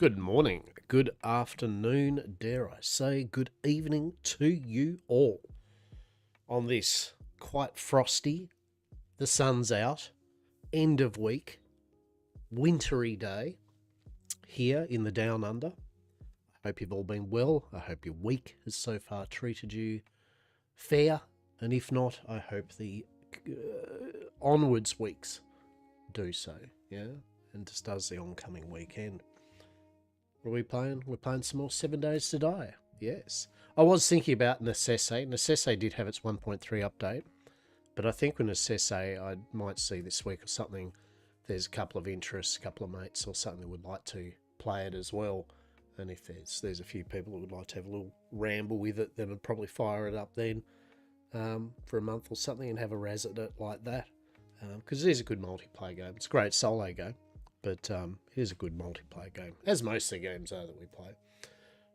Good morning, good afternoon, dare I say, good evening to you all. On this quite frosty, the sun's out, end of week, wintry day here in the Down Under. I hope you've all been well. I hope your week has so far treated you fair. And if not, I hope the onwards weeks do so, yeah? And just does the oncoming weekend. What are we playing? We're playing some more 7 Days to Die. Yes. I was thinking about Necesse. Necesse did have its 1.3 update, but I think with Necesse, I might see this week or something. There's a couple of interests, a couple of mates or something that would like to play it as well. And if there's a few people that would like to have a little ramble with it, then I'd probably fire it up then for a month or something and have a razz at it like that. Because it is a good multiplayer game. It's a great solo game. But it is a good multiplayer game, as most of the games are that we play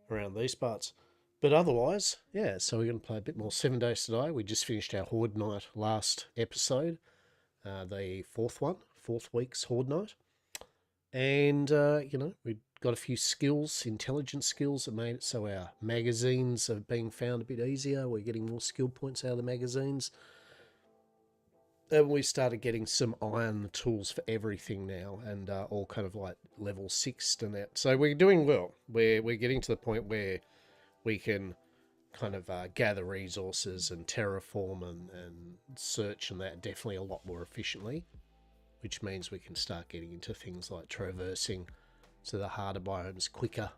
around these parts. But otherwise, yeah, so we're going to play a bit more 7 Days to Die. We just finished our Horde Night last episode, the fourth week's Horde Night. And, we got a few skills, intelligence skills that made it so our magazines are being found a bit easier. We're getting more skill points out of the magazines. And we started getting some iron tools for everything now, and all kind of like level 6 and that. So we're doing well. We're getting to the point where we can kind of gather resources and terraform and search and that definitely a lot more efficiently, which means we can start getting into things like traversing to the harder biomes quicker.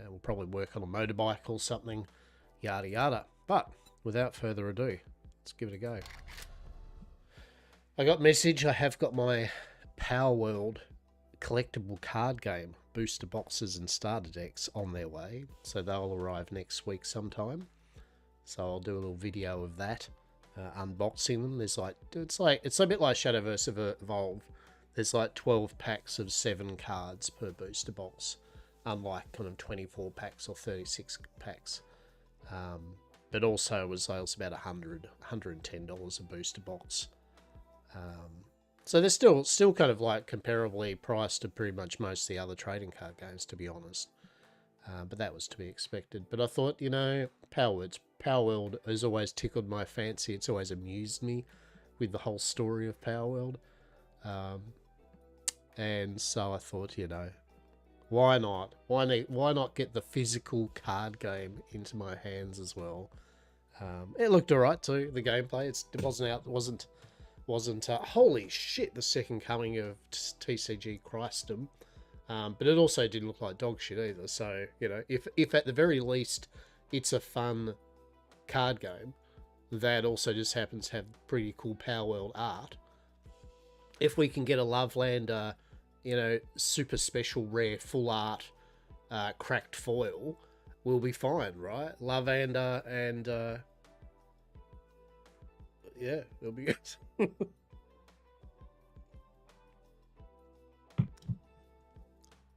We'll probably work on a motorbike or something, yada yada. But without further ado, let's give it a go. I got message. I have got my Power World collectible card game booster boxes and starter decks on their way, so they'll arrive next week sometime. So I'll do a little video of that, unboxing them. It's a bit like Shadowverse Evolve. There's like 12 packs of 7 cards per booster box, unlike kind of 24 packs or 36 packs. But also it was about $110 a booster box. So they're still kind of like comparably priced to pretty much most of the other trading card games, to be honest. But that was to be expected. But I thought, Power World has always tickled my fancy. It's always amused me with the whole story of Power World. And so I thought, why not? Why not get the physical card game into my hands as well? It looked alright too, the gameplay. It wasn't holy shit, the second coming of TCG Christendom, but it also didn't look like dog shit either. So if at the very least it's a fun card game that also just happens to have pretty cool Power World art, if we can get a Lovelander, super special rare full art cracked foil, we'll be fine, right? Lovelander and yeah, it'll be good.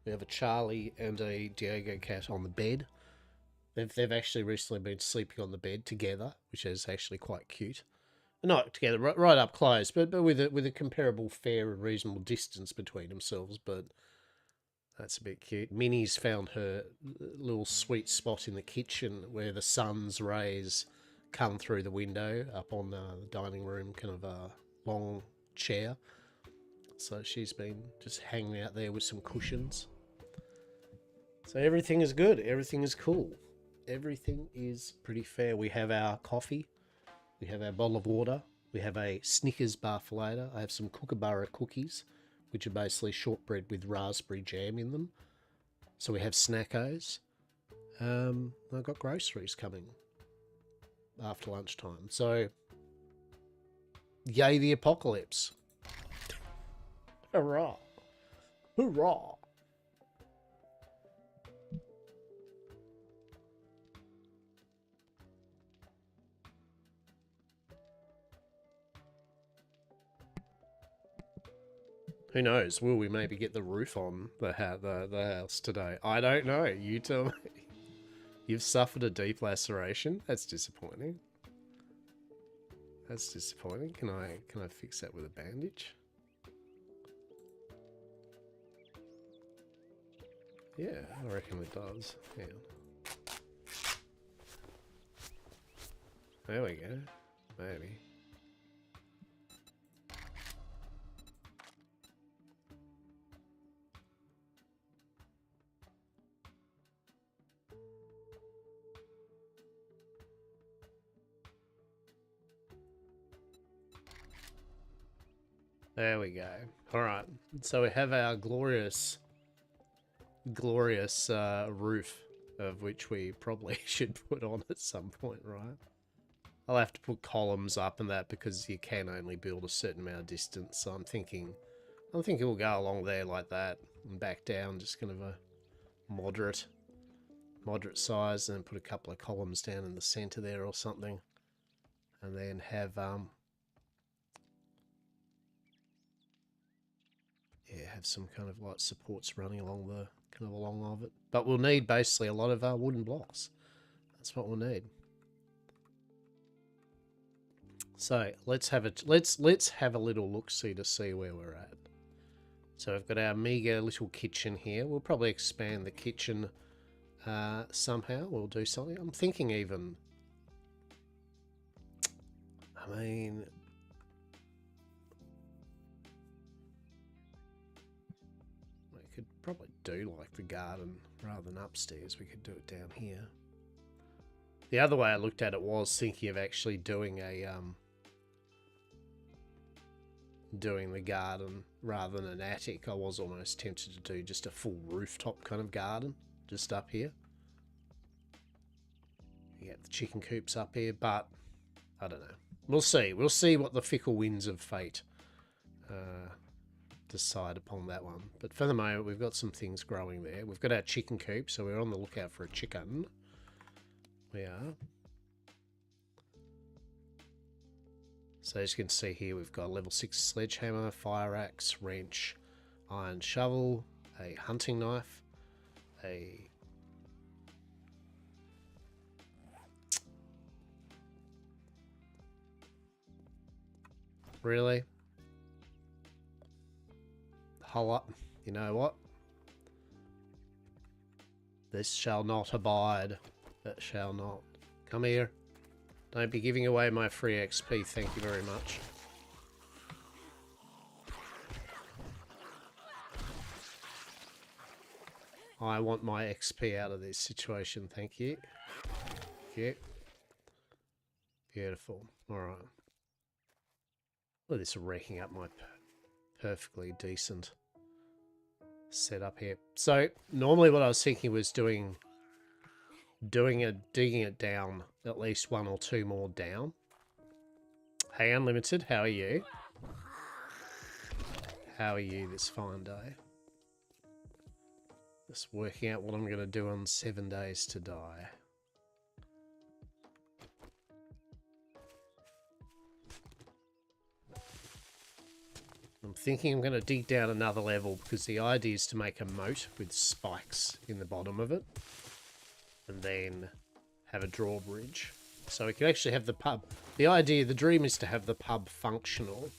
We have a Charlie and a Diego cat on the bed. They've actually recently been sleeping on the bed together, which is actually quite cute. Not together, right up close, but with a comparable fair and reasonable distance between themselves. But that's a bit cute. Minnie's found her little sweet spot in the kitchen where the sun's rays come through the window up on the dining room, kind of a long chair. So she's been just hanging out there with some cushions. So everything is good. Everything is cool. Everything is pretty fair. We have our coffee. We have our bottle of water. We have a Snickers bar for later. I have some Kookaburra cookies, which are basically shortbread with raspberry jam in them. So we have snackos. I've got groceries coming after lunchtime. So, yay the apocalypse. Hurrah. Hurrah. Who knows? Will we maybe get the roof on the house today? I don't know. You tell me. You've suffered a deep laceration. That's disappointing. That's disappointing. Can I fix that with a bandage? Yeah, I reckon it does. Yeah. There we go. Maybe. There we go. Alright, so we have our glorious roof, of which we probably should put on at some point, right? I'll have to put columns up and that because you can only build a certain amount of distance, so I'm thinking we'll go along there like that and back down, just kind of a moderate size, and put a couple of columns down in the center there or something, and then have have some kind of like supports running along the along of it. But we'll need basically a lot of wooden blocks. That's what we'll need. So let's have a little look-see to see where we're at. So we've got our meager little kitchen here. We'll probably expand the kitchen somehow. We'll do something. I'm thinking even, I mean, we could probably do like the garden rather than upstairs. We could do it down here. The other way I looked at it was thinking of actually doing a doing the garden rather than an attic. I was almost tempted to do just a full rooftop kind of garden just up here. You get the chicken coops up here, but I don't know. We'll see. We'll see what the fickle winds of fate decide upon that one. But for the moment, we've got some things growing there. We've got our chicken coop, so we're on the lookout for a chicken. We are. So as you can see here, we've got a level 6 sledgehammer, fire axe, wrench, iron shovel, a hunting knife, a really? Hull up. You know what? This shall not abide. That shall not. Come here. Don't be giving away my free XP, thank you very much. I want my XP out of this situation, thank you. Yeah. Beautiful. Alright. Look at this wrecking up my perfectly decent setup here. So, normally what I was thinking was digging it down at least 1 or 2 more down. Hey Unlimited, how are you? How are you this fine day? Just working out what I'm going to do on 7 days to die. I'm thinking I'm going to dig down another level because the idea is to make a moat with spikes in the bottom of it. And then have a drawbridge. So we can actually have the pub. The dream is to have the pub functional.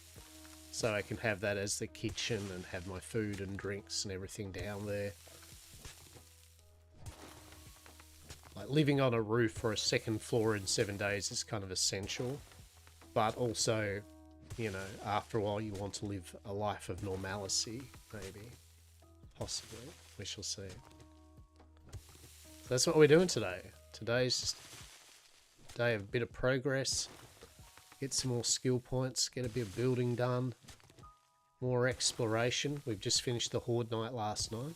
So I can have that as the kitchen and have my food and drinks and everything down there. Like living on a roof for a second floor in 7 days is kind of essential. But also, you know, after a while you want to live a life of normalcy, maybe. Possibly. We shall see. That's what we're doing today. Today's just a day of a bit of progress. Get some more skill points. Get a bit of building done. More exploration. We've just finished the Horde night last night.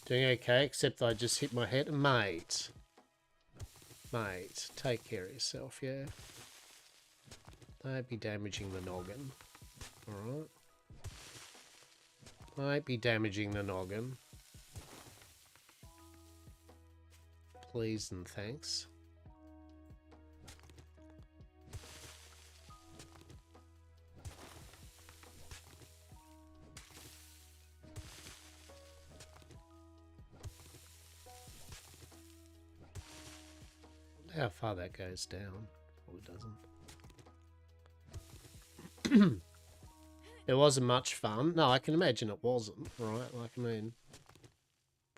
Doing okay, except I just hit my head. Mate, take care of yourself, yeah? Don't be damaging the noggin. Alright? Don't be damaging the noggin. Please and thanks. How far that goes down. Probably doesn't. It wasn't much fun. No, I can imagine it wasn't, right? Like, I mean,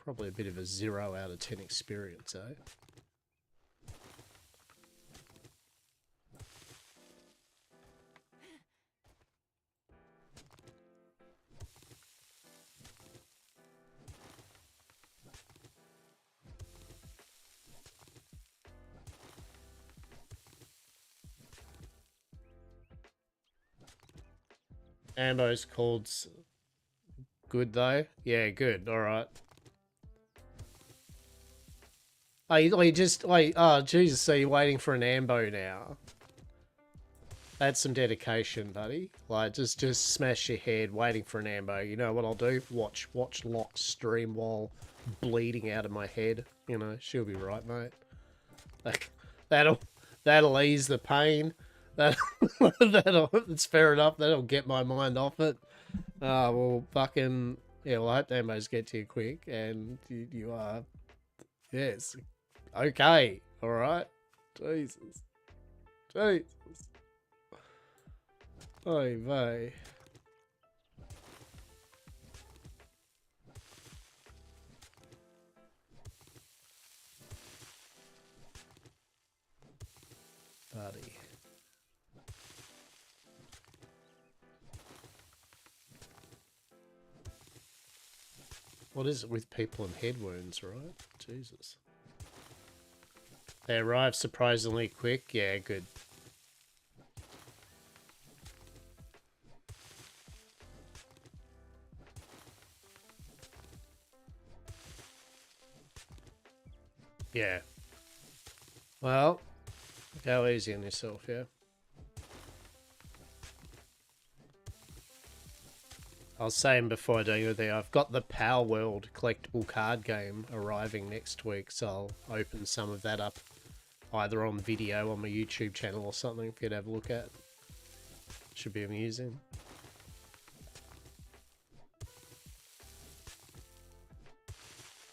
Probably a bit of a 0 out of 10 experience, eh? Ambo's called good though. Yeah, good. All right. Oh, you just like, oh Jesus! So you're waiting for an ambo now? That's some dedication, buddy. Like, just smash your head, waiting for an ambo. You know what I'll do? Watch Locke stream while bleeding out of my head. You know, she'll be right, mate. Like, that'll ease the pain. It's fair enough. That'll get my mind off it. Well, fucking yeah. Well, I hope the ambos get to you quick, and you are, yes, okay, all right. Jesus. Oy vey. Buddy. What is it with people and head wounds, right? Jesus. They arrive surprisingly quick. Yeah, good. Yeah. Well, go easy on yourself, yeah? I was saying before I do anything, I've got the Power World collectible card game arriving next week, so I'll open some of that up either on video on my YouTube channel or something for you to have a look at. Should be amusing.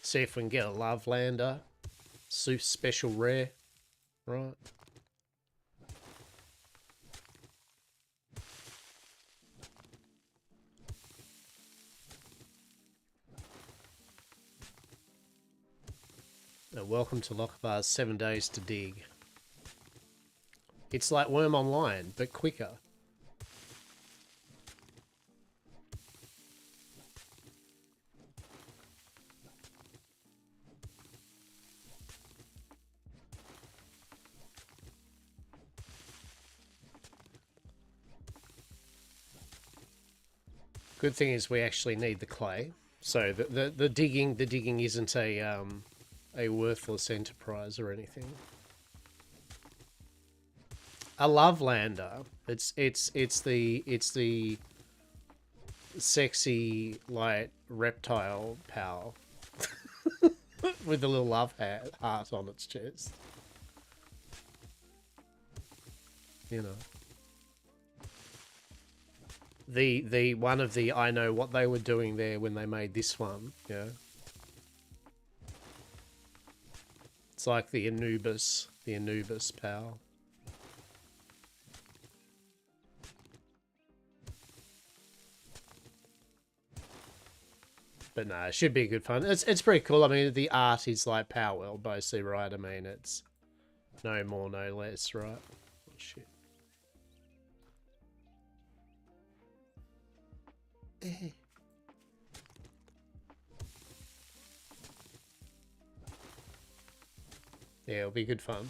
See if we can get a Lovelander. Special rare. Right. Welcome to Lockbar's 7 days to dig. It's like Worm Online, but quicker. Good thing is we actually need the clay, so the digging isn't a worthless enterprise or anything. A Lovelander. It's the sexy like reptile power with a little love heart on its chest. You know. The one of the I know what they were doing there when they made this one, yeah. It's like the Anubis pal. But no, it should be good fun. It's pretty cool. I mean, the art is like Power World, basically, right? I mean, it's no more, no less, right? Oh, shit. Yeah, it'll be good fun.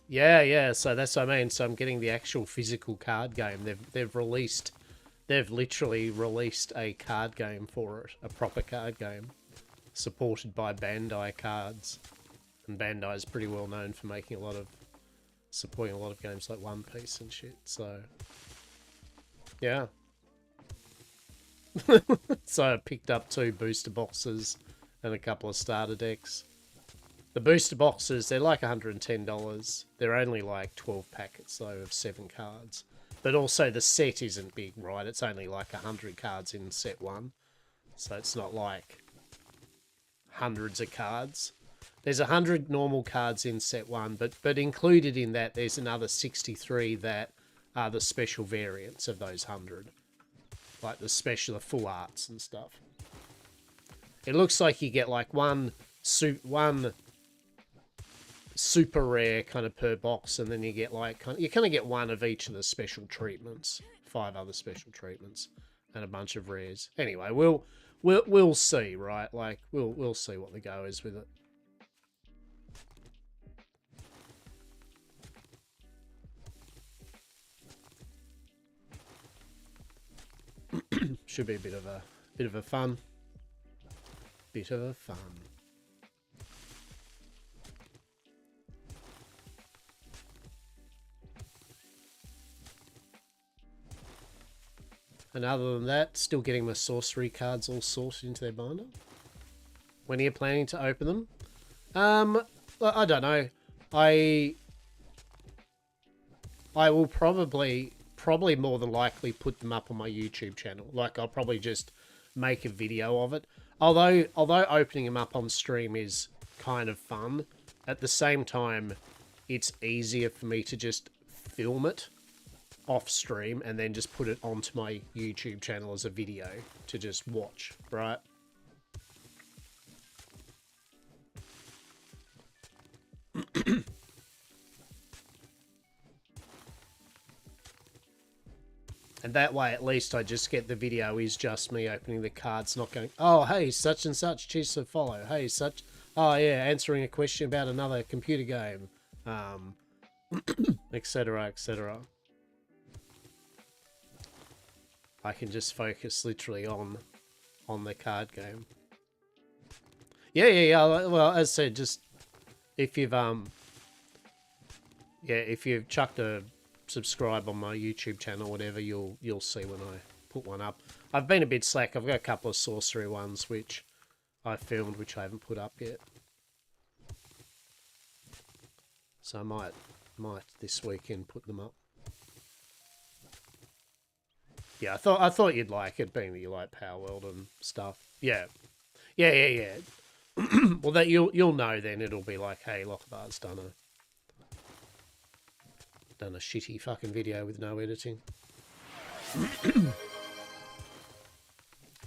Yeah. So that's what I mean. So I'm getting the actual physical card game. They've literally released a card game for it, a proper card game, supported by Bandai Cards, and Bandai is pretty well known for supporting a lot of games like One Piece and shit. So yeah. So I picked up 2 booster boxes and a couple of starter decks. The booster boxes, they're like $110. They're only like 12 packets, though, of 7 cards. But also the set isn't big, right? It's only like 100 cards in set 1. So it's not like hundreds of cards. There's 100 normal cards in set 1, but included in that, there's another 63 that are the special variants of those 100. Like the full arts and stuff. It looks like you get like one super rare kind of per box, and then you get like you kind of get one of each of the special treatments, 5 other special treatments, and a bunch of rares. Anyway, we'll see, right? Like we'll see what the go is with it. Should be a bit of a fun. Bit of a fun. And other than that, still getting my sorcery cards all sorted into their binder. When are you planning to open them? I don't know. I will probably more than likely put them up on my YouTube channel. Like, I'll probably just make a video of it. Although opening them up on stream is kind of fun, at the same time, it's easier for me to just film it off stream and then just put it onto my YouTube channel as a video to just watch, right? And that way, at least I just get the video is just me opening the cards, not going, oh, hey, such and such, cheers to follow. Hey, such, oh, yeah, answering a question about another computer game, etc., etc. I can just focus literally on the card game. Yeah. Well, as I said, just if you've chucked a subscribe on my YouTube channel, whatever, you'll see when I put one up. I've been a bit slack. I've got a couple of sorcery ones which I filmed, which I haven't put up yet. So I might this weekend put them up. Yeah, I thought you'd like it, being that you like Power World and stuff. Yeah. Well, that you'll know then. It'll be like, hey, Lockabar's done a shitty fucking video with no editing.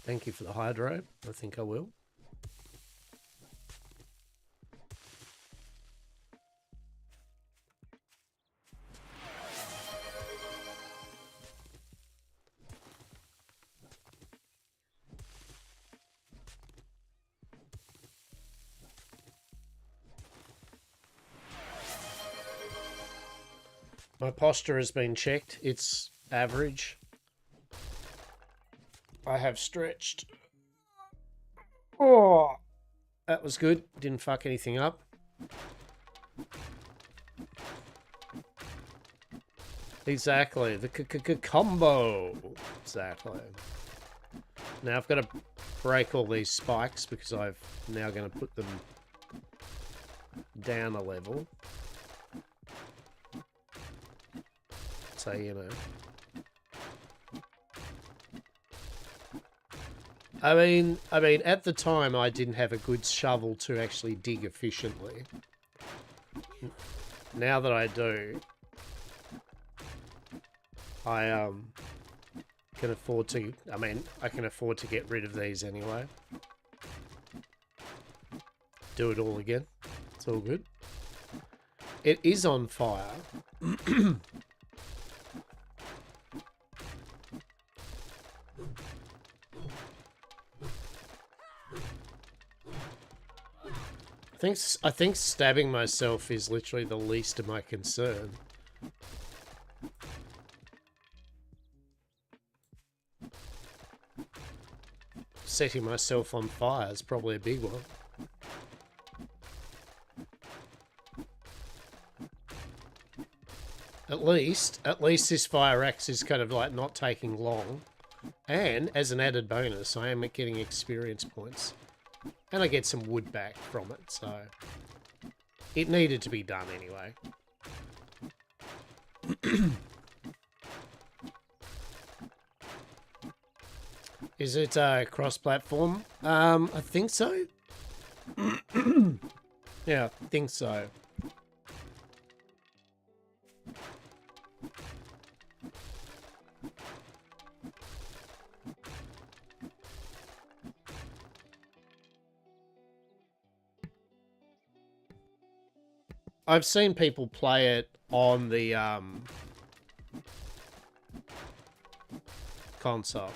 Thank you for the hydro. I think I will. My posture has been checked. It's average. I have stretched. Oh, that was good. Didn't fuck anything up. Exactly. The combo. Exactly. Now I've got to break all these spikes because I'm now going to put them down a level. So, you know. I mean, at the time, I didn't have a good shovel to actually dig efficiently. Now that I do, I can afford to. I mean, I can afford to get rid of these anyway. Do it all again. It's all good. It is on fire. I think stabbing myself is literally the least of my concern. Setting myself on fire is probably a big one. At least this fire axe is kind of like not taking long. And as an added bonus, I am getting experience points. And I get some wood back from it, so it needed to be done anyway. Is it cross-platform? I think so. Yeah, I think so. I've seen people play it on the console.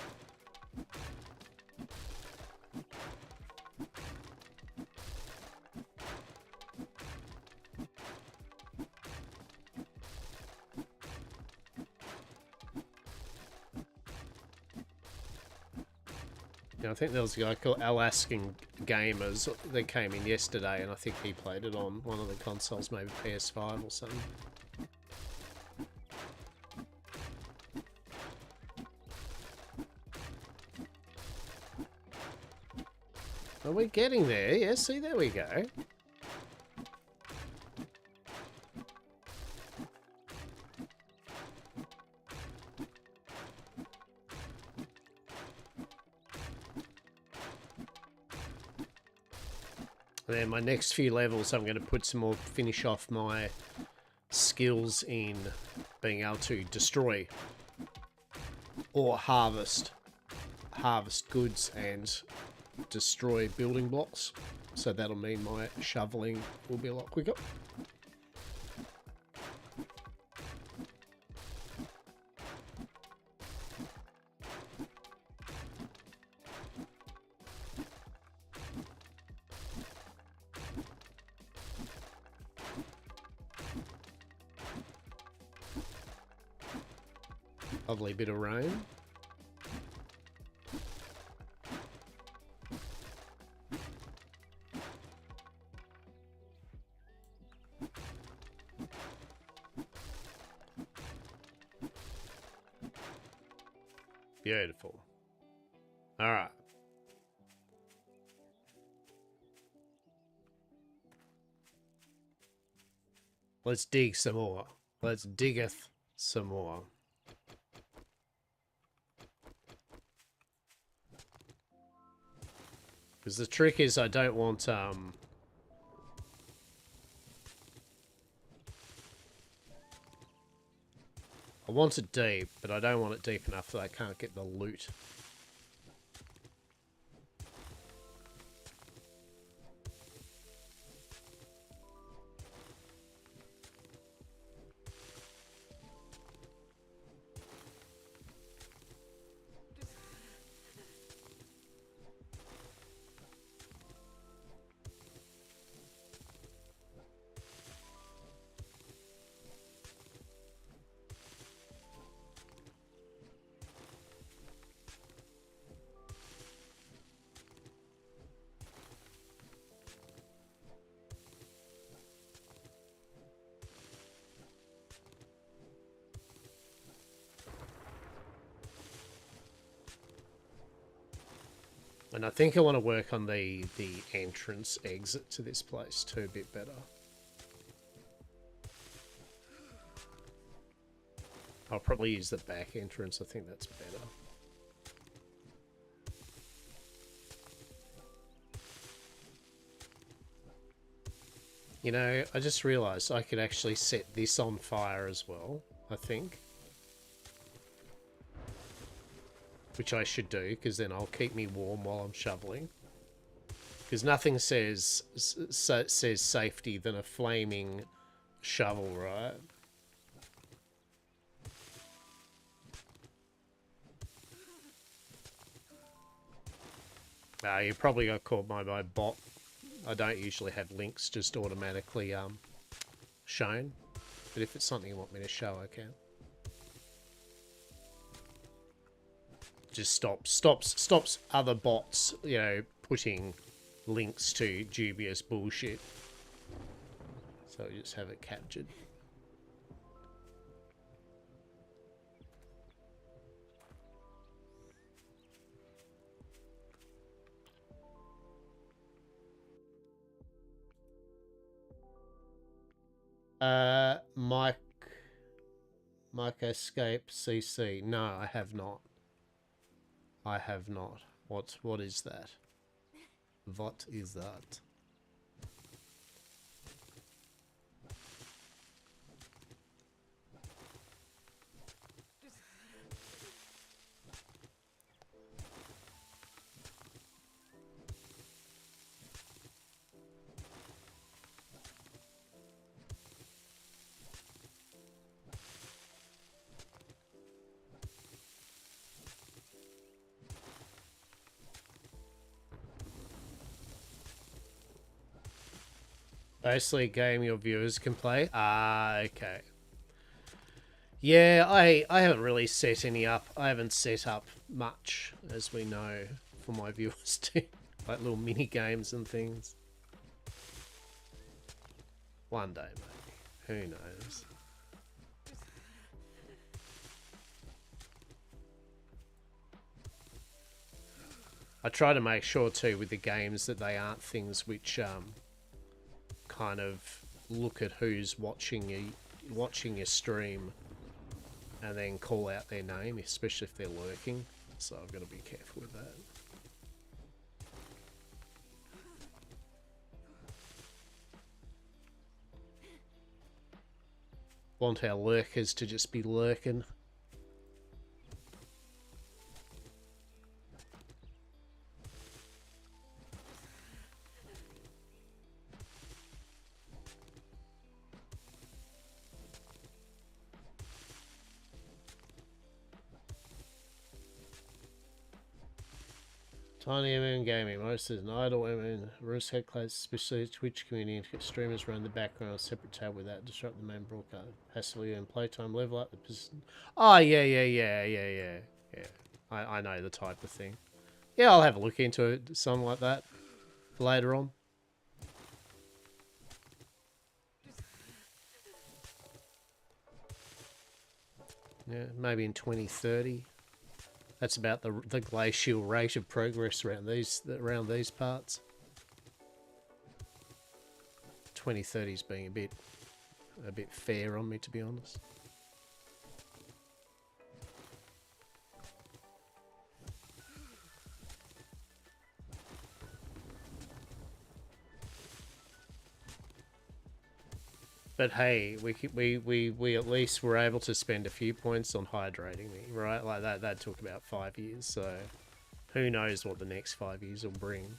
I think there was a guy called Alaskan Gamers that came in yesterday, and I think he played it on one of the consoles, maybe PS5 or something. Are we getting there? Yeah, see, there we go. Then my next few levels, I'm going to put some more, finish off my skills in being able to destroy or harvest goods and destroy building blocks. So that'll mean my shoveling will be a lot quicker. Lovely bit of rain. Beautiful. All right. Let's dig some more. Let's diggeth some more. Because the trick is I don't want, I want it deep, but I don't want it deep enough that I can't get the loot. And I think I want to work on the entrance exit to this place too a bit better. I'll probably use the back entrance. I think that's better. You know, I just realised I could actually set this on fire as well, I think. Which I should do, because then I'll keep me warm while I'm shoveling. Because nothing says safety than a flaming shovel, right? You probably got caught by my bot. I don't usually have links just automatically shown. But if it's something you want me to show, I can. Just stops other bots, you know, putting links to dubious bullshit. So we just have it captured. Mike Escape CC. No, I have not. I have not. What is that? What is that? Mostly a game your viewers can play. Ah, okay. Yeah, I haven't really set any up. I haven't set up much, as we know, for my viewers to like little mini games and things. One day, maybe. Who knows? I try to make sure too with the games that they aren't things which kind of look at who's watching your stream and then call out their name, especially if they're lurking. So I've got to be careful with that. Want our lurkers to just be lurking. Tiny MM Gaming, most is an idle MM Roost head class, especially Twitch community and streamers run the background on a separate tab without disrupt the main broadcast. Passively and playtime level up the position. Oh yeah. I know the type of thing. Yeah, I'll have a look into it, something like that later on. Yeah, maybe in 2030. That's about the glacial rate of progress around these parts. 2030's being a bit fair on me, to be honest. But hey, we at least were able to spend a few points on hydrating me, right? Like that took about 5 years, so who knows what the next 5 years will bring.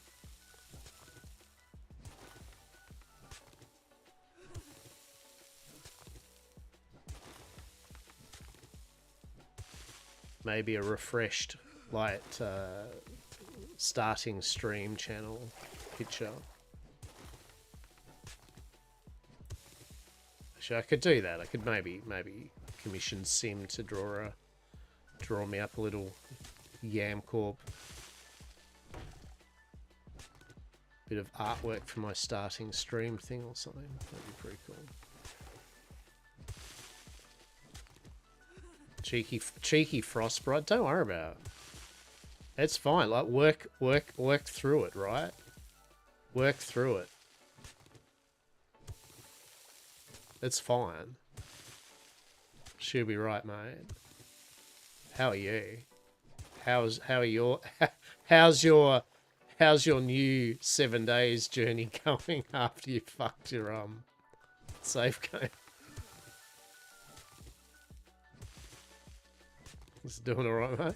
Maybe a refreshed, light, starting stream channel picture. Actually, I could do that. I could maybe commission Sim to draw me up a little Yamcorp. Bit of artwork for my starting stream thing or something. That'd be pretty cool. Cheeky Frostbrite. Don't worry about it. It's fine. Like work through it, right? Work through it. It's fine. She'll be right, mate. How are you? How's your new 7 days journey going after you fucked your save game? It's doing alright, mate.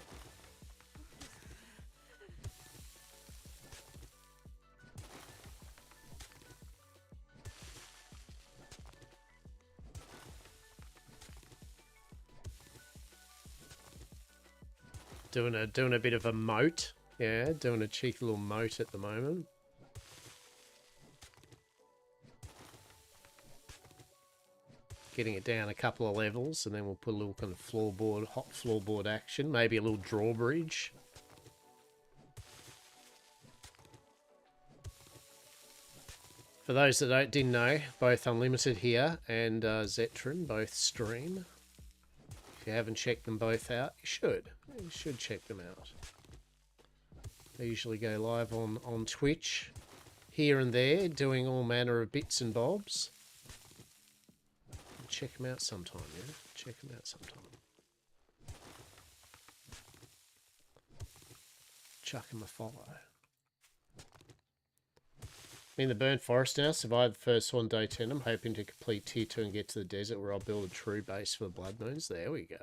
Doing a bit of a moat. Yeah, doing a cheeky little moat at the moment. Getting it down a couple of levels, and then we'll put a little kind of floorboard, hot floorboard action. Maybe a little drawbridge. For those that didn't know, both Unlimited here and Zetron both stream. If you haven't checked them both out, you should. You should check them out. They usually go live on Twitch, here and there, doing all manner of bits and bobs. Check them out sometime, yeah? Check them out sometime. Chuck them a follow. I'm in the Burnt Forest now, survived the first one, day 10. I'm hoping to complete tier 2 and get to the desert where I'll build a true base for the Blood Moons. There we go.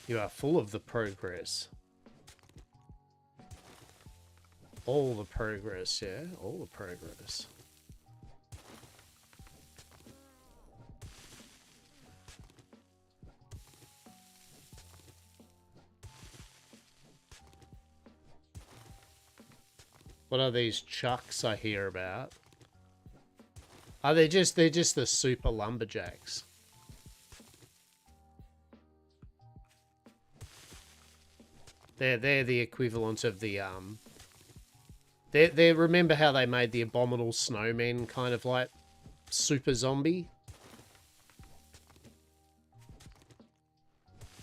You are full of the progress. All the progress, yeah? All the progress. What are these chucks I hear about? Are they just, they're just the super lumberjacks? They're the equivalent of the, They remember how they made the abominable snowmen kind of like super zombie?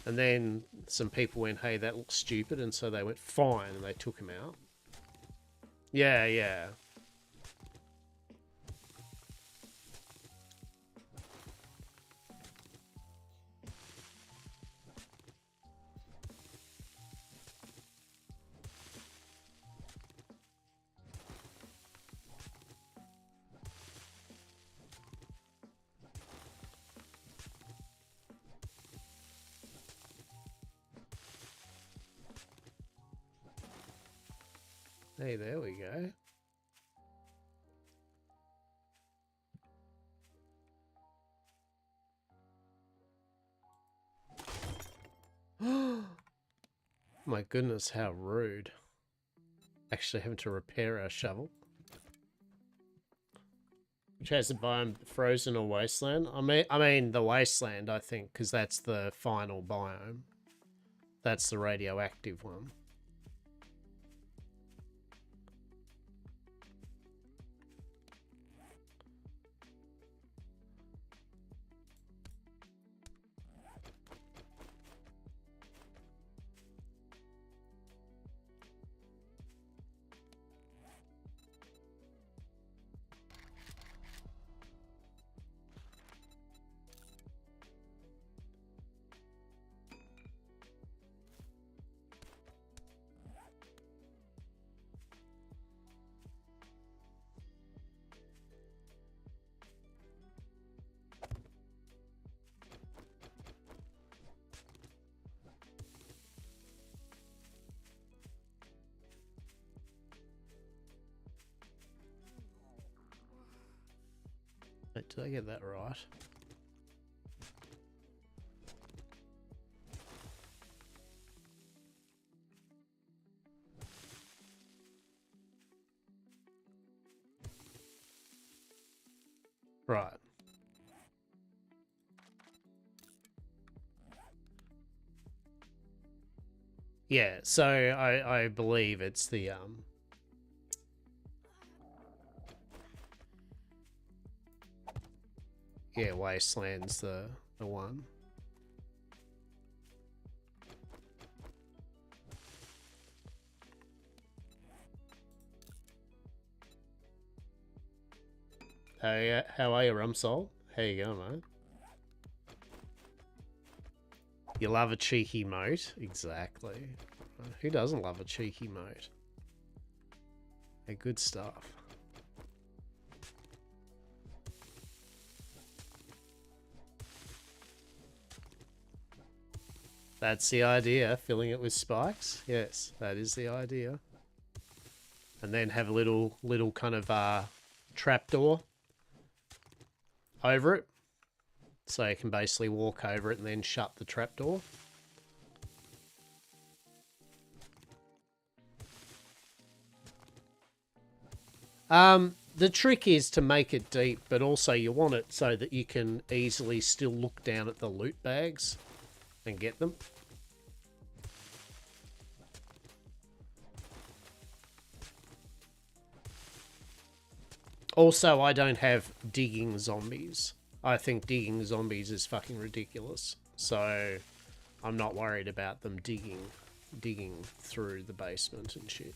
And then some people went, hey, that looks stupid, and so they went, fine, and they took him out. Yeah, yeah. Hey, there we go. My goodness, how rude. Actually having to repair our shovel. Which has the biome, frozen or wasteland? I mean the wasteland, I think, because that's the final biome. That's the radioactive one. Wait, did I get that right? Right. Yeah, so I believe it's the yeah, Wasteland's the one. Hey, how are you, Rumsol? How you going, mate? You love a cheeky moat? Exactly. Who doesn't love a cheeky moat? Hey, good stuff. That's the idea, filling it with spikes. Yes, that is the idea. And then have a little kind of trapdoor over it. So you can basically walk over it and then shut the trapdoor. The trick is to make it deep, but also you want it so that you can easily still look down at the loot bags and get them. Also, I don't have digging zombies. I think digging zombies is fucking ridiculous. So I'm not worried about them digging through the basement and shit.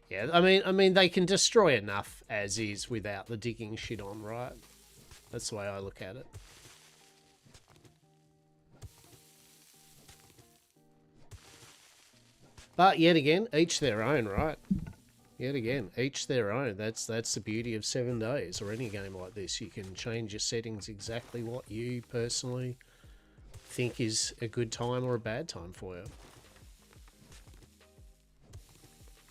Yeah, I mean, they can destroy enough as is without the digging shit on, right? That's the way I look at it. But yet again, each their own, right? Yet again, each their own. That's the beauty of 7 days or any game like this. You can change your settings exactly what you personally think is a good time or a bad time for you.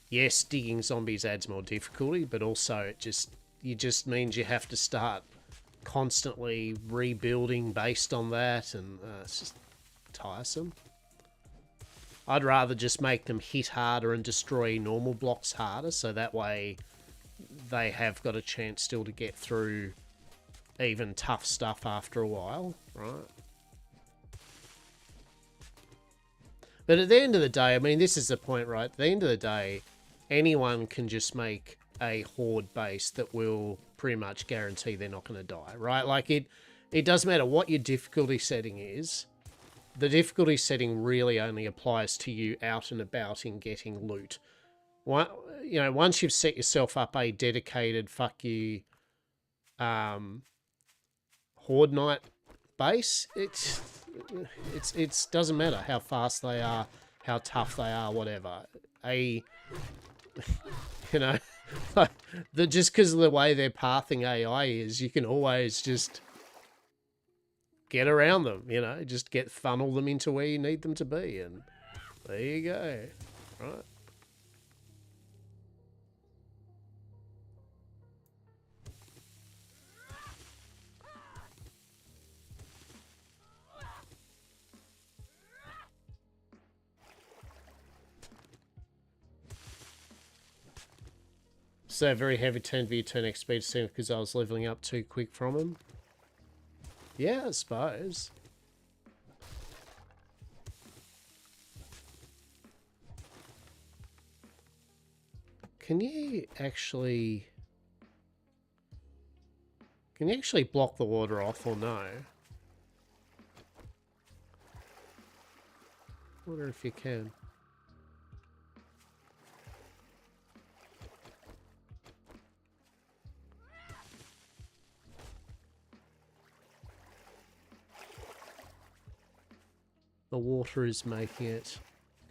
Yes, digging zombies adds more difficulty, but also it just means you have to start constantly rebuilding based on that, and it's just tiresome. I'd rather just make them hit harder and destroy normal blocks harder, so that way they have got a chance still to get through even tough stuff after a while, right? But at the end of the day, I mean, this is the point, right? At the end of the day, anyone can just make a horde base that will pretty much guarantee they're not going to die, right? Like, it doesn't matter what your difficulty setting is. The difficulty setting really only applies to you out and about in getting loot. You know, once you've set yourself up a dedicated fuck you horde knight base, it doesn't matter how fast they are, how tough they are, whatever. You know, just because of the way their pathing AI is, you can always just get around them, you know, just funnel them into where you need them to be, and there you go, right? So very heavy 10v turn XP to because I was leveling up too quick from him. Yeah, I suppose. Can you actually block the water off or no? I wonder if you can. The water is making it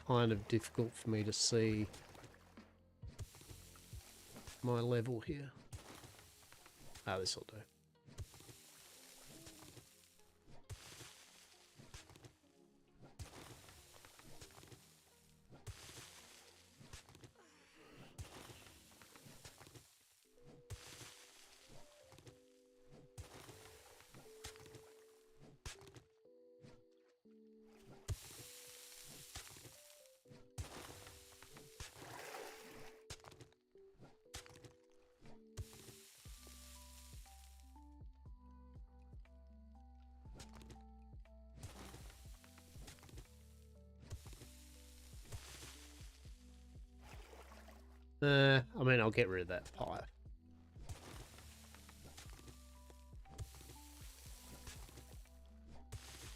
kind of difficult for me to see my level here. Ah, this will do. I mean, I'll get rid of that pipe.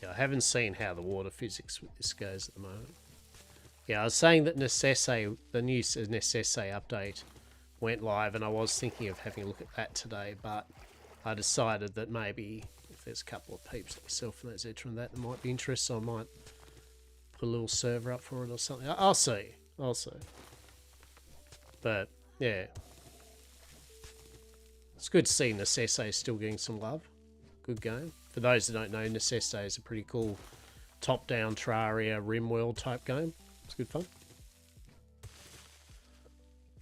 Yeah, I haven't seen how the water physics with this goes at the moment. Yeah, I was saying that Necesse, the new Necesse update went live, and I was thinking of having a look at that today, but I decided that maybe if there's a couple of peeps like yourself and etc. and that might be interested, I might put a little server up for it or something. I'll see. I'll see. But, yeah. It's good to see Necesse still getting some love. Good game. For those that don't know, Necesse is a pretty cool top-down Terraria RimWorld type game. It's good fun.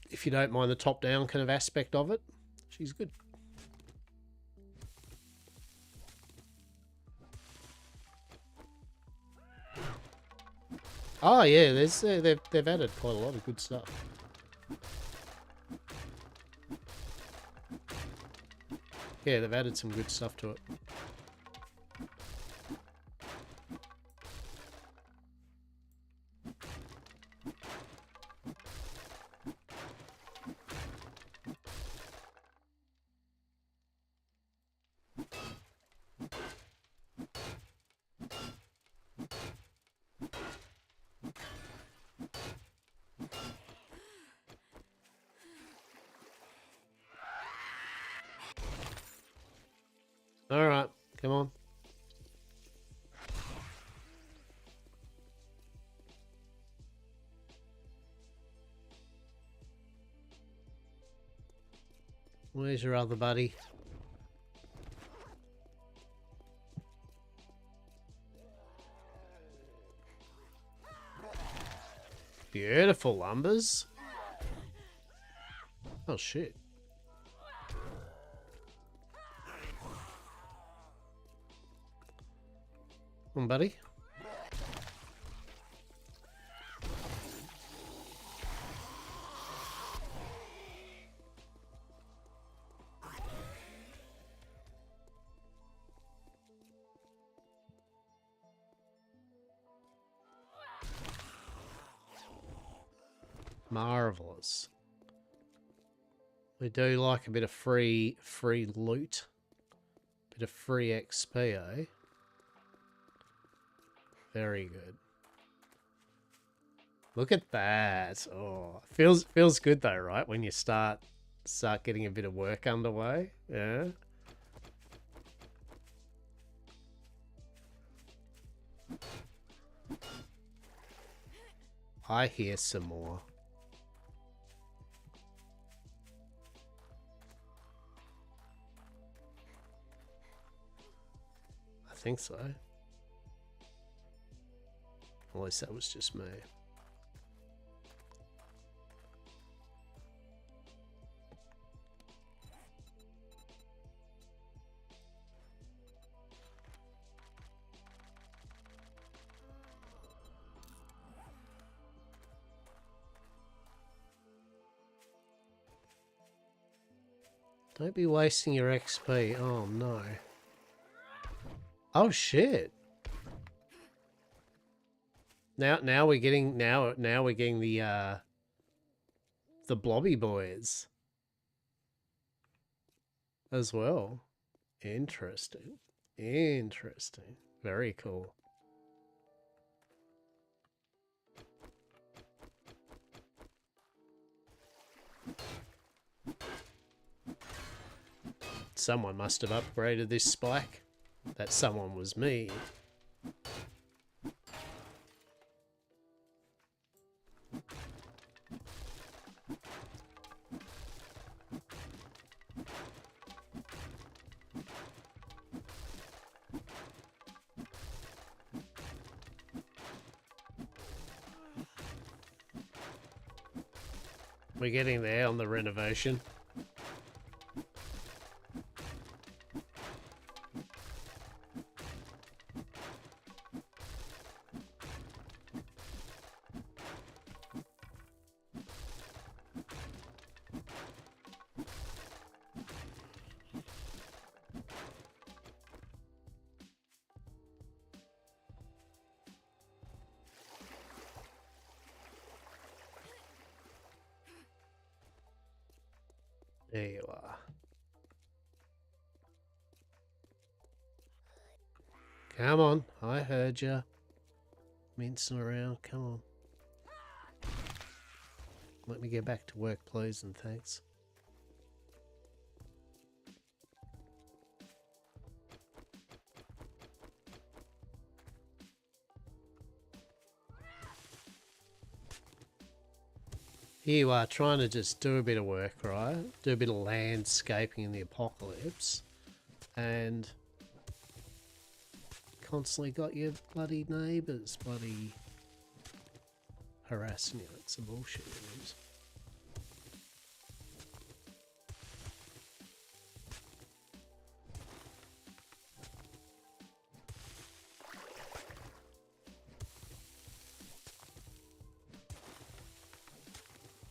If you don't mind the top-down kind of aspect of it, she's good. Oh yeah, they've added quite a lot of good stuff. Yeah, they've added some good stuff to it. Alright, come on. Where's your other buddy? Beautiful lumbers. Oh shit. Come on, buddy. Marvelous. We do like a bit of free loot. Bit of free XP, eh? Very good. Look at that. Oh, feels good though, right? When you start getting a bit of work underway. Yeah. I hear some more. I think so. At least that was just me. Don't be wasting your XP. Oh no. Oh shit. Now we're getting the blobby boys as well. Interesting. Interesting. Very cool. Someone must have upgraded this spike. That someone was me. We're getting there on the renovation. There you are. Come on, I heard ya. Mincing around, come on. Let me get back to work, please, and thanks. Here you are, trying to just do a bit of work, right? Do a bit of landscaping in the apocalypse. And constantly got your bloody neighbours bloody harassing you. It's some bullshit it is.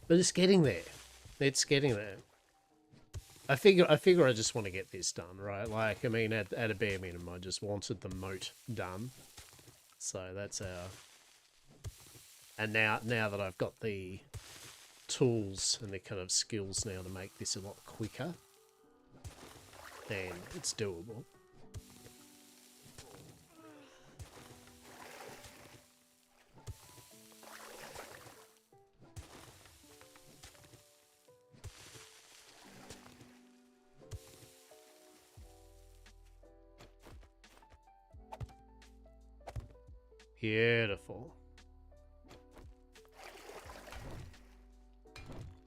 But it's getting there. It's getting there. I figure I just want to get this done, right? Like, I mean, at a bare minimum, I just wanted the moat done. So that's our... And now that I've got the tools and the kind of skills now to make this a lot quicker, then it's doable. Beautiful.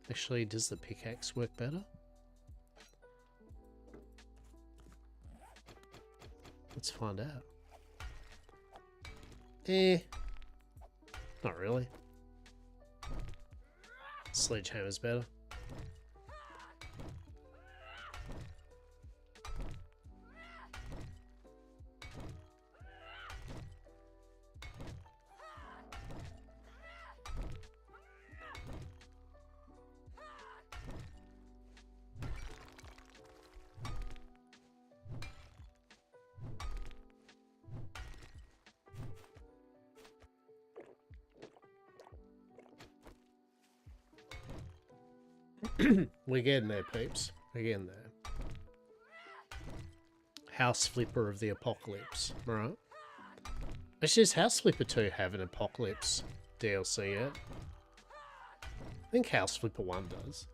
Actually, does the pickaxe work better? Let's find out. Not really. Sledgehammer's better. We're getting there, peeps. We're getting there. House Flipper of the Apocalypse, right? Actually, does House Flipper 2 have an Apocalypse DLC yet? I think House Flipper 1 does.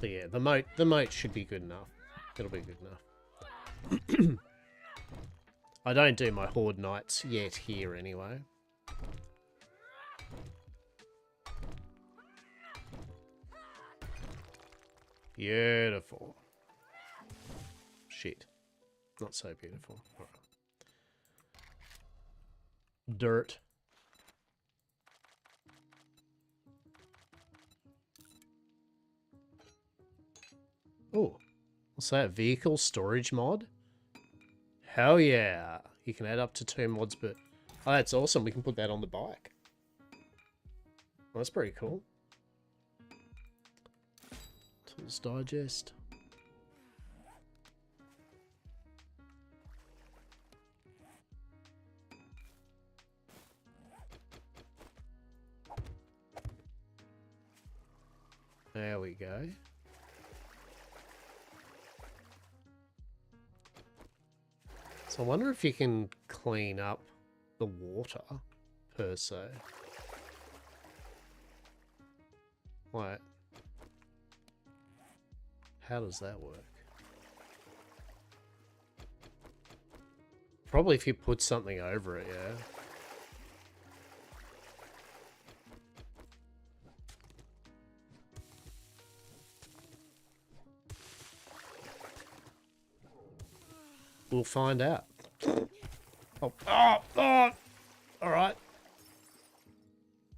But yeah, the moat should be good enough. It'll be good enough. I don't do my Horde Nights yet here anyway. Beautiful. Shit. Not so beautiful. All right. Dirt. Oh, what's that? Vehicle storage mod? Hell yeah. You can add up to 2 mods, but... Oh, that's awesome. We can put that on the bike. Well, that's pretty cool. Tools Digest. There we go. So I wonder if you can clean up the water, per se. What? How does that work? Probably if you put something over it, yeah. We'll find out. Oh, all right.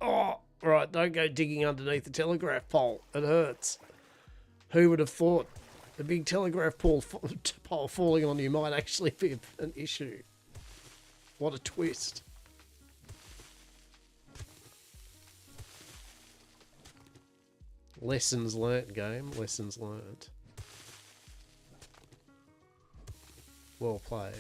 Oh, right. Don't go digging underneath the telegraph pole. It hurts. Who would have thought the big telegraph pole falling on you might actually be an issue? What a twist. Lessons learnt, game. Lessons learnt. Well played.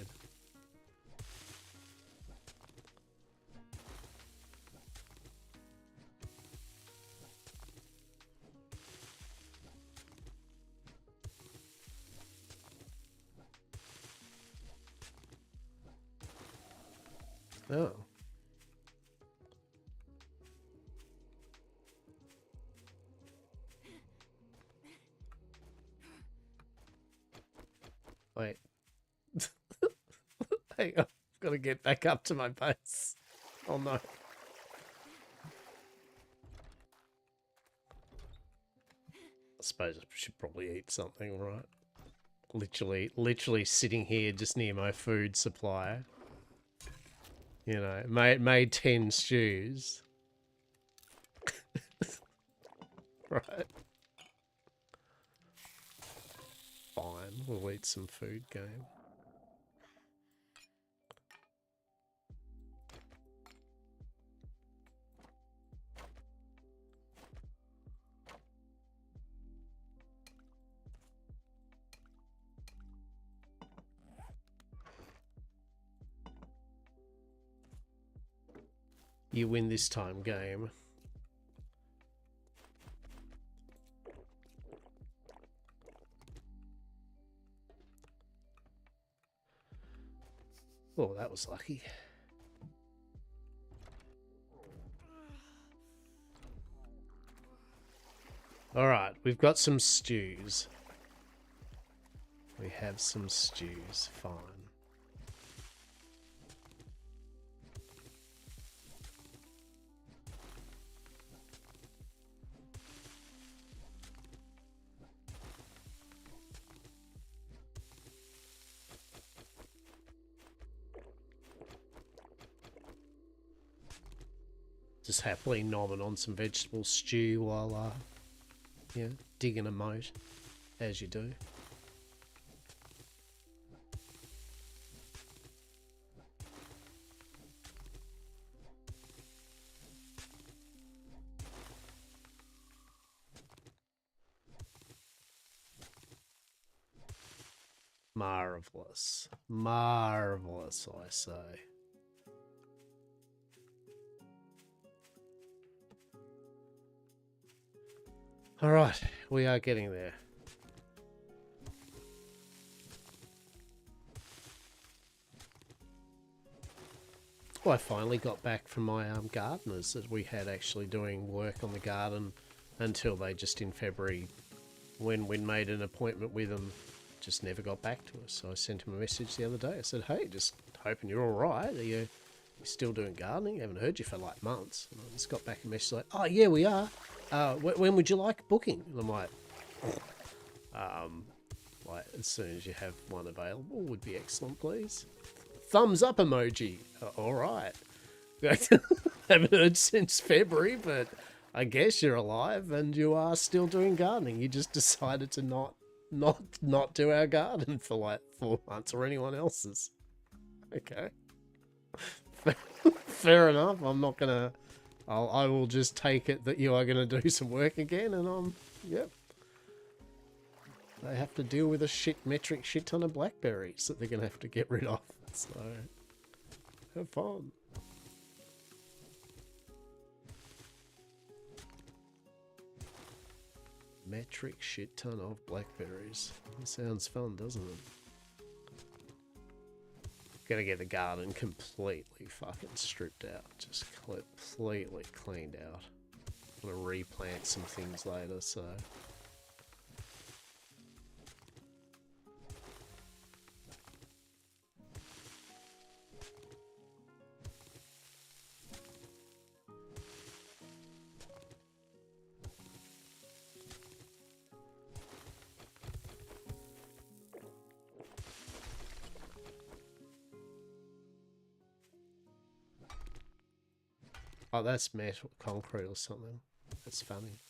Oh. Wait. Hang on. I've got to get back up to my base. Oh no. I suppose I should probably eat something, right? Literally sitting here just near my food supply. You know, made 10 stews. Right. Fine, we'll eat some food, game. You win this time, game. Oh, that was lucky. Alright, we've got some stews. We have some stews, fine. Just happily nomming on some vegetable stew while, yeah, digging a moat, as you do. Marvellous. Marvellous, I say. Alright, we are getting there. Well, I finally got back from my gardeners that we had actually doing work on the garden until they just in February, when we made an appointment with them, just never got back to us. So I sent him a message the other day. I said, hey, just hoping you're all right. Are you still doing gardening? I haven't heard you for like months. And I just got back a message like, oh, yeah, we are. When would you like booking? And I'm like, as soon as you have one available would be excellent, please. Thumbs up emoji. All right. Haven't heard since February, but I guess you're alive and you are still doing gardening. You just decided to not do our garden for like 4 months or anyone else's. Okay. Fair enough. I'm not gonna. I will just take it that you are gonna do some work again, and yep. They have to deal with a metric shit ton of blackberries that they're gonna have to get rid of. So have fun. Metric shit ton of blackberries. That sounds fun, doesn't it? Gonna get the garden completely fucking stripped out. Just completely cleaned out. I'm gonna replant some things later, so. Oh, that's metal, concrete or something. That's funny.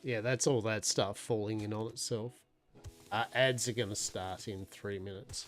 Yeah, that's all that stuff falling in on itself. Ads are going to start in 3 minutes.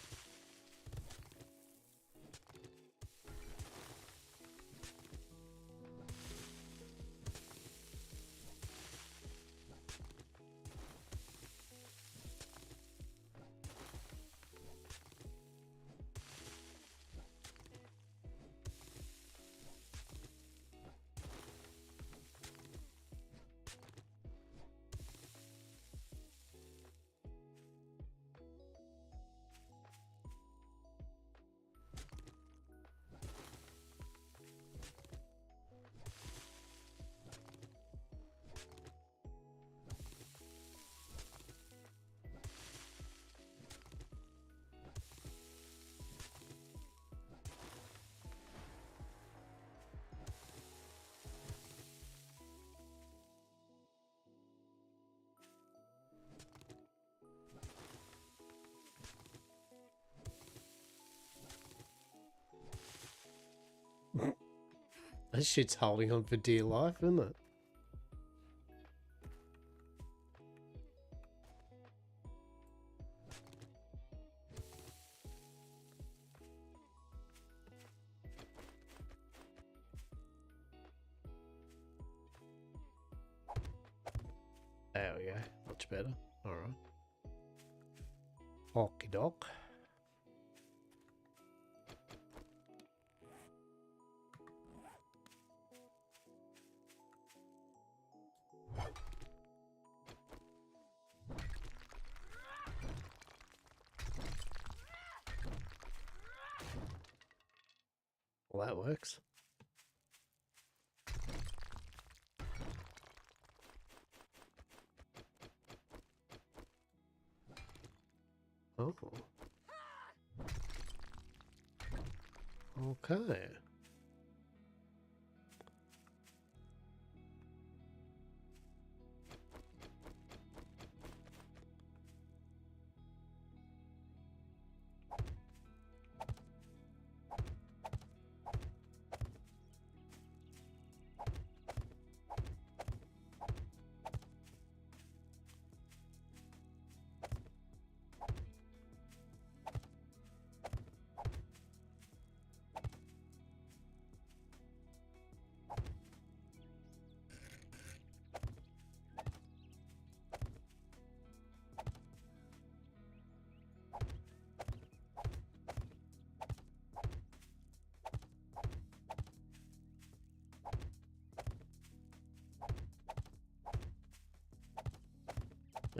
That shit's holding on for dear life, isn't it? There we go. Much better. Alright. Okie doke. Well, that works. Oh. Okay.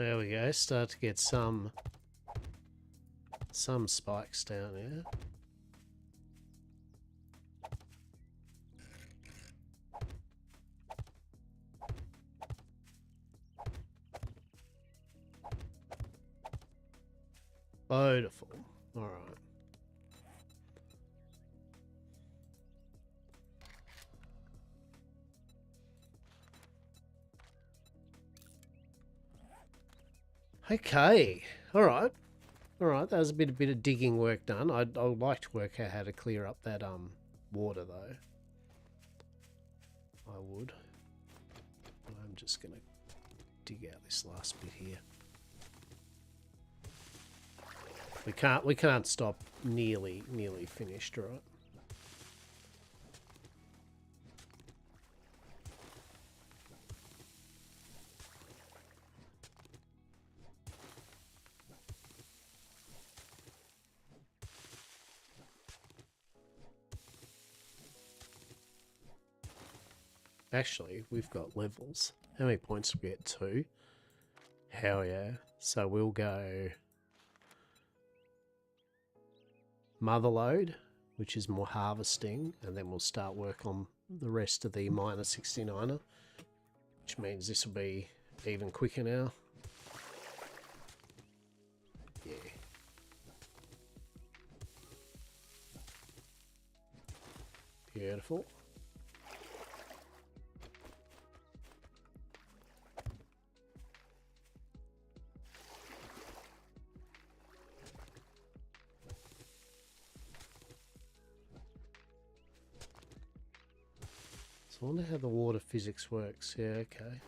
There we go. Start to get some spikes down here. Beautiful. All right. Okay. All right. All right. That was a bit of digging work done. I'd like to work out how to clear up that water though. I would. I'm just gonna dig out this last bit here. We can't stop nearly finished, right? Actually, we've got levels. How many points do we get? 2. Hell yeah. So we'll go Motherlode, which is more harvesting, and then we'll start work on the rest of the minor 69er, which means this will be even quicker now. Yeah. Beautiful. I wonder how the water physics works. Yeah, okay.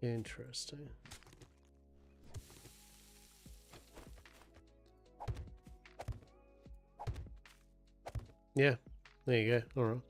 Interesting. Yeah, there you go. All right.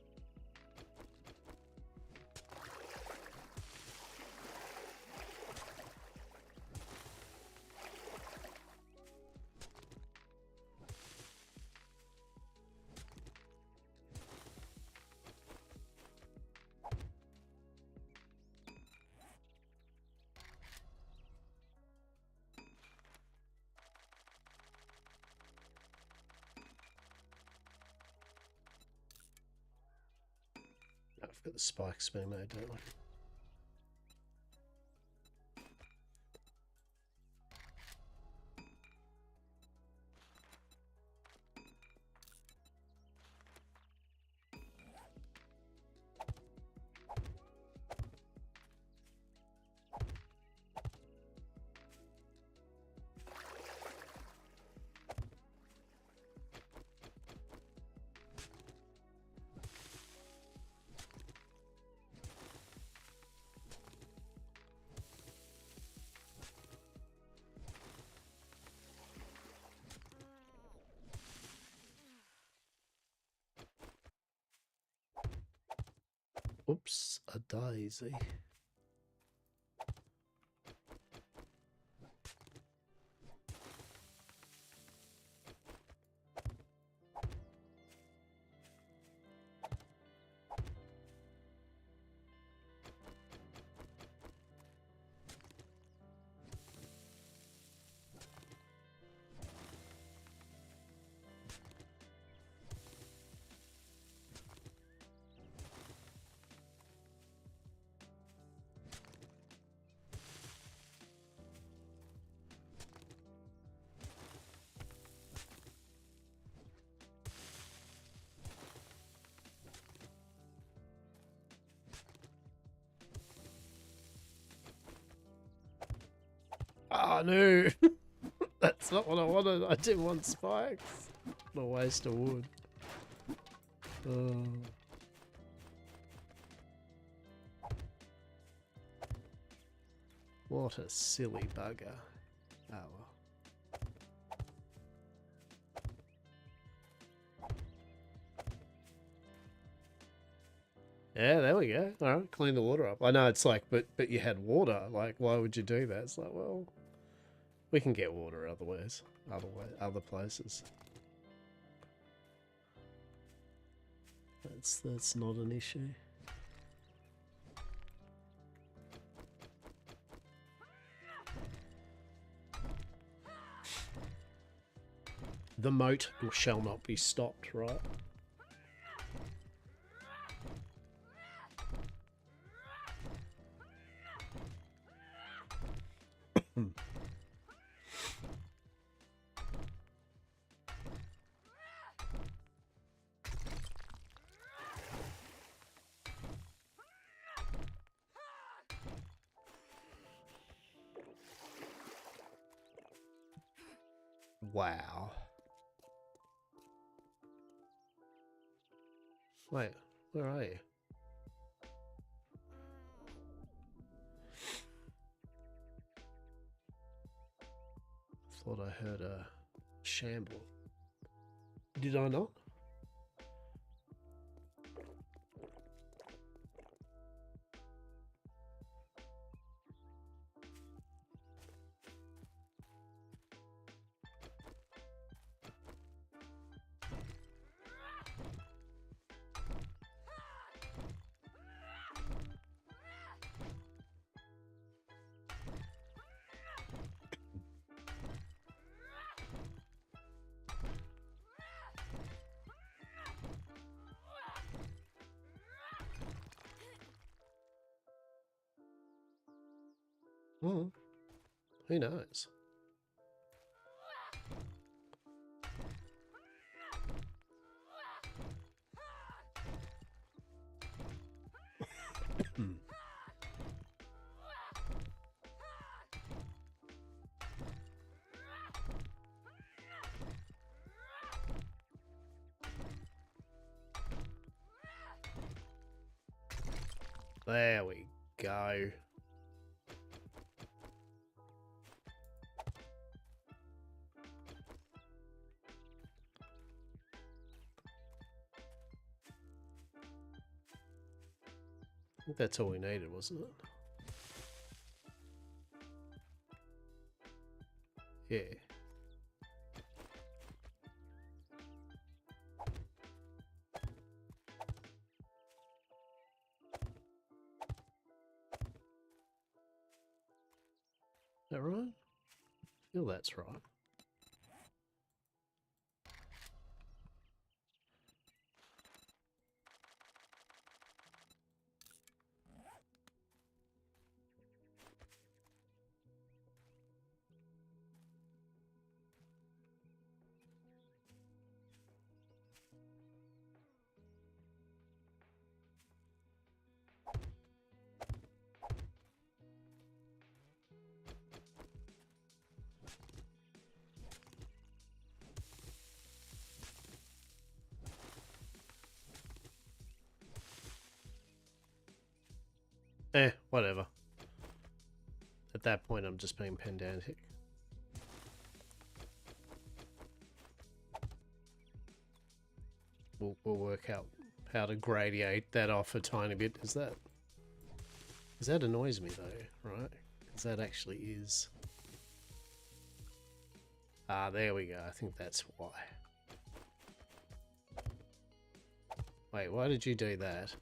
I've got the spikes being made, don't I? Oops, a daisy. Oh no! That's not what I wanted. I didn't want spikes. What a waste of wood. Oh. What a silly bugger. Oh well. Yeah, there we go. All right, clean the water up. I know it's like, but you had water. Like, why would you do that? It's like, well, we can get water other ways, other places. That's not an issue. The moat shall not be stopped, right? Wow. Wait, where are you? Thought I heard a shamble. Did I not? Hmm. Who knows? There we go. I think that's all we needed, wasn't it? Yeah. Is that right? I feel that's right. Whatever. At that point, I'm just being pedantic. We'll work out how to gradiate that off a tiny bit. Is that... Because that annoys me, though, right? Because that actually is... Ah, there we go. I think that's why. Wait, why did you do that?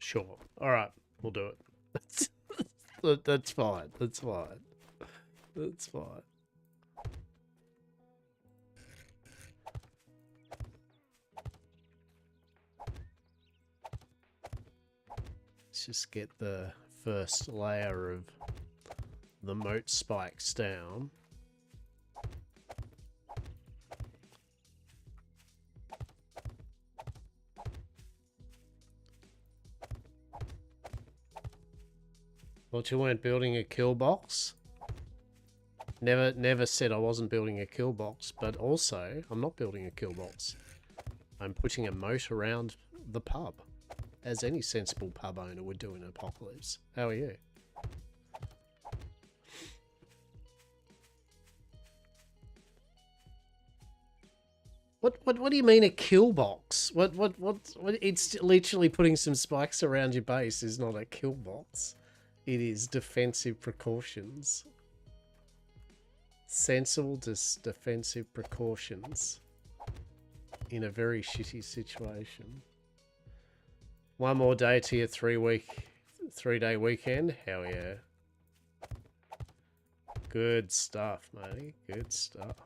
Sure. All right, we'll do it. That's fine. That's fine. That's fine. Let's just get the first layer of the moat spikes down. Thought you weren't building a kill box? Never said I wasn't building a kill box, but also I'm not building a kill box. I'm putting a moat around the pub, as any sensible pub owner would do in an apocalypse. How are you? What do you mean a kill box? What it's literally putting some spikes around your base is not a kill box. It is defensive precautions. Sensible defensive precautions in a very shitty situation. One more day to your 3-day weekend. Hell yeah. Good stuff, matey. Good stuff.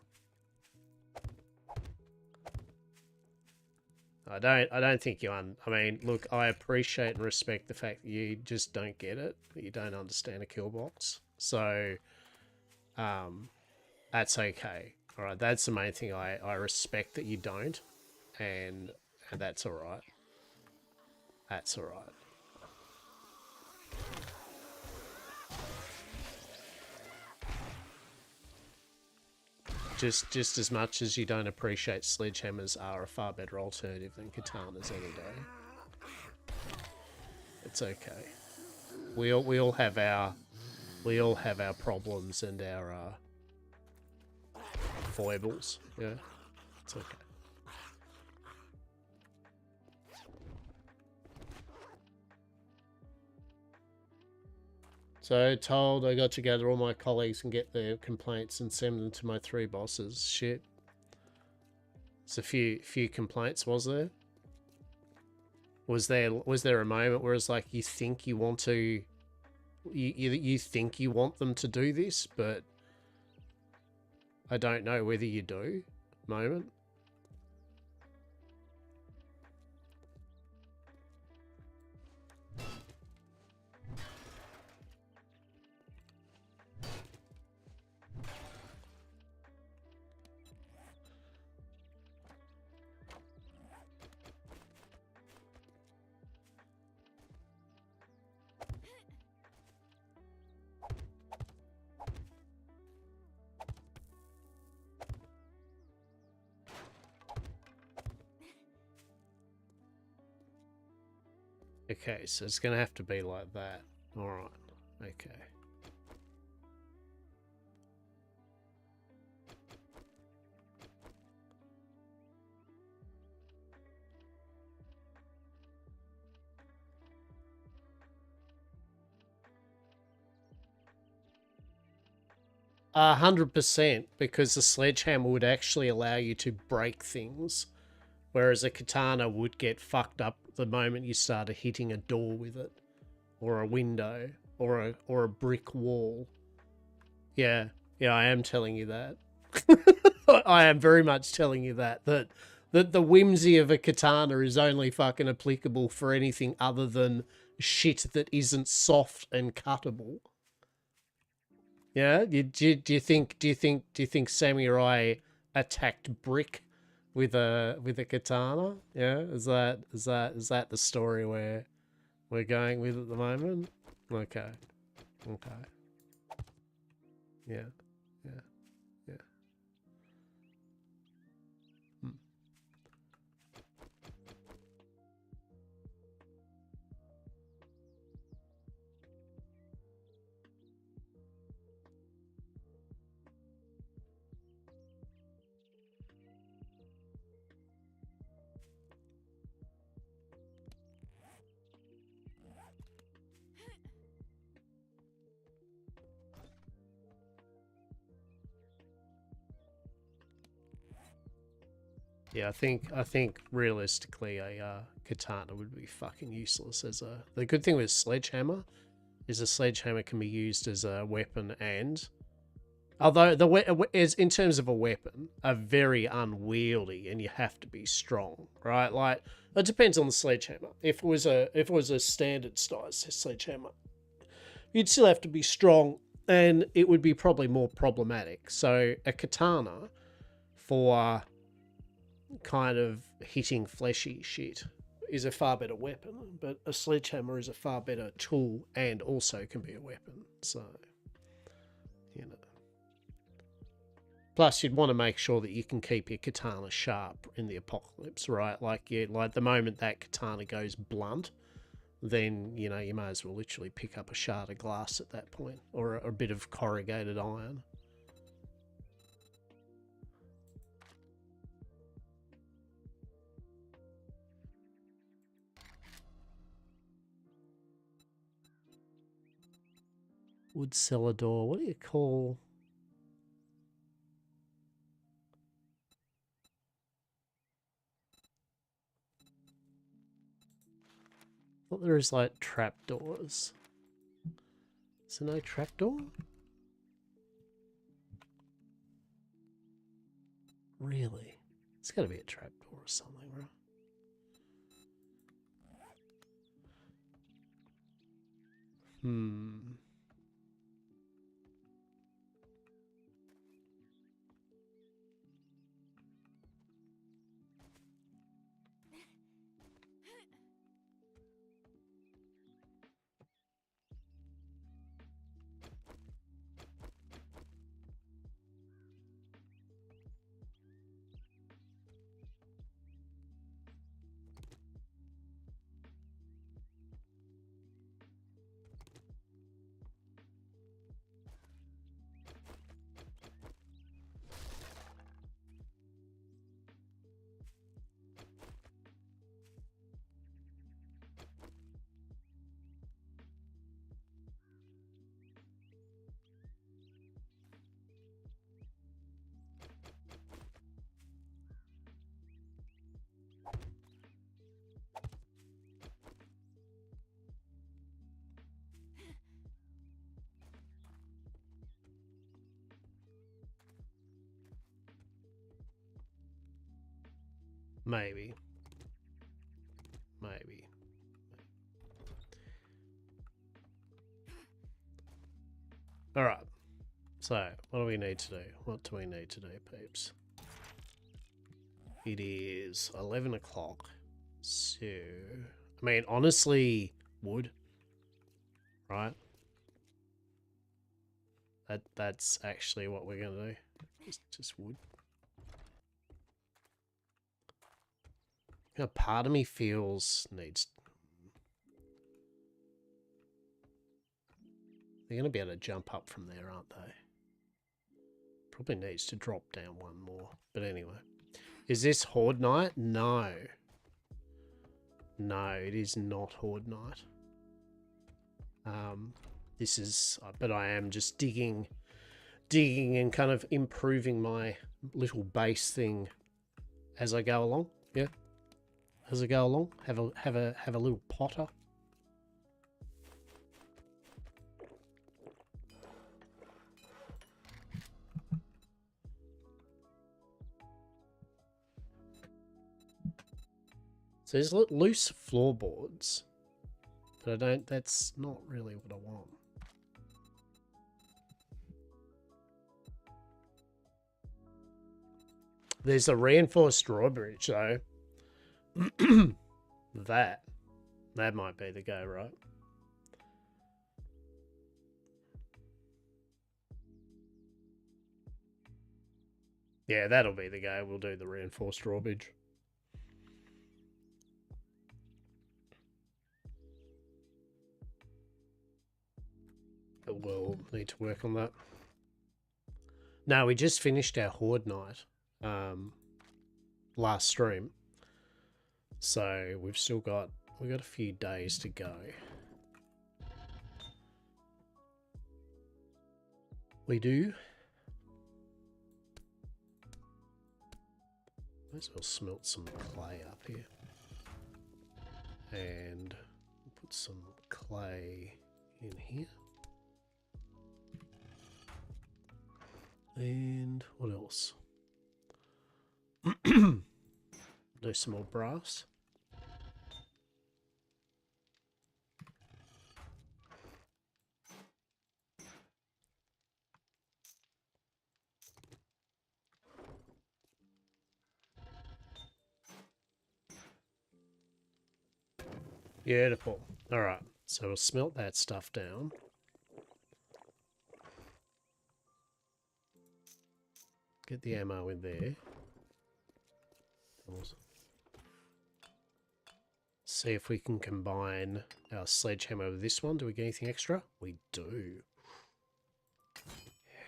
I don't think I mean, look, I appreciate and respect the fact that you just don't get it, that you don't understand a kill box. So, that's okay. All right, that's the main thing. I respect that you don't, and that's all right. That's all right. Just as much as you don't appreciate sledgehammers are a far better alternative than katanas any day. It's okay. We all have our problems and our foibles. Yeah, it's okay. So told I got to gather all my colleagues and get their complaints and send them to my 3 bosses. Shit. There's a few complaints, was there? Was there a moment where it's like you think you want to you think you want them to do this, but I don't know whether you do moment? Okay, so it's going to have to be like that. All right. Okay. A 100%, because the sledgehammer would actually allow you to break things, whereas a katana would get fucked up the moment you started hitting a door with it, or a window, or a brick wall. Yeah, I am telling you that. I am very much telling you that the whimsy of a katana is only fucking applicable for anything other than shit that isn't soft and cuttable. Yeah, do you think samurai attacked brick with a katana? Yeah, is that the story where we're going with at the moment? Okay, yeah, yeah, yeah. Hmm. Yeah, I think realistically a katana would be fucking useless as a. The good thing with sledgehammer is a sledgehammer can be used as a weapon, and although is in terms of a weapon, are very unwieldy, and you have to be strong, right? Like it depends on the sledgehammer. If it was a standard size sledgehammer, you'd still have to be strong, and it would be probably more problematic. So a katana for kind of hitting fleshy shit is a far better weapon, but a sledgehammer is a far better tool and also can be a weapon. So, you know. Plus, you'd want to make sure that you can keep your katana sharp in the apocalypse, right? Like the moment that katana goes blunt, then, you know, you may as well literally pick up a shard of glass at that point, or a bit of corrugated iron. Wood cellar door. What do you call... I thought there is like trapdoors. Is there no trapdoor? Really? It's got to be a trapdoor or something, right? Hmm. Maybe. Maybe. Alright. So, what do we need to do? What do we need to do, peeps? It is 11 o'clock. So, I mean, honestly, wood. Right? That's actually what we're going to do. Just wood. A part of me feels needs... They're going to be able to jump up from there, aren't they? Probably needs to drop down one more. But anyway. Is this Horde Night? No. No, it is not Horde Night. This is... But I am just digging and kind of improving my little base thing as I go along. Yeah. As I go along. Have a little potter. So there's loose floorboards, but I don't, that's not really what I want. There's a reinforced drawbridge though. that might be the go, right? Yeah, that'll be the go. We'll do the reinforced drawbridge. But we'll need to work on that. No, we just finished our Horde Night last stream. So we've got a few days to go. We do. Might as well smelt some clay up here. And put some clay in here. And what else? Do some more brass. Beautiful. All right, so we'll smelt that stuff down. Get the ammo in there. See if we can combine our sledgehammer with this one. Do we get anything extra? We do.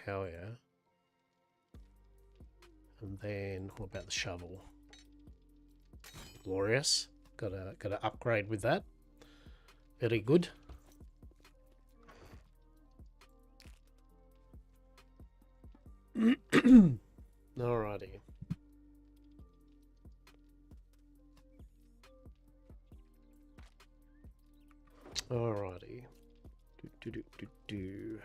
Hell yeah. And then what about the shovel? Glorious. Got to upgrade with that. Very good. Alrighty. Alrighty. Do.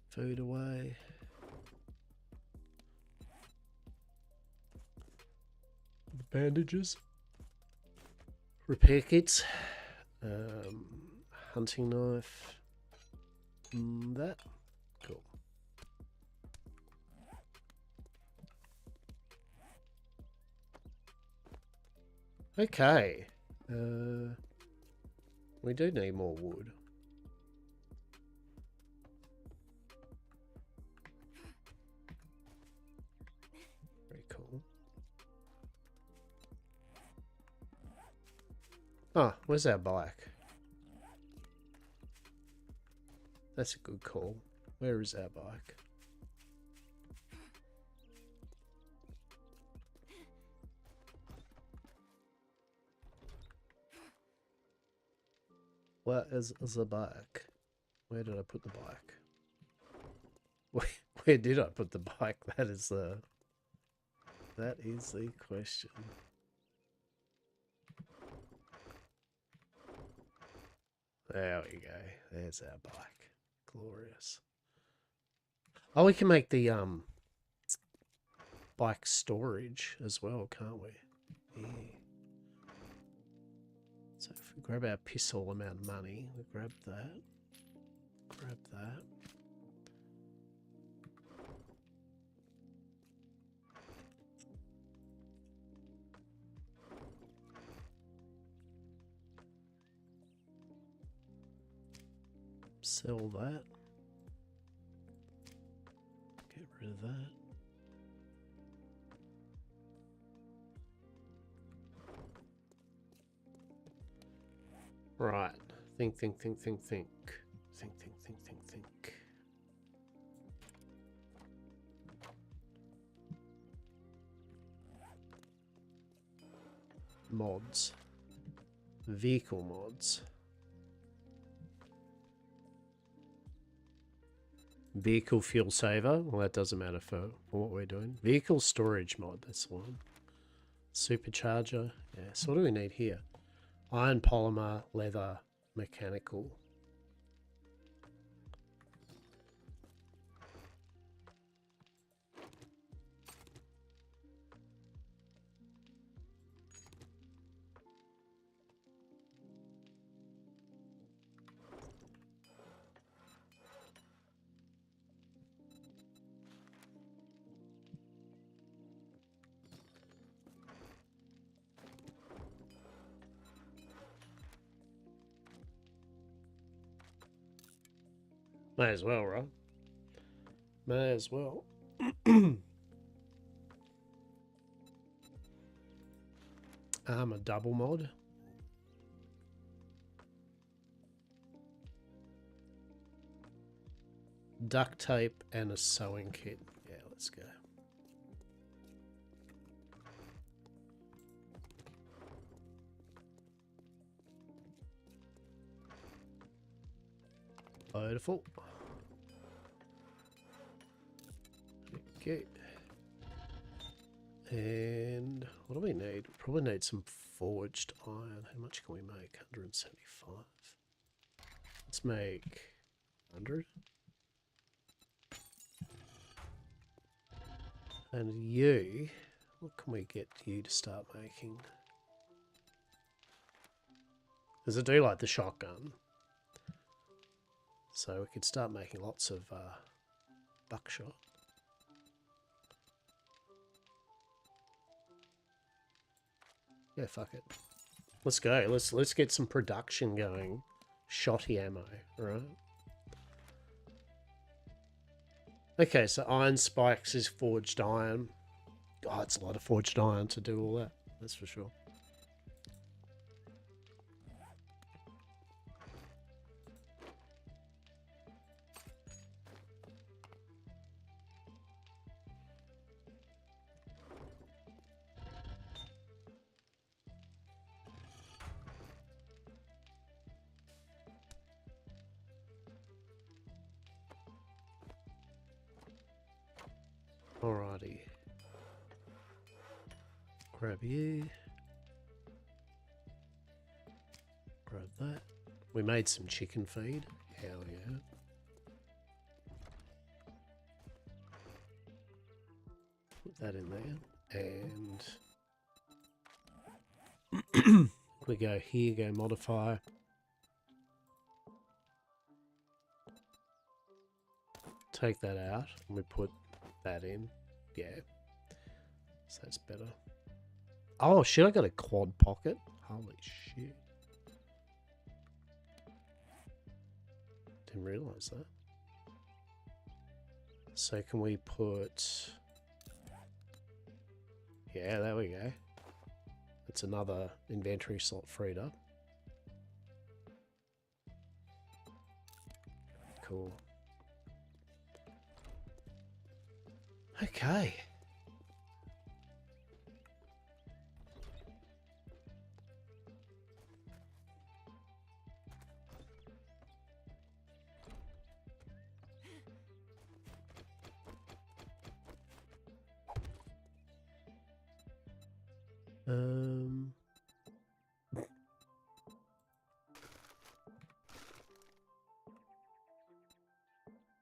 Food away. The bandages. Repair kits. Hunting knife. That. Cool. Okay. We do need more wood. Very cool. Oh, where's our bike? That's a good call. Where is our bike? Where is the bike? Where did I put the bike? Where did I put the bike? That is the question. There we go. There's our bike. Glorious. Oh, we can make the bike storage as well, can't we? Yeah. So if we grab our pistol amount of money, we grab that. Grab that. Sell that. Get rid of that. Right. Think. Think. Mods. Vehicle mods. Vehicle fuel saver. Well, that doesn't matter for what we're doing. Vehicle storage mod. That's the one. Supercharger. Yeah. So what do we need here? Iron, polymer, leather, mechanical. May as well, right? May as well. A double mod. Duct tape and a sewing kit. Yeah, let's go. Beautiful. Okay. And what do we need? We probably need some forged iron. How much can we make? 175. Let's make 100. And you, what can we get you to start making? Because I do like the shotgun. So we could start making lots of buckshot. Yeah, fuck it. Let's go. Let's get some production going. Shotty ammo, right? Okay, so iron spikes is forged iron. God, it's a lot of forged iron to do all that. That's for sure. Alrighty. Grab you. Grab that. We made some chicken feed. Hell yeah. Put that in there. And we go here, go modify. Take that out and we put that in. Yeah. So that's better. Oh shit, I got a quad pocket. Holy shit. Didn't realise that. So can we put... Yeah, there we go. That's another inventory slot freed up. Cool. Okay.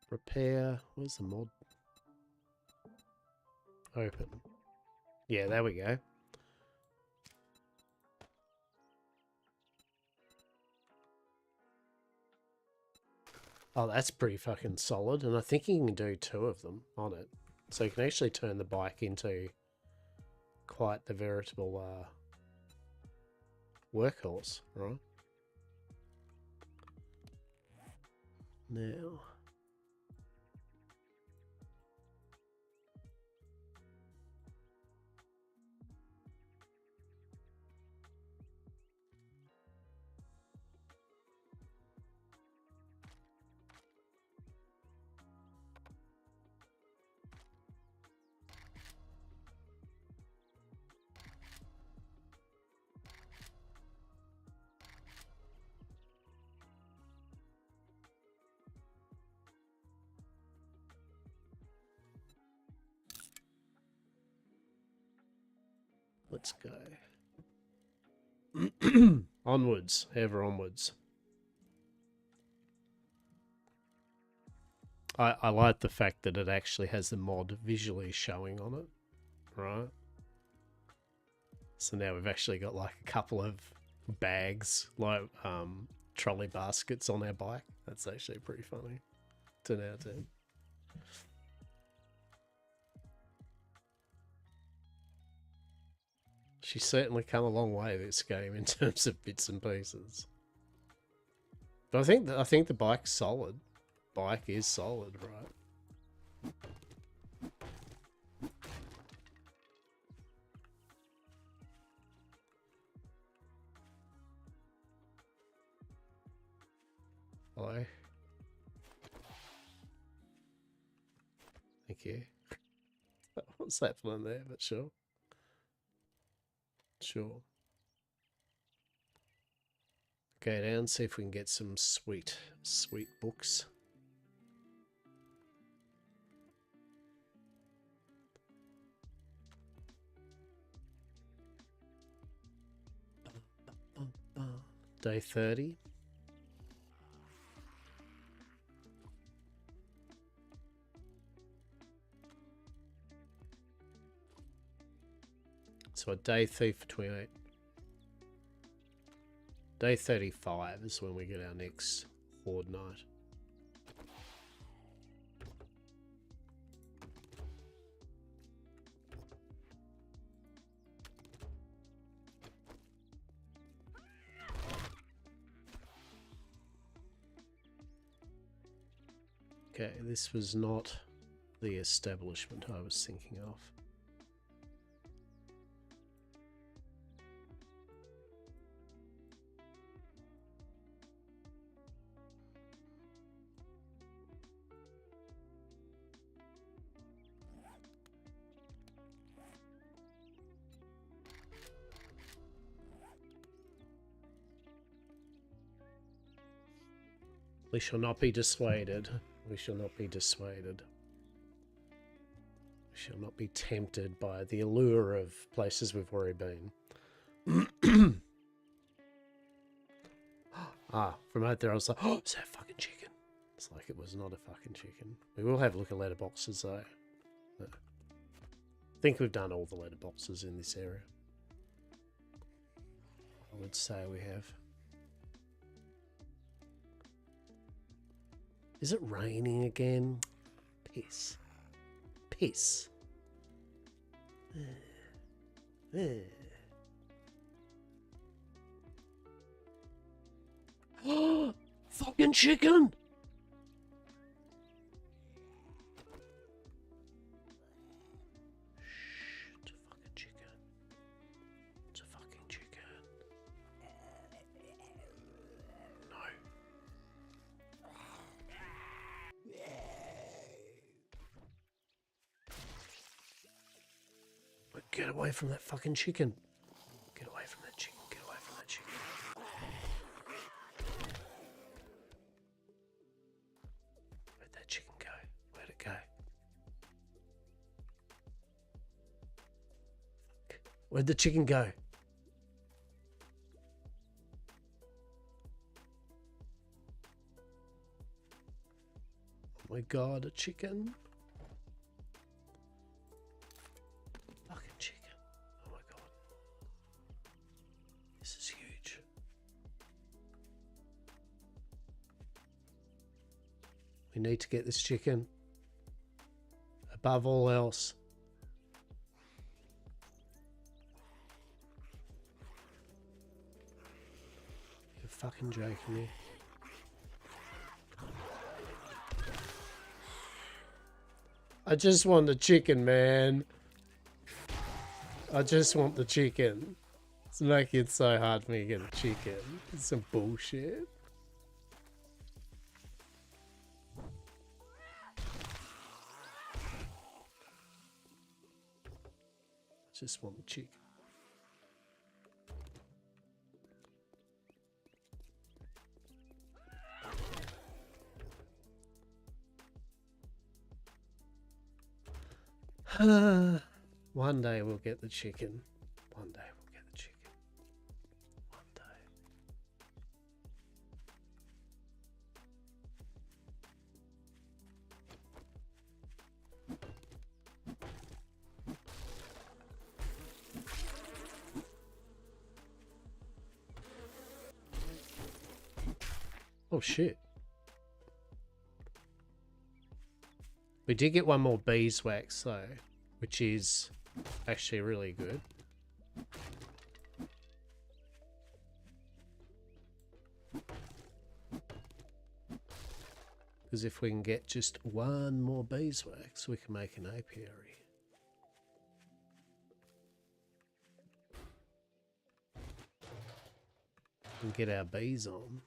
Repair. Where's the mod? Open. Yeah, there we go. Oh, that's pretty fucking solid. And I think you can do 2 of them on it. So you can actually turn the bike into quite the veritable workhorse, right? Now... Let's go. Onwards, ever onwards. I like the fact that it actually has the mod visually showing on it, right? So now we've actually got like a couple of bags, like trolley baskets on our bike. That's actually pretty funny. 10 out of 10. She's certainly come a long way this game in terms of bits and pieces. But I think the bike's solid. Bike is solid, right? Hello. Thank you. What's happening there? But sure. Sure. Go down, see if we can get some sweet books. Day 30. So a day thief for 28. Day 35 is when we get our next Horde night. Okay, this was not the establishment I was thinking of. We shall not be dissuaded. We shall not be dissuaded. We shall not be tempted by the allure of places we've already been. Ah, from out there I was like, oh, is that a fucking chicken? It's like it was not a fucking chicken. We will have a look at letterboxes though. I think we've done all the letterboxes in this area. I would say we have. Is it raining again? Piss. Piss. Fucking chicken! Shh, it's a fucking chicken. It's a fucking chicken. No. Get away from that fucking chicken. Get away from that chicken. Get away from that chicken. Where'd that chicken go? Where'd it go? Fuck. Where'd the chicken go? Oh my god, a chicken. We need to get this chicken. Above all else. You're fucking joking me. I just want the chicken, man. I just want the chicken. It's making it so hard for me to get a chicken. It's some bullshit. Just want the chicken. One day we'll get the chicken. One day we'll get the chicken. One day. Oh shit. We did get one more beeswax though, which is actually really good. Because if we can get just one more beeswax, we can make an apiary. And get our bees on.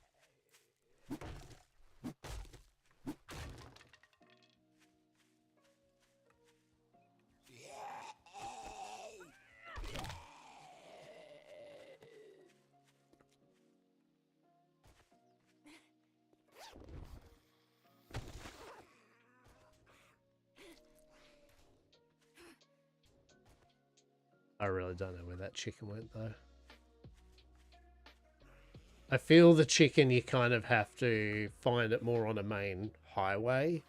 I really don't know where that chicken went though. I feel the chicken, you kind of have to find it more on a main highway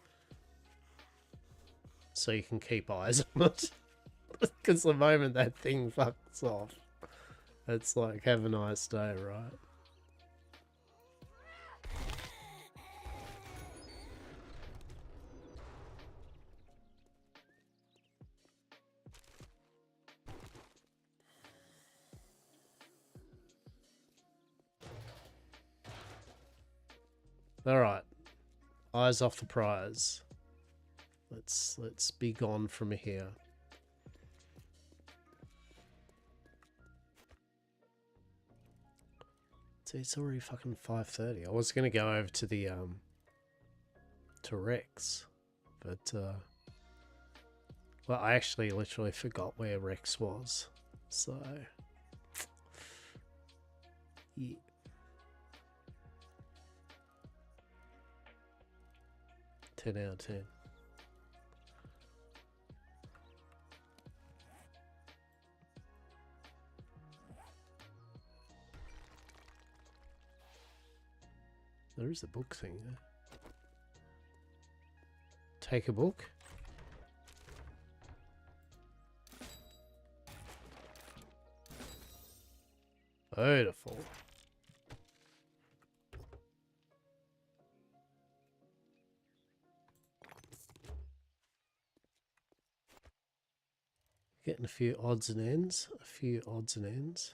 so you can keep eyes on it. Because the moment that thing fucks off, it's like, have a nice day, right? Alright. Eyes off the prize. Let's be gone from here. See, it's already fucking 5:30. I was gonna go over to the to Rex, but well, I actually literally forgot where Rex was, so yeah. Ten out of 10. There is a book thing there. Take a book. Beautiful. Getting a few odds and ends. A few odds and ends.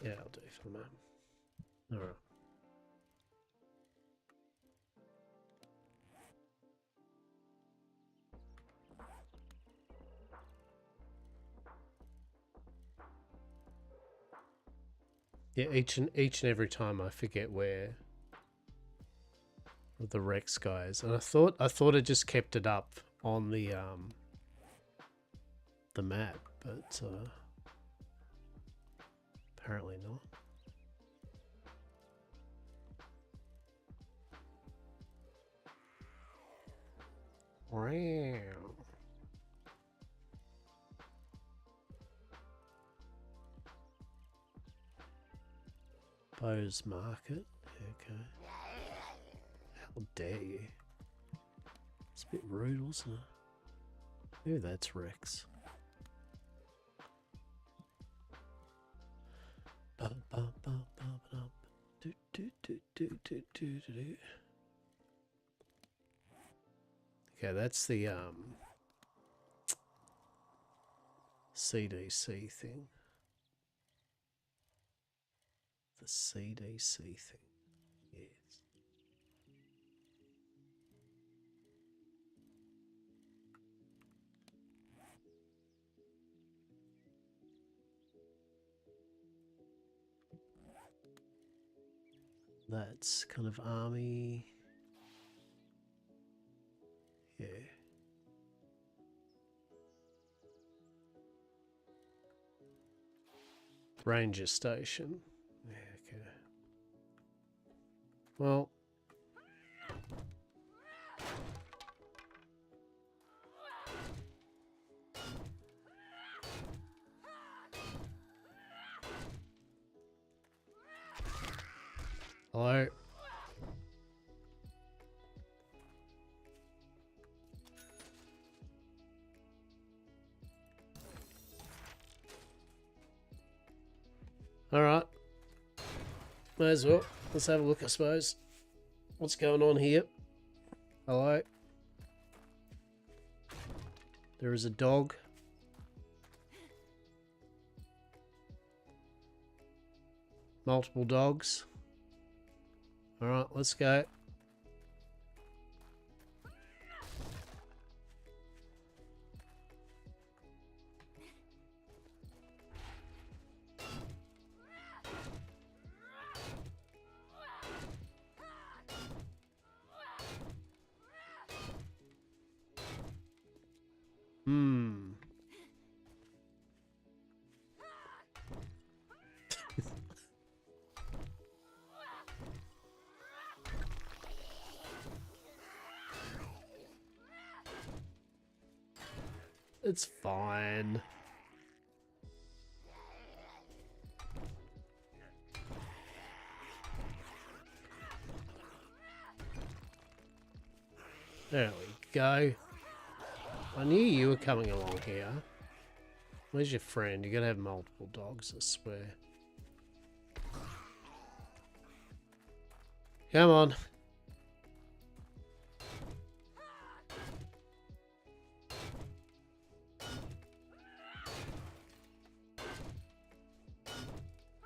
Yeah, I'll do it for the moment. Alright. Yeah, each and every time I forget where the Rex guys, and I thought it just kept it up on the map, but apparently not. Wow. Bowes Market. Okay. How dare you? It's a bit rude, wasn't it? Maybe that's Rex. Okay, that's the CDC thing. The CDC thing. Yes. That's kind of army. Yeah. Ranger station. Yeah, okay. Well. Hello. Alright. May as well. Let's have a look, I suppose. What's going on here? Hello. There is a dog. Multiple dogs. Alright, let's go. It's fine. There we go. I knew you were coming along here. Where's your friend? You're gonna have multiple dogs, I swear. Come on.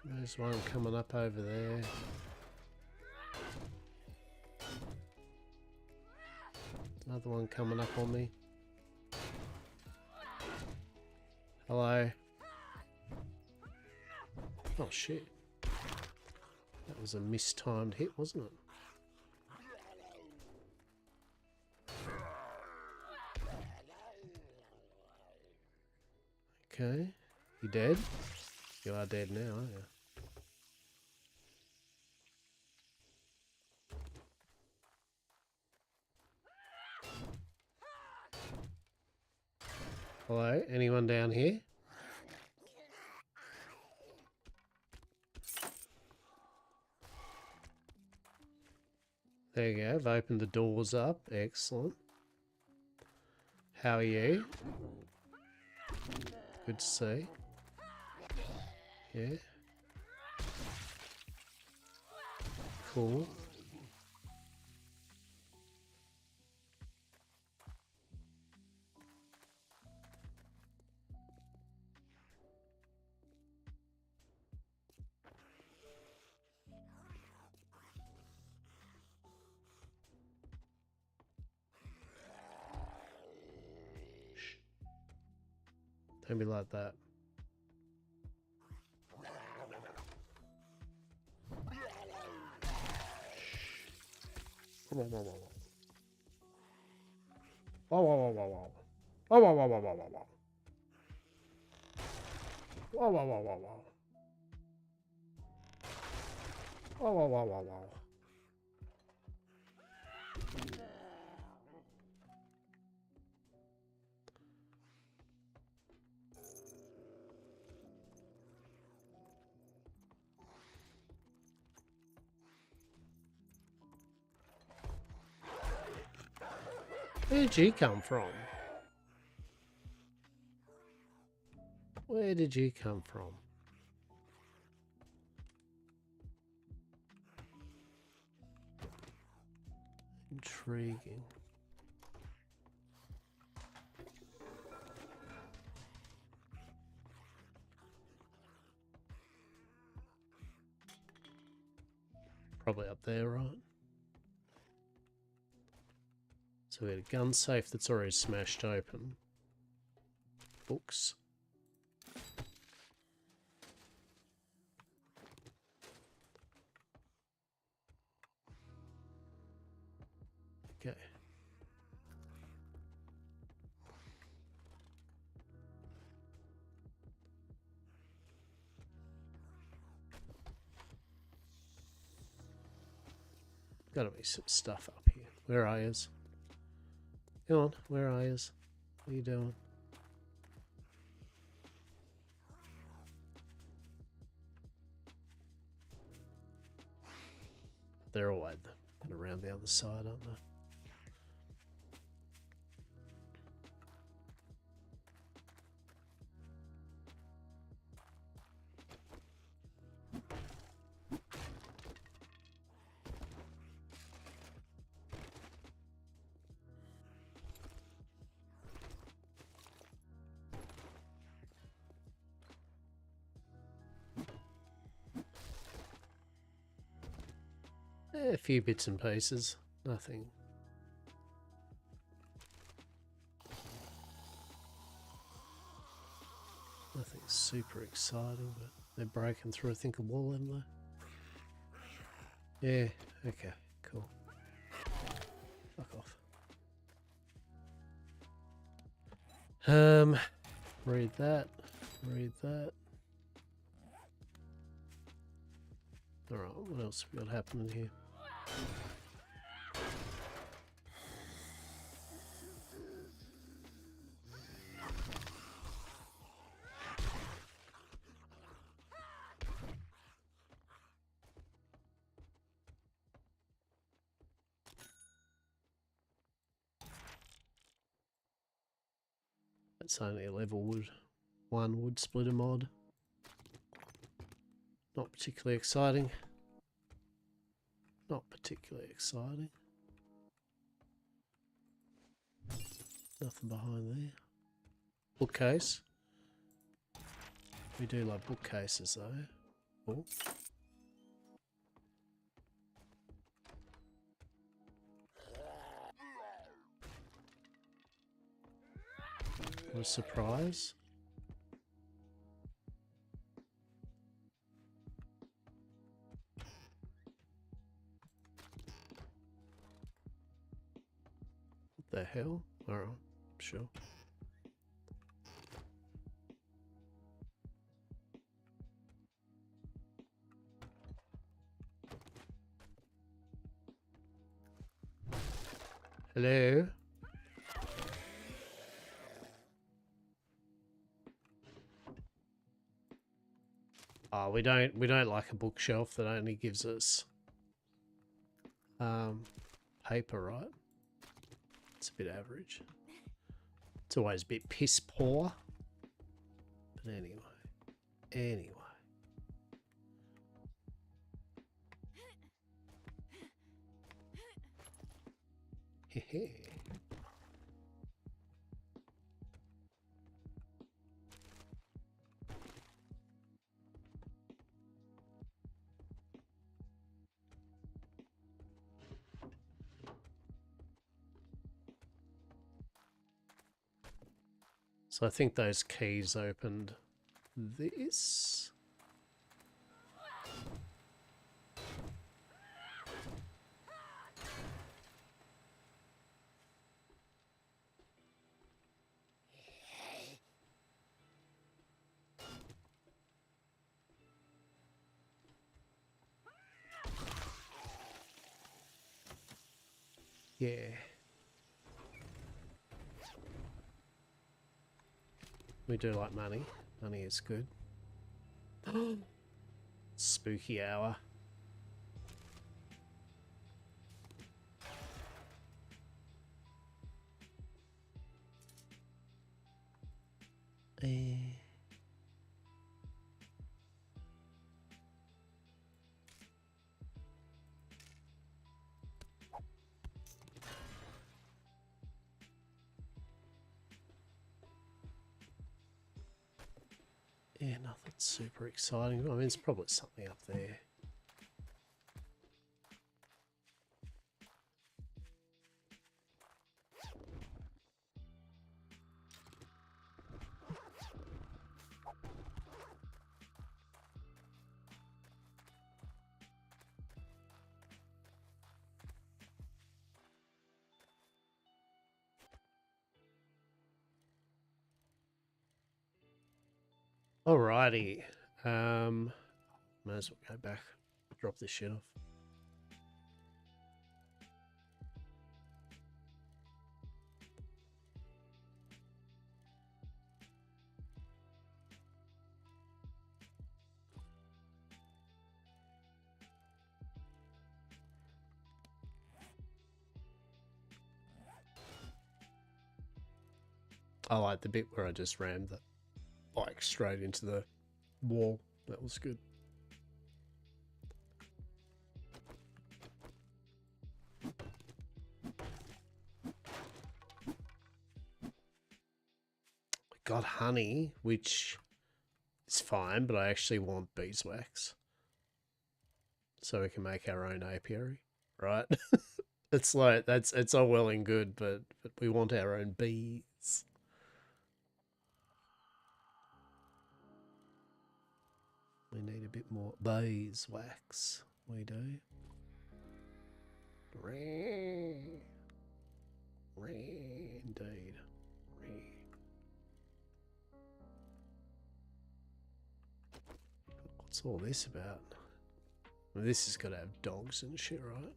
There's one coming up over there. Another one coming up on me. Hello. Oh shit. That was a mistimed hit, wasn't it? Okay. You dead? You are dead now, aren't you? Hello? Anyone down here? There you go. I've opened the doors up. Excellent. How are you? Good to see. Yeah. Cool. Don't be like that. Whoa, whoa, whoa, whoa. Whoa, whoa, whoa, whoa, whoa. Whoa, whoa, whoa, whoa, whoa, whoa, whoa. Whoa, whoa, whoa, whoa, whoa. Whoa, whoa, whoa, whoa, whoa. Where did you come from? Where did you come from? Intriguing. Probably up there, right? So we had a gun safe that's already smashed open. Books. Okay. Gotta be some stuff up here. Where are yous? Come on, where are yous? What are you doing? They're all around the other side, aren't they? A few bits and pieces. Nothing. Nothing super exciting, but they're breaking through, I think, a wall, haven't they? Yeah, okay, cool. Fuck off. Read that. Read that. Alright, what else have we got happening here? It's only a level 1 wood splitter mod. Not particularly exciting. Not particularly exciting. Nothing behind there. Bookcase. We do love bookcases though. Oh. What a surprise. What the hell? Alright, sure. Hello? Oh, we don't like a bookshelf that only gives us paper, right? It's a bit average. It's always a bit piss poor. But anyway. Hehe. So I think those keys opened this. Yeah. We do like money. Money is good. Spooky hour. Yeah, nothing super exciting. I mean, it's probably something up there. Alrighty. Might as well go back. Drop this shit off. I like the bit where I just rammed the bike straight into the wall. That was good. We got honey, which is fine, but I actually want beeswax. So we can make our own apiary, right? It's like, it's all well and good, but we want our own bees. We need a bit more beeswax. We do. Indeed. What's all this about? Well, this has got to have dogs and shit, right?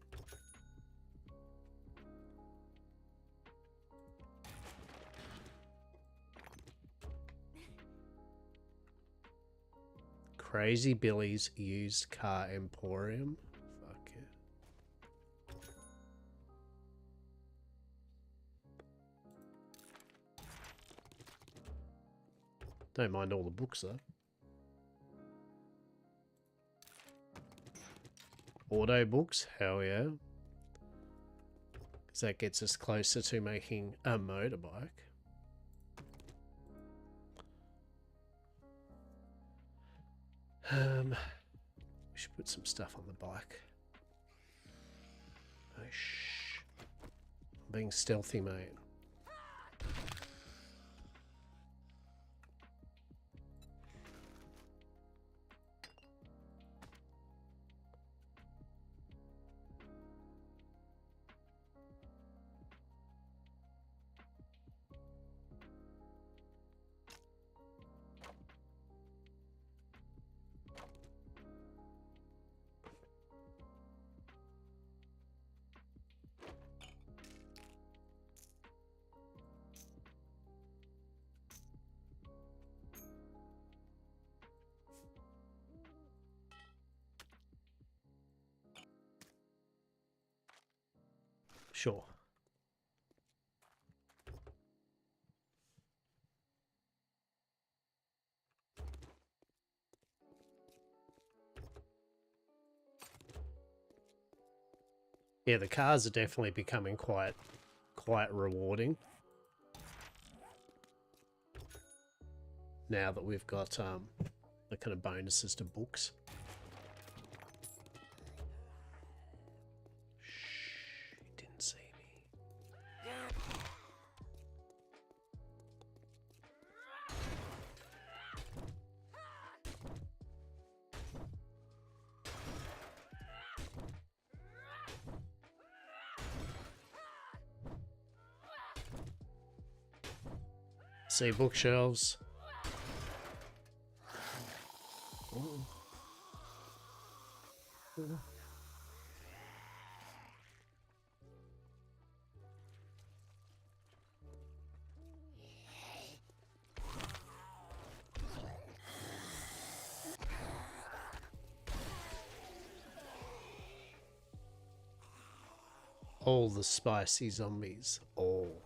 Crazy Billy's used car emporium. Fuck yeah. Don't mind all the books though. Auto books, hell yeah. Because that gets us closer to making a motorbike. We should put some stuff on the bike. Oh, shh. I'm being stealthy, mate. Sure. Yeah, the cars are definitely becoming quite rewarding. Now that we've got the kind of bonuses to books. Shh, he didn't see me. See bookshelves. Ooh. Ooh. All the spicy zombies. All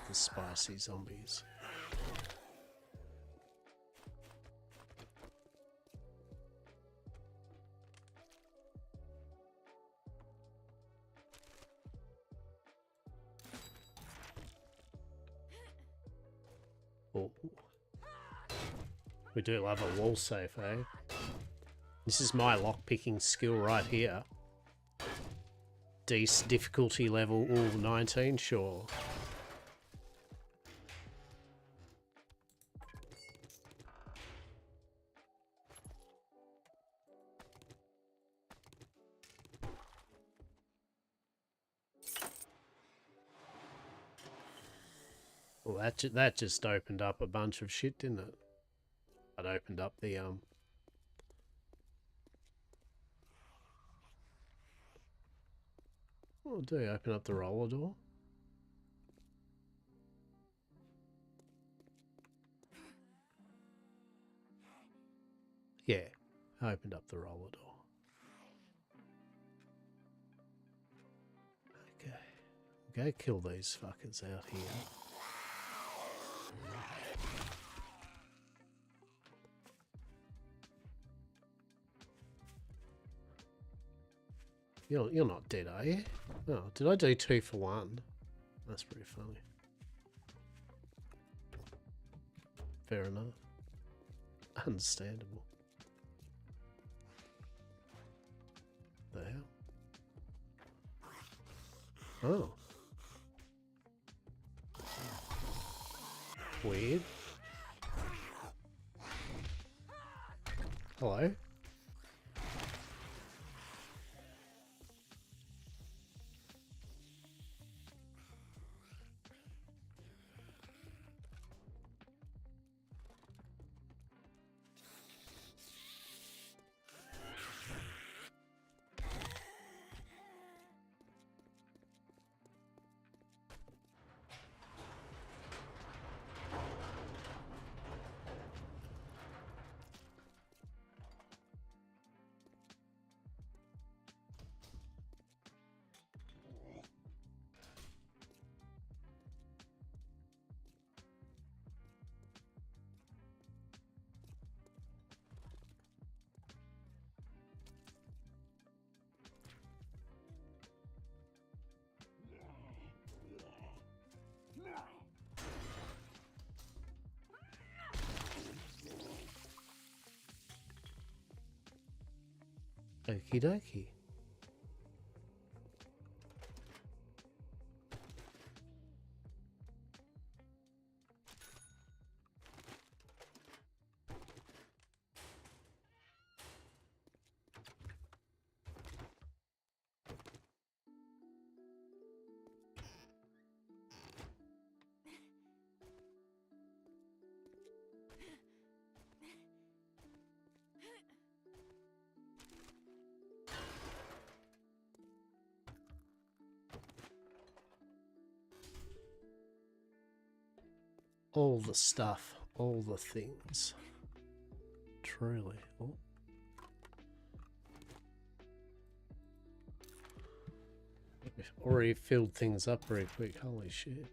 the spicy zombies. Oh. We do love a wall safe, eh? This is my lockpicking skill right here. Difficulty level 19, sure. Well, that just opened up a bunch of shit, didn't it? It opened up the Oh, do you open up the roller door? Yeah, I opened up the roller door. Okay, go kill these fuckers out here. You're not dead, are you? Oh, did I do 2 for 1? That's pretty funny. Fair enough. Understandable. The hell? Oh. Weird. Hello? Okie dokie. All the stuff, all the things. Truly. Oh. Already filled things up very quick. Holy shit.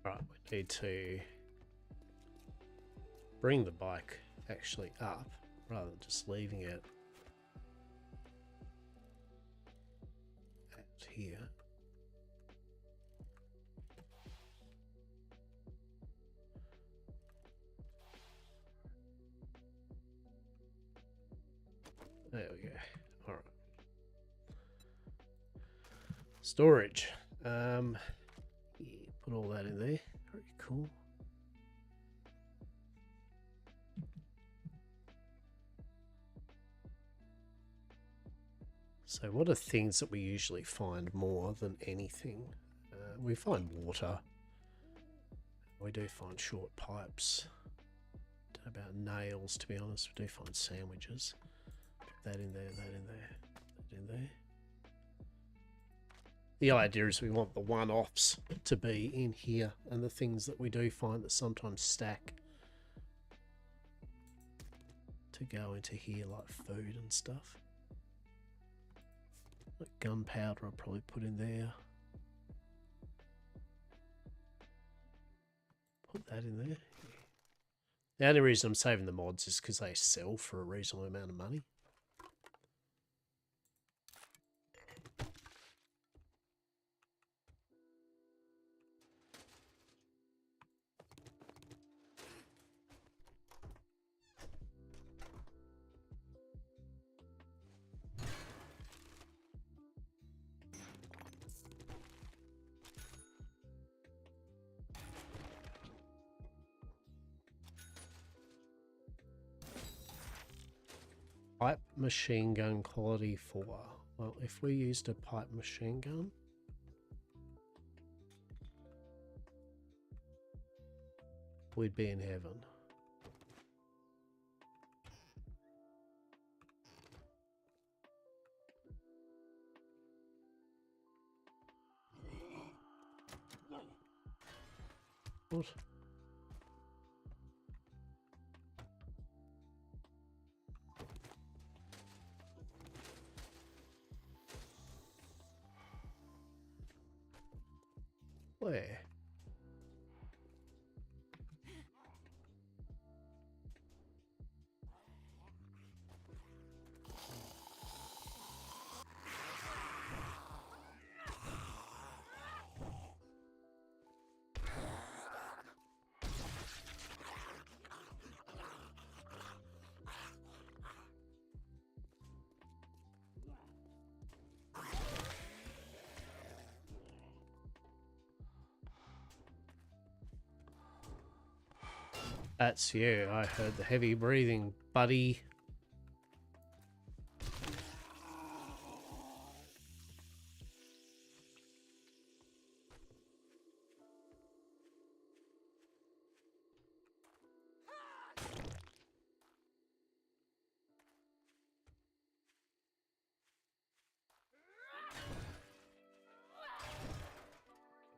Right, we need to bring the bike actually up rather than just leaving it out here. There we go. All right. Storage. Yeah, put all that in there. Very cool. So what are things that we usually find more than anything? We find water. We do find short pipes. Don't know about nails, to be honest. We do find sandwiches. Put that in there, that in there, that in there. The idea is we want the one-offs to be in here, and the things that we do find that sometimes stack to go into here, like food and stuff. Like gunpowder I'll probably put in there. Put that in there. The only reason I'm saving the mods is because they sell for a reasonable amount of money. Pipe machine gun quality 4. Well, if we used a pipe machine gun, we'd be in heaven. What? Where? That's you. I heard the heavy breathing, buddy.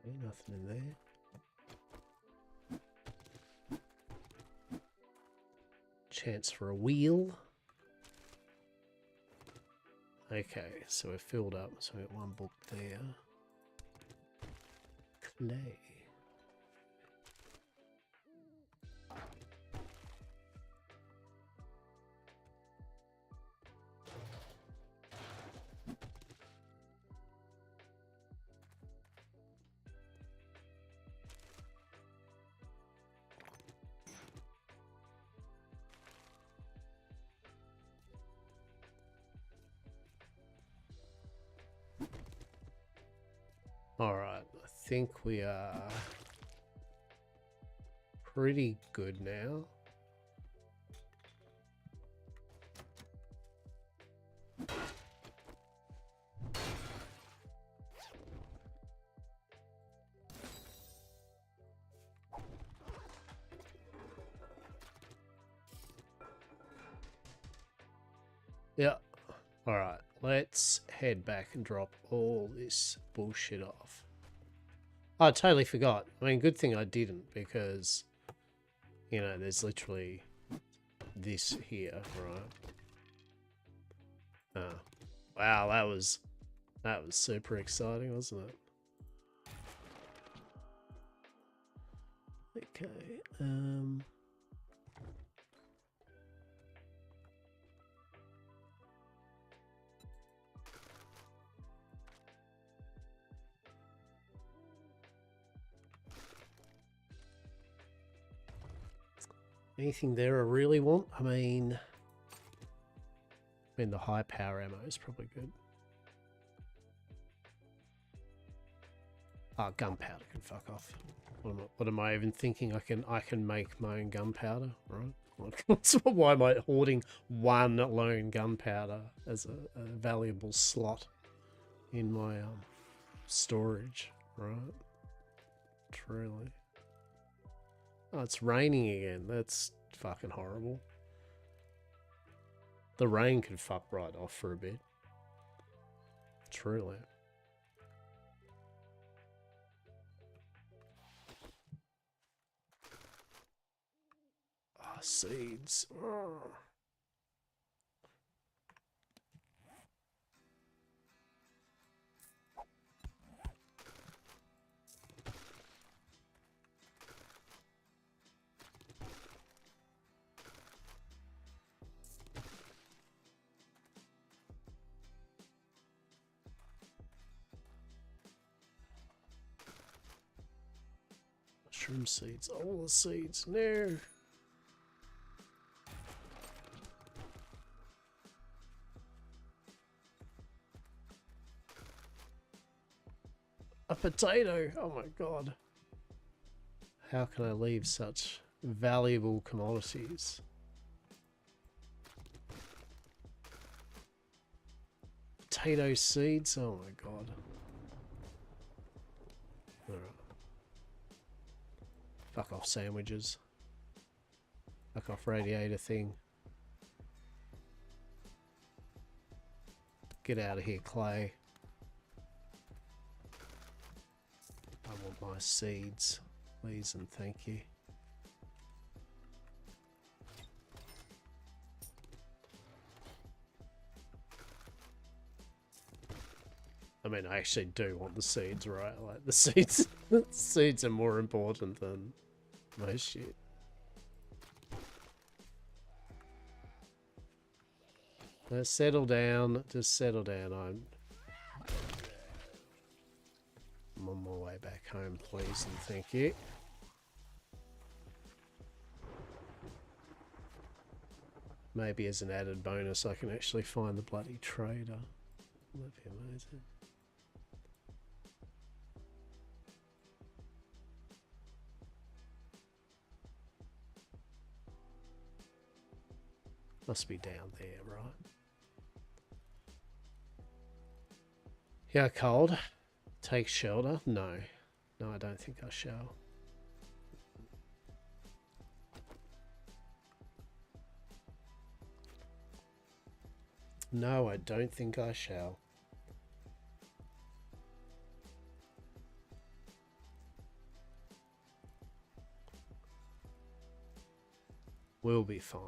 Okay, nothing in there. Chance for a wheel. Okay, so we're filled up. So we got one book there. Play. Alright, I think we are pretty good now. Yeah. Alright, let's head back and drop all this bullshit off. Oh, I totally forgot. I mean, good thing I didn't, because, you know, there's literally this here, right? Oh. Wow, that was super exciting, wasn't it? Okay, anything there I really want? I mean, the high power ammo is probably good. Ah, gunpowder can fuck off. What am I even thinking? I can make my own gunpowder, right? Why am I hoarding one lone gunpowder as a valuable slot in my storage, right? Truly. Oh, it's raining again. That's fucking horrible. The rain could fuck right off for a bit. Truly. Oh, seeds. Oh. Mushroom seeds. All the seeds. No. A potato. Oh my god. How can I leave such valuable commodities? Potato seeds. Oh my god. Alright. Fuck off sandwiches. Fuck off radiator thing. Get out of here, clay. I want my seeds, please and thank you. I mean, I actually do want the seeds, right? Like, the seeds, seeds are more important than most shit. Just settle down. Just settle down. I'm on my way back home, please and thank you. Maybe as an added bonus, I can actually find the bloody trader. That'd be amazing. Must be down there, right? Yeah, cold. Take shelter? No. No, I don't think I shall. No, I don't think I shall. We'll be fine.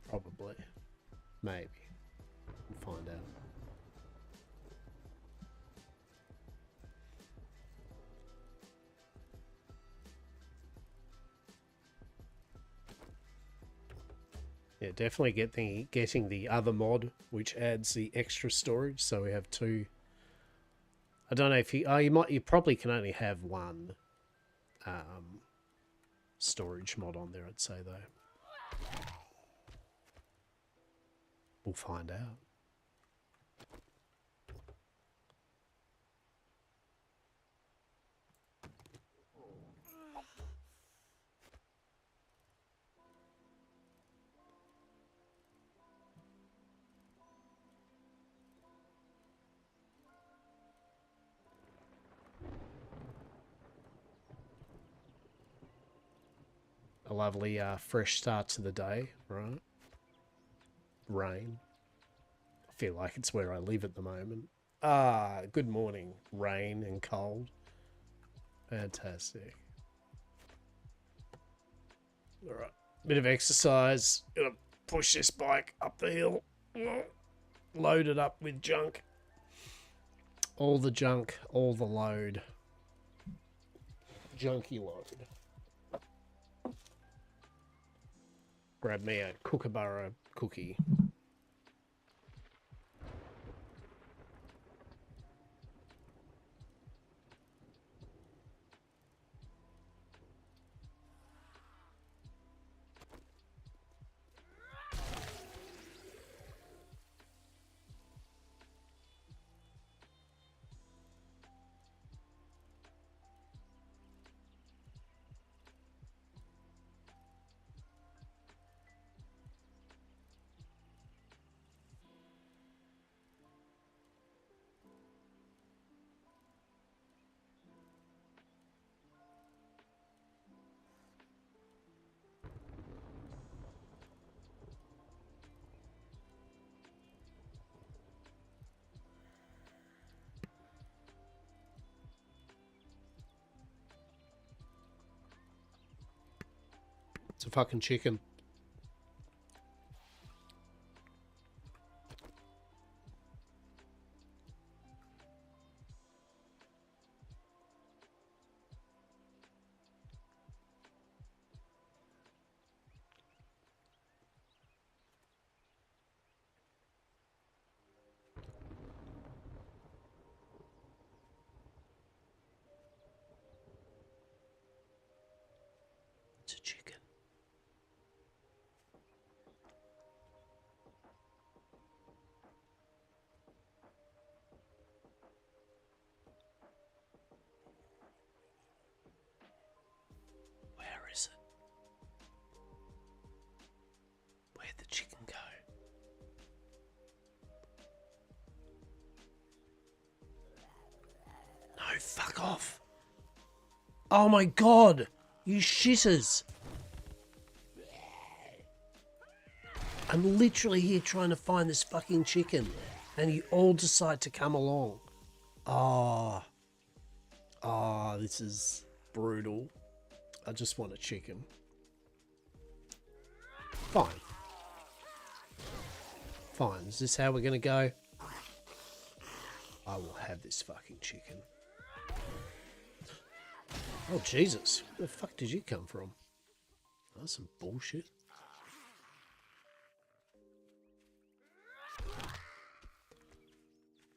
Probably. Maybe. We'll find out. Yeah, definitely getting the other mod, which adds the extra storage. So we have two. I don't know if you probably can only have one storage mod on there. I'd say though. We'll find out. A lovely fresh start to the day, right? Rain. I feel like it's where I live at the moment. Ah, good morning. Rain and cold. Fantastic. Alright. Bit of exercise. Gonna push this bike up the hill. Load it up with junk. All the junk, all the load. Junky load. Grab me a Kookaburra cookie. It's a fucking chicken. It's a chicken. Where is it? Where'd the chicken go? No, fuck off. Oh my god! You shitters! I'm literally here trying to find this fucking chicken, and you all decide to come along. Ah. Oh, this is brutal. I just want a chicken. Fine. Fine. Is this how we're going to go? I will have this fucking chicken. Oh, Jesus. Where the fuck did you come from? That's some bullshit.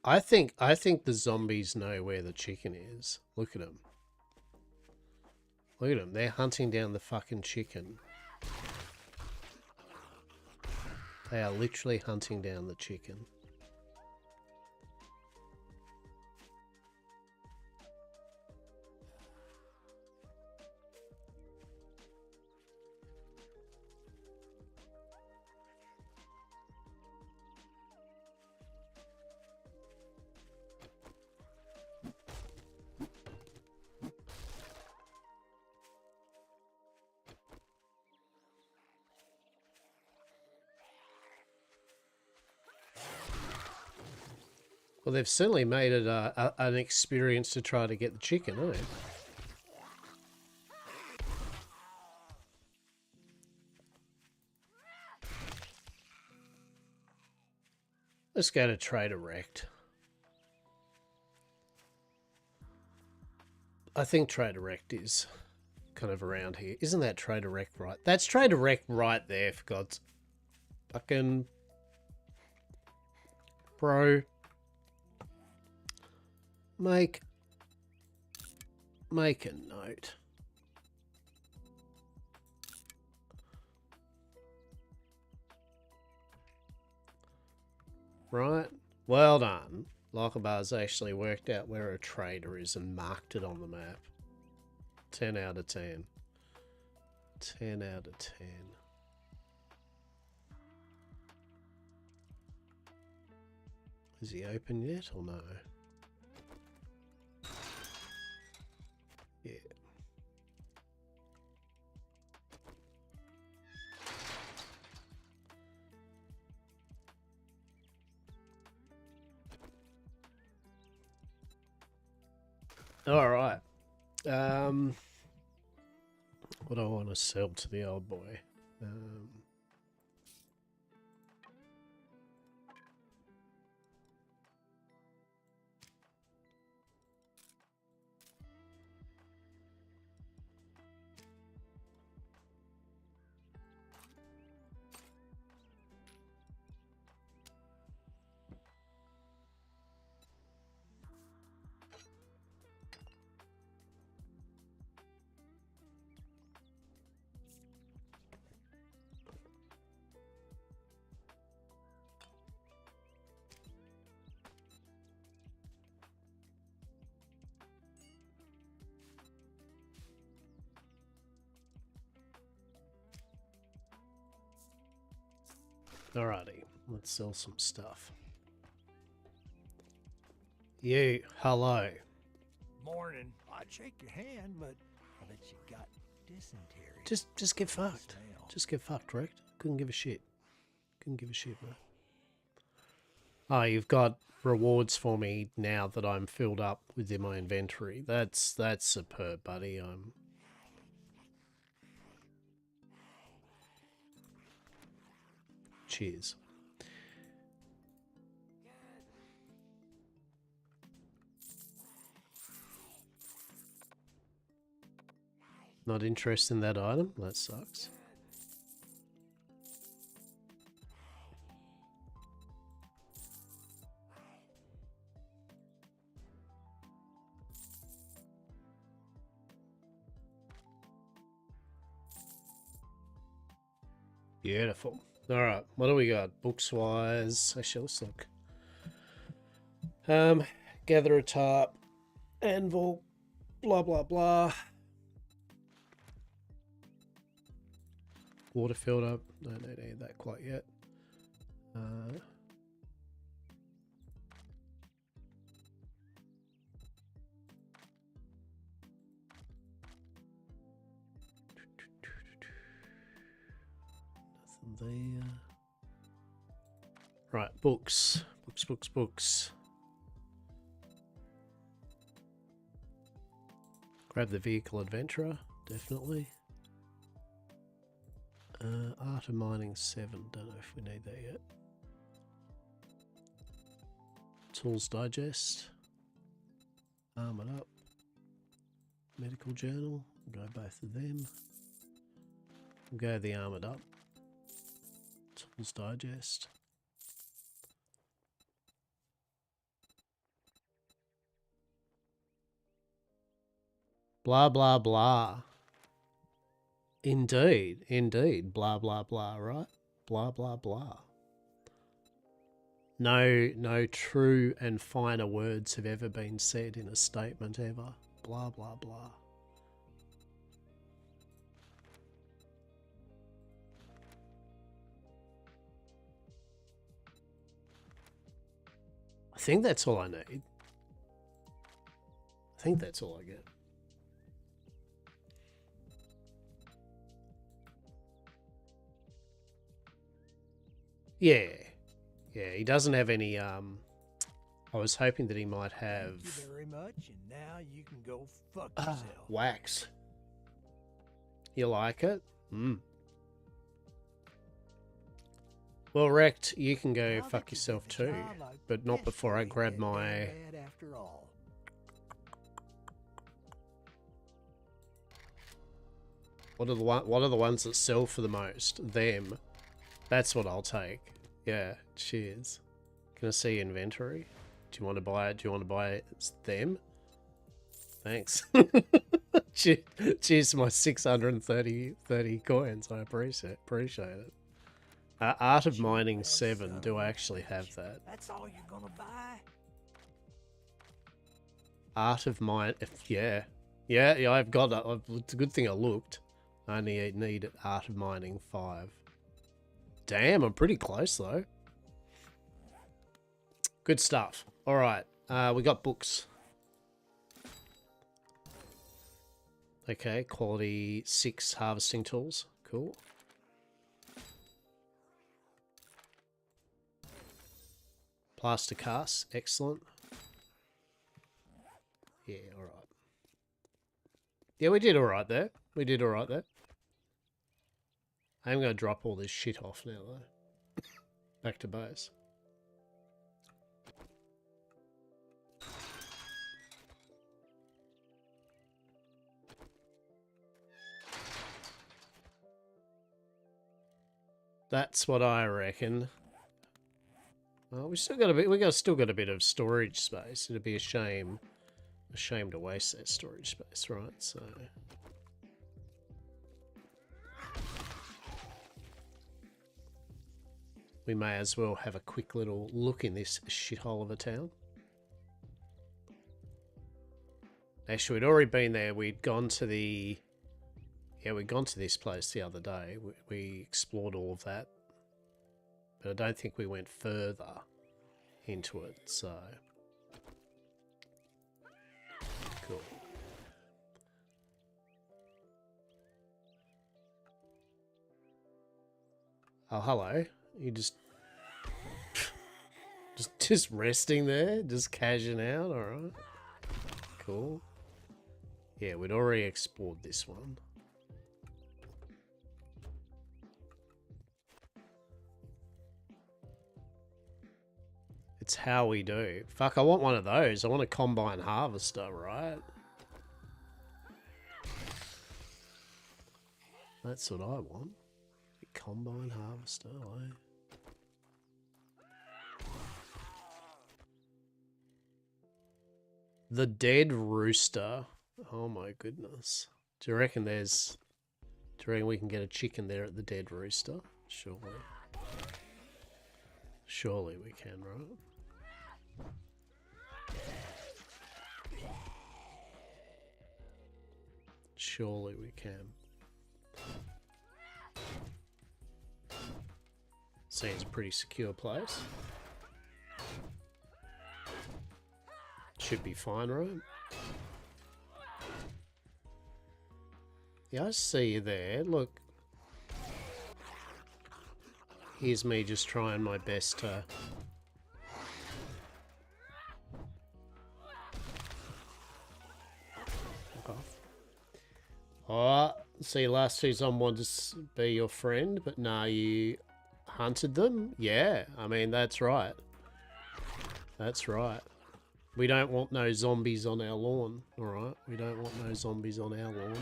I think the zombies know where the chicken is. Look at them. Look at them. They're hunting down the fucking chicken. They are literally hunting down the chicken. Well, they've certainly made it an experience to try to get the chicken, haven't they? Let's go to Trader Rect. I think Trader Rect is kind of around here. Isn't that Trader Rect right? That's Trader Rect right there, for God's fucking... Bro. Make a note. Right? Well done. Lockerbar's actually worked out where a trader is and marked it on the map. 10 out of 10. 10 out of 10. Is he open yet or no? Yeah. All right. What do I want to sell to the old boy? Alrighty, let's sell some stuff. You, hello. Morning. I'd shake your hand, but I bet you got dysentery. Just get fucked. Just get fucked, Rect. Couldn't give a shit. Couldn't give a shit, man. Oh, you've got rewards for me now that I'm filled up within my inventory. That's superb, buddy. Cheers. Not interested in that item? That sucks. Beautiful. Alright, what do we got? Books wise. Actually, let's look. Gather a tarp. Anvil. Blah blah blah. Water filter. Don't need any of that quite yet. Nothing there. Right, books. Books. Grab the vehicle adventurer, definitely. Art of Mining 7, don't know if we need that yet. Tools Digest. Armored Up. Medical Journal, go both of them. Go the Armored Up. Tools Digest. Blah blah blah. Indeed. Blah blah blah, right? Blah blah blah. No true and finer words have ever been said in a statement ever. Blah blah blah. I think that's all I need. I think that's all I get. Yeah, he doesn't have any, I was hoping that he might have... Thank you very much, and now you can go fuck yourself. Wax. You like it? Well, Rect, you can go Now fuck that you yourself did the too, job, I but not guess before you I ain't grab that damn my... bad after all. What are the ones that sell for the most? Them. That's what I'll take. Yeah, cheers. Can I see inventory? Do you want to buy it? Do you want to buy it? It's them? Thanks. Cheers to my 630 coins. I appreciate it. Art of Mining 7. Do I actually have that? That's all you're gonna buy? Art of Mine... Yeah. Yeah, I've got that. It's a good thing I looked. I only need Art of Mining 5. Damn, I'm pretty close though. Good stuff. Alright, we got books. Okay, quality 6 harvesting tools. Cool. Plaster casts, excellent. Yeah, alright. Yeah, we did alright there. We did alright there. I'm going to drop all this shit off now though. Back to base. That's what I reckon. Well, we still got a bit. Still got a bit of storage space. It'd be a shame to waste that storage space, right? So. We may as well have a quick little look in this shithole of a town. Actually, we'd already been there. We'd gone to the... Yeah, we'd gone to this place the other day. We explored all of that. But I don't think we went further into it, so... Cool. Oh, hello. You just resting there, just cashing out, alright. Cool. Yeah, we'd already explored this one. It's how we do. Fuck, I want one of those. I want a combine harvester, right? That's what I want. A combine harvester, eh? The Dead Rooster. Oh my goodness. Do you reckon we can get a chicken there at the Dead Rooster? Surely. Surely we can, right? Surely we can. Seems a pretty secure place. Should be fine, right? Yeah, I see you there. Look. Here's me just trying my best to... Fuck off. Oh, see, last season wanted to be your friend, but now you hunted them? Yeah, I mean, that's right. That's right. We don't want no zombies on our lawn, alright? We don't want no zombies on our lawn.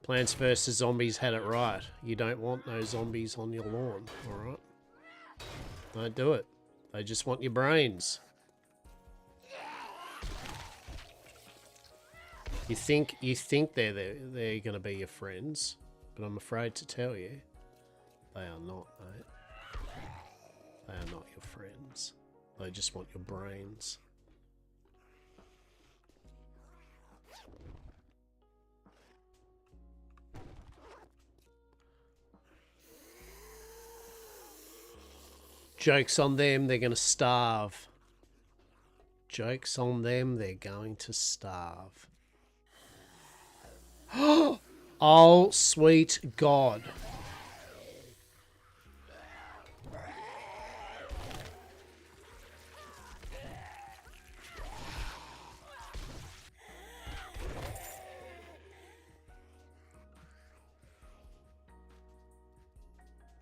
Plants vs. Zombies had it right. You don't want no zombies on your lawn, alright? Don't do it. They just want your brains. You think they're gonna be your friends, but I'm afraid to tell you, they are not, mate. They are not your friends. They just want your brains. Joke's on them, they're going to starve. Joke's on them, they're going to starve. Oh, sweet God.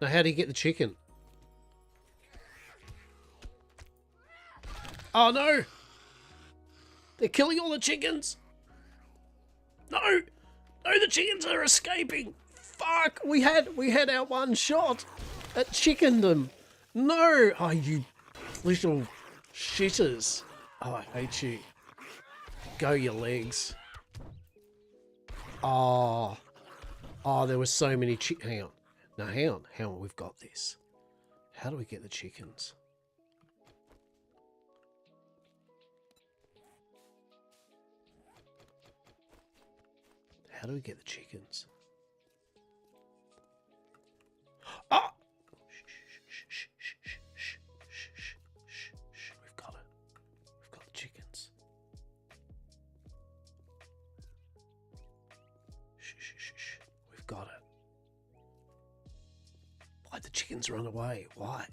Now, how do you get the chicken? Oh no! They're killing all the chickens! No! No, the chickens are escaping! Fuck! We had our one shot at chickendom. No! Oh, you little shitters. Oh, I hate you. Go your legs. Oh. Oh, there were so many hang on. Now, hang on. We've got this. How do we get the chickens? How do we get the chickens? Ah! We've got it. We've got the chickens. We've got it. Why'd the chickens run away? Why?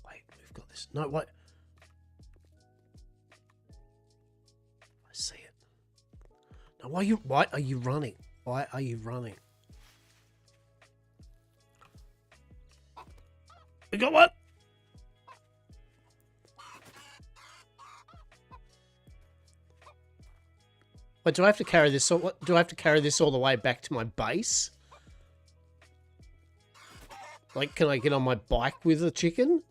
Wait, we've got this. No, wait. I see it. Now, why are you running? Why are you running? We got one. Wait, do I have to carry this? What do I have to carry this all the way back to my base? Like, can I get on my bike with the chicken?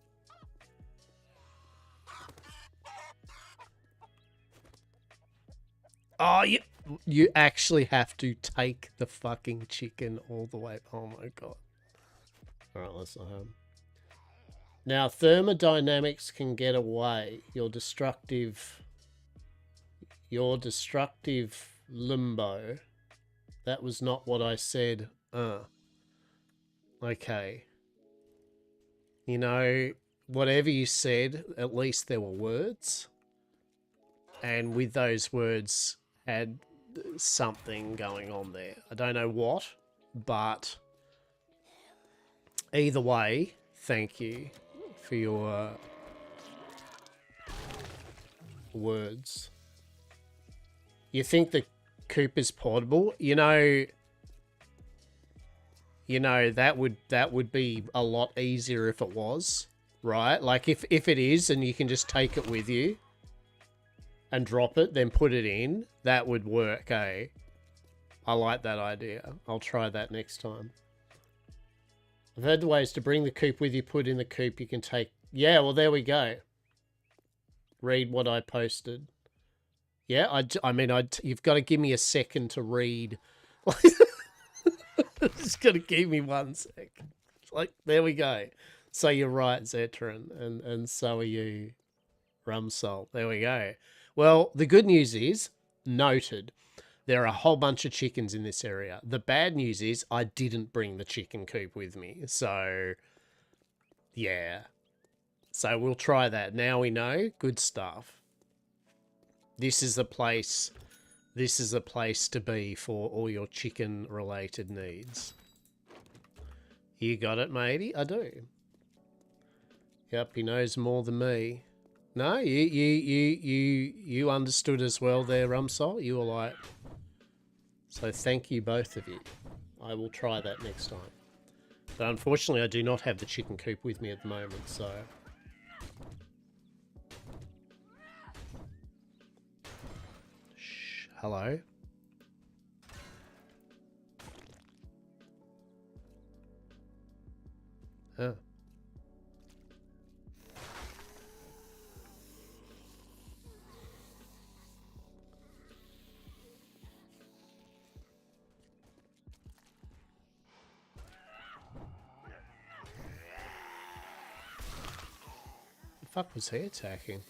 Oh, you actually have to take the fucking chicken all the way. Oh my god. Alright, let's not home. Now, thermodynamics can get away. Your destructive limbo. That was not what I said. Okay. You know, whatever you said, at least there were words. And with those words had something going on there. I don't know what, but either way, thank you for your words. You think the coop is portable? You know that would be a lot easier if it was, right? Like if it is and you can just take it with you and drop it, then put it in, that would work, eh? I like that idea. I'll try that next time. I've heard the ways to bring the coop with you, put in the coop, you can take... Yeah, well, there we go. Read what I posted. Yeah, I mean, you've got to give me a second to read. Just got to give me 1 sec. Like, there we go. So you're right, Zetran, and so are you, Rumsol. There we go. Well, the good news is, noted, there are a whole bunch of chickens in this area. The bad news is I didn't bring the chicken coop with me. So, yeah. So we'll try that. Now we know. Good stuff. This is the place. This is the place to be for all your chicken-related needs. You got it, matey? I do. Yep, he knows more than me. No, you understood as well there, Rumsol. You were like... So thank you, both of you. I will try that next time. But unfortunately, I do not have the chicken coop with me at the moment, so... Shh, hello? Oh. The fuck was he attacking?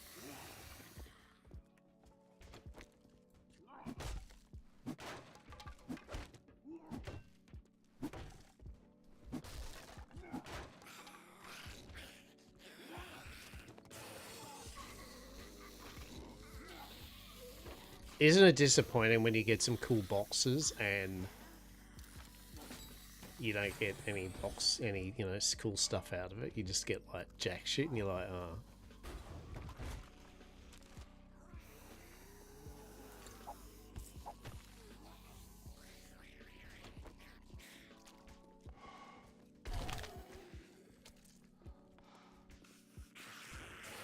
Isn't it disappointing when you get some cool boxes and you don't get any cool stuff out of it? You just get like jack shit and you're like, oh.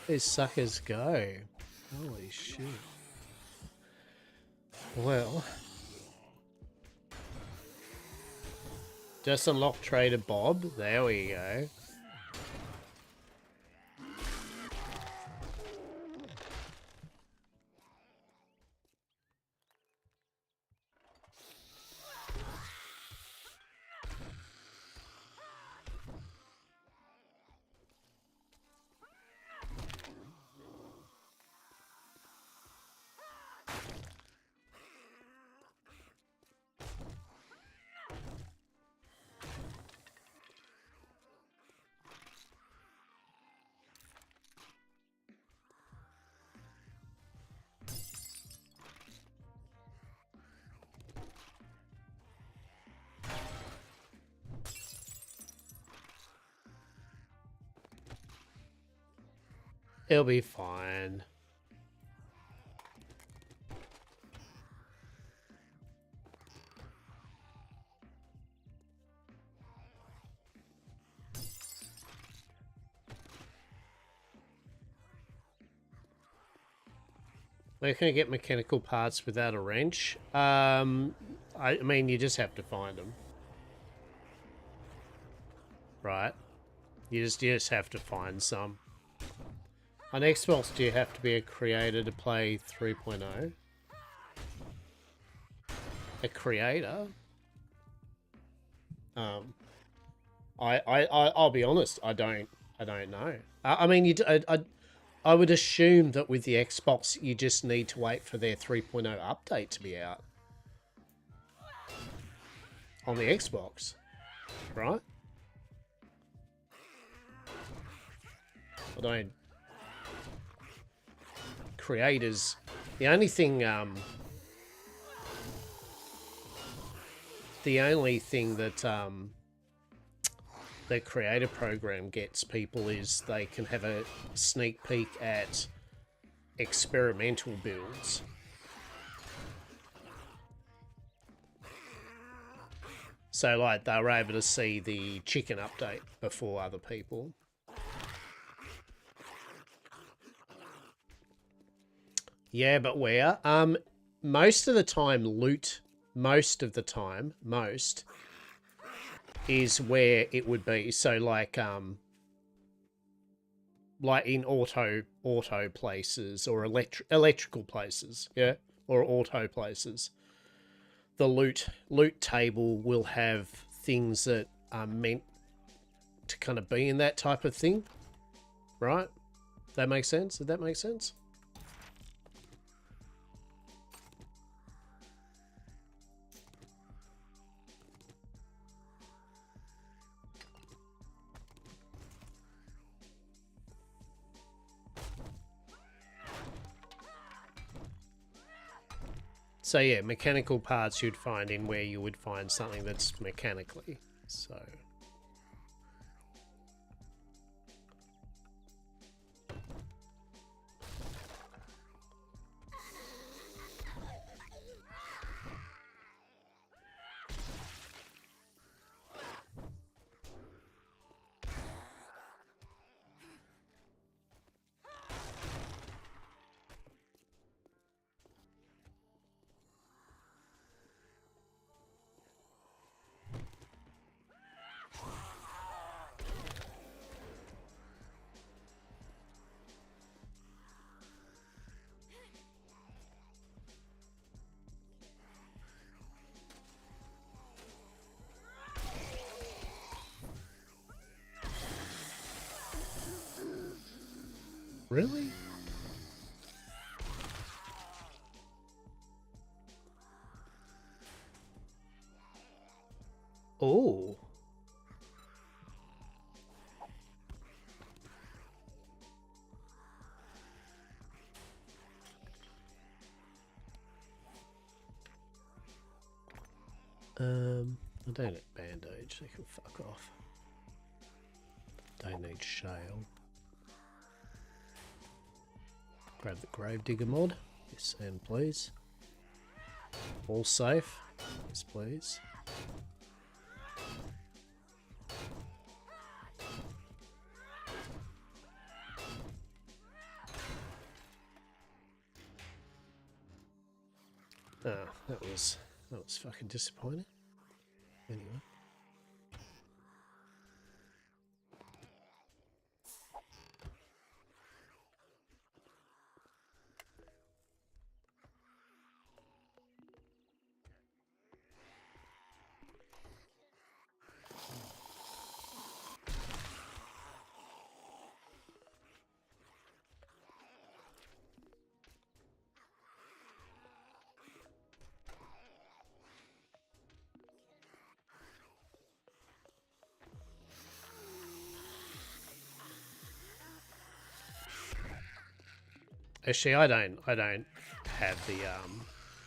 these suckers go? Holy shit. Well, just unlock Trader Bob. There we go. He'll be fine. Where can I get mechanical parts without a wrench? I mean, you just have to find them. Right? You just have to find some. On Xbox, do you have to be a creator to play 3.0? A creator? I'll be honest. I don't know. I mean, I would assume that with the Xbox, you just need to wait for their 3.0 update to be out on the Xbox, right? I don't. Creators. The only thing that the creator program gets people is they can have a sneak peek at experimental builds. So like they were able to see the chicken update before other people. Yeah, but where? Most of the time, most is where it would be. So like in auto places or electrical places, yeah, or auto places. The loot table will have things that are meant to kind of be in that type of thing, right? That makes sense? Did that make sense? So yeah, mechanical parts you'd find in where you would find something that's mechanically. So really? Oh. I don't need bandage, they can fuck off. Don't need shale. Grab the Gravedigger mod. Yes, and please. All safe. Yes, please. Ah, that was fucking disappointing. Anyway. Actually, I don't have the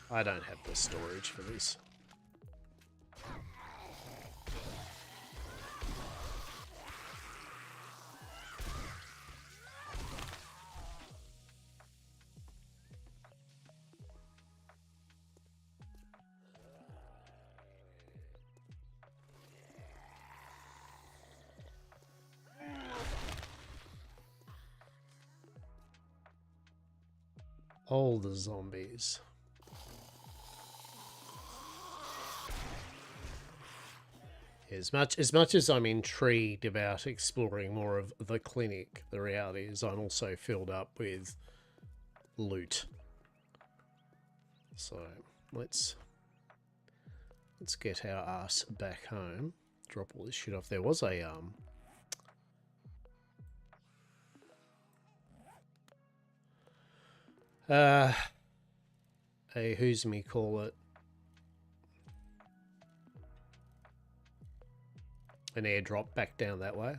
I don't have the storage for this. All the zombies. As much as I'm intrigued about exploring more of the clinic, the reality is I'm also filled up with loot. So let's get our ass back home. Drop all this shit off. There was a who's me call it, an airdrop back down that way.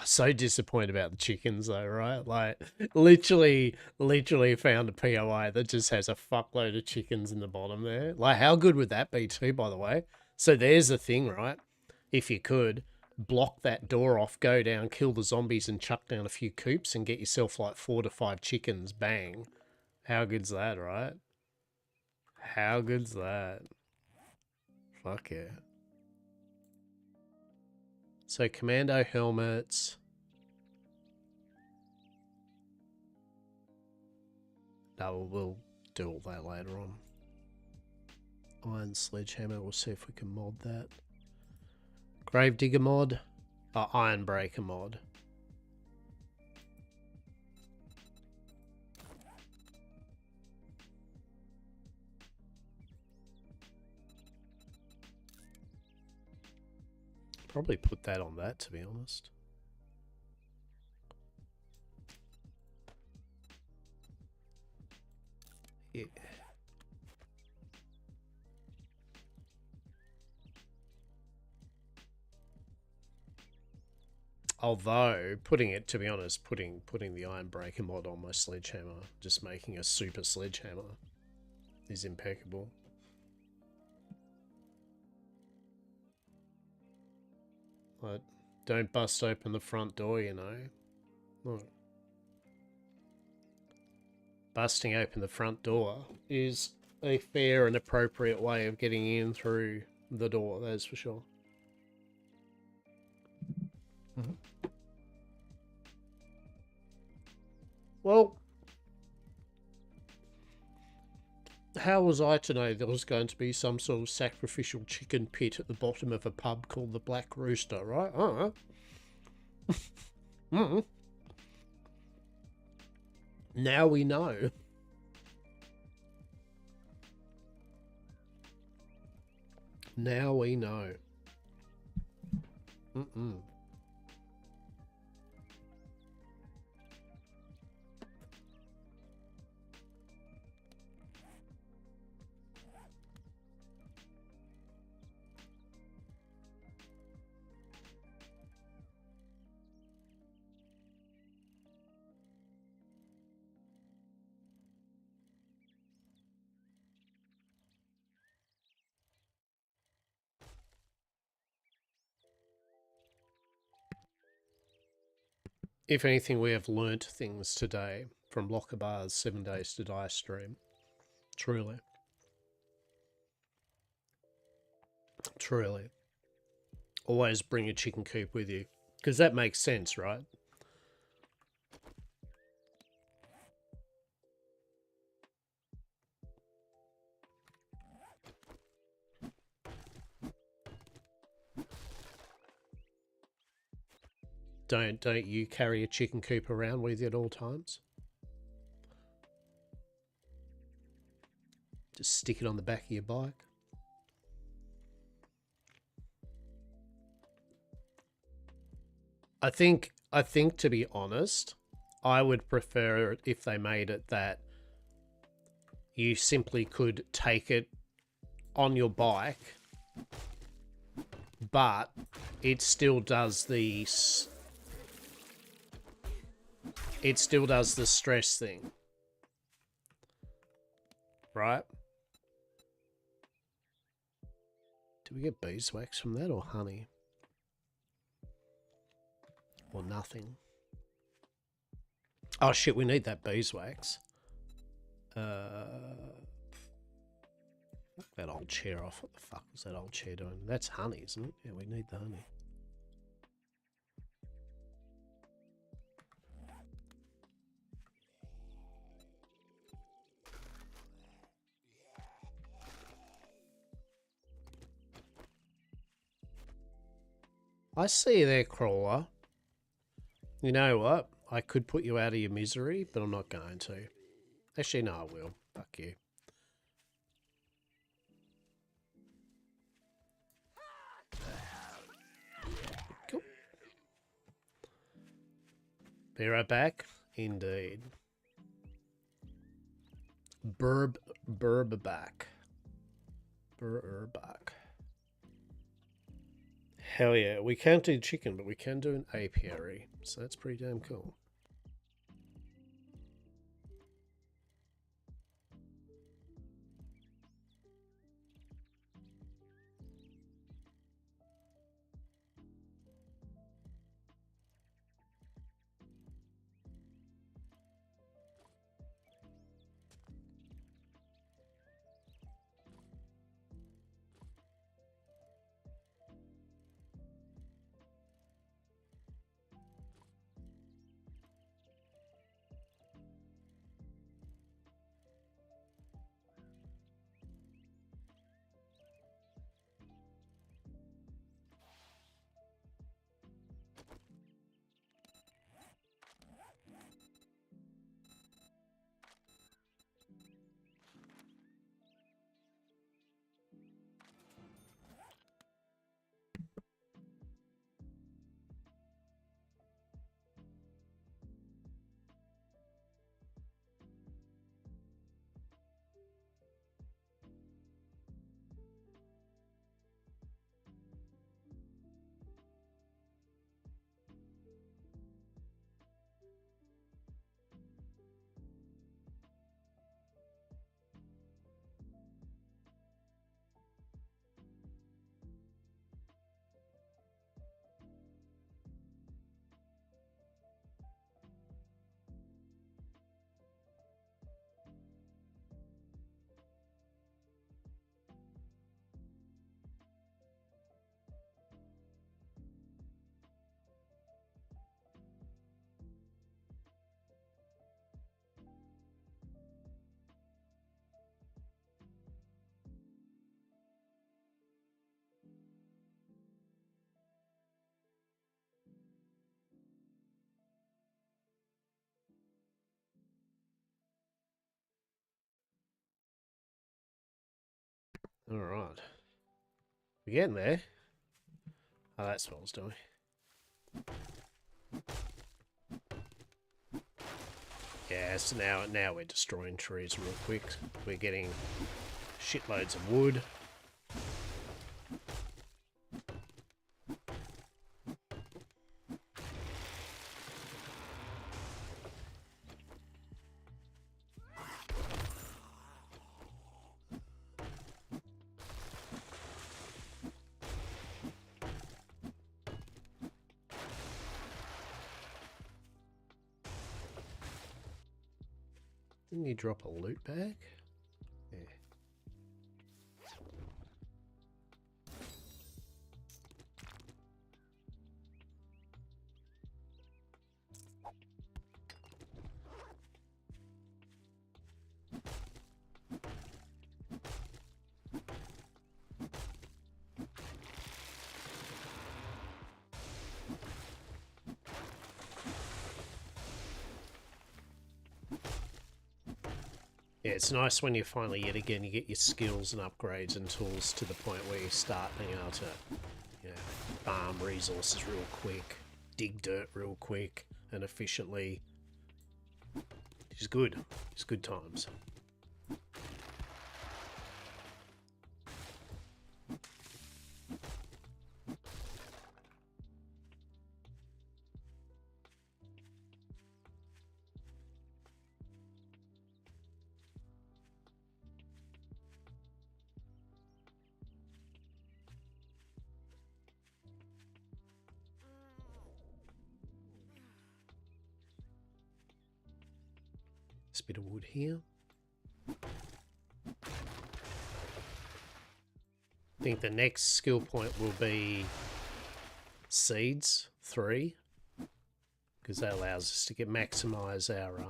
So disappointed about the chickens though, right? Like literally found a POI that just has a fuckload of chickens in the bottom there. Like how good would that be too, by the way? So there's the thing, right? If you could block that door off, go down, kill the zombies and chuck down a few coops and get yourself like 4 to 5 chickens, bang. How good's that, right? How good's that? Fuck yeah. So commando helmets. No, we'll do all that later on. Iron sledgehammer, we'll see if we can mod that. Gravedigger mod. Iron breaker mod. Probably put that on that, to be honest. Yeah. Although, to be honest, putting the Iron Breaker mod on my sledgehammer, just making a super sledgehammer, is impeccable. But don't bust open the front door, you know. Look. Busting open the front door is a fair and appropriate way of getting in through the door, that's for sure. Mm-hmm. Well, how was I to know there was going to be some sort of sacrificial chicken pit at the bottom of a pub called the Black Rooster, right? Mm. Now we know. Now we know. Mm-mm. If anything, we have learnt things today from Lockerbar's 7 Days to Die stream. Truly. Truly. Always bring a chicken coop with you. Because that makes sense, right? Don't you carry a chicken coop around with you at all times? Just stick it on the back of your bike. I think to be honest, I would prefer it if they made it that you simply could take it on your bike, but it still does the stress thing, right? Do we get beeswax from that or honey? Or nothing? Oh shit, we need that beeswax. Fuck that old chair off. What the fuck was that old chair doing? That's honey, isn't it? Yeah, we need the honey. I see you there, Crawler. You know what? I could put you out of your misery, but I'm not going to. Actually, no, I will. Fuck you. Cool. Be right back. Indeed. Burback. Hell yeah. We can't do chicken, but we can do an apiary. So that's pretty damn cool. All right. We're getting there. Oh, that's what I was doing. Yeah, so now we're destroying trees real quick. We're getting shitloads of wood. Didn't you drop a loot bag? Yeah, it's nice when you finally, yet again, you get your skills and upgrades and tools to the point where you start being able to, you know, farm resources real quick, dig dirt real quick and efficiently. It's good. It's good times. This bit of wood here. I think the next skill point will be seeds 3, because that allows us to maximize our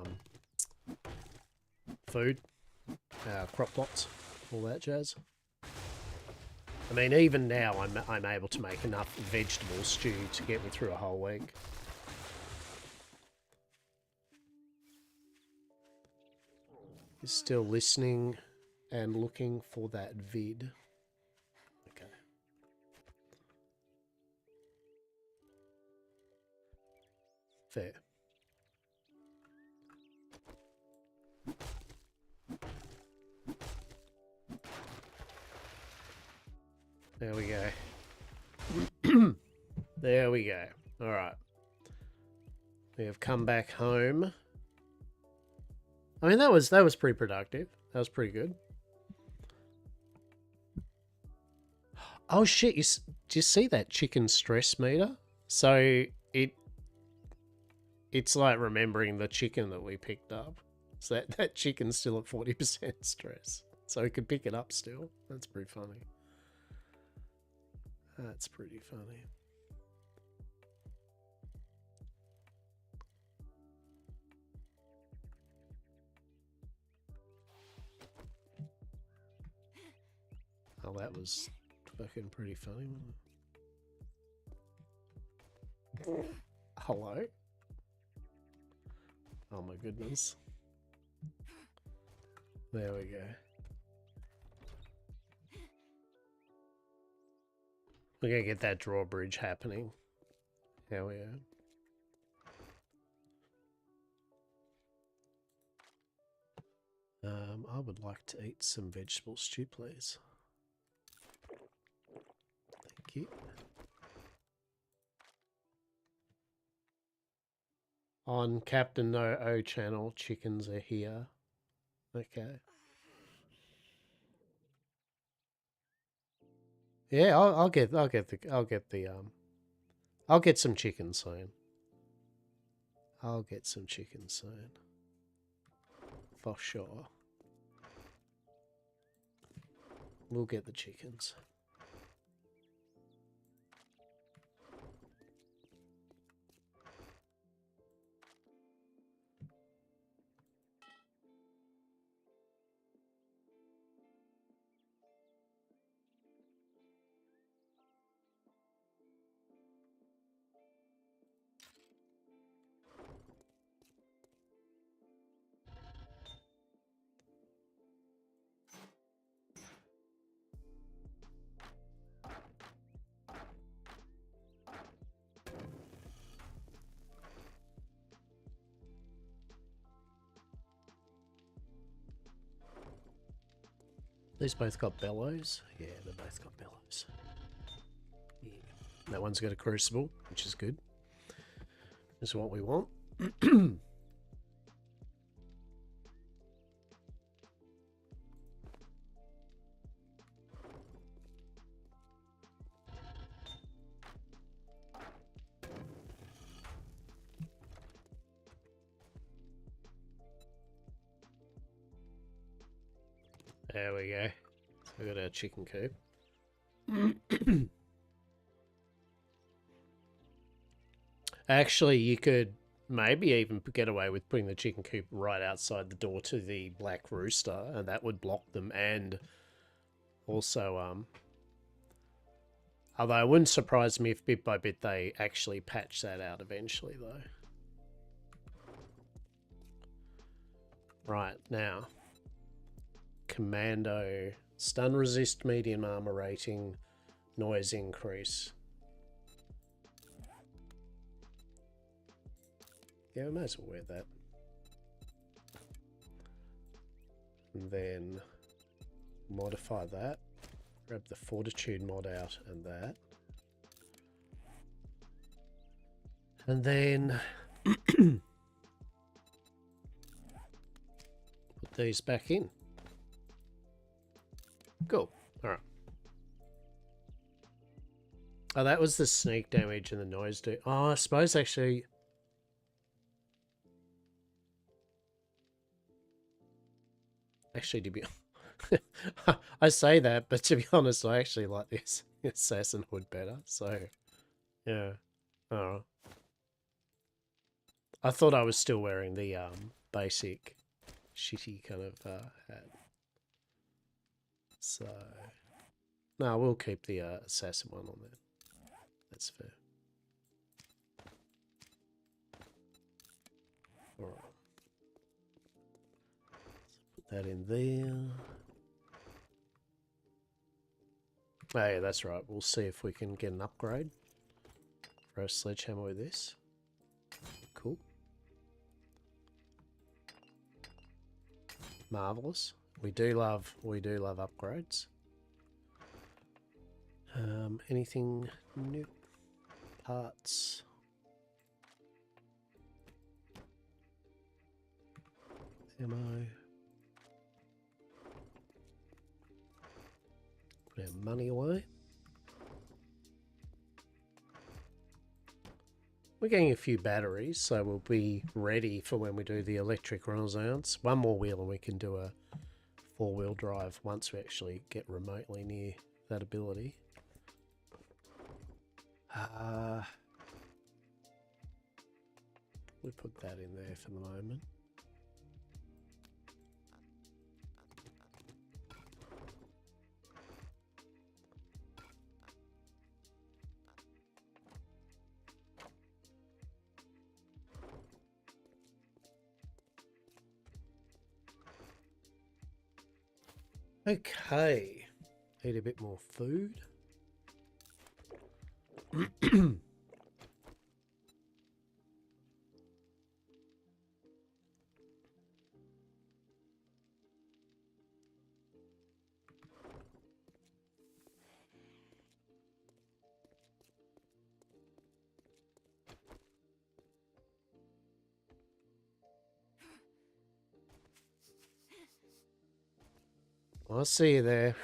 food, our crop plots, all that jazz. I mean, even now I'm able to make enough vegetable stew to get me through a whole week. Is still listening and looking for that vid. Okay. Fair. There we go. There we go. All right. We have come back home. I mean, that was pretty productive. That was pretty good. Oh shit! Do you see that chicken stress meter? So it's like remembering the chicken that we picked up. So that chicken's still at 40% stress. So we could pick it up still. That's pretty funny. That's pretty funny. Oh, that was fucking pretty funny, wasn't it? Hello? Oh my goodness. There we go. We're gonna get that drawbridge happening. Here we are. I would like to eat some vegetable stew, please. Thank you. On Captain No O channel, chickens are here. Okay. Yeah, I'll get some chicken soon. I'll get some chicken soon. For sure. We'll get the chickens. These both got bellows? Yeah, they both got bellows. Yeah. That one's got a crucible, which is good. This is what we want. There we go. So we got our chicken coop. Actually, you could maybe even get away with putting the chicken coop right outside the door to the Black Rooster, and that would block them. And also, although it wouldn't surprise me if bit by bit they actually patch that out eventually, though. Right, now. Commando. Stun resist, medium armor rating, noise increase. Yeah, we might as well wear that. And then modify that. Grab the Fortitude mod out and that. And then put these back in. Cool. Alright. Oh, that was the sneak damage and the noise do. Oh, I suppose actually... Actually, to be... I say that, but to be honest, I actually like this Assassin Hood better, so... Yeah. Oh. I thought I was still wearing the basic shitty kind of hat. So... No, we'll keep the Assassin one on there. That's fair. Alright. Put that in there. Oh yeah, that's right. We'll see if we can get an upgrade for a sledgehammer with this. Cool. Marvelous. We do love upgrades. Anything new? Parts. Ammo. Put our money away. We're getting a few batteries, so we'll be ready for when we do the electric renaissance. One more wheel and we can do a 4-wheel drive once we actually get remotely near that ability. We put that in there for the moment. Okay, eat a bit more food. I'll see you there.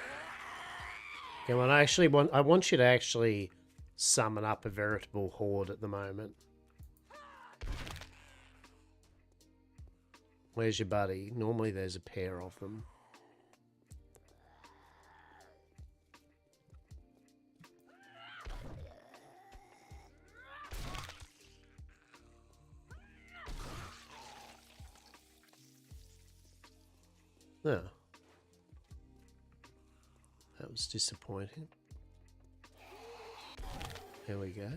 Come on, I want you to actually summon up a veritable horde at the moment. Where's your buddy? Normally there's a pair of them. Oh. That was disappointing. There we go.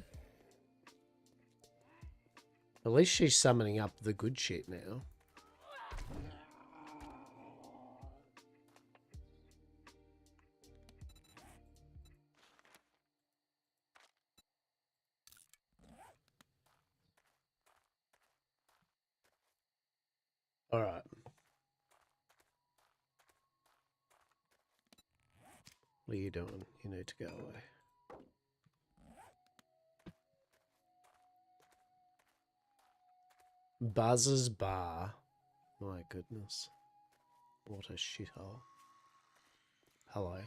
At least she's summoning up the good shit now. All right. What are you doing? You need to go away. Buzz's Bar. My goodness. What a shithole. Hello.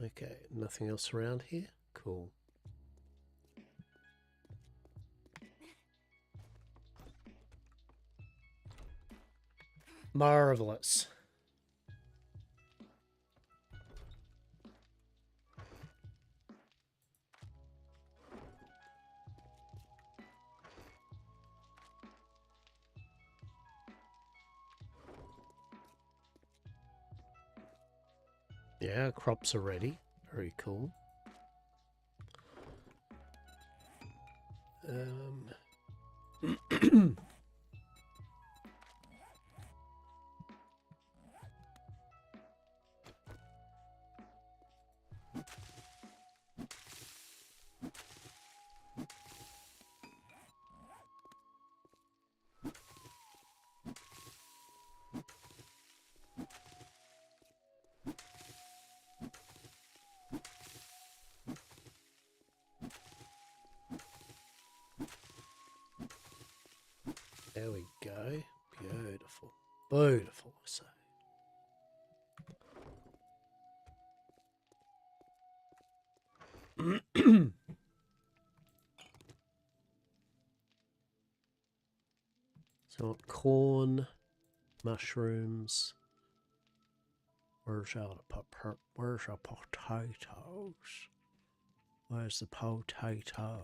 Okay, nothing else around here? Cool. Marvelous. Yeah, crops are ready. Very cool. There we go. Beautiful. Beautiful, I say. So corn, mushrooms. Where's our potatoes? Where's the potato?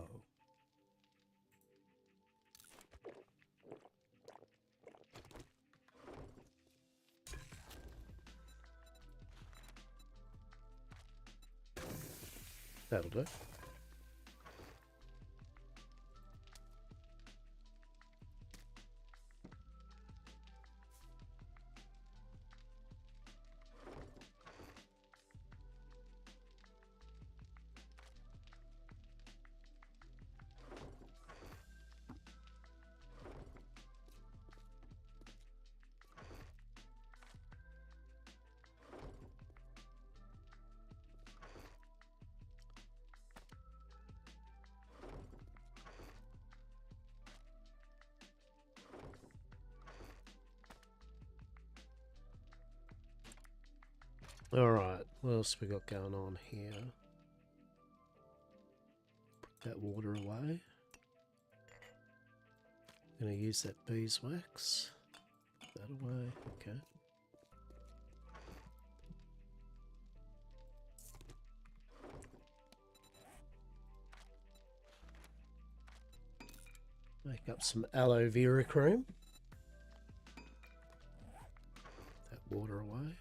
That'll do. Alright, what else we got going on here? Put that water away. Gonna use that beeswax. Put that away, okay. Make up some aloe vera cream. Put that water away.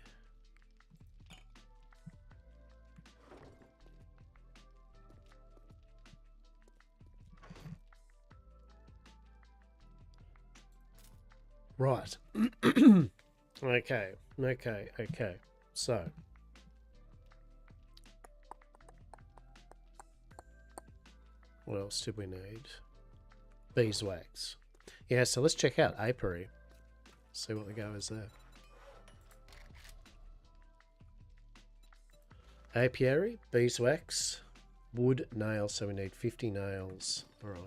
Right. Okay. So. What else did we need? Beeswax. Yeah, so let's check out apiary. See what the go is there. Apiary, beeswax, wood, nails. So we need 50 nails. Alright.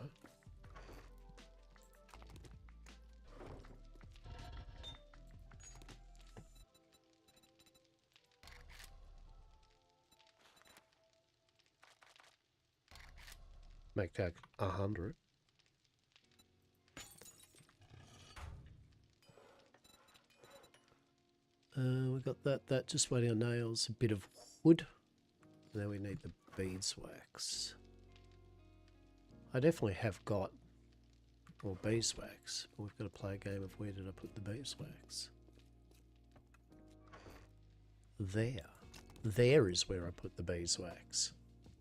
Make that 100. We got that. Just waiting on nails. A bit of wood. Now we need the beeswax. I definitely have got more beeswax. But we've got to play a game of where did I put the beeswax. There. There is where I put the beeswax.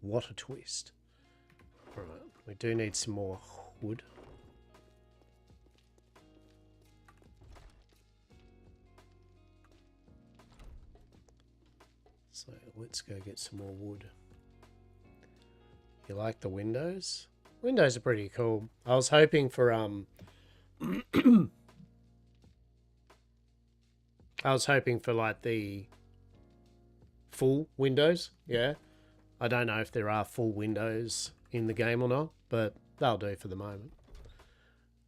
What a twist. Alright, we do need some more wood. So let's go get some more wood. You like the windows? Windows are pretty cool. I was hoping for I was hoping for like the full windows, yeah. I don't know if there are full windows in the game or not, but they'll do for the moment.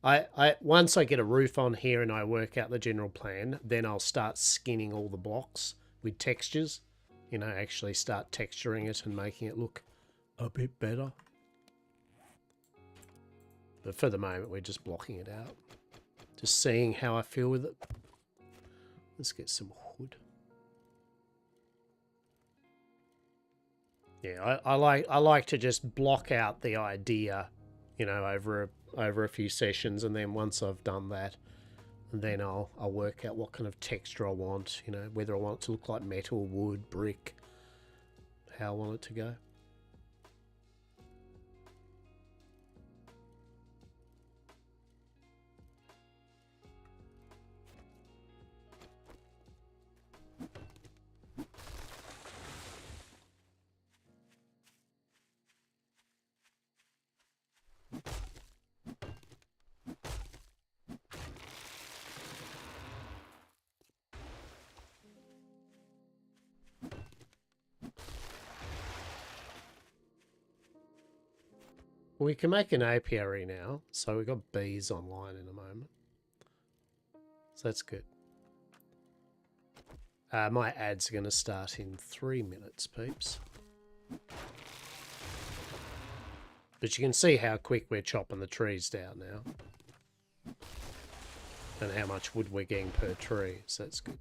I once I get a roof on here and I work out the general plan, then I'll start skinning all the blocks with textures. You know, actually start texturing it and making it look a bit better. But for the moment, we're just blocking it out. Just seeing how I feel with it. Let's get some wood. Yeah, I like to just block out the idea, you know, over a few sessions, and then once I've done that, And then I'll work out what kind of texture I want, you know, whether I want it to look like metal, wood, brick, how I want it to go. We can make an apiary now, so we've got bees online in a moment. So that's good. My ads are going to start in 3 minutes, peeps. But you can see how quick we're chopping the trees down now. And how much wood we're getting per tree, so that's good.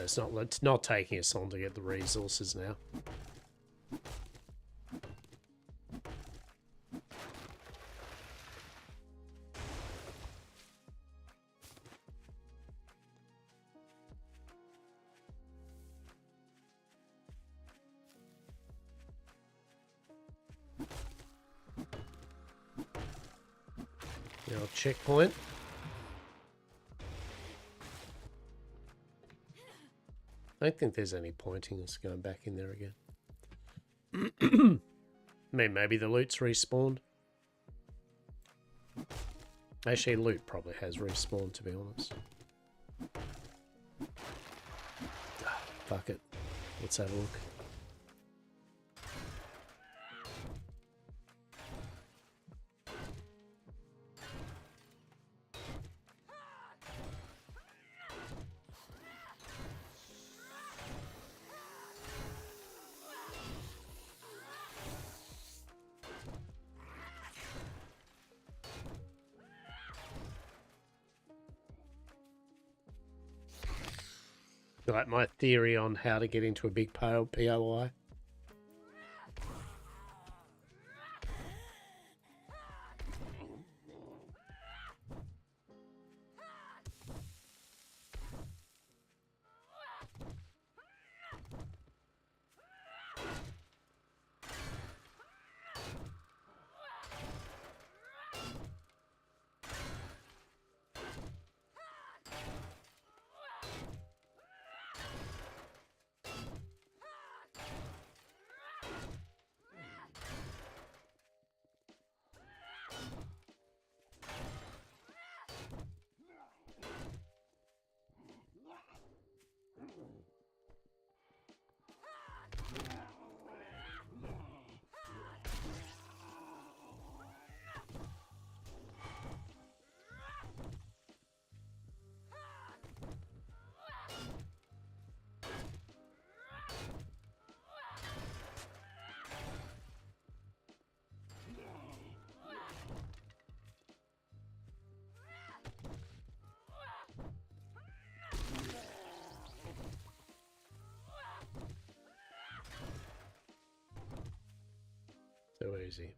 So it's not taking us long to get the resources now. The old checkpoint. I don't think there's any pointing us going back in there again. I mean, maybe the loot's respawned. Actually, loot probably has respawned, to be honest. Fuck it. Let's have a look. Like my theory on how to get into a big POI. So easy.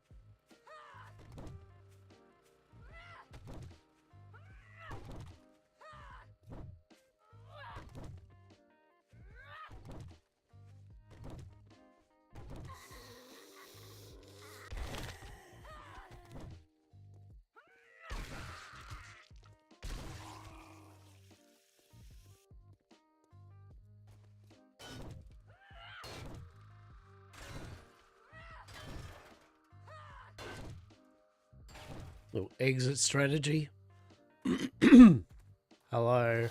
Little exit strategy. Hello.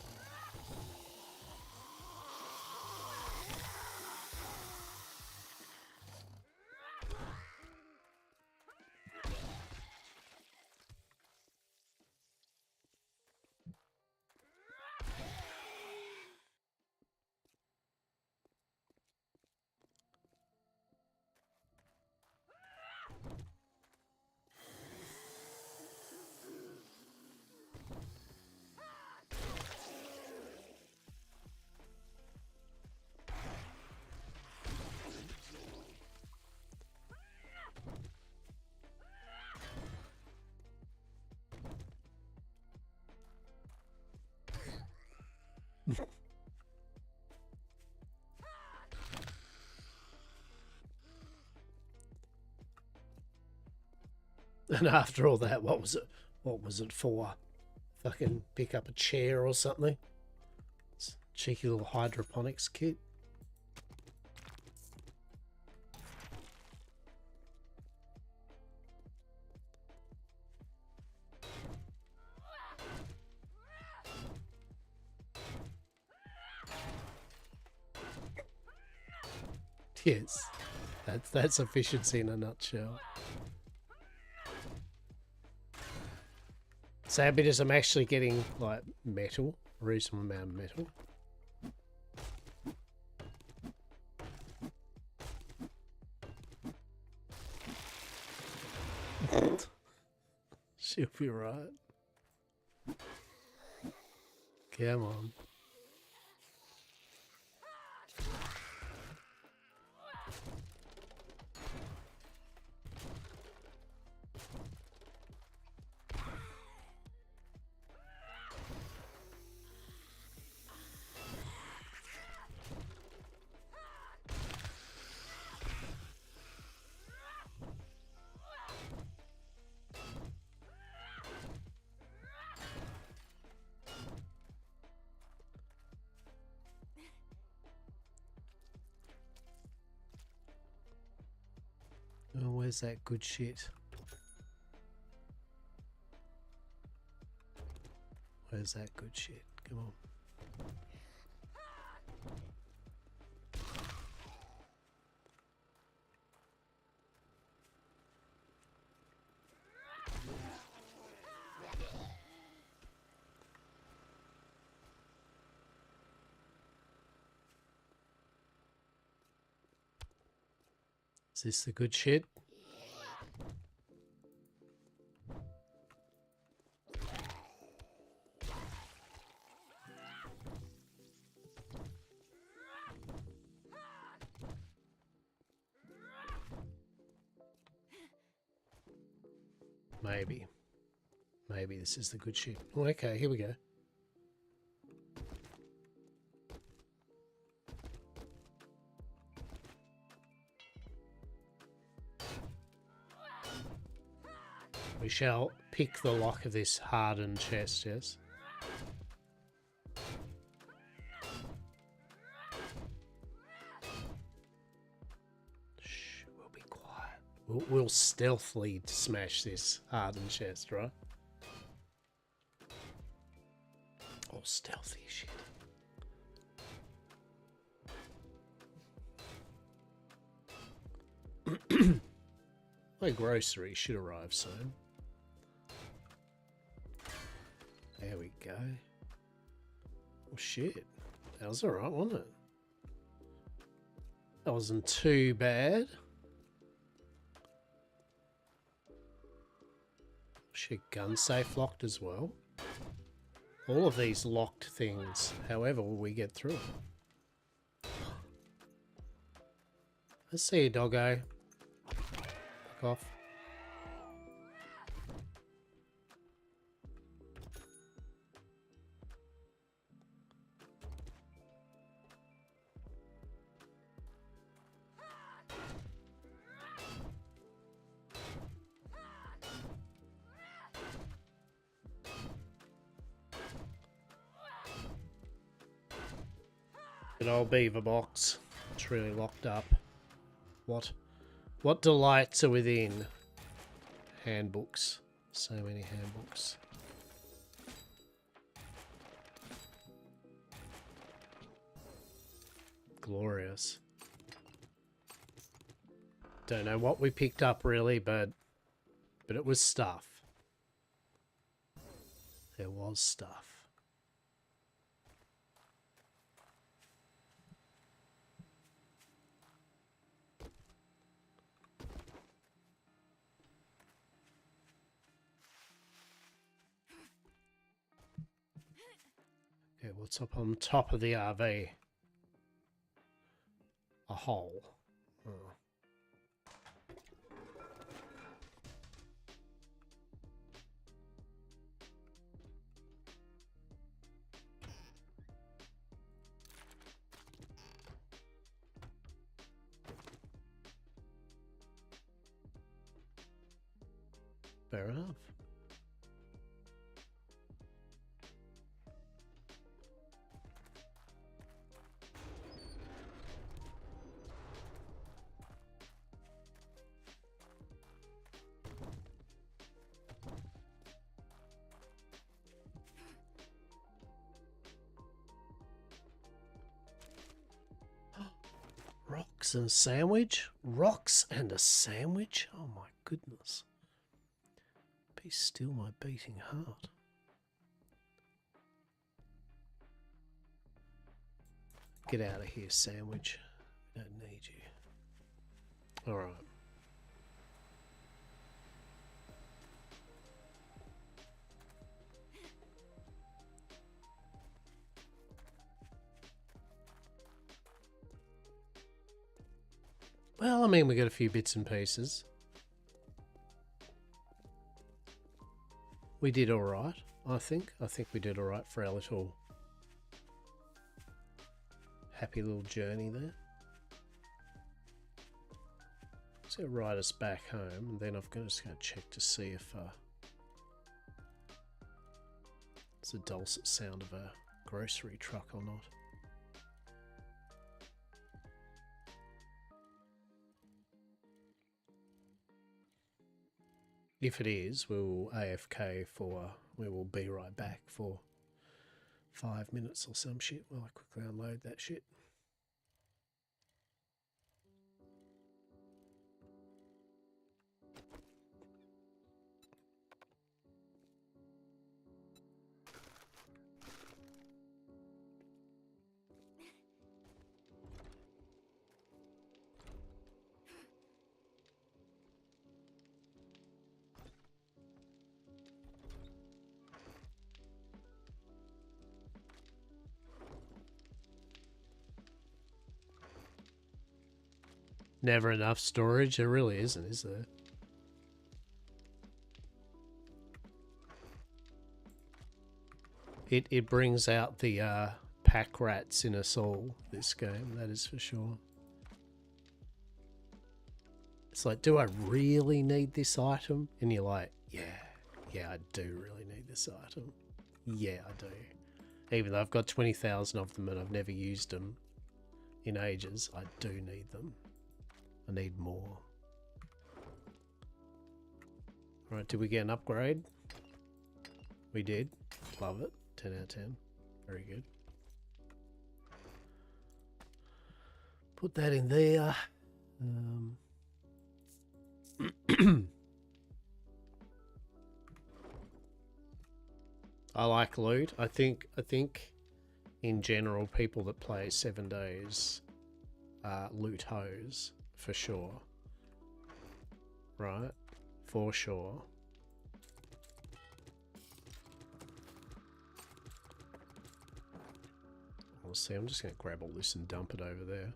And after all that, what was it? What was it for? Fucking pick up a chair or something? It's a cheeky little hydroponics kit. Yes, that's efficiency in a nutshell. Sad bit is I'm actually getting like metal, a reasonable amount of metal. She'll be right. Come on. Oh, where's that good shit? Where's that good shit? Come on. Is this the good shit? Maybe. Maybe this is the good shit. Oh, okay, here we go. We shall pick the lock of this hardened chest, yes? Shh, we'll be quiet. We'll stealthily smash this hardened chest, right? Oh, stealthy shit. My grocery should arrive soon. There we go. Oh shit. That was alright, wasn't it? That wasn't too bad. Shit, gun safe locked as well. All of these locked things. However, will we get through? Let's see you, doggo. Fuck off. Good old beaver box. It's really locked up. What delights are within? Handbooks. So many handbooks. Glorious. Don't know what we picked up really, but it was stuff. There was stuff. Okay, what's up on top of the RV? A hole. Oh. Fair enough. Rocks and a sandwich? Rocks and a sandwich? Oh my goodness. Be still my beating heart. Get out of here, sandwich. I don't need you. Alright. Well, I mean, we got a few bits and pieces. We did alright, I think. I think we did alright for our little happy little journey there. So it'll ride us back home, and then I've got to go check to see if it's a dulcet sound of a grocery truck or not. If it is, we'll AFK for, we will be right back for 5 minutes or some shit while I quickly unload that shit. Never enough storage. There really isn't, is there? It brings out the pack rats in us all, this game, that is for sure. It's like, do I really need this item? And you're like, yeah, I do really need this item. Yeah, I do. Even though I've got 20,000 of them and I've never used them in ages, I do need them. I need more. Right, did we get an upgrade? We did. Love it. 10 out of 10. Very good. Put that in there. I like loot. I think in general people that play 7 days loot hoes for sure. Right? For sure. We'll see. I'm just going to grab all this and dump it over there.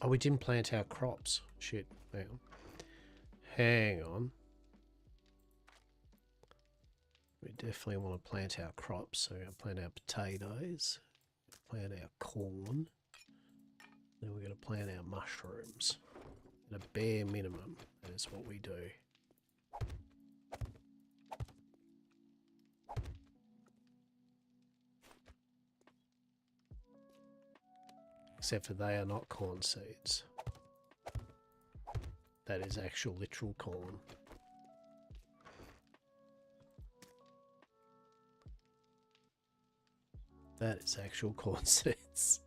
Oh, we didn't plant our crops. Shit. Hang on. Hang on. We definitely want to plant our crops. So we're going to plant our potatoes. Plant our corn. Then we're going to plant our mushrooms. At a bare minimum. That is what we do. Except for they are not corn seeds. That is actual literal corn. That is actual corn seeds.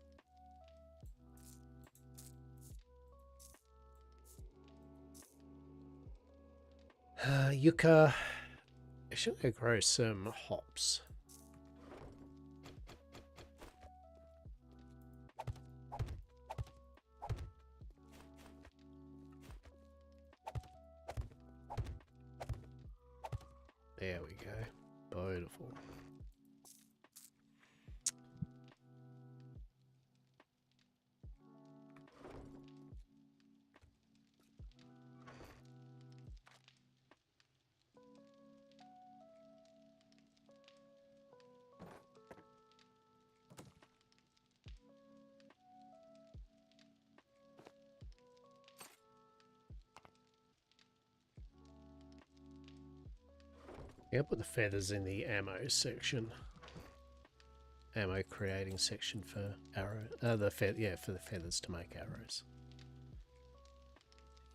Yucca. I should go grow some hops. There we go. Beautiful. Yeah, put the feathers in the ammo section. Ammo creating section for arrow. For the feathers to make arrows.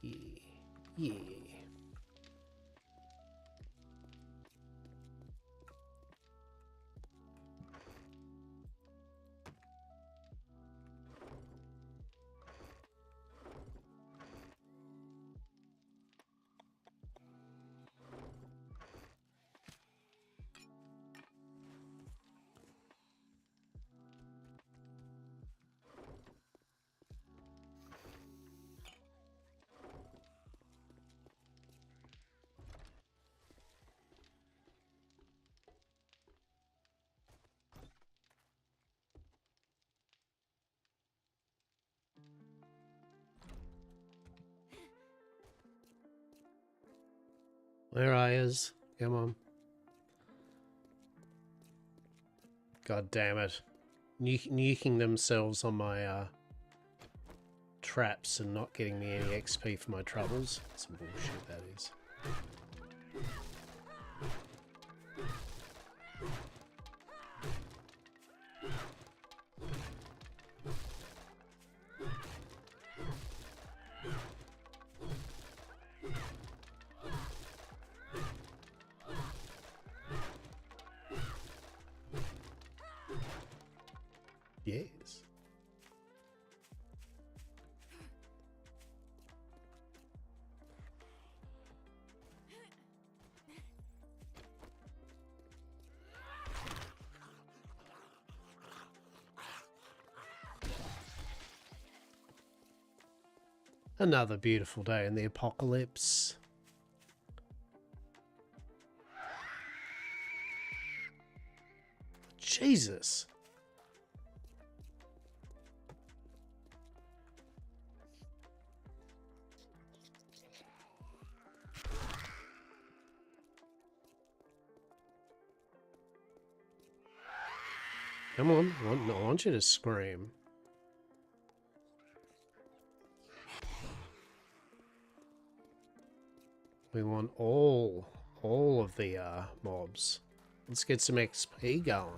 Yeah. Yeah. Where are yous? Come on. God damn it. Nuking themselves on my traps and not getting me any XP for my troubles. Some bullshit that is. Yes. Another beautiful day in the apocalypse. Jesus. Come on, I want you to scream. We want all of the mobs. Let's get some XP going.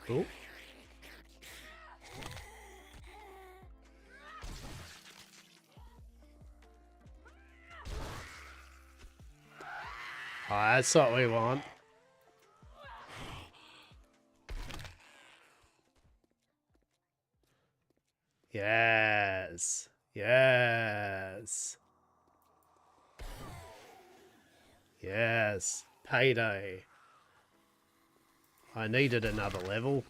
Oh. Oh, that's what we want. Yes. Yes. Yes. Payday. I needed another level.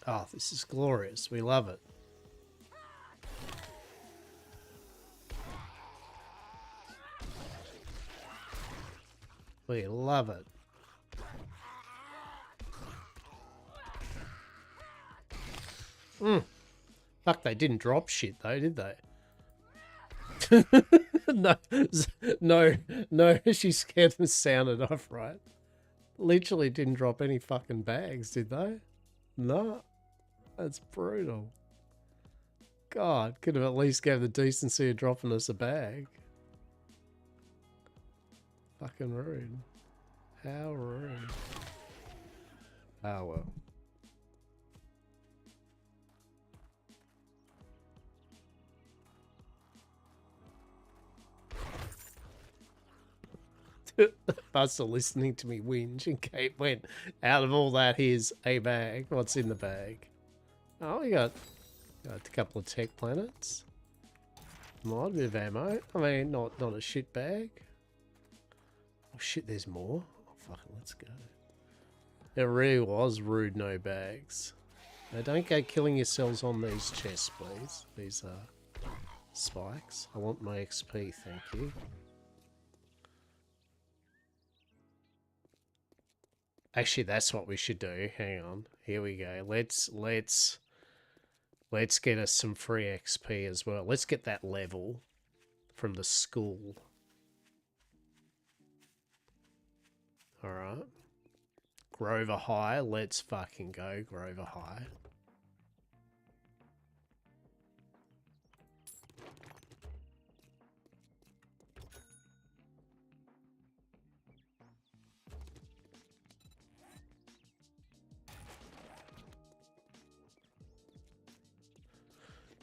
Oh, this is glorious. We love it. We love it. Fuck, they didn't drop shit though, did they? No, she scared and sounded off, right? Literally didn't drop any fucking bags, did they? No. That's brutal. God, could have at least gave the decency of dropping us a bag. Fucking rude. How rude. Oh well. Buster listening to me whinge, and Kate went, out of all that, here's a bag. What's in the bag? Oh, we got a couple of tech planets. Mod, a bit of ammo. I mean, not a shit bag. Oh shit, there's more? Oh fucking, let's go. It really was rude, no bags. Now don't go killing yourselves on these chests, please. These spikes. I want my XP, thank you. Actually, that's what we should do. Hang on. Here we go. Let's get us some free XP as well. Let's get that level from the school. Alright. Grover High. Let's fucking go, Grover High.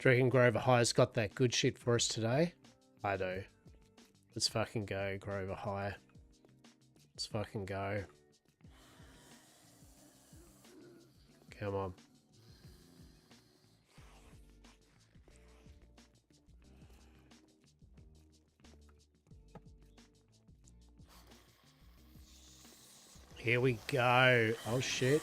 Do you reckon Grover High's got that good shit for us today? I do. Let's fucking go, Grover High. Let's fucking go. Come on. Here we go. Oh shit.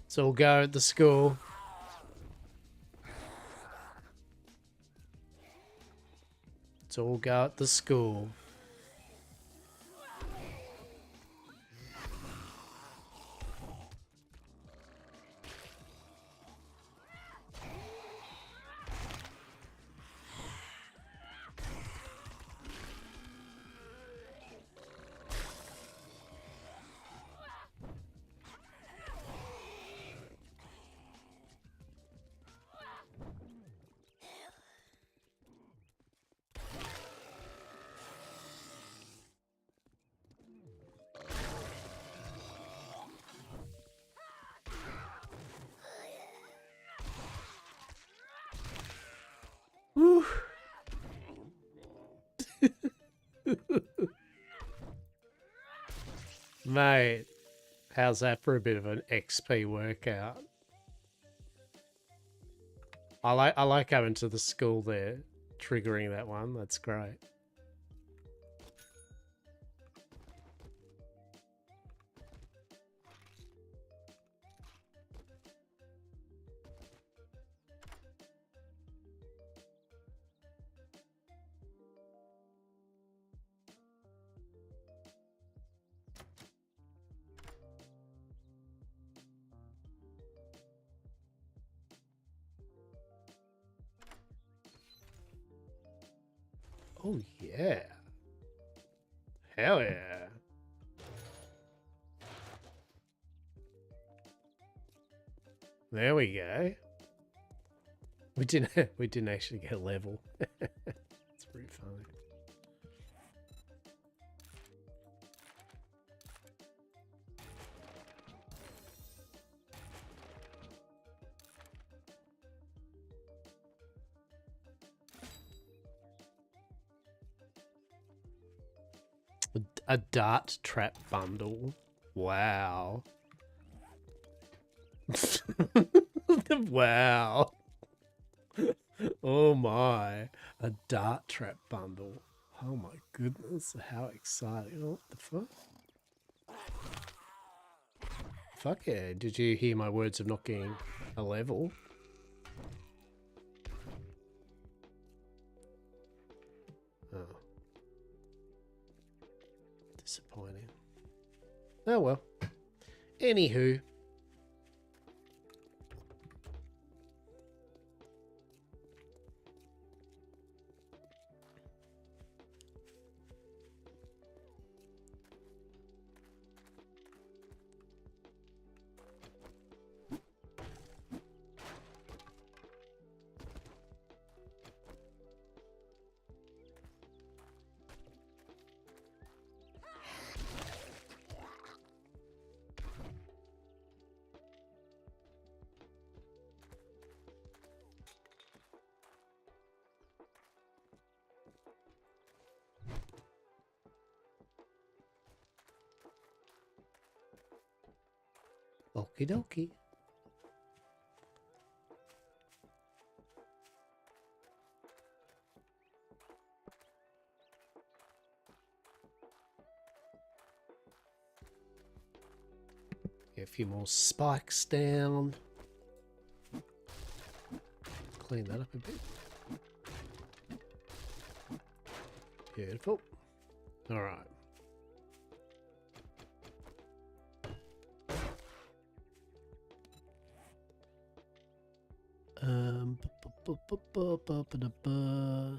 So we'll go at the school. So we'll go at the school. Woo. Mate, how's that for a bit of an XP workout? I like going to the school there, triggering that one. That's great. Oh, yeah. Hell yeah. There we go. We didn't actually get a level. It's pretty funny. A dart trap bundle. Wow. Wow. Oh my. A dart trap bundle. Oh my goodness. How exciting. Oh, what the fuck? Fuck yeah. Did you hear my words of not getting a level? Oh. Disappointing. Oh well. Anywho. Okie dokie. Get a few more spikes down. Clean that up a bit. Beautiful. All right.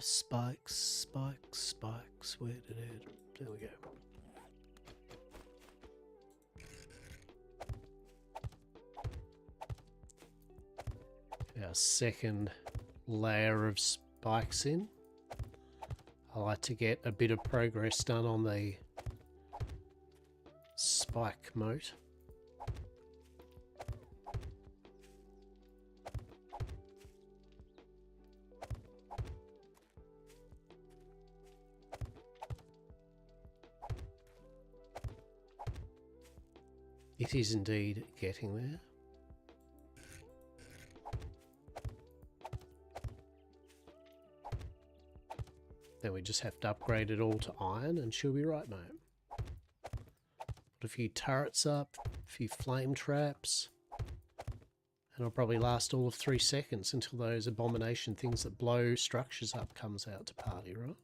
Spikes, spikes, spikes. Where did it? There we go. Our second layer of spikes in. I like to get a bit of progress done on the spike moat. It is indeed getting there. Then we just have to upgrade it all to iron and she'll be right, mate. Put a few turrets up, a few flame traps, and it'll probably last all of 3 seconds until those abomination things that blow structures up comes out to party, right?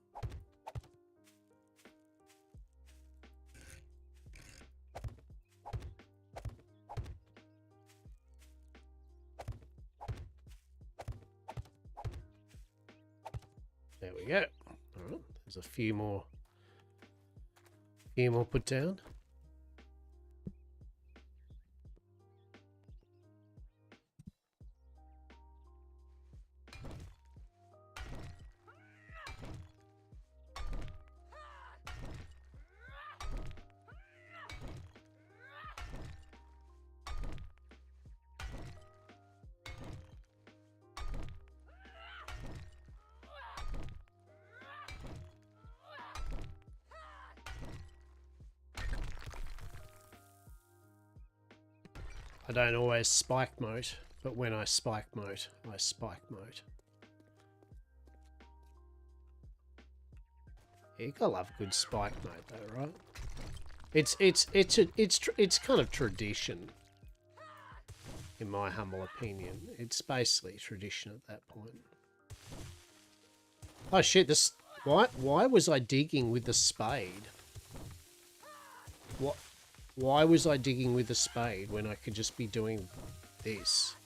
There we go. All right, there's a few more put down. I don't always spike moat, but when I spike moat, I spike moat. Yeah, you gotta love a good spike moat though, right? It's kind of tradition, in my humble opinion. It's basically tradition at that point. Oh shit! This why was I digging with the spade? What? Why was I digging with a spade when I could just be doing this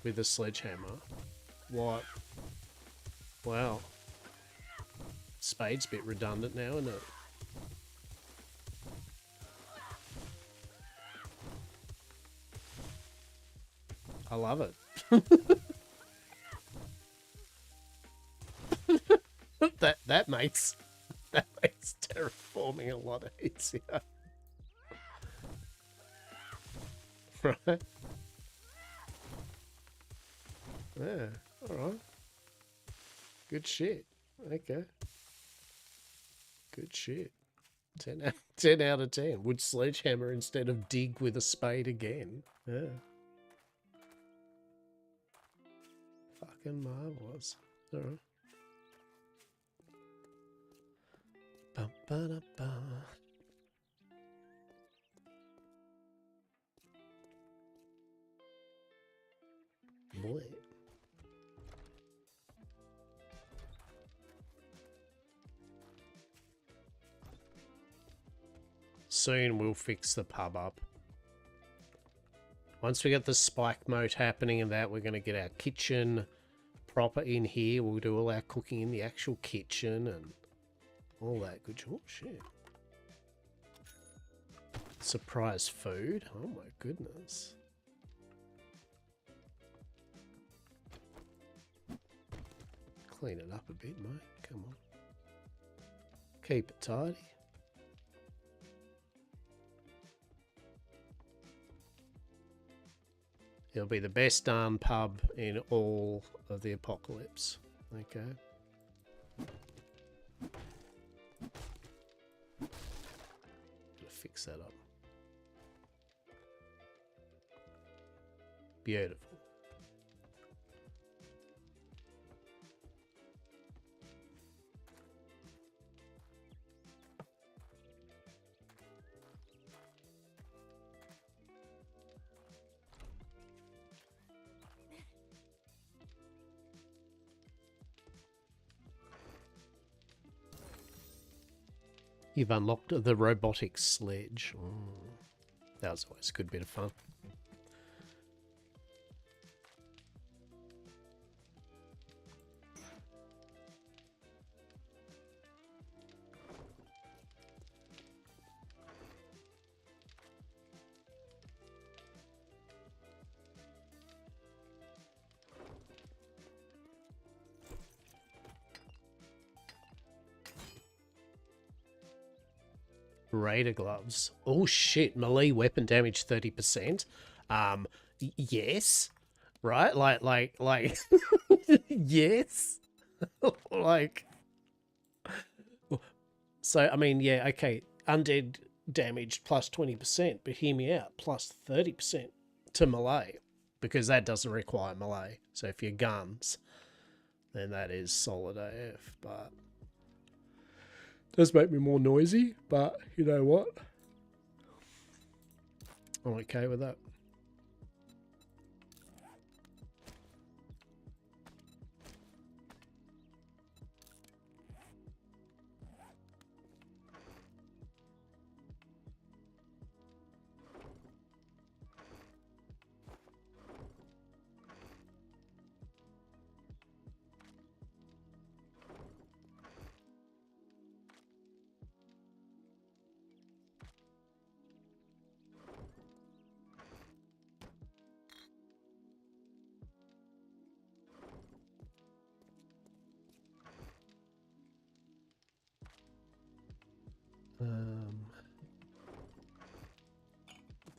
with a sledgehammer? What? Wow. Spade's a bit redundant now, isn't it? I love it. that makes terraforming a lot easier. Right. Yeah, alright. Good shit. Okay. Good shit. 10 out of 10. Would sledgehammer instead of dig with a spade again. Yeah. Fucking marvelous. Alright. Ba-ba-da-ba. Boy. Soon we'll fix the pub up. Once we get the spike moat happening and that, we're going to get our kitchen proper in here. We'll do all our cooking in the actual kitchen and all that good. Oh, shit. Surprise food. Oh, my goodness. Clean it up a bit, mate. Come on. Keep it tidy. It'll be the best darn pub in all of the apocalypse. Okay. Gotta fix that up. Beautiful. You've unlocked the robotic sledge. That was always a good bit of fun. Raider gloves. Oh shit, melee weapon damage 30%. Yes. Right? Like yes. Like so I mean, yeah, okay. Undead damage plus 20%, but hear me out, plus 30% to melee. Because that doesn't require melee. So if you're guns, then that is solid AF, but does make me more noisy, but you know what? I'm okay with that.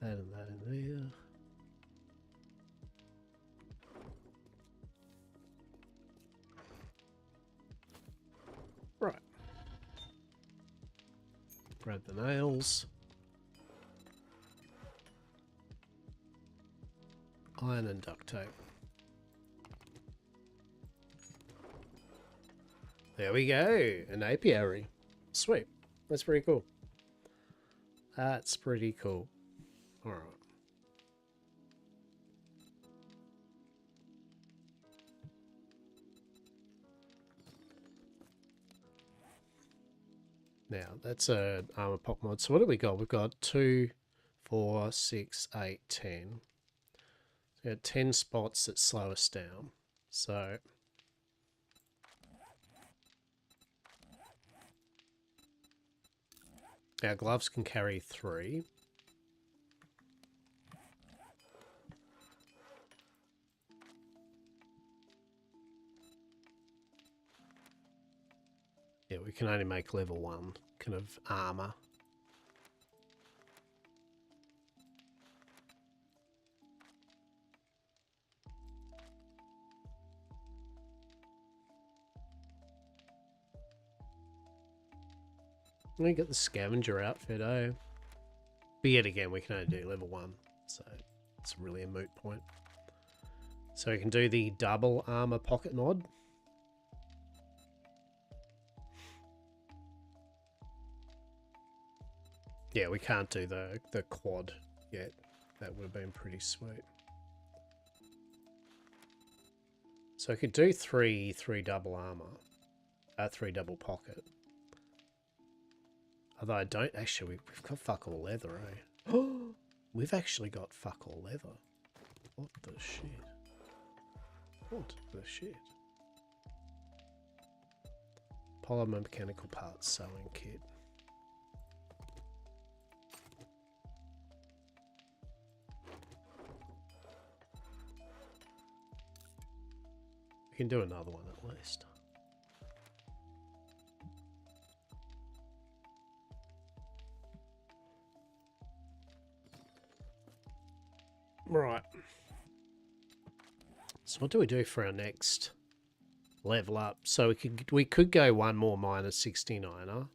That and that in there. Right. Grab the nails. Iron and duct tape. There we go. An apiary. Sweet. That's pretty cool. That's pretty cool. Alright. Now, that's a armor pock mod. So what do we got? We've got 2, 4, 6, 8, 10. We got 10 spots that slow us down. So our gloves can carry 3. Yeah, we can only make level 1 kind of armor. We got the scavenger outfit, oh. But yet again, we can only do level 1, so it's really a moot point. So we can do the double armor pocket mod. Yeah, we can't do the quad yet. That would have been pretty sweet. So I could do 3 double armor. 3 double pocket. Although I don't actually, we've got fuck all leather, eh? We've actually got fuck all leather. What the shit? What the shit? Polymer mechanical parts sewing kit. We can do another one at least. Right. So what do we do for our next level up? So we could go one more minus 69er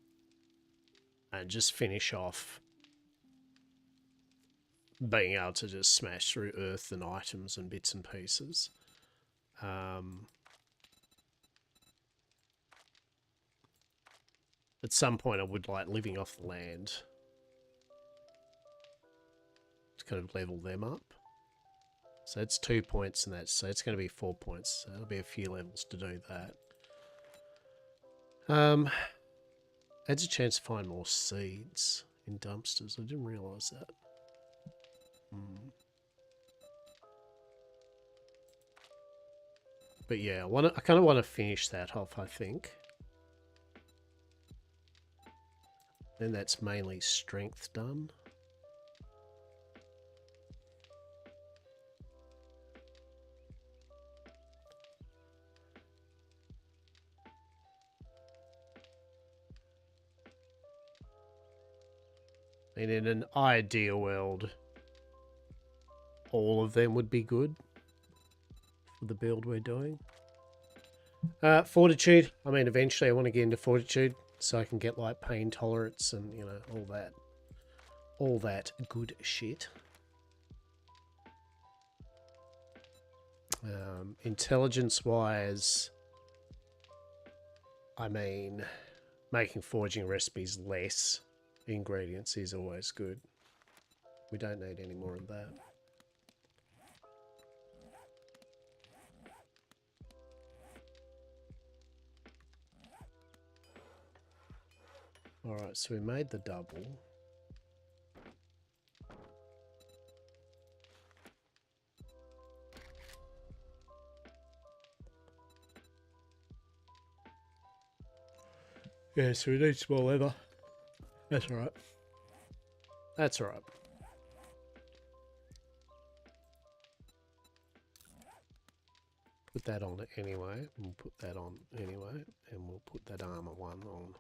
and just finish off being able to just smash through earth and items and bits and pieces. At some point, I would like living off the land to kind of level them up. So that's 2 points, and so it's going to be 4 points. So there'll be a few levels to do that. Adds a chance to find more seeds in dumpsters. I didn't realise that. But yeah, I kind of want to finish that off, I think. Then that's mainly strength done. And in an ideal world, all of them would be good for the build we're doing. Fortitude. I mean, eventually I want to get into Fortitude so I can get like pain tolerance and, you know, all that good shit. Intelligence-wise, I mean, making foraging recipes less ingredients is always good. We don't need any more of that. Alright, so we made the double. Yeah, so we need small leather. That's alright. That's alright. Put that on it anyway. We'll put that on anyway. And we'll put that armor one on.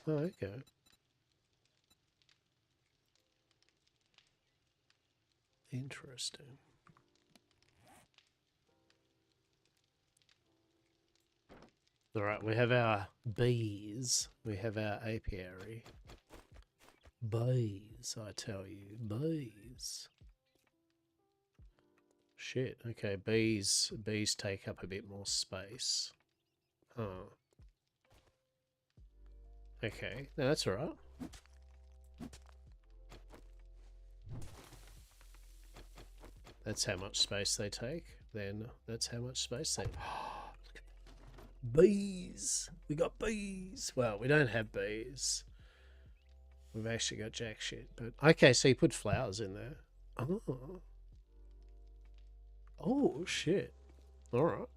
Oh, okay. Interesting. Alright, we have our bees. We have our apiary. Bees, I tell you. Bees. Shit, okay, bees take up a bit more space. Huh. Okay, no, that's alright. That's how much space they take. Then that's how much space they... Bees! We got bees! Well, we don't have bees. We've actually got jack shit. But okay, so you put flowers in there. Oh. Oh, shit. Alright.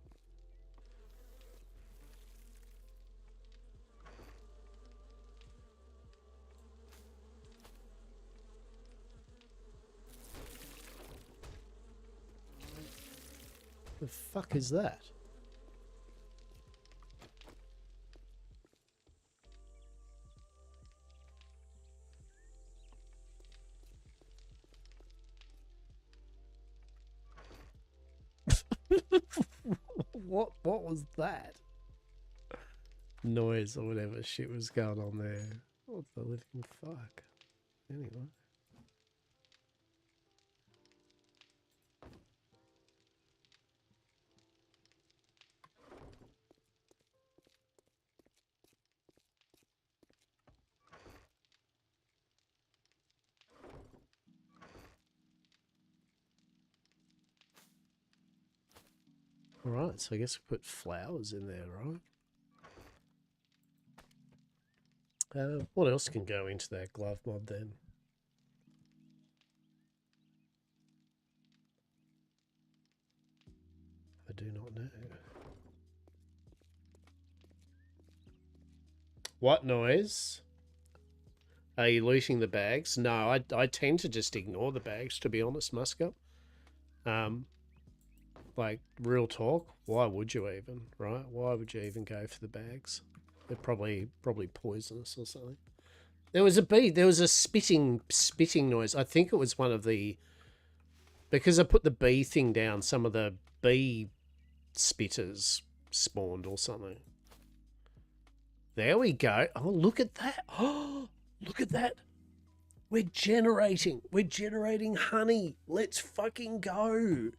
The fuck is that? What was that? Noise or whatever shit was going on there. What the living fuck? Anyway. Alright, so I guess we put flowers in there, right? What else can go into that glove mod then? I do not know. What noise? Are you looting the bags? No, I tend to just ignore the bags, to be honest, Muscat. Like, real talk, why would you even, right? Why would you even go for the bags? They're probably poisonous or something. There was a bee, there was a spitting noise. I think it was one of the... Because I put the bee thing down, some of the bee spitters spawned or something. There we go. Oh, look at that. Oh, Look at that. We're generating honey. Let's fucking go.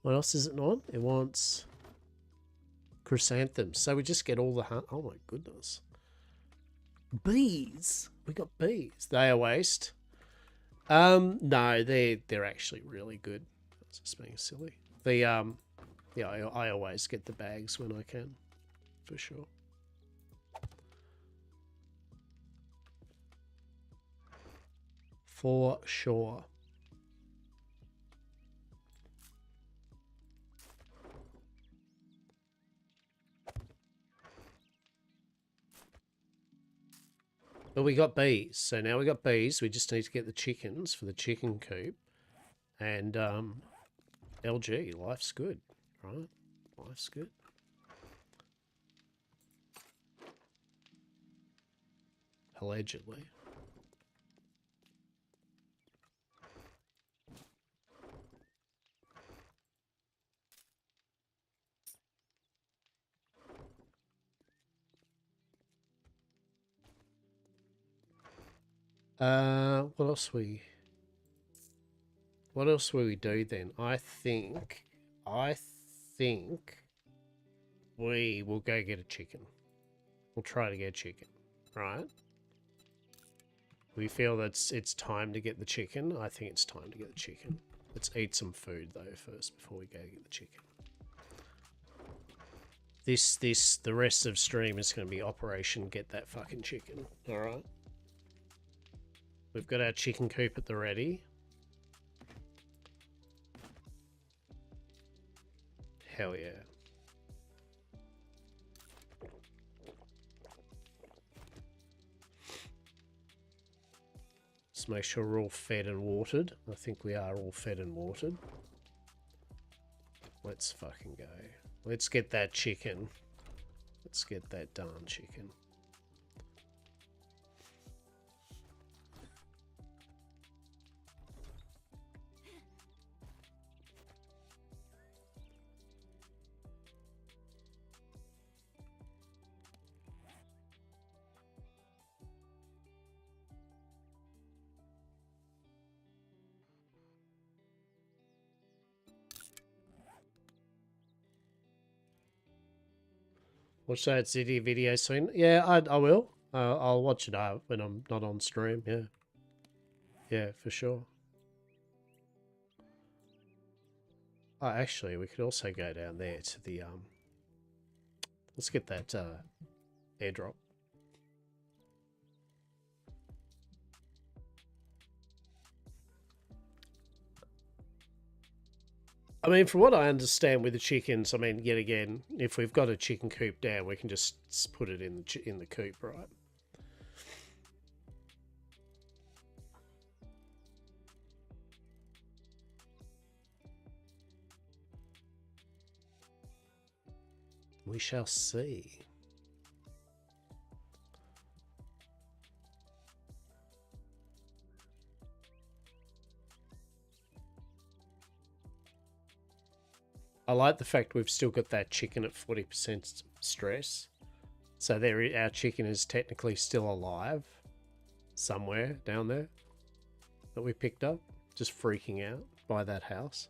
What else is it on? It wants chrysanthemums. So we just get all the honey. Oh my goodness. Bees. We got bees. They are waste. No, they're actually really good. I was just being silly. Yeah, I always get the bags when I can, for sure. For sure. But we got bees. So now we got bees. We just need to get the chickens for the chicken coop. And LG, life's good, right? Life's good. Allegedly. What else will we do then? I think we will go get a chicken. We'll try to get a chicken, right? We feel that it's time to get the chicken. I think it's time to get the chicken. Let's eat some food though first before we go get the chicken. The rest of stream is going to be Operation Get That Fucking Chicken. All right. We've got our chicken coop at the ready. Hell yeah. Let's make sure we're all fed and watered. I think we are all fed and watered. Let's fucking go. Let's get that chicken. Let's get that darn chicken. Watch that City video soon. Yeah, I will. I'll watch it when I'm not on stream. Yeah. Yeah, for sure. Oh, actually, we could also go down there to the let's get that airdrop. I mean, from what I understand with the chickens, I mean, yet again, if we've got a chicken coop down, we can just put it in the coop, right? We shall see. I like the fact we've still got that chicken at 40% stress. So our chicken is technically still alive somewhere down there that we picked up. Just freaking out by that house.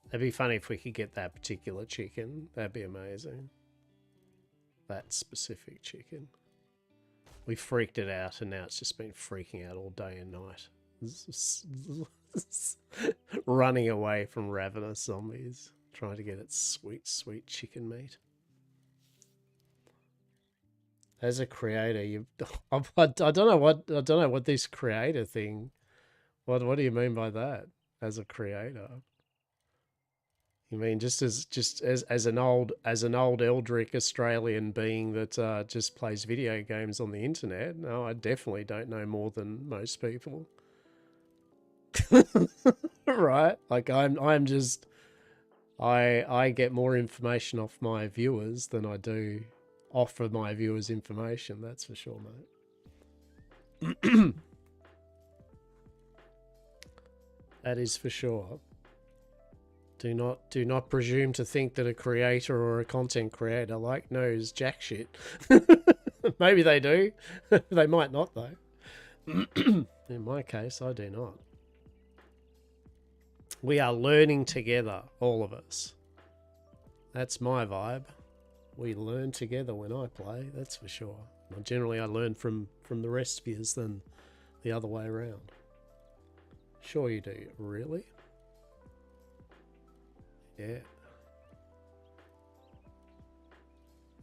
It'd be funny if we could get that particular chicken. That'd be amazing. That specific chicken. We freaked it out and now it's just been freaking out all day and night. Running away from ravenous zombies. Trying to get its sweet, sweet chicken meat. As a creator, I don't know what this creator thing. What do you mean by that? As a creator, you mean just as an old eldritch Australian being that just plays video games on the internet? No, I definitely don't know more than most people. Right? Like I'm just. I get more information off my viewers than I do offer my viewers information, that's for sure, mate. That is for sure. Do not presume to think that a creator or a content creator knows jack shit. Maybe they do. They might not, though. In my case, I do not. We are learning together, all of us. That's my vibe. We learn together when I play, that's for sure. Well, generally, I learn from the rest of yous than the other way around. Sure you do. Really? Yeah.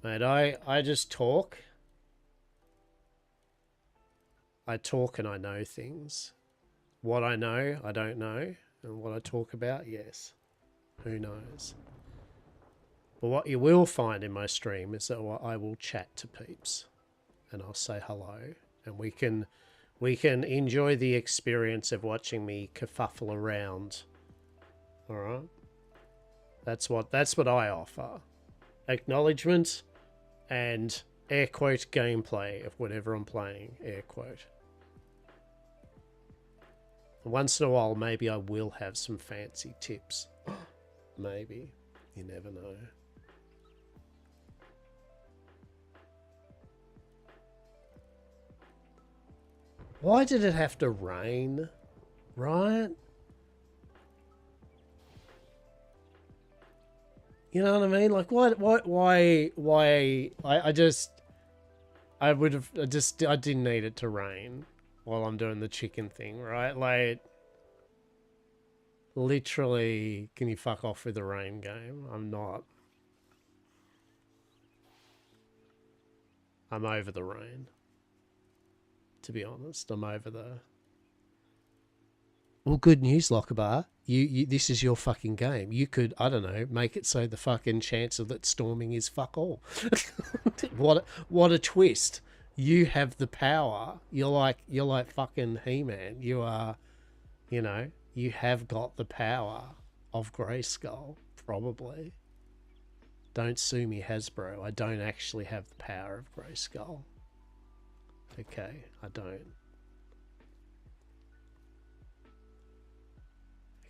Mate, I just talk. I talk and I know things. What I know, I don't know. And what I talk about, yes. Who knows? But what you will find in my stream is that I will chat to peeps. And I'll say hello. And we can enjoy the experience of watching me kerfuffle around. Alright? That's what I offer. Acknowledgement and air quote gameplay of whatever I'm playing, air quote. Once in a while, maybe I will have some fancy tips. Maybe. You never know. Why did it have to rain? Right? You know what I mean? Like, why, I didn't need it to rain while I'm doing the chicken thing, right? Like, literally, can you fuck off with the rain game? I'm not. I'm over the rain. To be honest, I'm over the... Well, good news, Lockabar. You this is your fucking game. You could, I don't know, make it so the fucking chance of it storming is fuck all. What a twist. You have the power. You're like fucking He-Man. You are, you know, you have got the power of Grayskull, probably. Don't sue me, Hasbro. I don't actually have the power of Grayskull. Okay, I don't.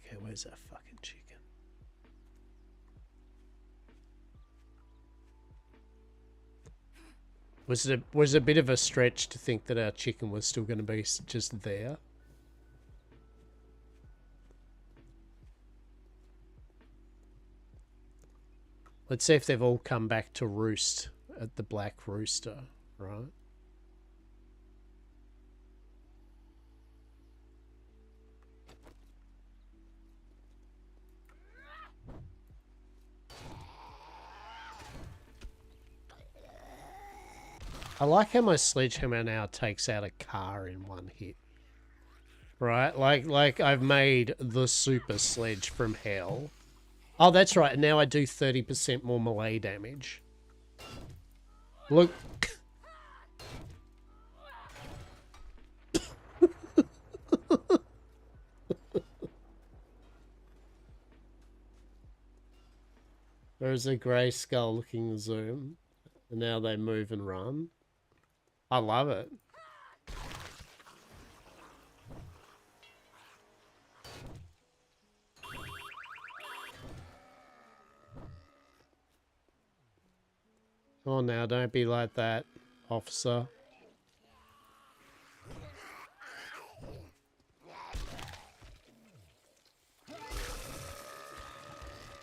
Okay, where's that fucking chicken? Was it a bit of a stretch to think that our chicken was still going to be just there? Let's see if they've all come back to roost at the Black Rooster, right? I like how my sledgehammer now takes out a car in one hit. Right? Like I've made the super sledge from hell. Oh, that's right. Now I do 30% more melee damage. Look. There's a Grayskull looking zoom. And now they move and run. I love it. Come on now, don't be like that, officer.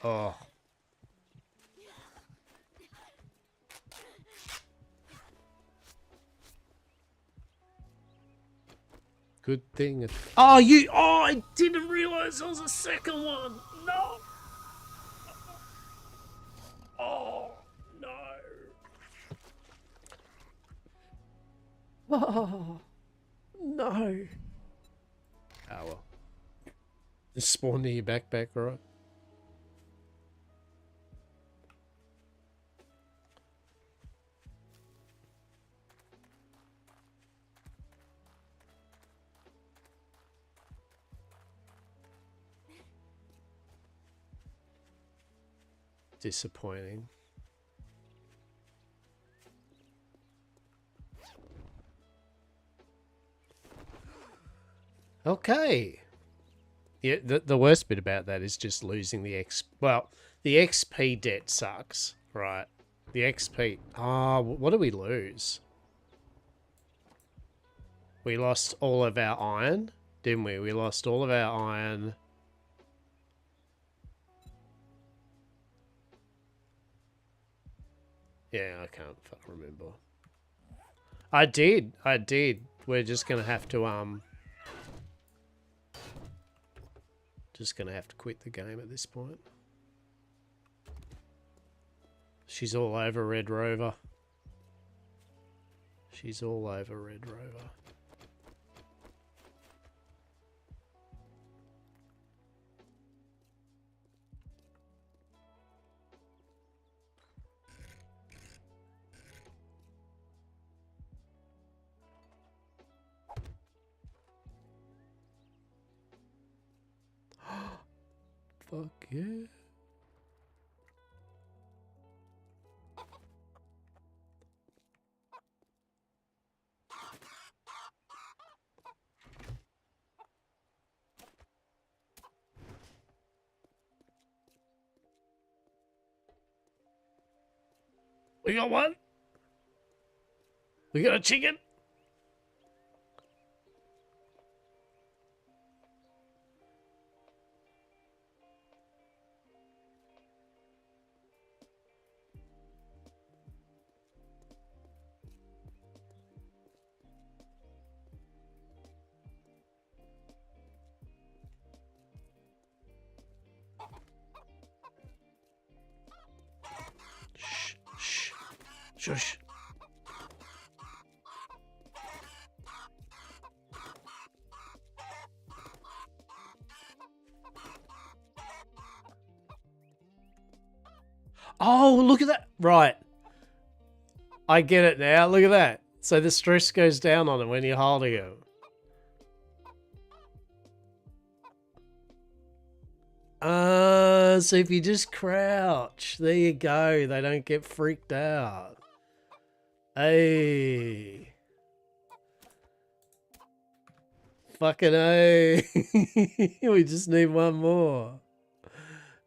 Oh. Good thing. Oh, you. Oh, I didn't realize there was a second one. No. Oh, no. Oh, no. Oh, well. Just spawn near your backpack, right? Disappointing. Okay. Yeah, the worst bit about that is just losing the well, the XP debt sucks, right? The XP. Ah, what do we lose? We lost all of our iron, didn't we? We lost all of our iron. Yeah, I can't fucking remember. I did. We're just gonna have to quit the game at this point. She's all over Red Rover. She's all over Red Rover. Fuck yeah. We got one. We got a chicken. Shh, shh, shush. Oh, look at that. Right. I get it now. Look at that. So the stress goes down on him when you're holding him. So if you just crouch, there you go. They don't get freaked out. Hey. Fucking A. We just need one more.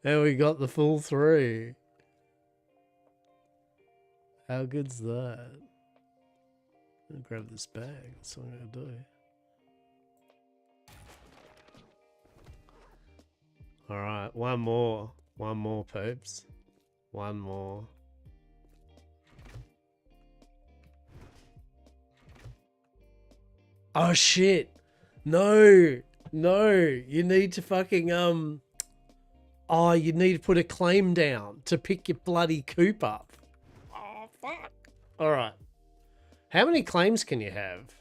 And we got the full 3. How good's that? I'll grab this bag. That's what I'm going to do. Alright, one more. One more, poops. One more. Oh shit. No. No. You need to fucking oh, you need to put a claim down to pick your bloody coop up. Oh fuck. Alright. How many claims can you have?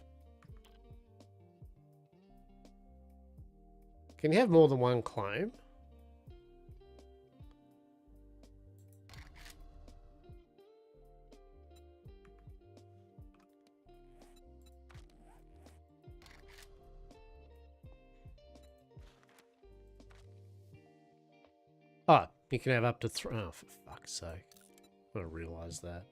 Can you have more than one claim? Oh, you can have up to 3. Oh, for fuck's sake. I realised that.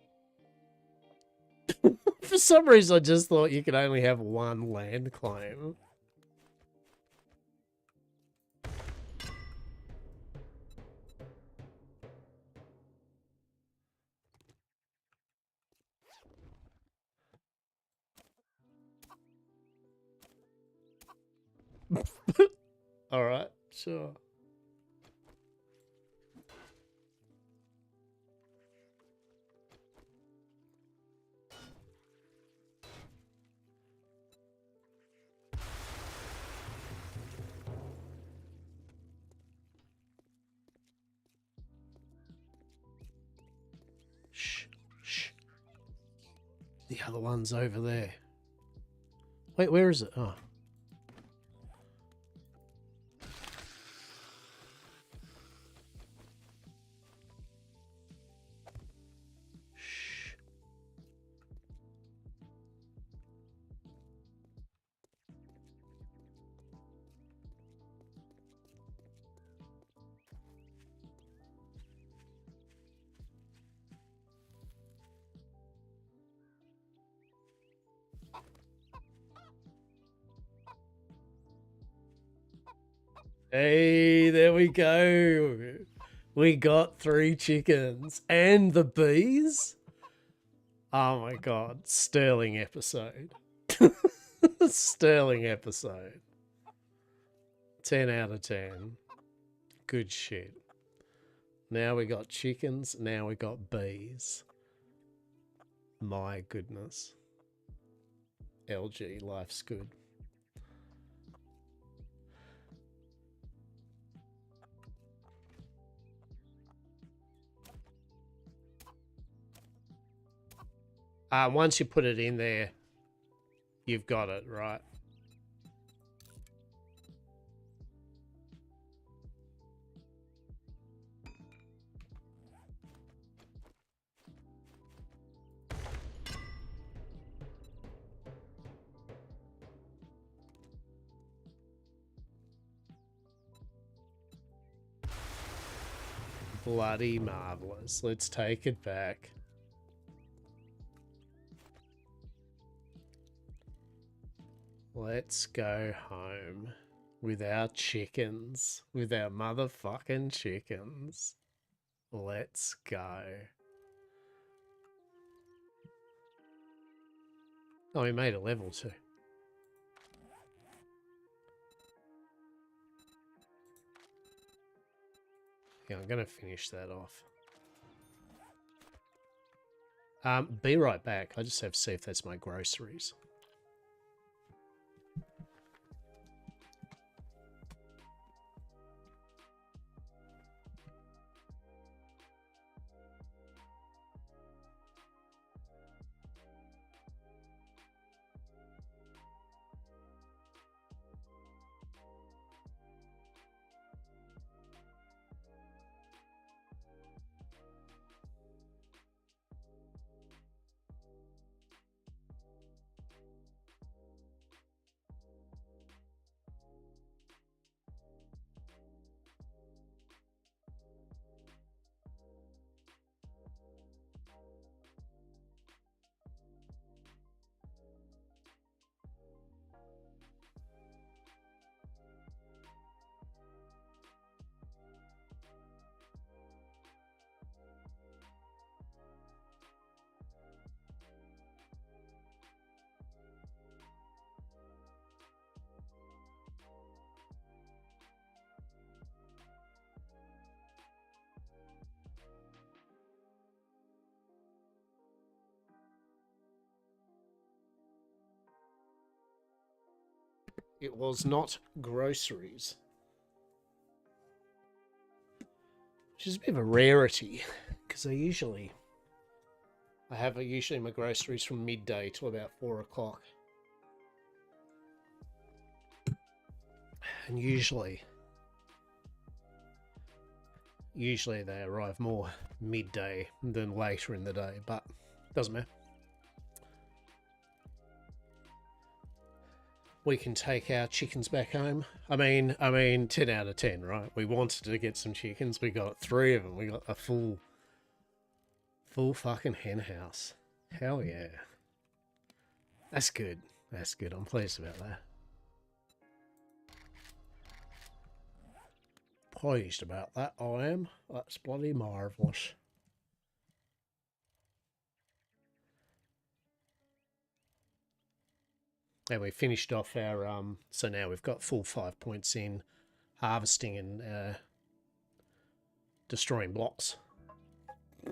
For some reason, I just thought you could only have one land claim. Alright, sure. Shh, shh. The other one's over there. Wait, where is it? Oh. Shh. Hey, there we go. We got 3 chickens. And the bees? Oh my god. Sterling episode. Sterling episode. 10 out of 10. Good shit. Now we got chickens. Now we got bees. My goodness. LG, life's good. Once you put it in there, you've got it, right? Bloody marvelous. Let's take it back. Let's go home with our chickens. With our motherfucking chickens. Let's go. Oh, we made a level too. Yeah, I'm going to finish that off. Be right back. I just have to see if that's my groceries. It was not groceries. Which is a bit of a rarity, because I have usually my groceries from midday till about 4 o'clock. And usually they arrive more midday than later in the day, but doesn't matter. We can take our chickens back home. I mean, 10 out of 10, right? We wanted to get some chickens. We got 3 of them. We got a full fucking hen house. Hell yeah. That's good. That's good. I'm pleased about that. Pleased about that, I am. That's bloody marvellous. And we finished off our, so now we've got full 5 points in harvesting and destroying blocks. Do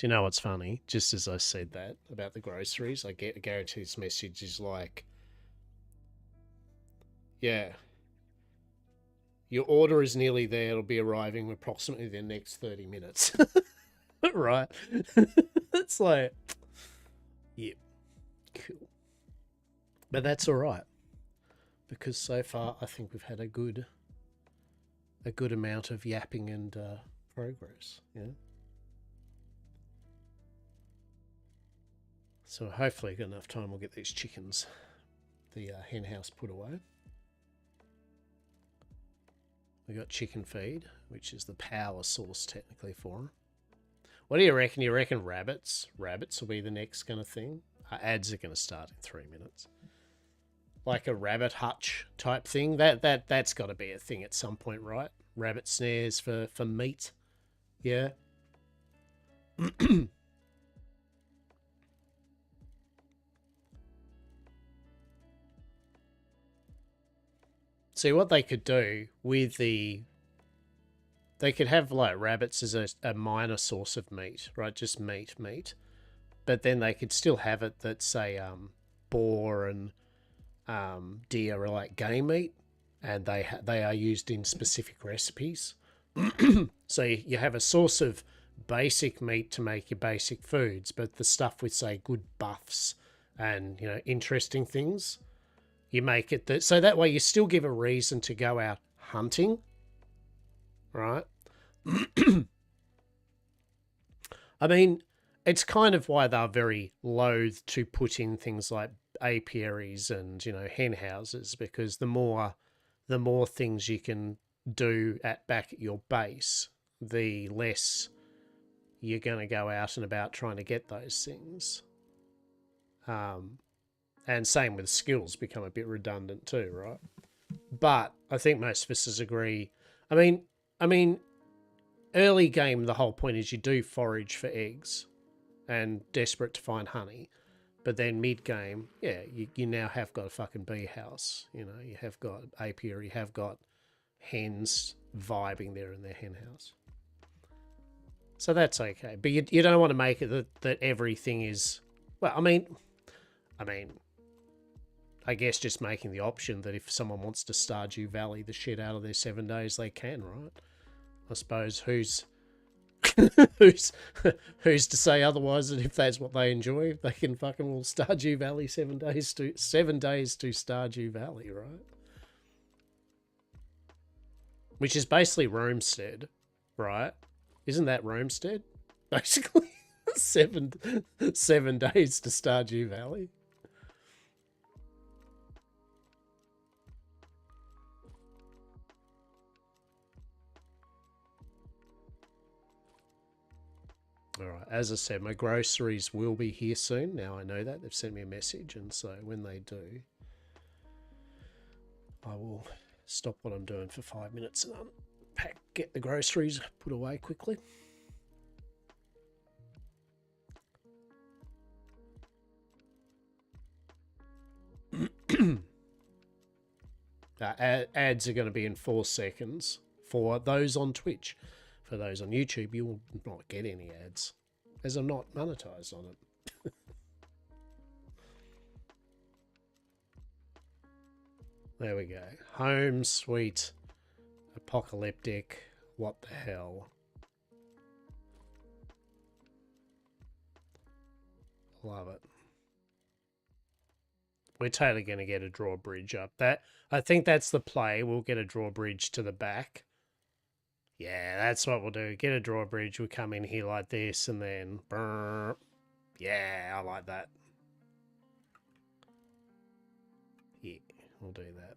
you know what's funny? Just as I said that about the groceries, I get Garrity's message is like, yeah, your order is nearly there. It'll be arriving approximately the next 30 minutes. Right? It's like, yep, cool. But that's all right, because so far I think we've had a good amount of yapping and progress. Yeah. So hopefully, got enough time. We'll get these chickens, the hen house, put away. We got chicken feed, which is the power source technically for them. What do you reckon? You reckon rabbits? Rabbits will be the next kind of thing. Ads are going to start in 3 minutes. Like a rabbit hutch type thing. That's got to be a thing at some point, right? Rabbit snares for meat. Yeah. See what they could do with the... They could have like rabbits as a minor source of meat, right? Just meat. But then they could still have it that, say, boar and deer are like game meat, and they are used in specific recipes. So you have a source of basic meat to make your basic foods, but the stuff with, say, good buffs and, you know, interesting things, you make it that, so that way you still give a reason to go out hunting, right? I mean, it's kind of why they're very loath to put in things like apiaries and, you know, hen houses, because the more things you can do back at your base, the less you're going to go out and about trying to get those things. And same with skills become a bit redundant too, right? But I think most of us agree. I mean, early game, the whole point is you do forage for eggs and desperate to find honey. But then mid-game, yeah, you now have got a fucking bee house. You know, you have got apiary, you have got hens vibing there in their hen house. So that's okay. But you don't want to make it that everything is... Well, I mean, I guess just making the option that if someone wants to Stardew Valley the shit out of their 7 days, they can, right? I suppose who's who's to say otherwise, that if that's what they enjoy, they can fucking all Stardew Valley 7 days to Stardew Valley, right? Which is basically Roamstead, right? Isn't that Roamstead? Basically, 7 days to Stardew Valley. All right, as I said, my groceries will be here soon. Now I know that. They've sent me a message, and so when they do, I will stop what I'm doing for 5 minutes and unpack, get the groceries put away quickly. Ads are going to be in 4 seconds for those on Twitch. For those on YouTube, you will not get any ads, as I'm not monetized on it. There we go. Home, sweet, apocalyptic, what the hell. Love it. We're totally going to get a drawbridge up. I think that's the play. We'll get a drawbridge to the back. Yeah, that's what we'll do. Get a drawbridge. We'll come in here like this and then... Brr. Yeah, I like that. Yeah, we'll do that.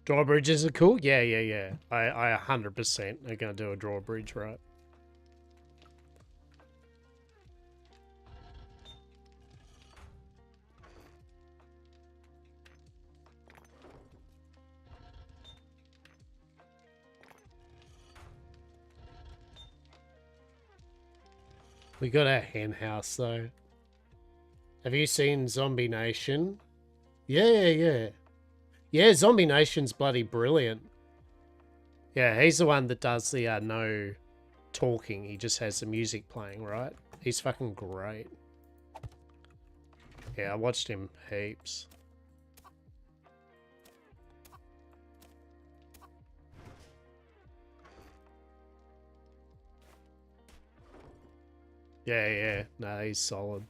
Drawbridges are cool? Yeah. I 100% are going to do a drawbridge, right? We got our hen house, though. Have you seen Zombie Nation? Yeah. Yeah, Zombie Nation's bloody brilliant. Yeah, he's the one that does the no talking. He just has the music playing, right? He's fucking great. Yeah, I watched him heaps. Yeah. No, he's solid.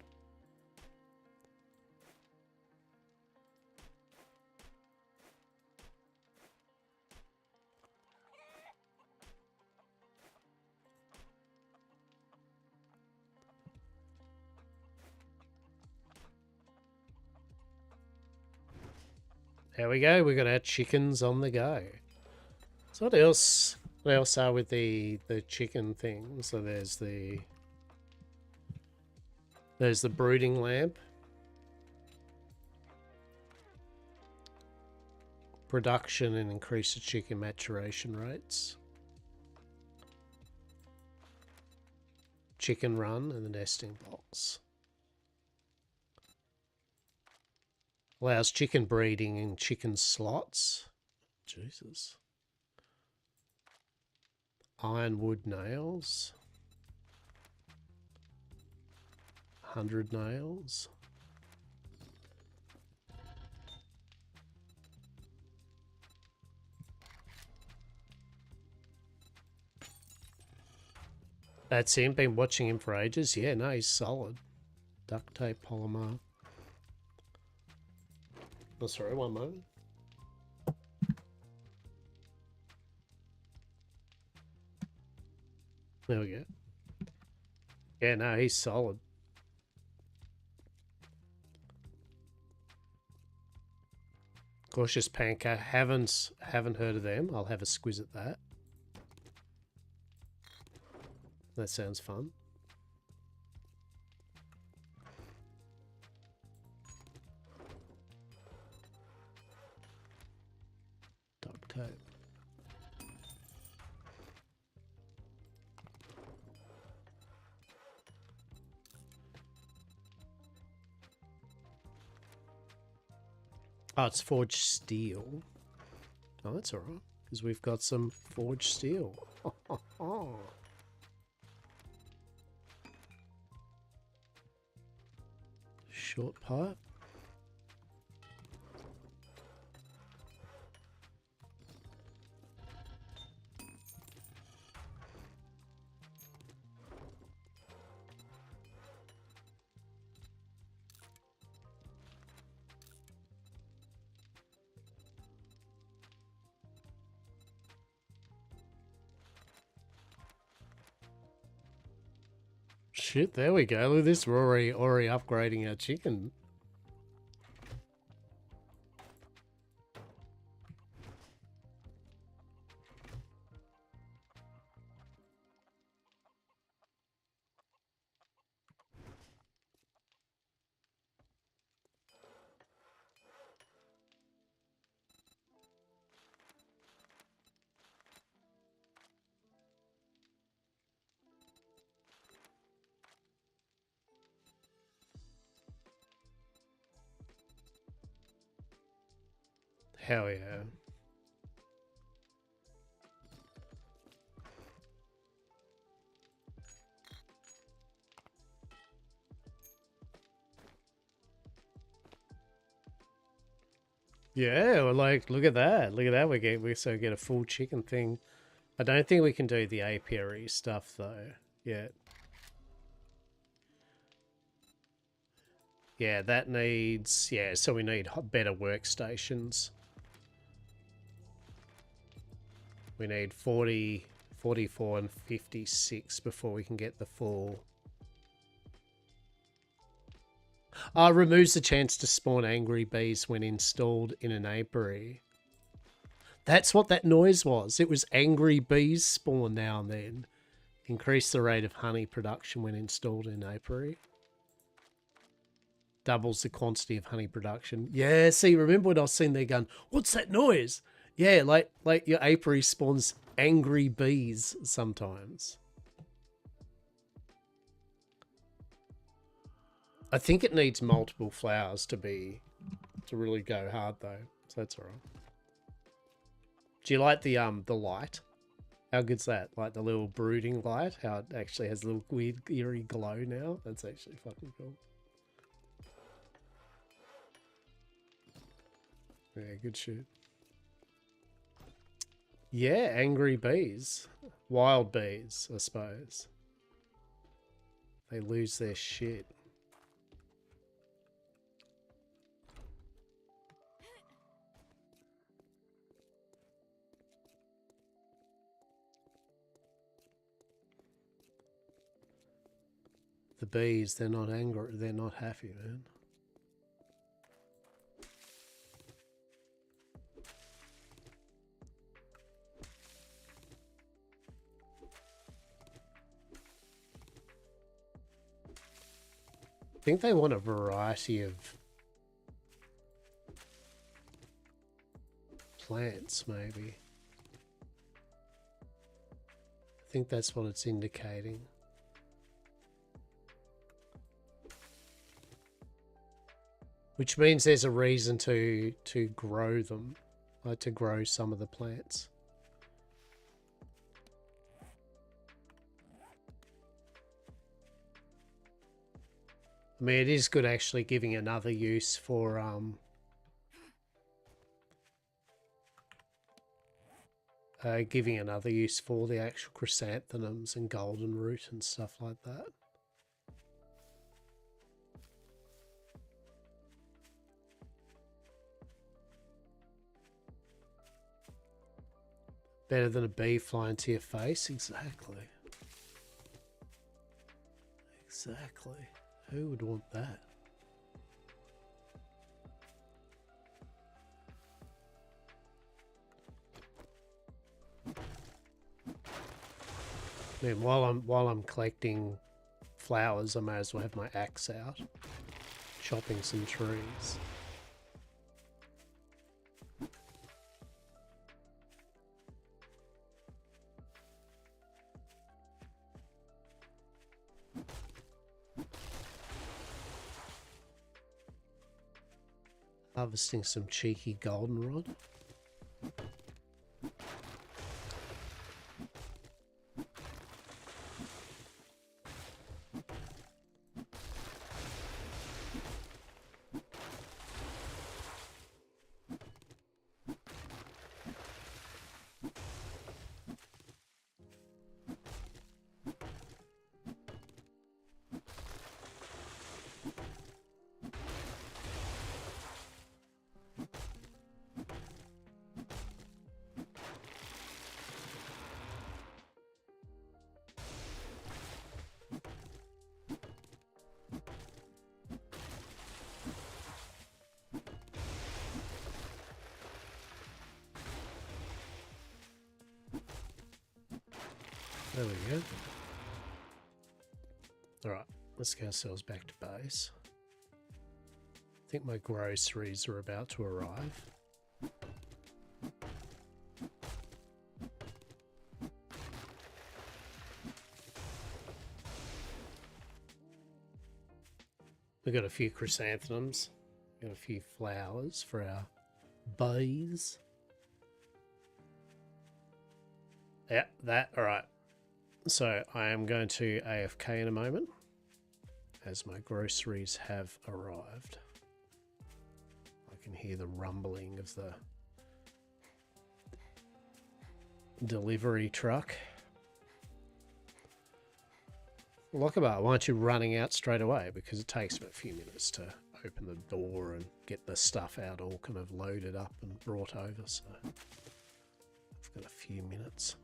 There we go. We got our chickens on the go. So what else? What else are with the chicken thing? So there's the brooding lamp. production and increase the chicken maturation rates. Chicken run and the nesting box. Allows chicken breeding in chicken slots. Jesus. Ironwood nails. 100 nails. That's him. Been watching him for ages. Yeah, no, he's solid. Duct tape polymer. Oh, sorry, one moment. There we go. Yeah, no, he's solid. Cautious Panker. Haven't heard of them. I'll have a squiz at that. That sounds fun. Duct tape. Oh, it's forged steel. Oh, that's alright. Because we've got some forged steel. Short pipe. Shit, there we go. Look at this. We're already upgrading our chicken. Hell yeah. Yeah, well, like, look at that. Look at that. We get a full chicken thing. I don't think we can do the apiary stuff though yet. Yeah, that needs, yeah, so we need better workstations. We need 40, 44 and 56 before we can get the full. Removes the chance to spawn angry bees when installed in an apiary. That's what that noise was. It was angry bees spawn now and then. Increase the rate of honey production when installed in apiary. Doubles the quantity of honey production. Yeah, see, remember when I was sitting there going, what's that noise? Yeah, like your apiary spawns angry bees sometimes. I think it needs multiple flowers to really go hard though. So that's alright. Do you like the light? How good's that? Like the little brooding light? How it actually has a little weird eerie glow now? That's actually fucking cool. Yeah, good shit. Yeah, angry bees. Wild bees, I suppose. They lose their shit. The bees, they're not angry, they're not happy, man. I think they want a variety of plants, maybe. I think that's what it's indicating. Which means there's a reason to grow them, like to grow some of the plants. I mean, it is good actually giving another use for the actual chrysanthemums and golden root and stuff like that. Better than a bee flying to your face? Exactly. Exactly. Who would want that? I mean, while I'm collecting flowers, I may as well have my axe out, chopping some trees. Harvesting some cheeky goldenrod. There we go. Alright, let's get ourselves back to base. I think my groceries are about to arrive. We got a few chrysanthemums, got a few flowers for our bees. Yeah, that, alright. So I am going to AFK in a moment as my groceries have arrived. I can hear the rumbling of the delivery truck. Lockabar, why aren't you running out straight away? Because it takes a few minutes to open the door and get the stuff out all kind of loaded up and brought over, so I've got a few minutes.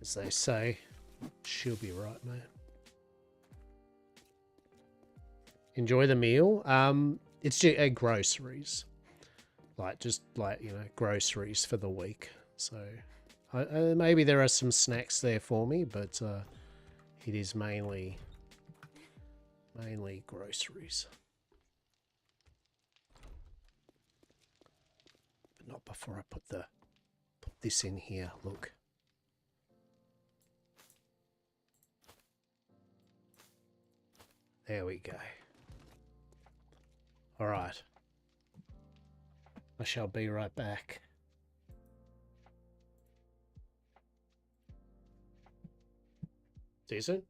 As they say, she'll be right, mate. Enjoy the meal. It's just groceries, just groceries for the week. So maybe there are some snacks there for me, but it is mainly groceries. But not before I put this in here. Look. There we go. All right. I shall be right back. See you soon.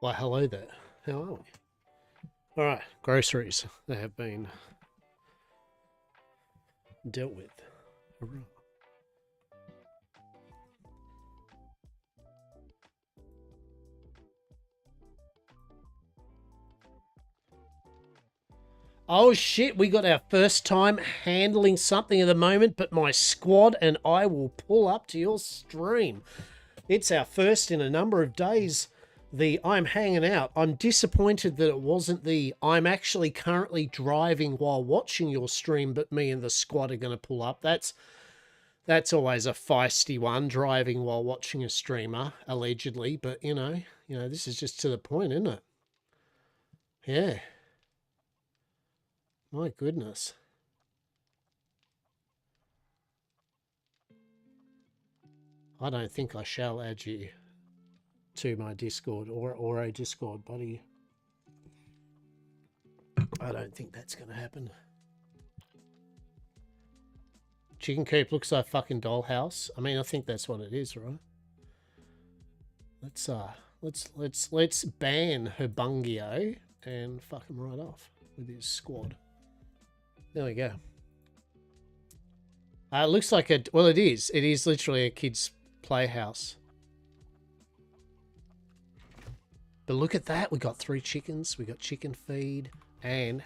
Why, hello there. How are we? All right, groceries. They have been dealt with. Hurrah. Oh shit, we got our first time handling something at the moment, but my squad and I will pull up to your stream. It's our first in a number of days. The I'm hanging out. I'm disappointed that it wasn't the I'm actually currently driving while watching your stream, but me and the squad are going to pull up. That's always a feisty one, driving while watching a streamer, allegedly. But you know, this is just to the point, isn't it? Yeah. My goodness. I don't think I shall add you to my Discord or a Discord, buddy. I don't think that's going to happen. Chicken coop looks like fucking dollhouse. I mean, I think that's what it is, right? Let's ban Herbungio and fuck him right off with his squad. There we go. It looks like a... Well, it is. It is literally a kid's playhouse. But look at that. We got 3 chickens. We got chicken feed. And.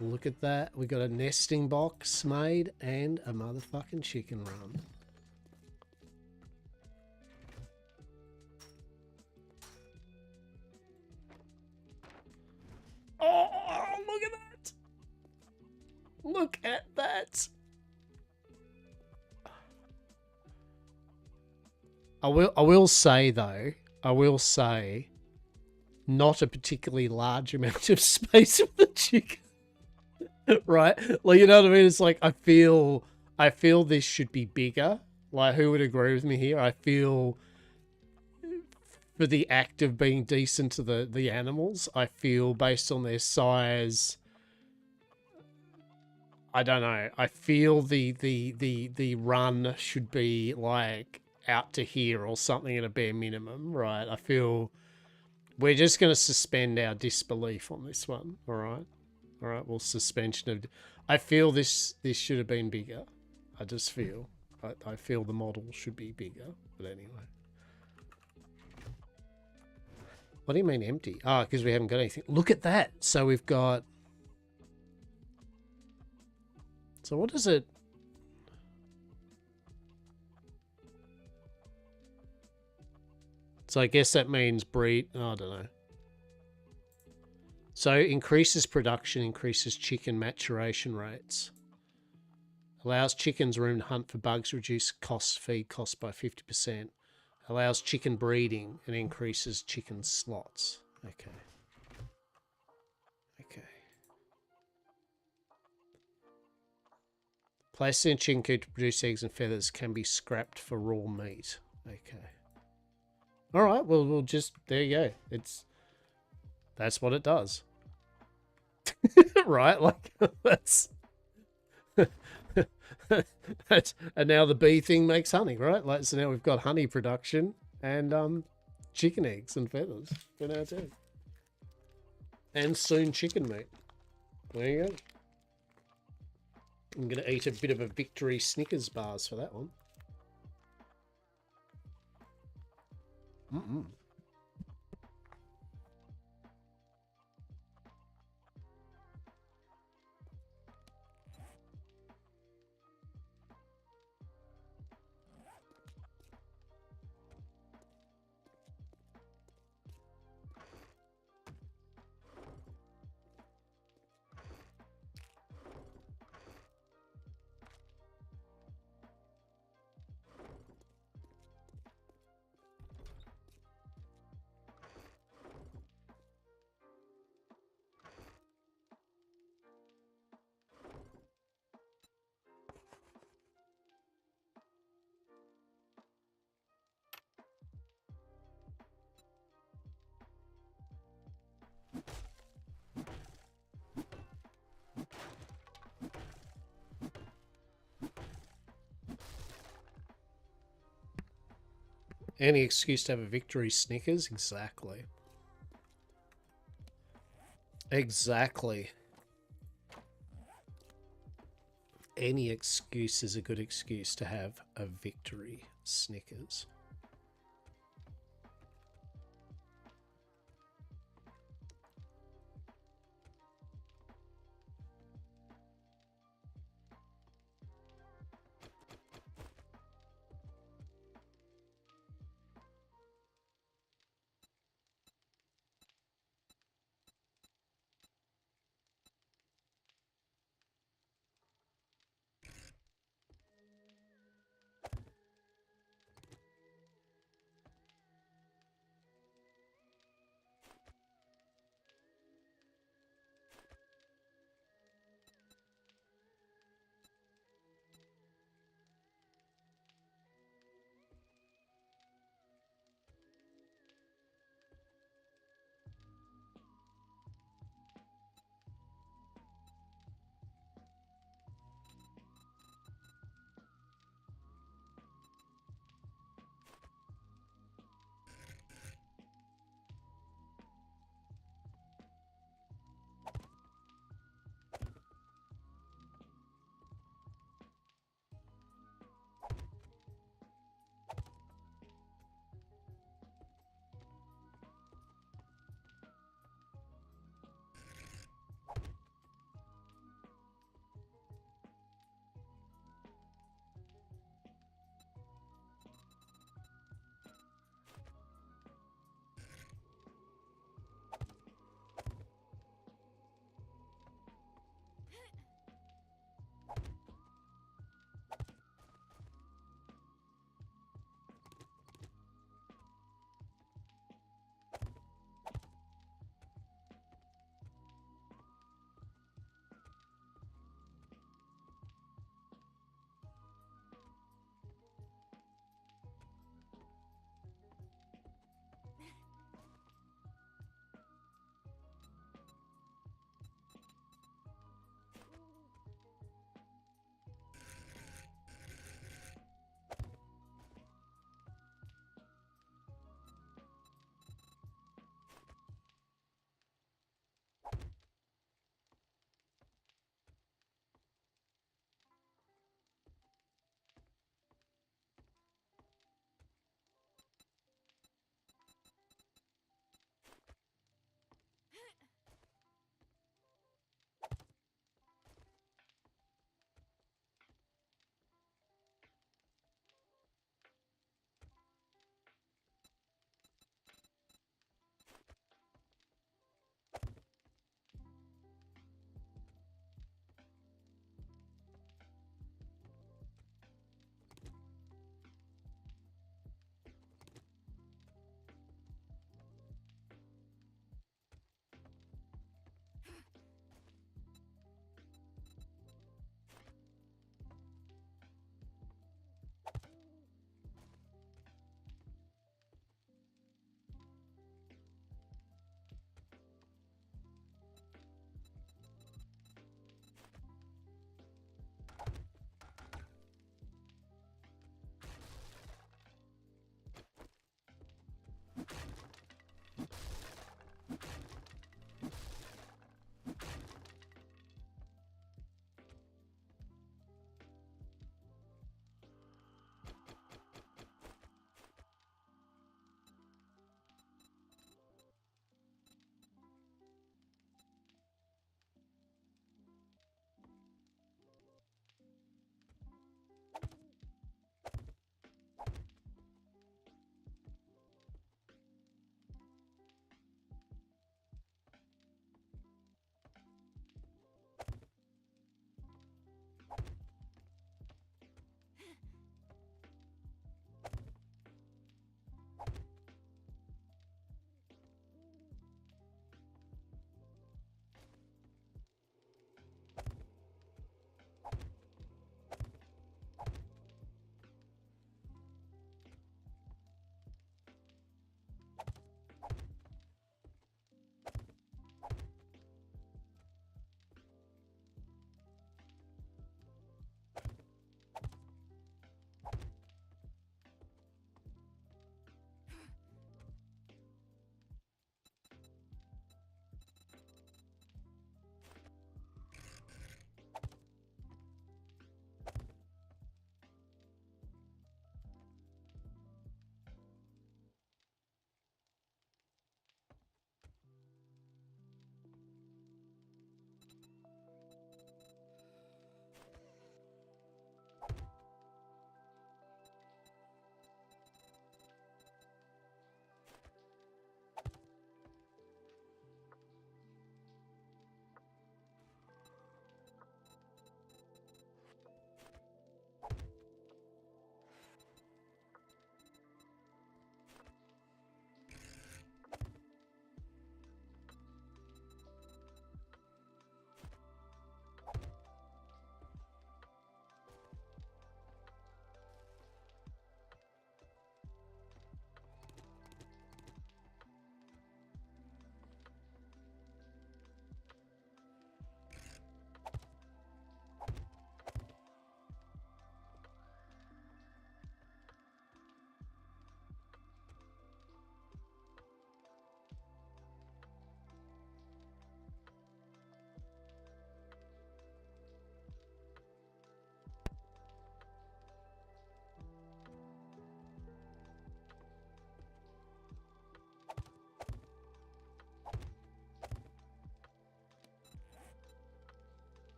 Look at that. We got a nesting box made and a motherfucking chicken run. Oh, look at that. Look at that. I will say though, not a particularly large amount of space for the chicken. Right? Like, you know what I mean? It's like I feel this should be bigger. Like, who would agree with me here? I feel for the act of being decent to the animals, I feel based on their size, I don't know. I feel the run should be like out to here or something at a bare minimum, right? I feel we're just going to suspend our disbelief on this one, all right? All right, well, suspension of... I feel this should have been bigger. I just feel. I feel the model should be bigger, but anyway. What do you mean empty? Ah, because we haven't got anything. Look at that. So we've got... So what is it? So I guess that means breed... Oh, I don't know. So increases production, increases chicken maturation rates. Allows chickens room to hunt for bugs, reduce feed costs by 50%. Allows chicken breeding and increases chicken slots. Okay. Okay. Placed in a chicken coop to produce eggs and feathers can be scrapped for raw meat. Okay. All right. Well, we'll just... There you go. That's what it does. Right? Like, that's... And now the bee thing makes honey, right? Like, so now we've got honey production and chicken eggs and feathers in our team. And soon chicken meat. There you go. I'm going to eat a bit of a victory Snickers bars for that one. Mm-mm. Any excuse to have a victory, Snickers. Exactly. Exactly. Any excuse is a good excuse to have a victory, Snickers.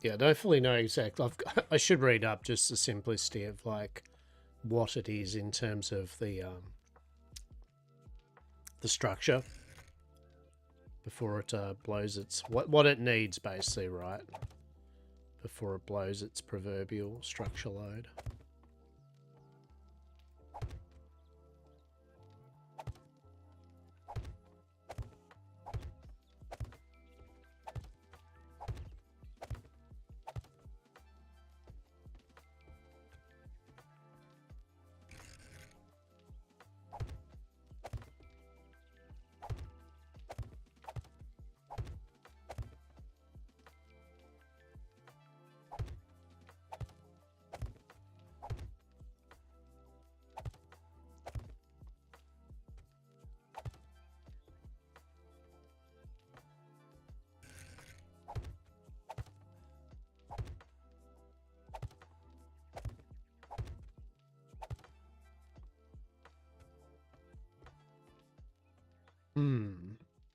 Yeah, I don't fully know exactly. I should read up just the simplicity of like what it is in terms of the structure before it blows its what it needs basically, right? Before it blows its proverbial structure load.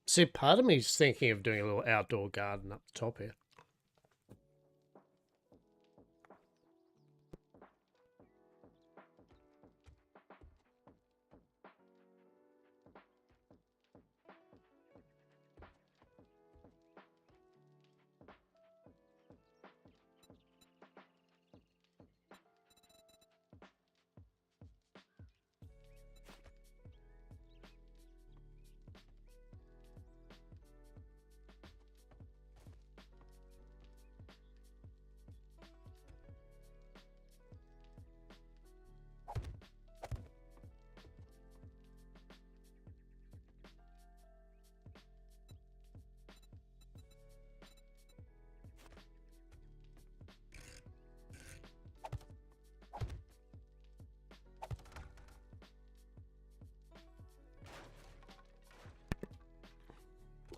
See, part of me is thinking of doing a little outdoor garden up the top here.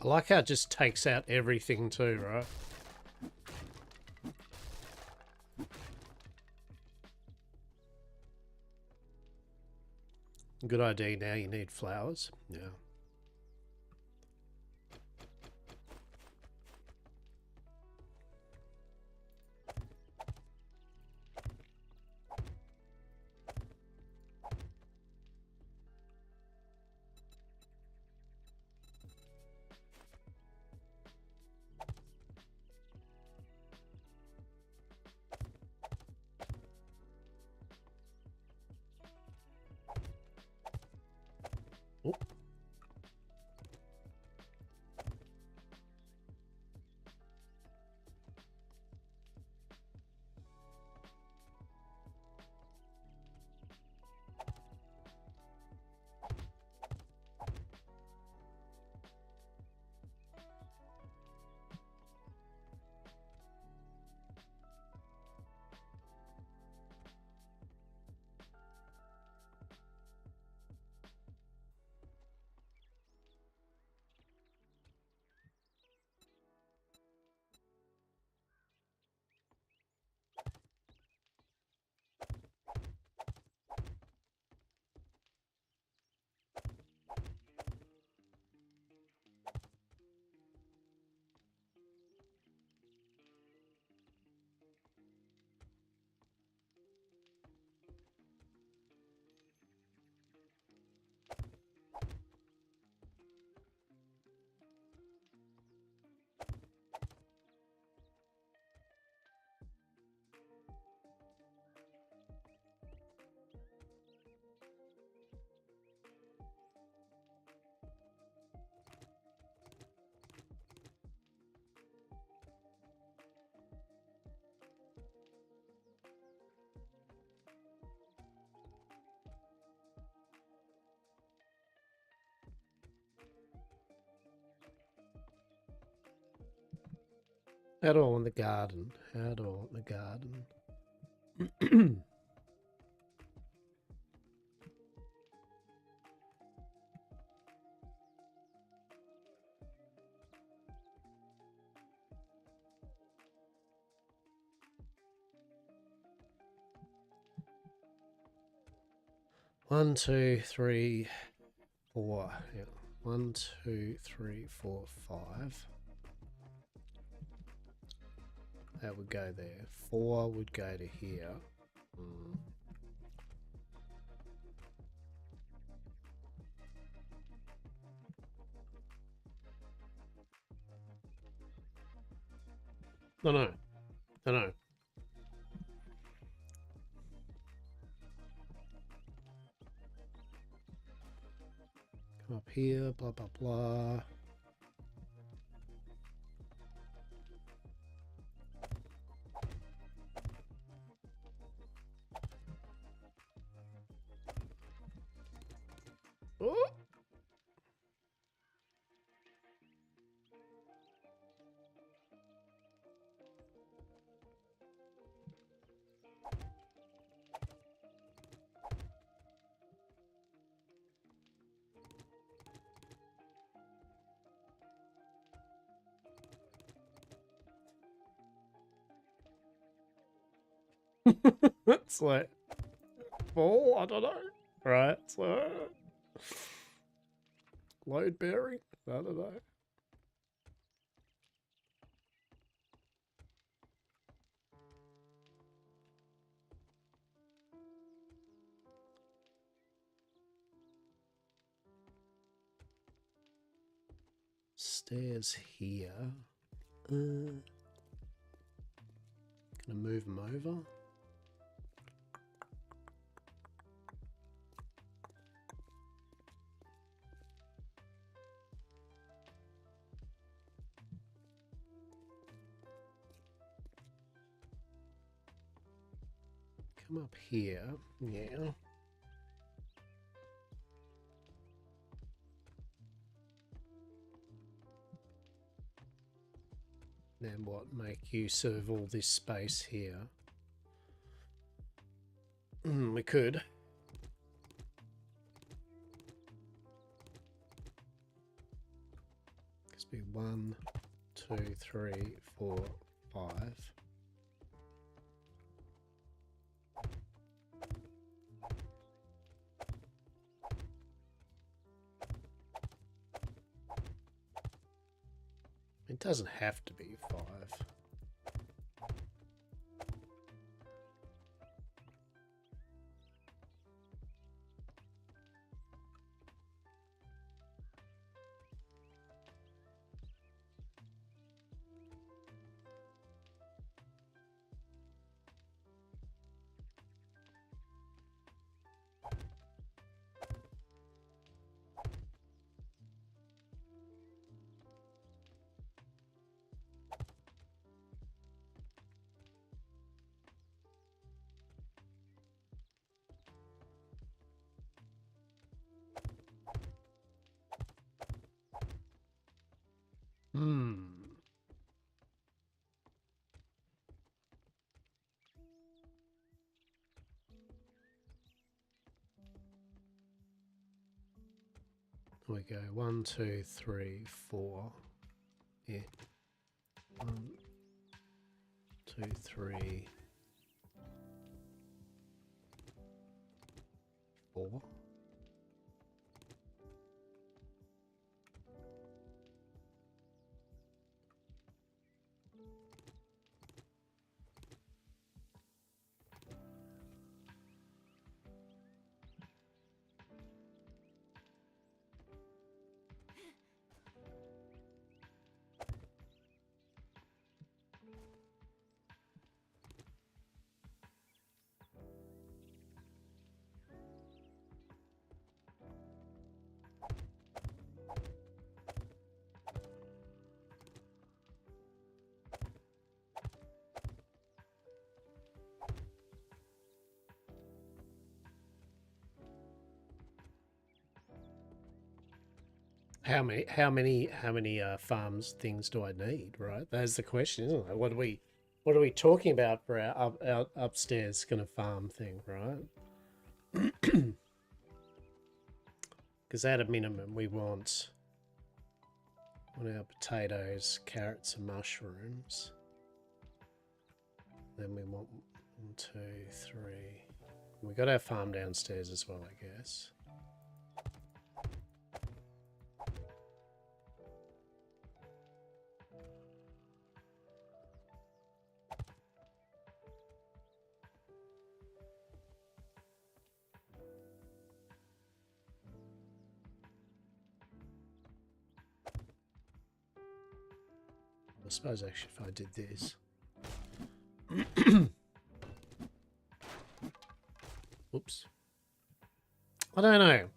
I like how it just takes out everything too, right? Good idea. Now you need flowers. Yeah. Oh. How do I want the garden? How do I want the garden? 1, 2, 3, 4. Yeah. 1, 2, 3, 4, 5. That would go there. 4 would go to here. Mm. No, no. No, no. Come up here, blah, blah, blah. Oh! It's like, oh, I don't know. Right, so load bearing? I don't know. Stairs here. Gonna move them over. Come up here. Yeah. Then what? Make use of all this space here. We could. This be 1, 2, 3, 4, 5. It doesn't have to be 5. We go 1, 2, 3, 4. Yeah. 1, 2, 3, 4. How many farms things do I need, right? That's the question, isn't it? What are we talking about for our upstairs kind of farm thing, right? Because at a minimum we want our potatoes, carrots and mushrooms. Then we want 1, 2, 3. We got our farm downstairs as well, I guess. I suppose actually if I did this. Oops. I don't know.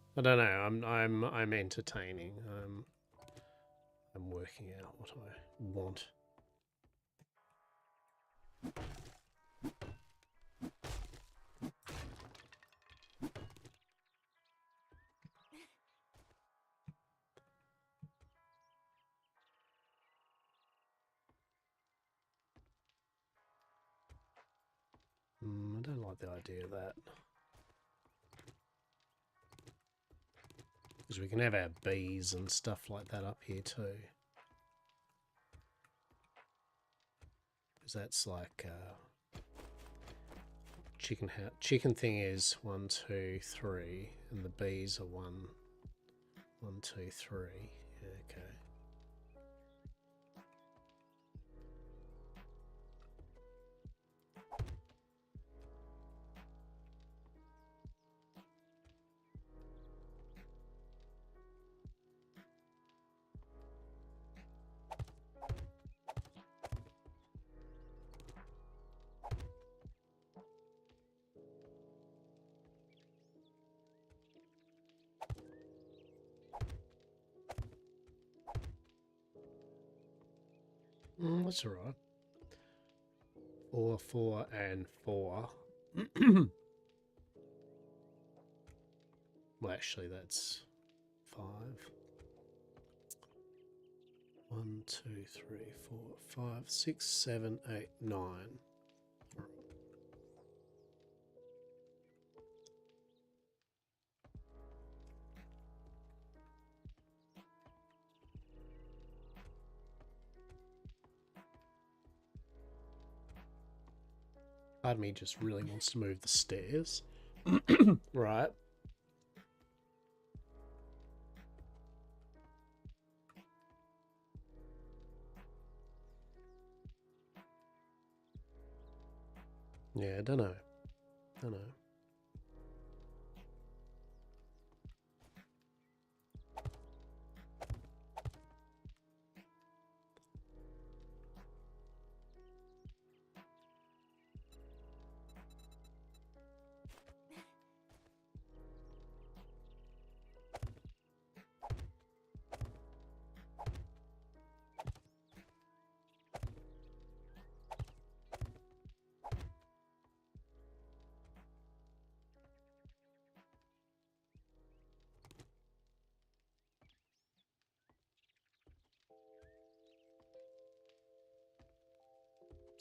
I'm entertaining. I'm working out what I want. I don't like the idea of that. Because we can have our bees and stuff like that up here too. Because that's like chicken thing is 1, 2, 3, and the bees are 1, 2, 3. Yeah, okay. That's all right. 4, 4, and 4. Well, actually, that's 5. 1, 2, 3, 4, 5, 6, 7, 8, 9. Part of me just really wants to move the stairs. Right. Yeah, I don't know.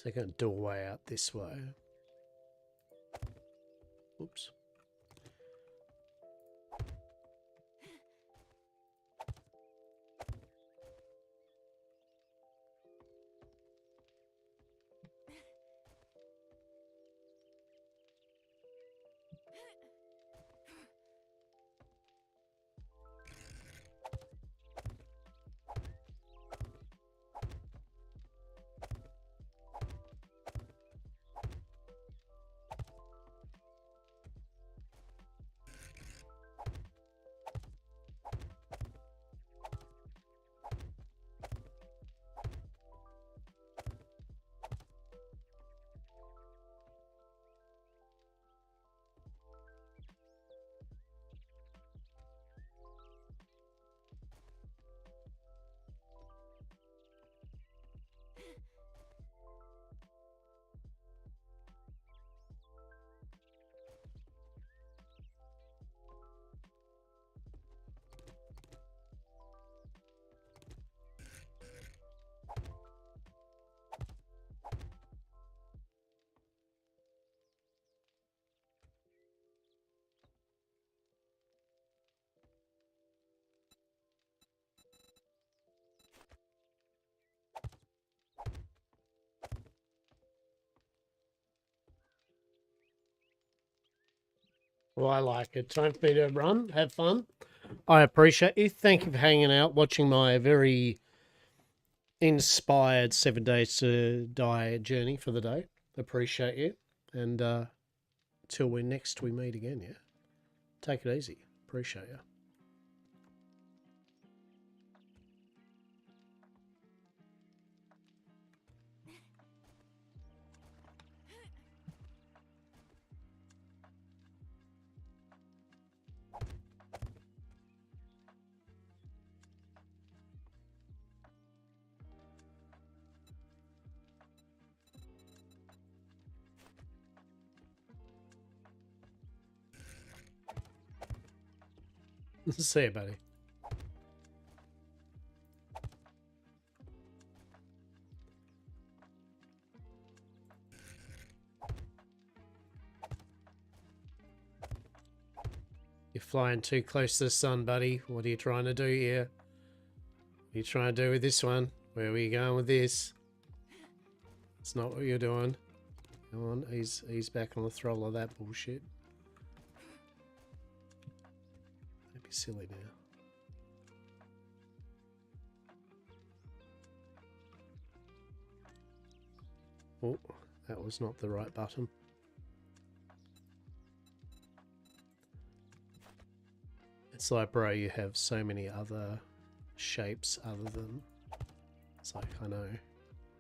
Take a doorway out this way. Oops. Well, I like it. Time for me to run, have fun. I appreciate you. Thank you for hanging out, watching my very inspired 7 Days to Die journey for the day. Appreciate you. And till we meet again, yeah? Take it easy. Appreciate you. See you, buddy. You're flying too close to the sun, buddy. What are you trying to do here? What are you trying to do with this one? Where are you going with this? It's not what you're doing. Come on, he's back on the throttle of that bullshit. Don't be silly now. Oh, that was not the right button. It's like, bro, you have so many other shapes other than... It's like, I know,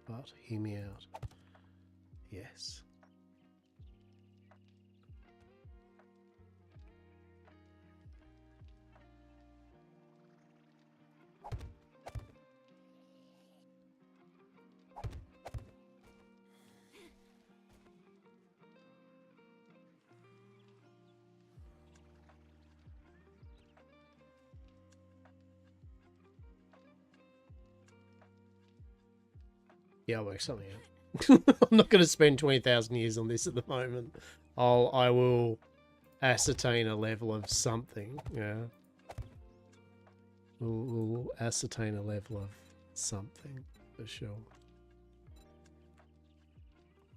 but hear me out. Yes. Yeah, I'll work something out. I'm not going to spend 20,000 years on this at the moment. I will ascertain a level of something. Yeah, we'll ascertain a level of something for sure.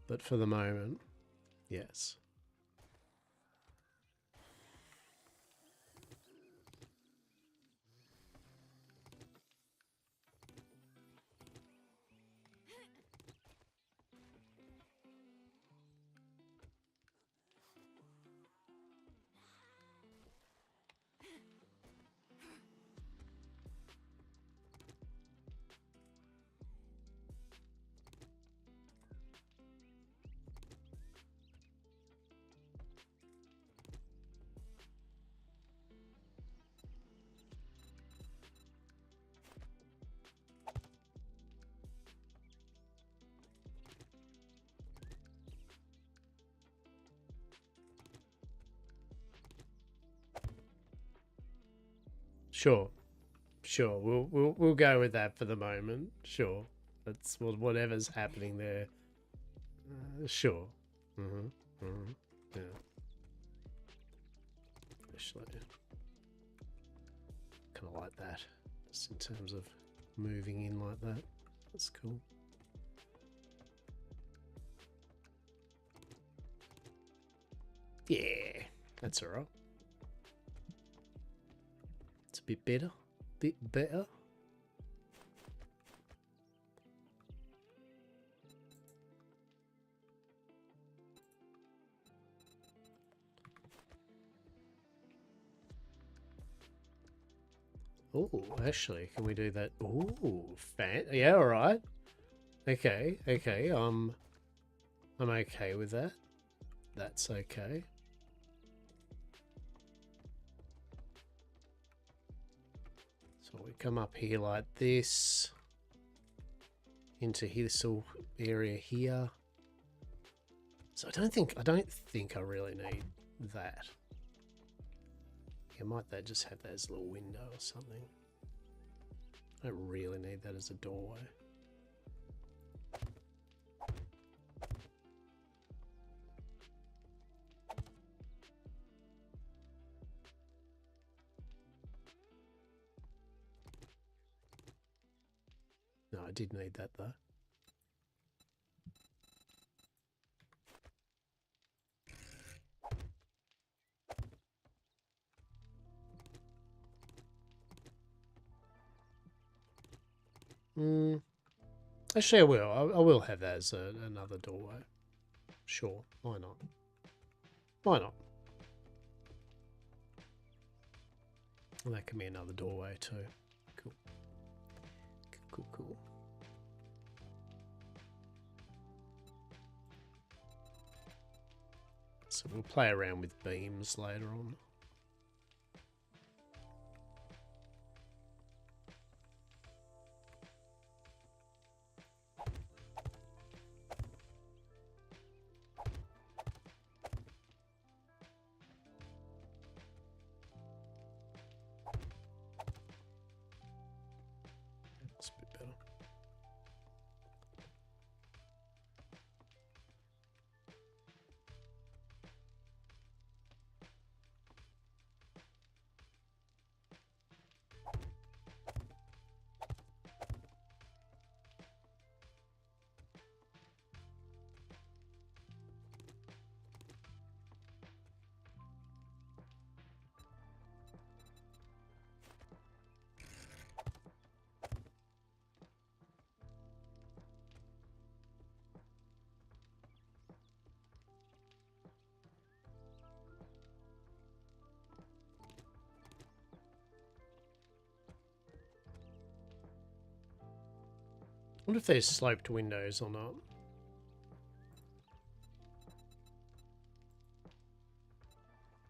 But for the moment, yes. Sure, sure. We'll go with that for the moment. Sure, that's whatever's happening there. Sure. Yeah. Actually, kind of like that. Just in terms of moving in like that. That's cool. Yeah, that's alright. It's a bit better. Bit better. Oh, actually, can we do that? Oh, yeah, all right. Okay, okay. I'm okay with that. That's okay. So we come up here like this into this little area here. So I don't think I really need that. Yeah, might that just have that as a little window or something? I don't really need that as a doorway. No, I did need that though. Actually, I will. I will have that as another doorway. Sure, why not? Why not? Well, that can be another doorway too. Cool. Cool, cool. So we'll play around with beams later on. Wonder if there's sloped windows or not.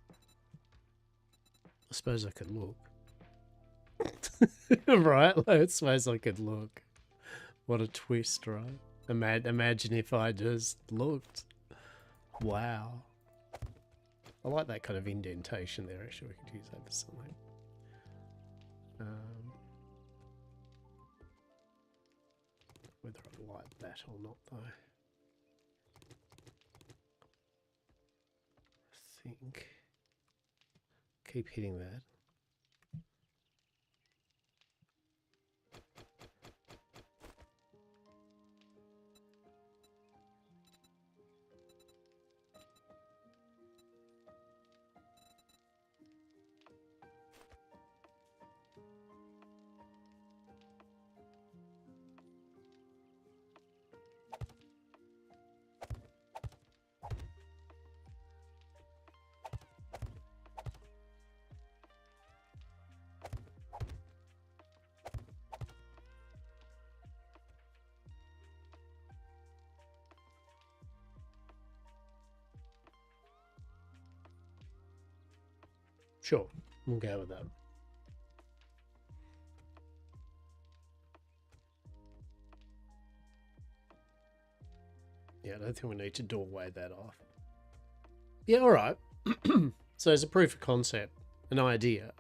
I suppose I could look. Right? I suppose I could look. What a twist, right? Imagine if I just looked. Wow. I like that kind of indentation there. Actually, we could use that for something. Whether I like that or not, though. I think. Keep hitting that. Sure, we'll go with that. Yeah, I don't think we need to doorway that off. Yeah, all right. So as a proof of concept, an idea,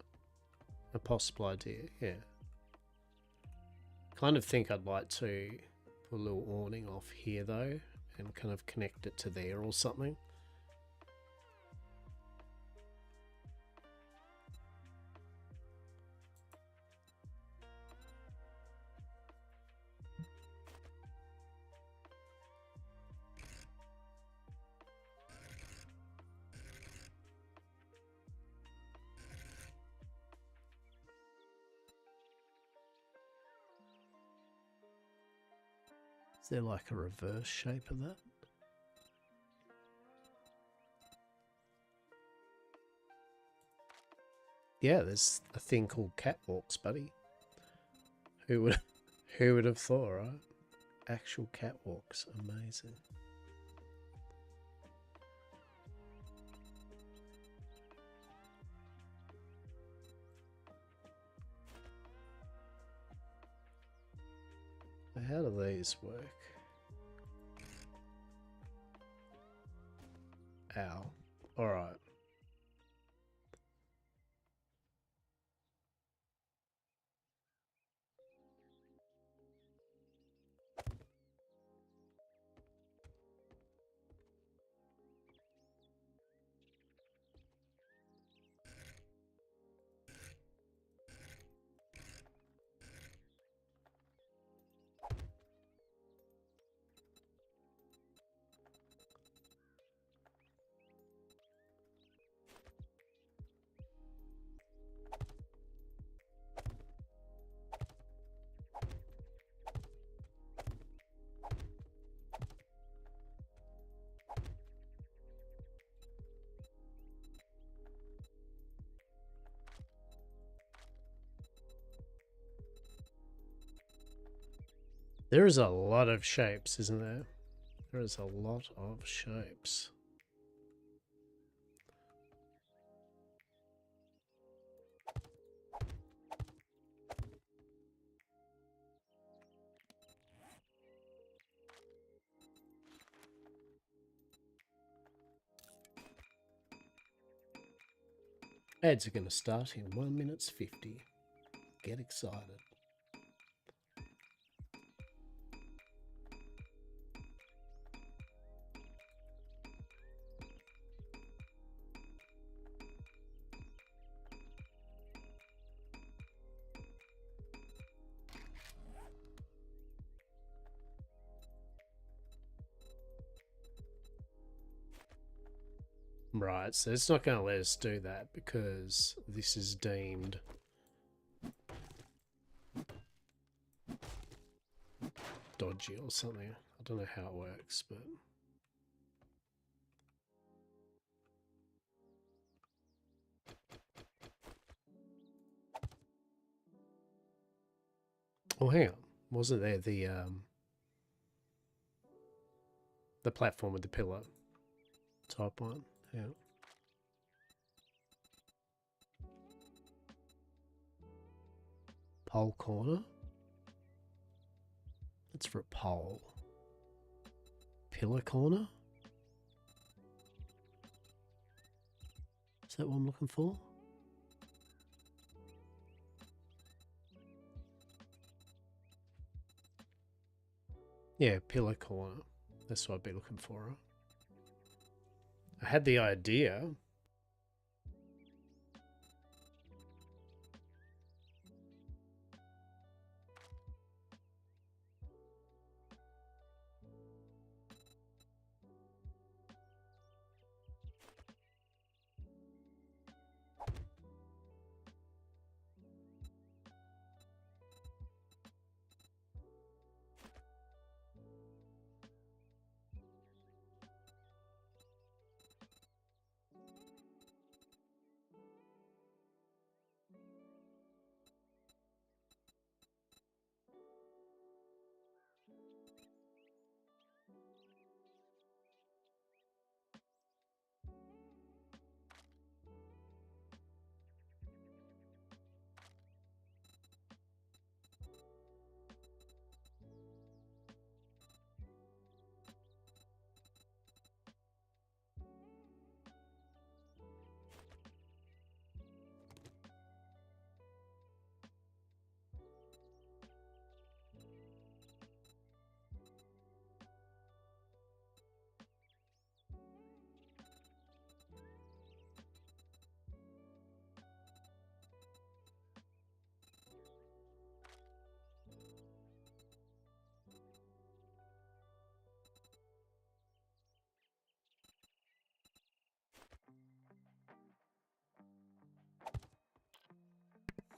a possible idea, yeah. Kind of think I'd like to put a little awning off here though, and kind of connect it to there or something. Is there like a reverse shape of that? Yeah, there's a thing called catwalks, buddy. Who would have thought, right? Actual catwalks, amazing. How do these work? Ow. Alright. There is a lot of shapes, isn't there? There is a lot of shapes. Ads are going to start in 1 minute 50. Get excited. Right, so it's not going to let us do that because this is deemed dodgy or something. I don't know how it works, but... Oh, hang on. Wasn't there the The platform with the pillar type one. Yeah. Pole corner. That's for a pole. Pillar corner. Is that what I'm looking for? Yeah, pillar corner. That's what I'd be looking for. I had the idea.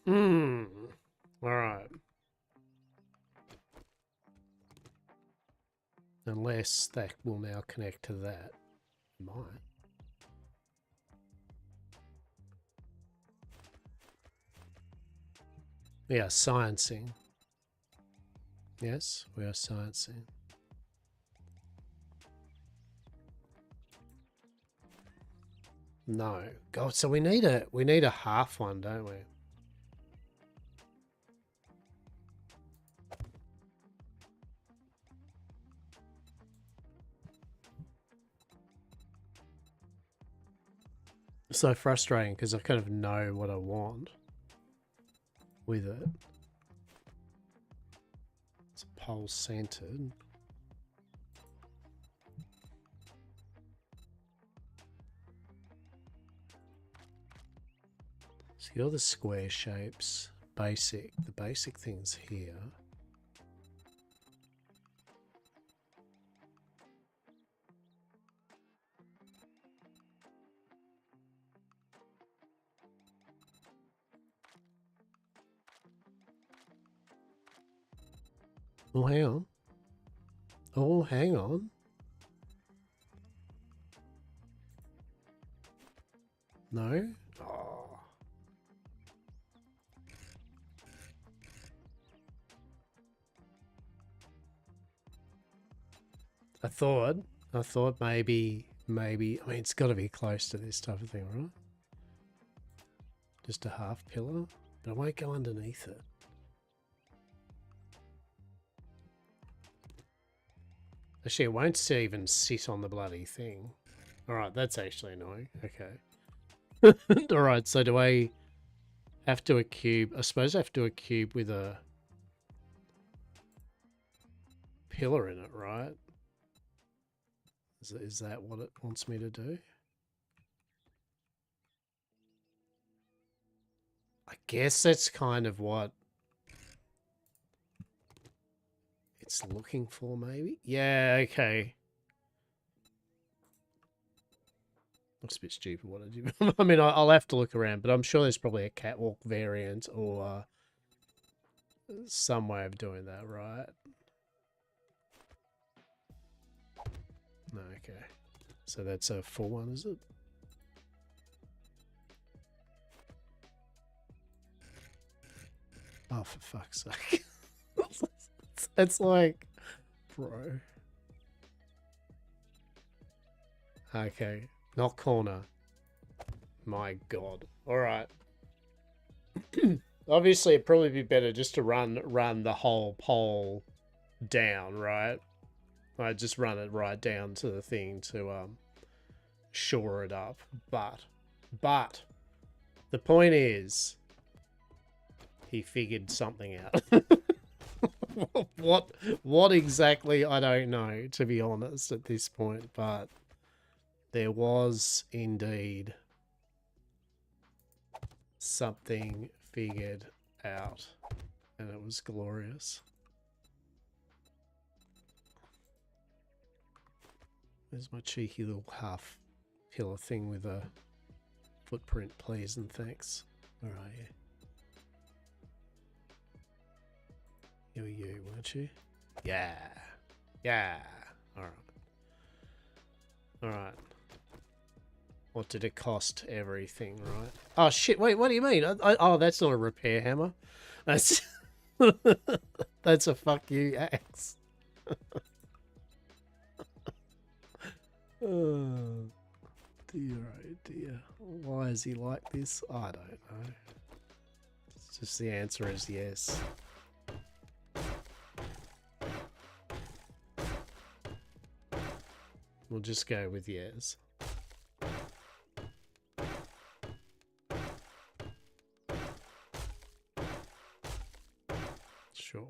All right. Unless that will now connect to that. It might. We are sciencing. Yes, we are sciencing. No. God, so we need a half one, don't we? So frustrating because I kind of know what I want with it. It's pole centered. See all the square shapes, the basic things here. Oh, hang on. Oh, hang on. No? Oh. I thought maybe, I mean, it's got to be close to this type of thing, right? Just a half pillar, but I won't go underneath it. Actually, it won't even sit on the bloody thing. All right, that's actually annoying. Okay. All right, so do I have to a cube? I suppose I have to do a cube with a pillar in it, right? Is that what it wants me to do? I guess that's kind of what it's looking for, maybe? Yeah, okay. Looks a bit stupid what I did. I mean, I'll have to look around, but I'm sure there's probably a catwalk variant or some way of doing that, right? No, okay. So that's a full one, is it? Oh, for fuck's sake. It's like, bro. Okay. Not corner. My God. All right. Obviously, it'd probably be better just to run the whole pole down, right? I just run it right down to the thing to shore it up. But the point is, he figured something out. What exactly, I don't know, to be honest, at this point, but there was indeed something figured out, and it was glorious. There's my cheeky little half pillar thing with a footprint, please and thanks. All right, yeah. You were you, weren't you? Yeah. Yeah. All right. All right. What did it cost? Everything, right? Oh, shit. Wait, what do you mean? Oh, that's not a repair hammer. That's... that's a fuck you axe. Oh, dear, oh dear. Why is he like this? I don't know. It's just the answer is yes. We'll just go with yes. Sure.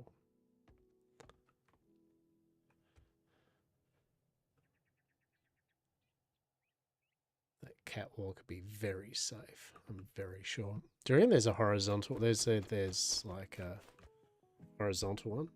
That catwalk would be very safe. I'm very sure. Do you reckon there's a horizontal? There's like a horizontal one.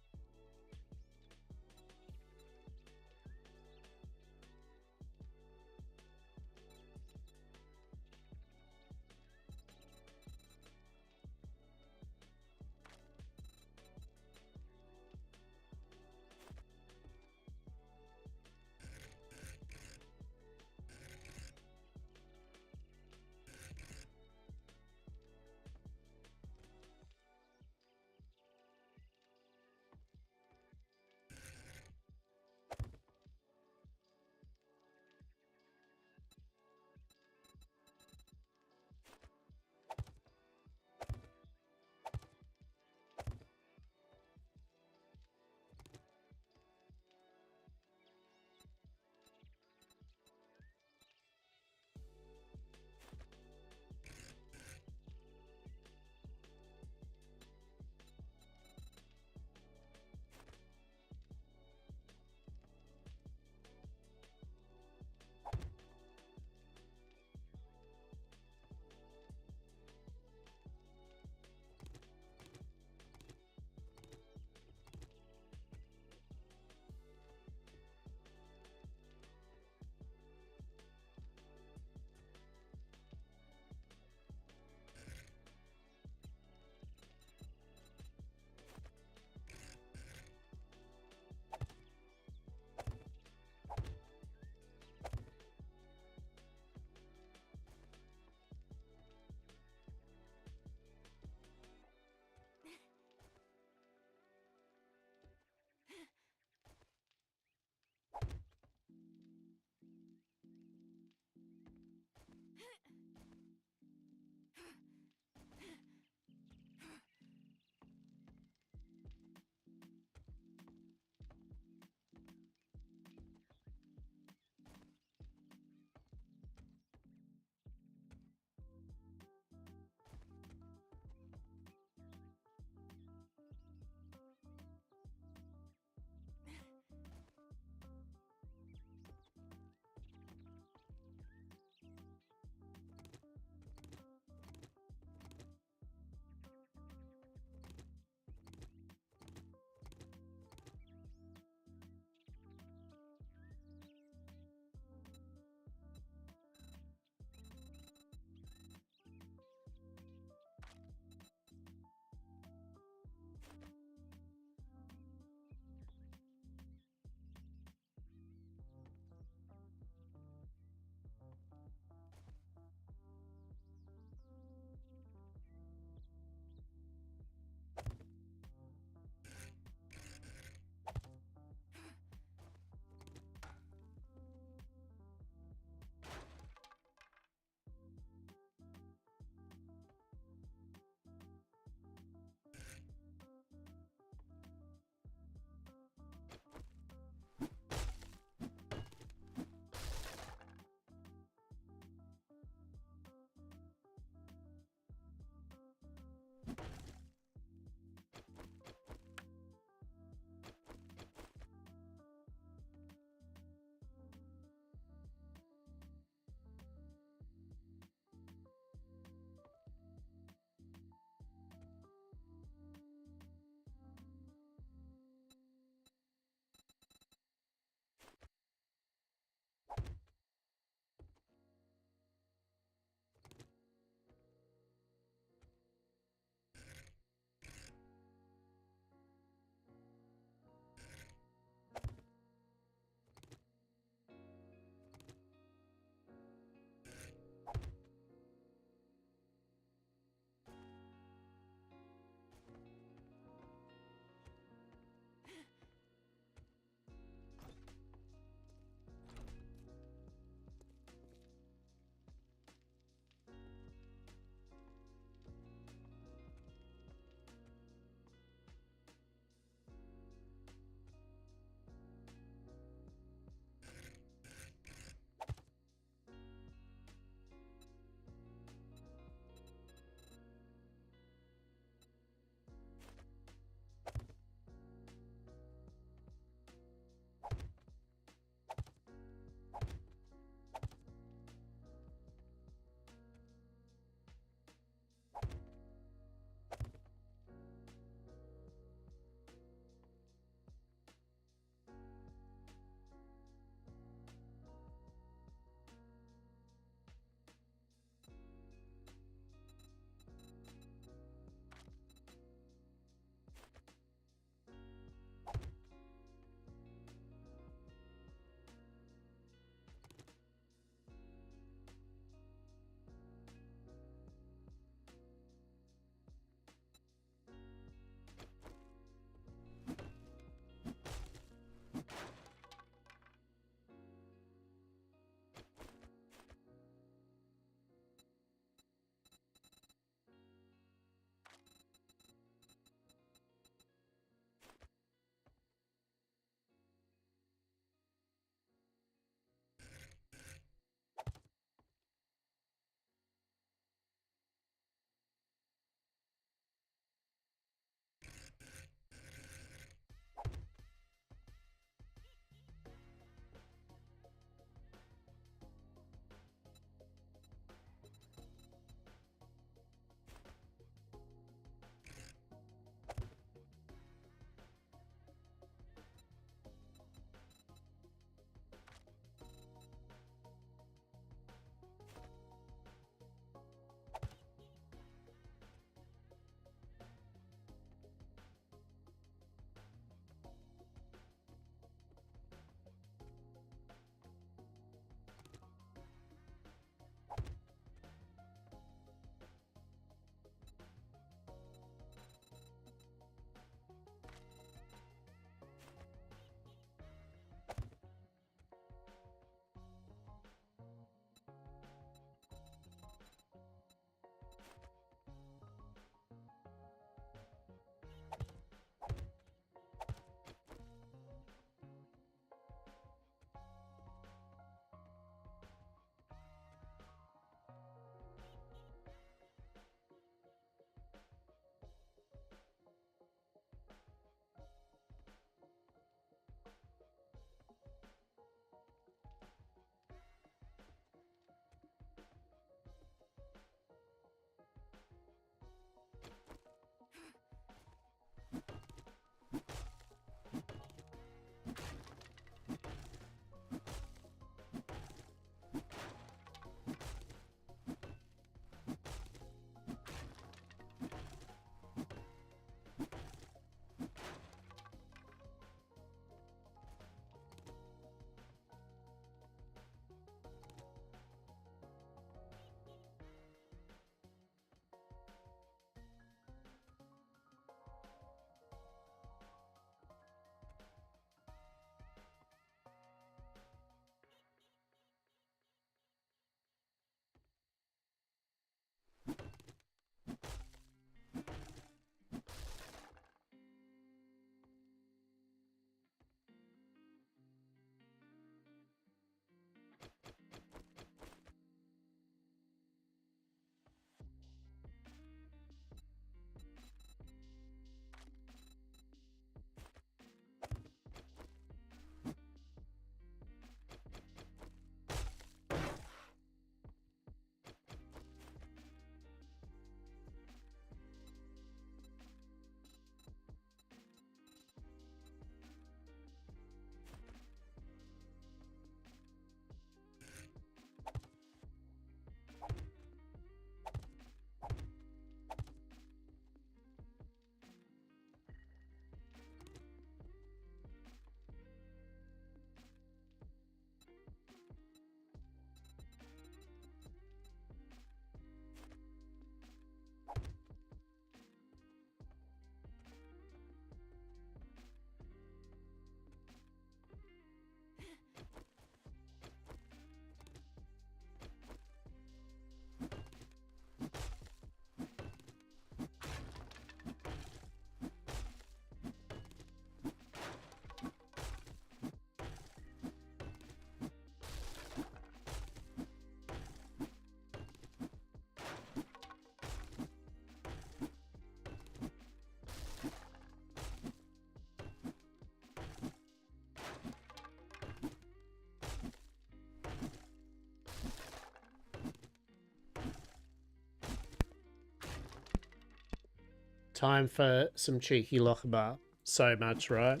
Time for some cheeky Lochaber. So much, right?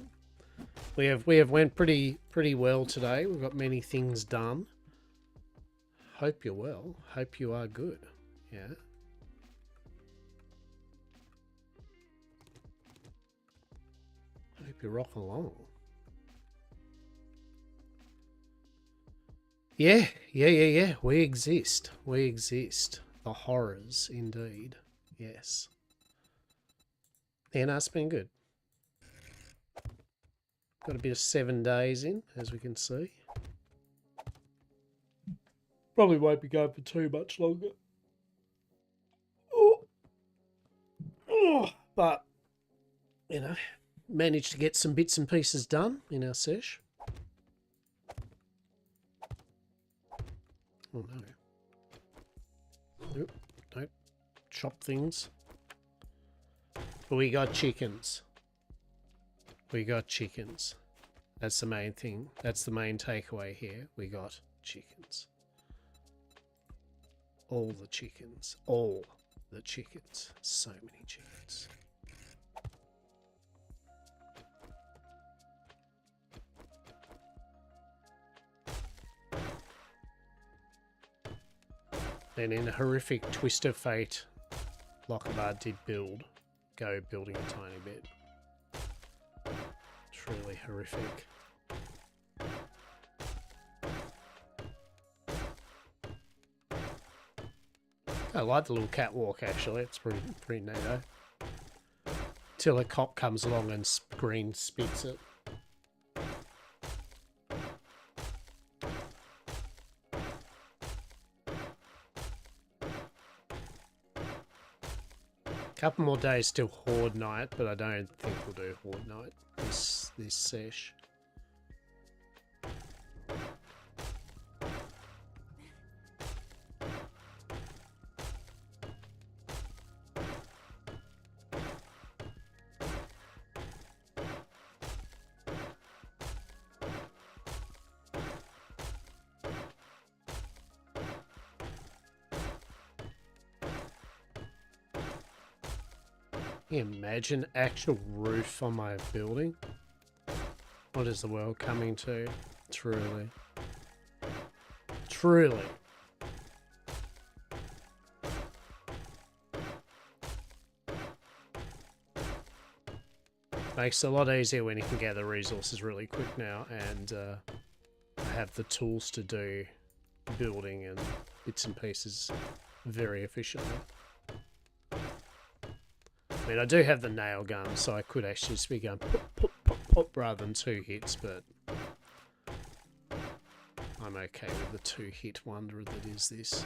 We have went pretty well today. We've got many things done. Hope you're well. Hope you are good. Yeah. Hope you rock along. Yeah. We exist. We exist. The horrors, indeed. Yes. Yeah, no, it's been good. Got a bit of 7 days in, as we can see. Probably won't be going for too much longer. But, you know, managed to get some bits and pieces done in our sesh. Oh no. Nope, don't chop things. But we got chickens. We got chickens. That's the main thing. That's the main takeaway here. We got chickens. All the chickens. All the chickens. So many chickens. And in a horrific twist of fate, Lochaber did go building a tiny bit. Truly horrific. I like the little catwalk actually, it's pretty neat, eh? Till a cop comes along and green spits it. Couple more days till Horde Night, but I don't think we'll do Horde Night this sesh. Can you imagine actual roof on my building? What is the world coming to? Truly. Truly. Makes it a lot easier when you can gather resources really quick now, and I have the tools to do building and bits and pieces very efficiently. I mean, I do have the nail gun, so I could actually just be going pop, pop, pop, pop rather than 2 hits, but I'm okay with the 2-hit wonder that is this.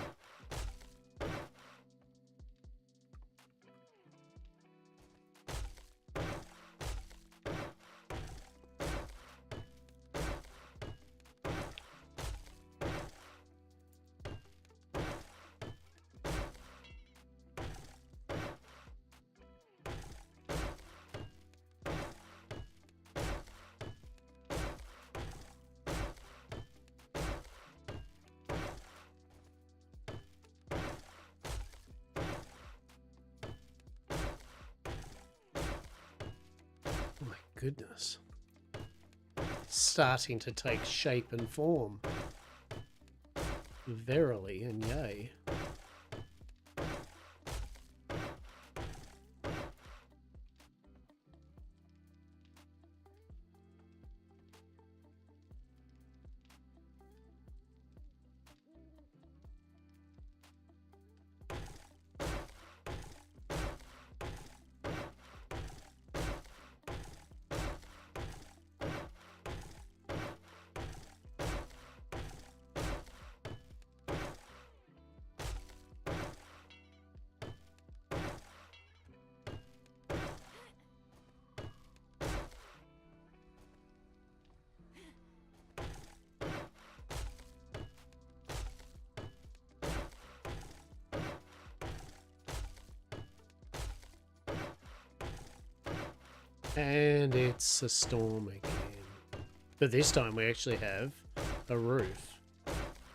Goodness. Starting to take shape and form. Verily and yea. And it's a storm again. But this time we actually have a roof.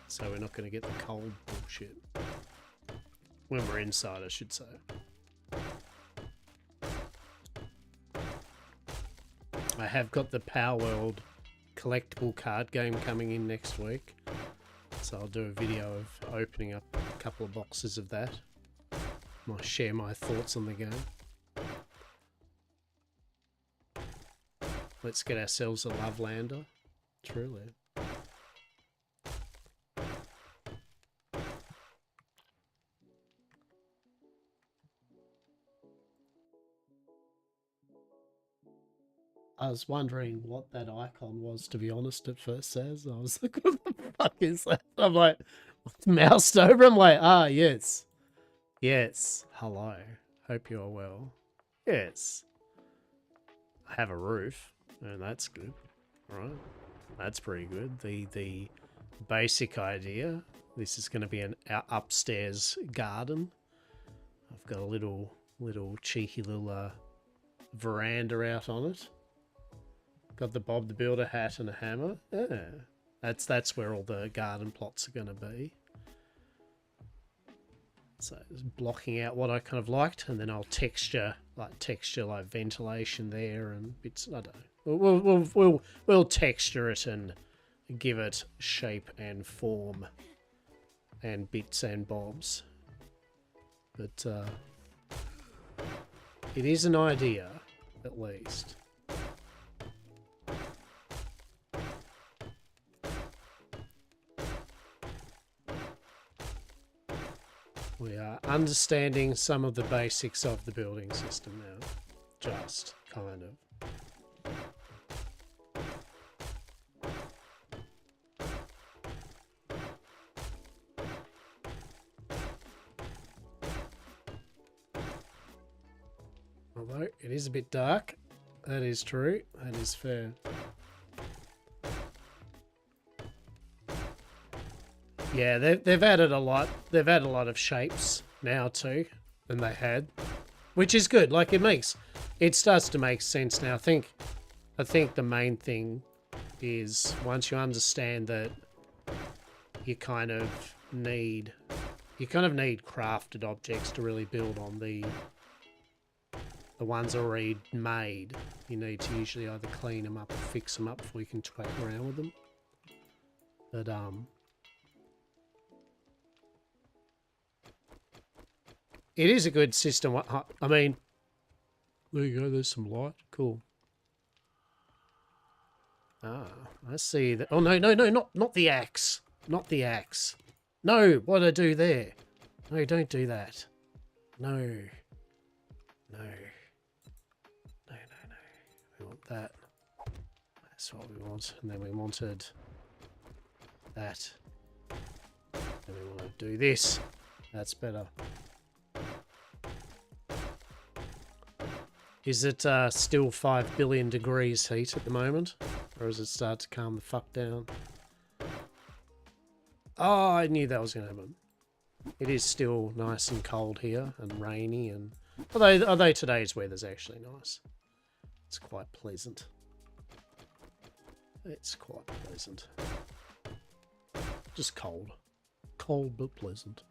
So we're not going to get the cold bullshit. When we're inside, I should say. I have got the Power World collectible card game coming in next week. So I'll do a video of opening up a couple of boxes of that. Might share my thoughts on the game. Let's get ourselves a Lovelander. Truly. I was wondering what that icon was, to be honest, at first, Saz. I was like, what the fuck is that? I'm like, moused over. I'm like, ah, yes. Yes. Hello. Hope you're well. Yes. I have a roof, and that's good. Right. That's pretty good. The basic idea. This is going to be an upstairs garden. I've got a little cheeky little veranda out on it. Got the Bob the Builder hat and a hammer. Yeah. That's where all the garden plots are going to be. So it's blocking out what I kind of liked, and then I'll texture like ventilation there and bits. I don't know. We'll texture it and give it shape and form and bits and bobs. But it is an idea, at least. We are understanding some of the basics of the building system now. Just kind of. Although it is a bit dark. That is true. That is fair. Yeah, they've added a lot. They've added a lot of shapes now too than they had, which is good. Like it starts to make sense now. I think the main thing is once you understand that you kind of need crafted objects to really build on the ones already made. You need to usually either clean them up or fix them up before you can twat around with them. But it is a good system. I mean, there you go. There's some light. Cool. Ah, I see that. Oh, no, not the axe. Not the axe. No, what did I do there? No, don't do that. No. No. We want that. That's what we want. And then we wanted that. And we want to do this. That's better. Is it still 5 billion degrees heat at the moment? Or has it started to calm the fuck down? Oh, I knew that was going to happen. It is still nice and cold here and rainy. And although today's weather's actually nice. It's quite pleasant. It's quite pleasant. Just cold. Cold but pleasant.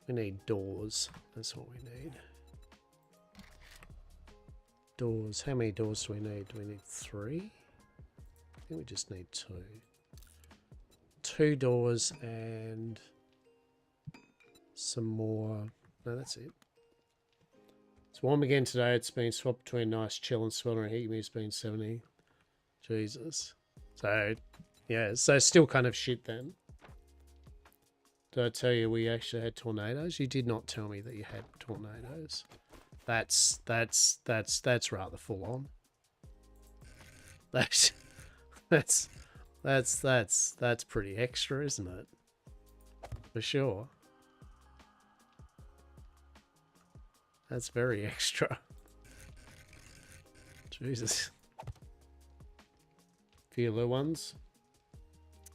We need doors. That's what we need. Doors. How many doors do we need? Do we need 3? I think we just need 2. 2 doors and some more. No, that's it. It's warm again today. It's been swapped between nice chill and sweltering heat. It's been 70. Jesus. So, yeah. So still kind of shit then. Did I tell you we actually had tornadoes? You did not tell me that you had tornadoes. That's rather full on. That's pretty extra, isn't it? For sure. That's very extra. Jesus. Few little ones.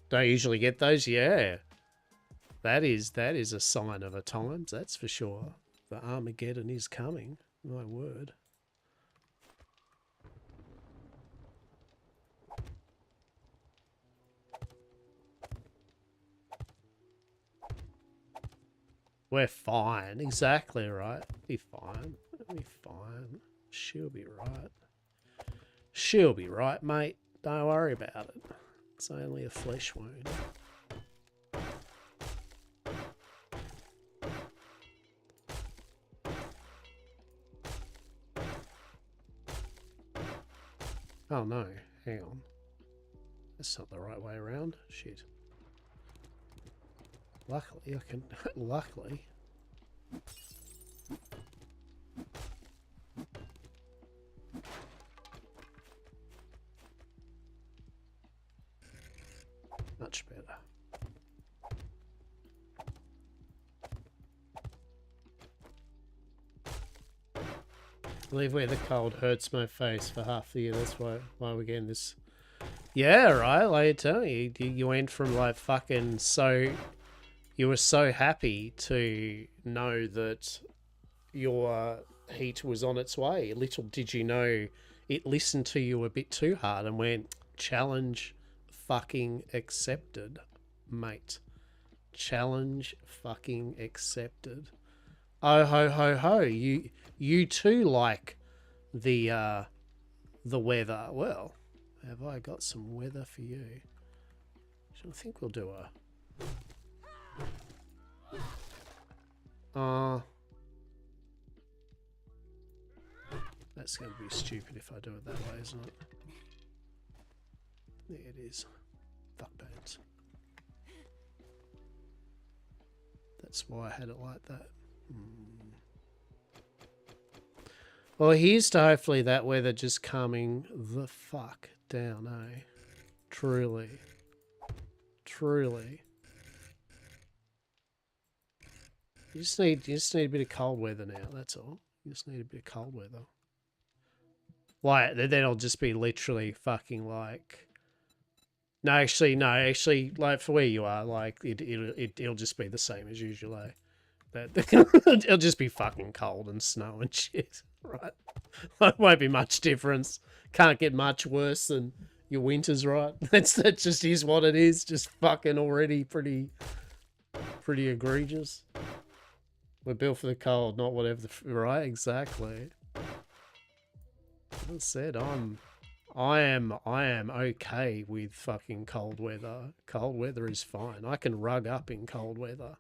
Don't usually get those, yeah. That is a sign of a times, that's for sure. The Armageddon is coming. My word. We're fine. Exactly right. Be fine. Be fine. She'll be right. She'll be right, mate. Don't worry about it. It's only a flesh wound. Oh no, hang on. That's not the right way around. Shit. Luckily, I can... luckily. Much better. I believe where the cold hurts my face for half the year. That's why we're getting this. Yeah, right. Like I tell you, you went from like fucking so. You were so happy to know that your heat was on its way. Little did you know, it listened to you a bit too hard and went, challenge fucking accepted, mate. Challenge fucking accepted. Oh ho ho ho! You too like the weather. Well, have I got some weather for you? So I think we'll do a. That's going to be stupid if I do it that way, isn't it? There it is. Fuck bands. That's why I had it like that. Well, here's to hopefully that weather just calming the fuck down, eh? Truly. Truly. You just need a bit of cold weather now, that's all. You just need a bit of cold weather. Like, then it'll just be literally fucking like... No, actually, like, for where you are, like, it'll just be the same as usual, eh? It'll just be fucking cold and snow and shit, right? It won't be much difference. Can't get much worse than your winters, right? That just is what it is. Just fucking already pretty egregious. We're built for the cold, not whatever right? Exactly. As I said, I am okay with fucking cold weather. Cold weather is fine. I can rug up in cold weather.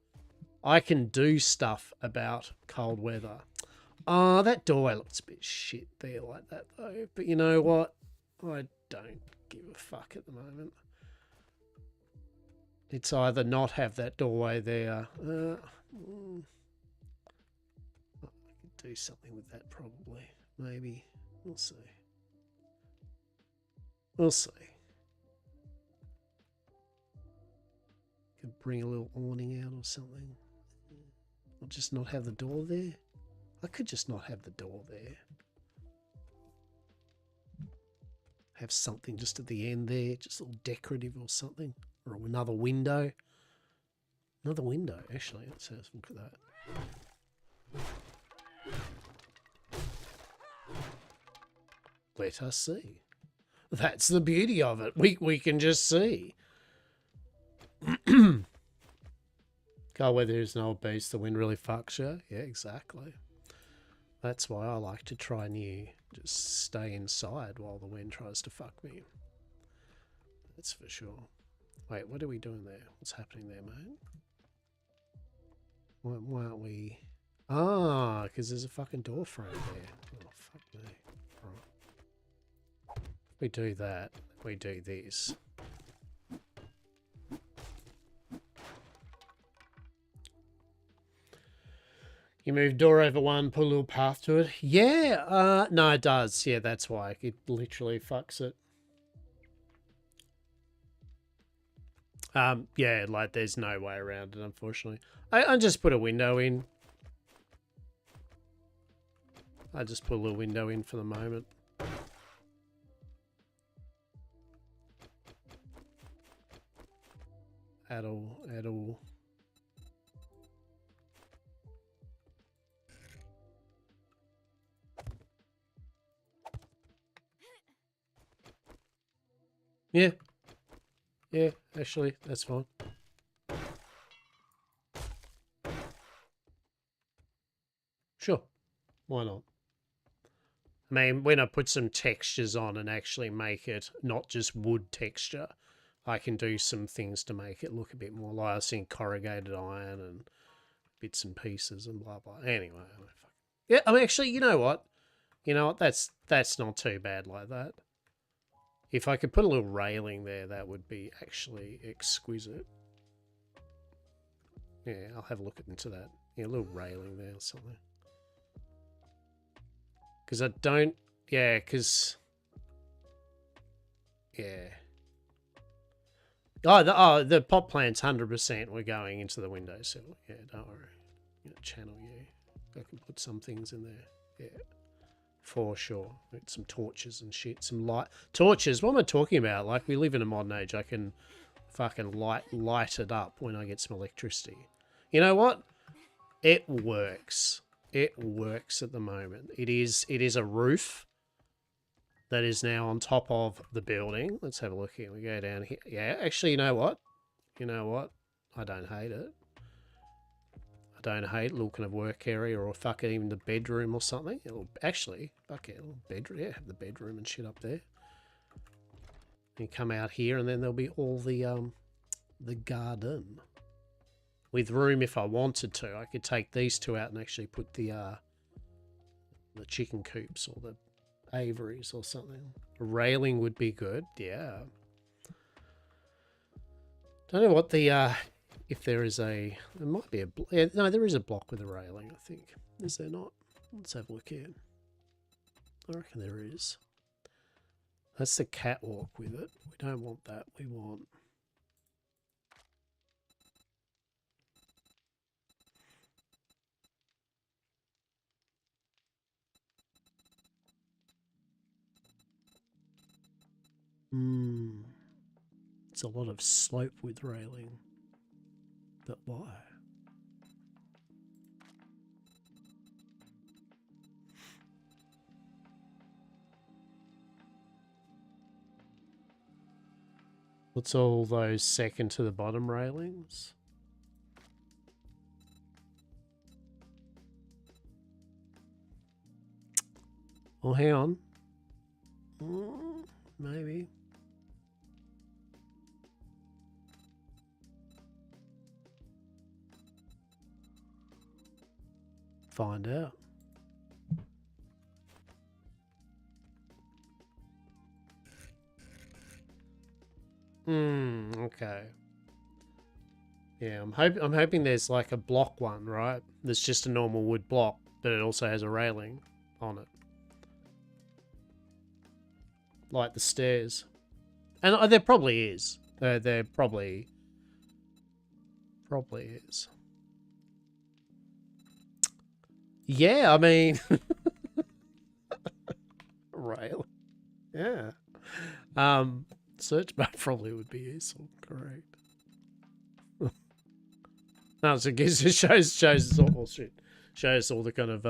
I can do stuff about cold weather. Oh, that doorway looks a bit shit there like that though. But you know what? I don't give a fuck at the moment. It's either not have that doorway there. I could do something with that probably. Maybe. We'll see. We'll see. Could bring a little awning out or something. Or just not have the door there. I could just not have the door there. Have something just at the end there, just a little decorative or something. Or another window. Another window, actually. Let's look at that. Let us see. That's the beauty of it. We can just see. Cold weather is an old beast. The wind really fucks you. Yeah, exactly. That's why I like to try new. Just stay inside while the wind tries to fuck me. That's for sure. Wait, what are we doing there? What's happening there, mate? Why aren't we... Ah, because there's a fucking door frame there. Oh, fuck me. Right. We do that. We do this. You move door over one, put a little path to it. Yeah, no, it does. Yeah, that's why. It literally fucks it. Yeah, like there's no way around it, unfortunately. I just put a window in. I just put a little window in for the moment. At all. Yeah. Yeah, actually, that's fine. Why not? I mean, when I put some textures on and actually make it not just wood texture, I can do some things to make it look a bit more like I think corrugated iron and bits and pieces and blah blah. Anyway, yeah. I mean, actually, you know what? That's not too bad like that. If I could put a little railing there, that would be actually exquisite. Yeah, I'll have a look into that. Yeah, a little railing there or something. Because I don't... Yeah, because... Yeah. The pot plants 100% were going into the windowsill. Yeah, don't worry. Channel you. I can put some things in there. Yeah. For sure. With some torches and shit. Some light... Torches? What am I talking about? Like, we live in a modern age. I can fucking light it up when I get some electricity. You know what? It works. It works at the moment. It is a roof that is now on top of the building. Let's have a look here. We go down here. Yeah, actually, you know what? I don't hate it. I don't hate a little kind of work area or fucking even the bedroom or something. Actually, fuck yeah, a little bedroom. Yeah, have the bedroom and shit up there. You come out here and then there'll be all the garden. With room if I wanted to. I could take these two out and actually put the chicken coops or the aviaries or something. A railing would be good, yeah. Don't know what the if there is a... There might be a... Yeah, no, there is a block with a railing, I think. Is there not? Let's have a look here. I reckon there is. That's the catwalk with it. We don't want that. We want... It's a lot of slope with railing. But why? What's all those second to the bottom railings? Oh, hang on. Maybe. Find out. Okay. Yeah, I'm hoping there's like a block one, right? That's just a normal wood block, but it also has a railing on it. Like the stairs. And there probably is. There probably is. Yeah, I mean... Rail. Yeah. Search bar probably would be useful, correct. No, so it shows us all, oh shit. Shows all the kind of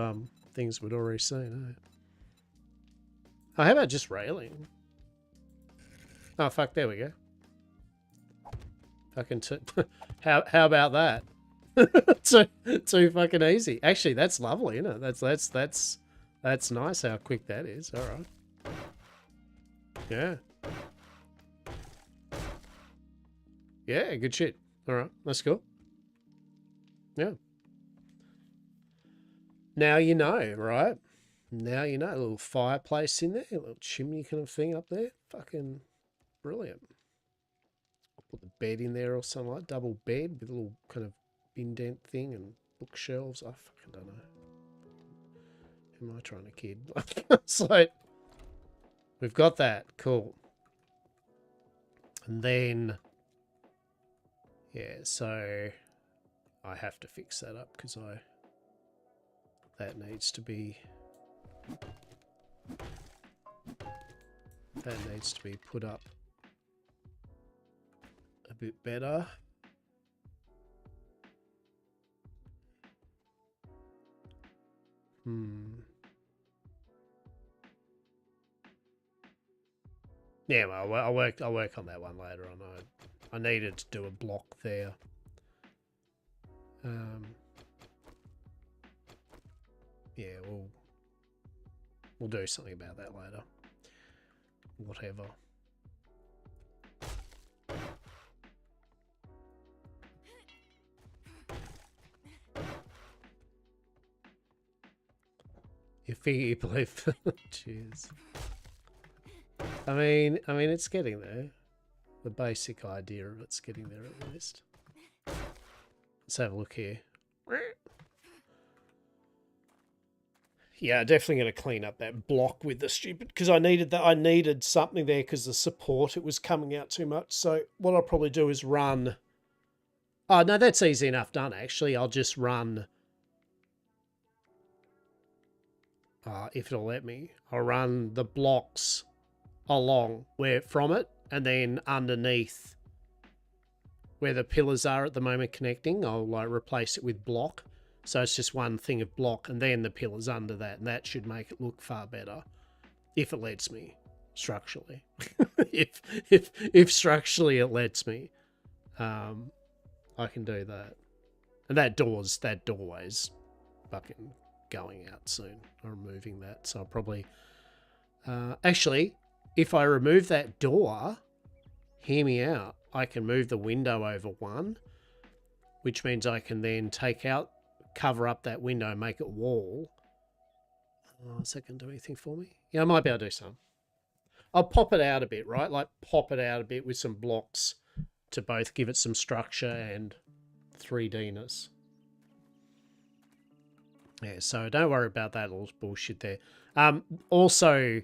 things we'd already seen, eh? Oh, how about just railing? Oh fuck, there we go. Fucking how about that? too fucking easy. Actually, that's lovely, isn't it? That's nice how quick that is. All right. Yeah. Yeah, good shit. All right, let's go. Yeah. Now you know, right? Now you know. A little fireplace in there, a little chimney kind of thing up there. Fucking brilliant. I'll put the bed in there or something like double bed with a little kind of indent thing and bookshelves. I fucking don't know. Who am I trying to kid? So we've got that. Cool. And then, yeah, so I have to fix that up because that needs to be put up a bit better. Yeah, well, I'll work on that one later on. I needed to do a block there. Yeah, We'll do something about that later. Whatever. You figure you believe. Cheers. I mean, it's getting there. The basic idea of it's getting there at least. Let's have a look here. Yeah, definitely going to clean up that block with the stupid, because I needed that. I needed something there because the support, it was coming out too much. So what I'll probably do is run. Oh no, that's easy enough done actually. I'll just run. If it'll let me, I'll run the blocks along where from it, and then underneath where the pillars are at the moment connecting, I'll like replace it with block. So it's just one thing of block, and then the pillars under that, and that should make it look far better, if it lets me structurally. if structurally it lets me, I can do that. And that doorway's fucking going out soon. I'm removing that, so I'll probably actually, if I remove that door, hear me out, I can move the window over one, which means I can then cover up that window and make it wall. Is that going to do anything for me? Yeah, I might be able to do some. I'll pop it out a bit, right? Like pop it out a bit with some blocks to both give it some structure and 3D-ness. Yeah, so don't worry about that little bullshit there. Also,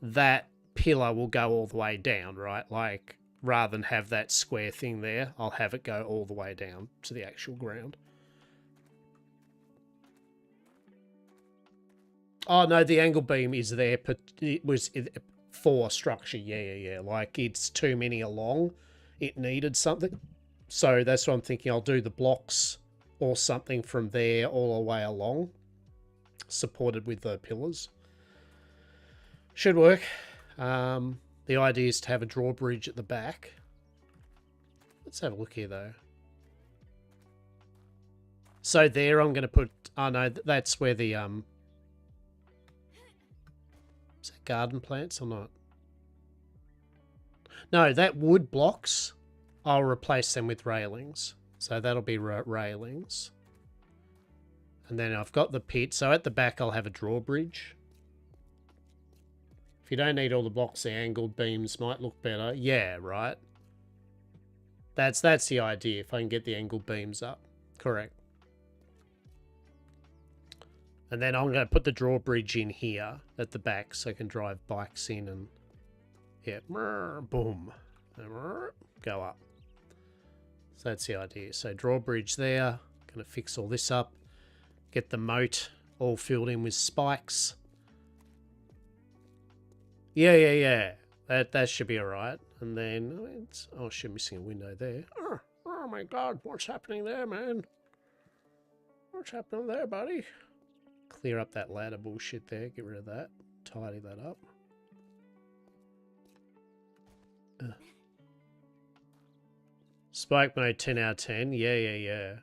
that pillar will go all the way down, right? Like, rather than have that square thing there, I'll have it go all the way down to the actual ground. Oh, no, the angle beam is there, but it was for structure. Yeah. Like, it's too many along. It needed something. So that's what I'm thinking. I'll do the blocks or something from there all the way along, supported with the pillars. Should work. The idea is to have a drawbridge at the back. Let's have a look here, though. So there I'm going to put... Oh, no, that's where the... Is that garden plants or not? No, that wood blocks, I'll replace them with railings. So that'll be railings. And then I've got the pit. So at the back, I'll have a drawbridge. If you don't need all the blocks, the angled beams might look better. Yeah, right. That's the idea, if I can get the angled beams up. Correct. And then I'm going to put the drawbridge in here at the back so I can drive bikes in and, yeah, boom, go up. So that's the idea. So drawbridge there, going to fix all this up, get the moat all filled in with spikes. Yeah. That should be all right. And then, oh shit, missing a window there. Oh my God, what's happening there, man? What's happening there, buddy? Clear up that ladder bullshit there. Get rid of that. Tidy that up. Spike mode 10 out of 10. Yeah.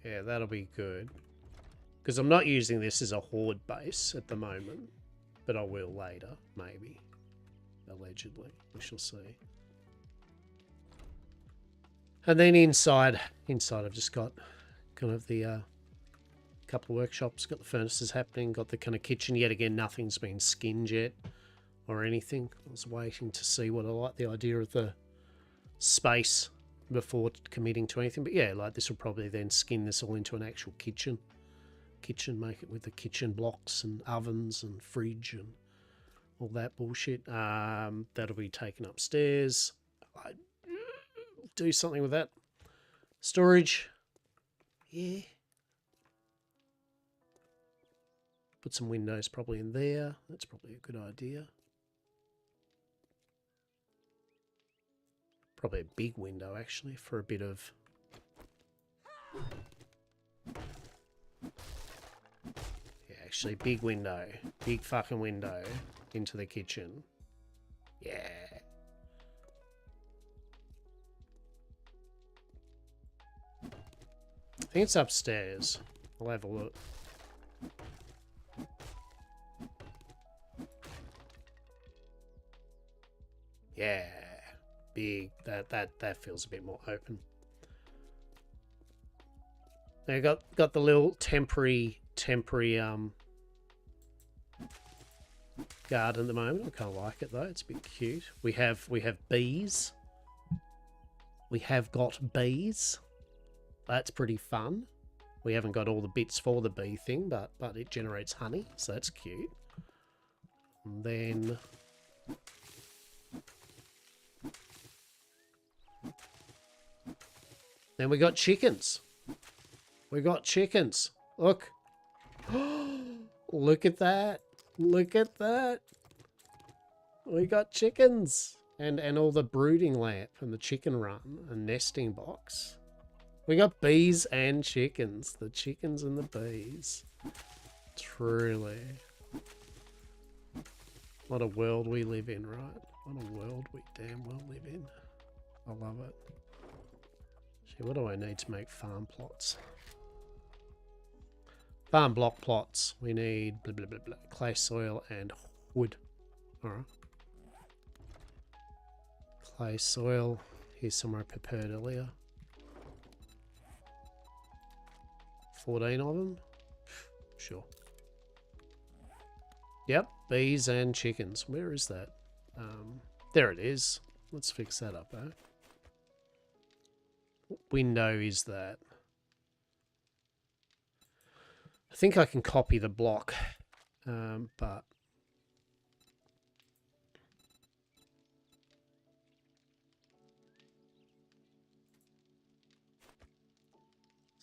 Yeah, that'll be good. Because I'm not using this as a horde base at the moment. But I will later, maybe. Allegedly. We shall see. And then inside I've just got kind of the couple of workshops, got the furnaces happening, got the kind of kitchen. Yet again, nothing's been skinned yet or anything. I was waiting to see what I like the idea of the space before committing to anything. But yeah, like this will probably then skin this all into an actual kitchen. Make it with the kitchen blocks and ovens and fridge and all that bullshit. That'll be taken upstairs. I do something with that. Storage. Yeah. Put some windows probably in there. That's probably a good idea. Probably a big window actually for a bit of... Yeah, actually big window. Big fucking window into the kitchen. Yeah. think it's upstairs. I'll have a look. Yeah, big. That feels a bit more open. Now got the little temporary garden at the moment. I kind of like it though. It's a bit cute. We have bees. We have got bees. That's pretty fun. We haven't got all the bits for the bee thing, but it generates honey, so that's cute. And then we got chickens. We got chickens. Look. Look at that. Look at that. We got chickens. And all the brooding lamp and the chicken run and nesting box. We got bees and chickens. The chickens and the bees. Truly. What a world we live in, right? What a world we damn well live in. I love it. Gee, what do I need to make farm plots? Farm block plots. We need blah, blah, blah, blah, clay soil and wood. Alright. Clay soil. Here's somewhere I prepared earlier. 14 of them? Sure. Yep, bees and chickens. Where is that? There it is. Let's fix that up, eh? What window is that? I think I can copy the block, but...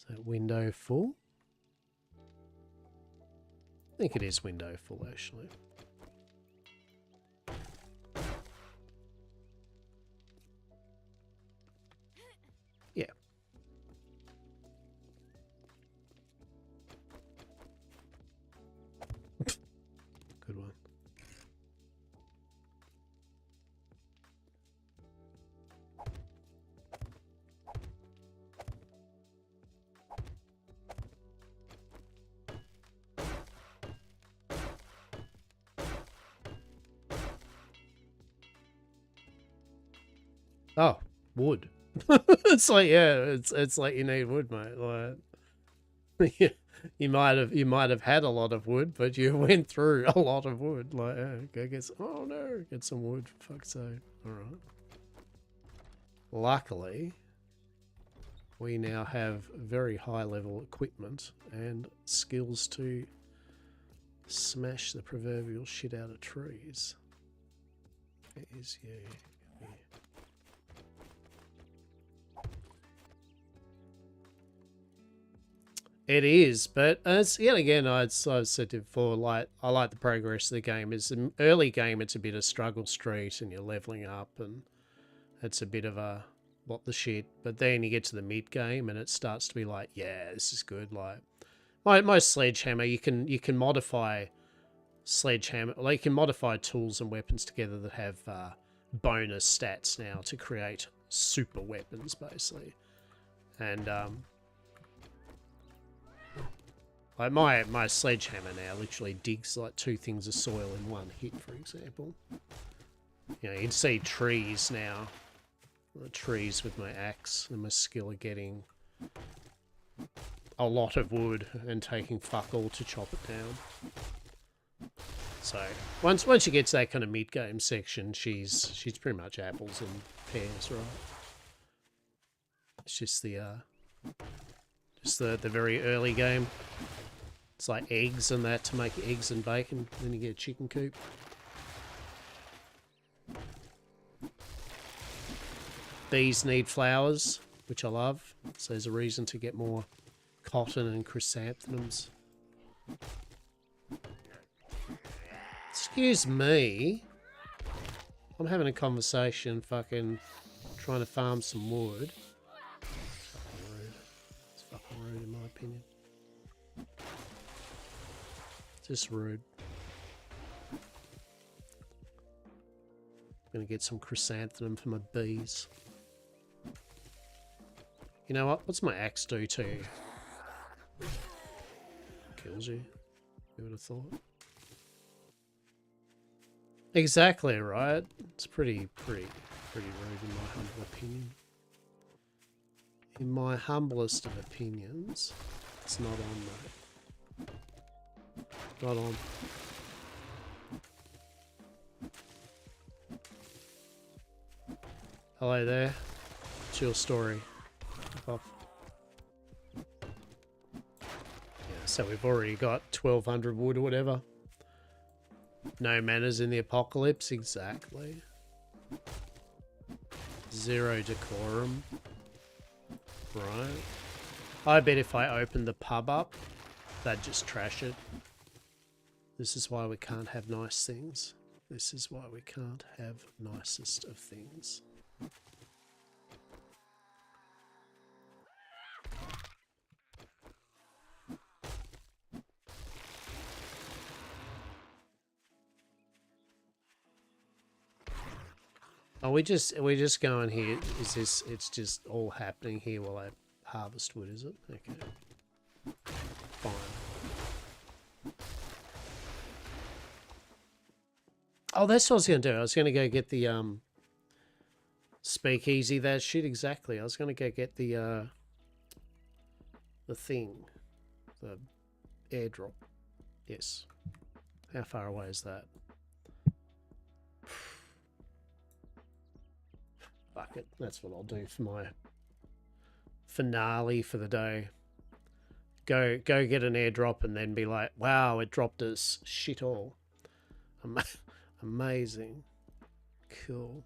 So window full? I think it is window full, actually. Yeah. Good one. Oh, wood. It's like, yeah, it's like you need wood, mate. Like, yeah, you might have had a lot of wood, but you went through a lot of wood. Like, yeah, go get some, oh no, get some wood. For fuck's sake. All right. Luckily, we now have very high level equipment and skills to smash the proverbial shit out of trees. It is you. Yeah. It is, but as yet again, I've said before, like I like the progress of the game. Is an early game, it's a bit of struggle street, and you're leveling up, and it's a bit of a what the shit. But then you get to the mid game, and it starts to be like, yeah, this is good. Like my sledgehammer, you can modify sledgehammer, like you can modify tools and weapons together that have bonus stats now to create super weapons, basically, and like my sledgehammer now literally digs like 2 things of soil in one hit, for example. You know, you'd see trees now. The trees with my axe and my skill of getting a lot of wood and taking fuck all to chop it down. So once you get to that kind of mid game section, she's pretty much apples and pears, right? It's just the very early game. It's like eggs and that to make eggs and bacon. Then you get a chicken coop. Bees need flowers, which I love. So there's a reason to get more cotton and chrysanthemums. Excuse me. I'm having a conversation, fucking trying to farm some wood. Fucking rude. It's fucking rude in my opinion. Just rude. I'm gonna get some chrysanthemum for my bees. You know what? What's my axe do to kills you. You would have thought. Exactly right. It's pretty rude in my humble opinion. In my humblest of opinions, it's not on, mate. Not on. Hello there. What's your story? Off. Yeah, so we've already got 1200 wood or whatever. No manners in the apocalypse, exactly. Zero decorum. Right. I bet if I opened the pub up, they'd just trash it. This is why we can't have nice things. This is why we can't have nicest of things. Oh, we just going here. Is this? It's just all happening here while I harvest wood, is it? Okay. Fine. Oh, that's what I was gonna do. I was gonna go get the speakeasy. That shit exactly. I was gonna go get the thing, the airdrop. Yes. How far away is that? Fuck it. That's what I'll do for my finale for the day. Go get an airdrop and then be like, wow, it dropped us shit all. Amazing. Cool.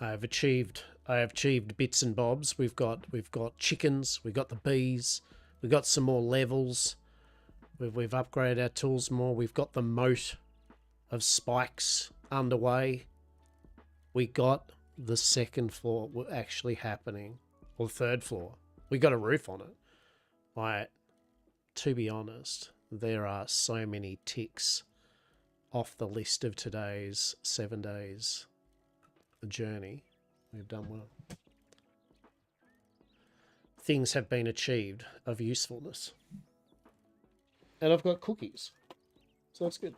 I have achieved bits and bobs. We've got chickens, we've got the bees, we've got some more levels. We've upgraded our tools more. We've got the moat of spikes underway. We got the second floor actually happening, or third floor. We got a roof on it. To be honest, there are so many ticks off the list of today's 7 days journey. We've done well. Things have been achieved of usefulness. And I've got cookies. So that's good.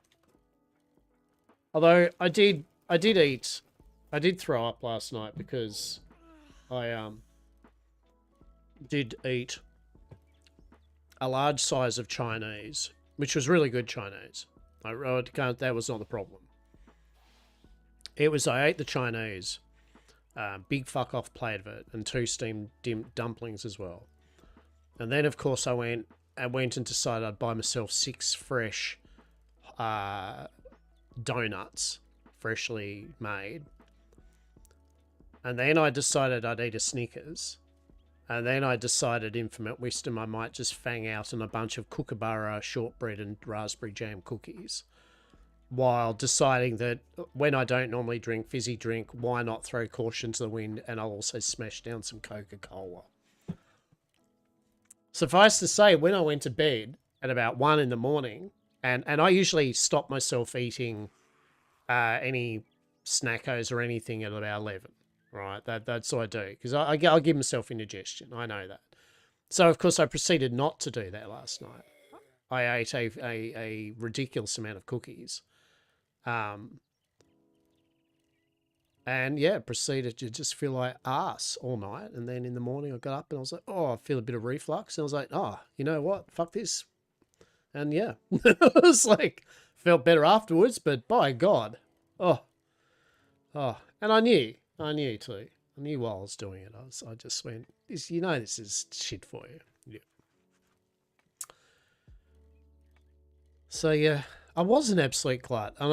Although I did throw up last night because I did eat a large size of Chinese, which was really good Chinese. That was not the problem. I ate the Chinese, big fuck off plate of it, and 2 steamed dumplings as well. And then of course I went and decided I'd buy myself 6 fresh donuts, freshly made. And then I decided I'd eat a Snickers. And then I decided, infinite wisdom, I might just fang out on a bunch of Kookaburra shortbread and raspberry jam cookies. While deciding that when I don't normally drink fizzy drink, why not throw caution to the wind, and I'll also smash down some Coca-Cola. Suffice to say, when I went to bed at about 1 in the morning, and I usually stop myself eating any snackos or anything at about 11. Right, that's what I do, because I'll give myself indigestion. I know that. So of course I proceeded not to do that last night. I ate a ridiculous amount of cookies, and yeah, proceeded to just feel like arse all night. And then in the morning I got up and I was like, oh, I feel a bit of reflux, and I was like, oh, you know what? Fuck this. And yeah, it was like felt better afterwards. But by God, oh, and I knew too. I knew while I was doing it. I just went, this is shit for you. Yeah. So yeah, I was an absolute glut, and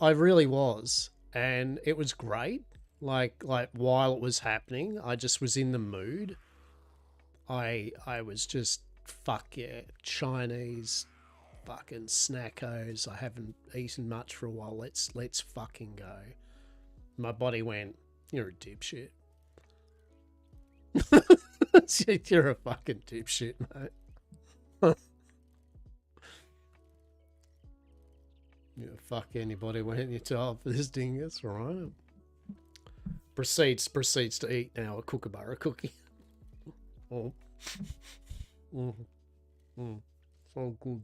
I really was, and it was great. Like while it was happening, I just was in the mood. I was just fuck yeah, Chinese, fucking snackos. I haven't eaten much for a while. Let's fucking go. My body went, you're a dipshit. You're a fucking dipshit, mate. Yeah, fuck anybody when you tell for this dingus, right? Proceeds to eat now a Kookaburra cookie. Oh. So good.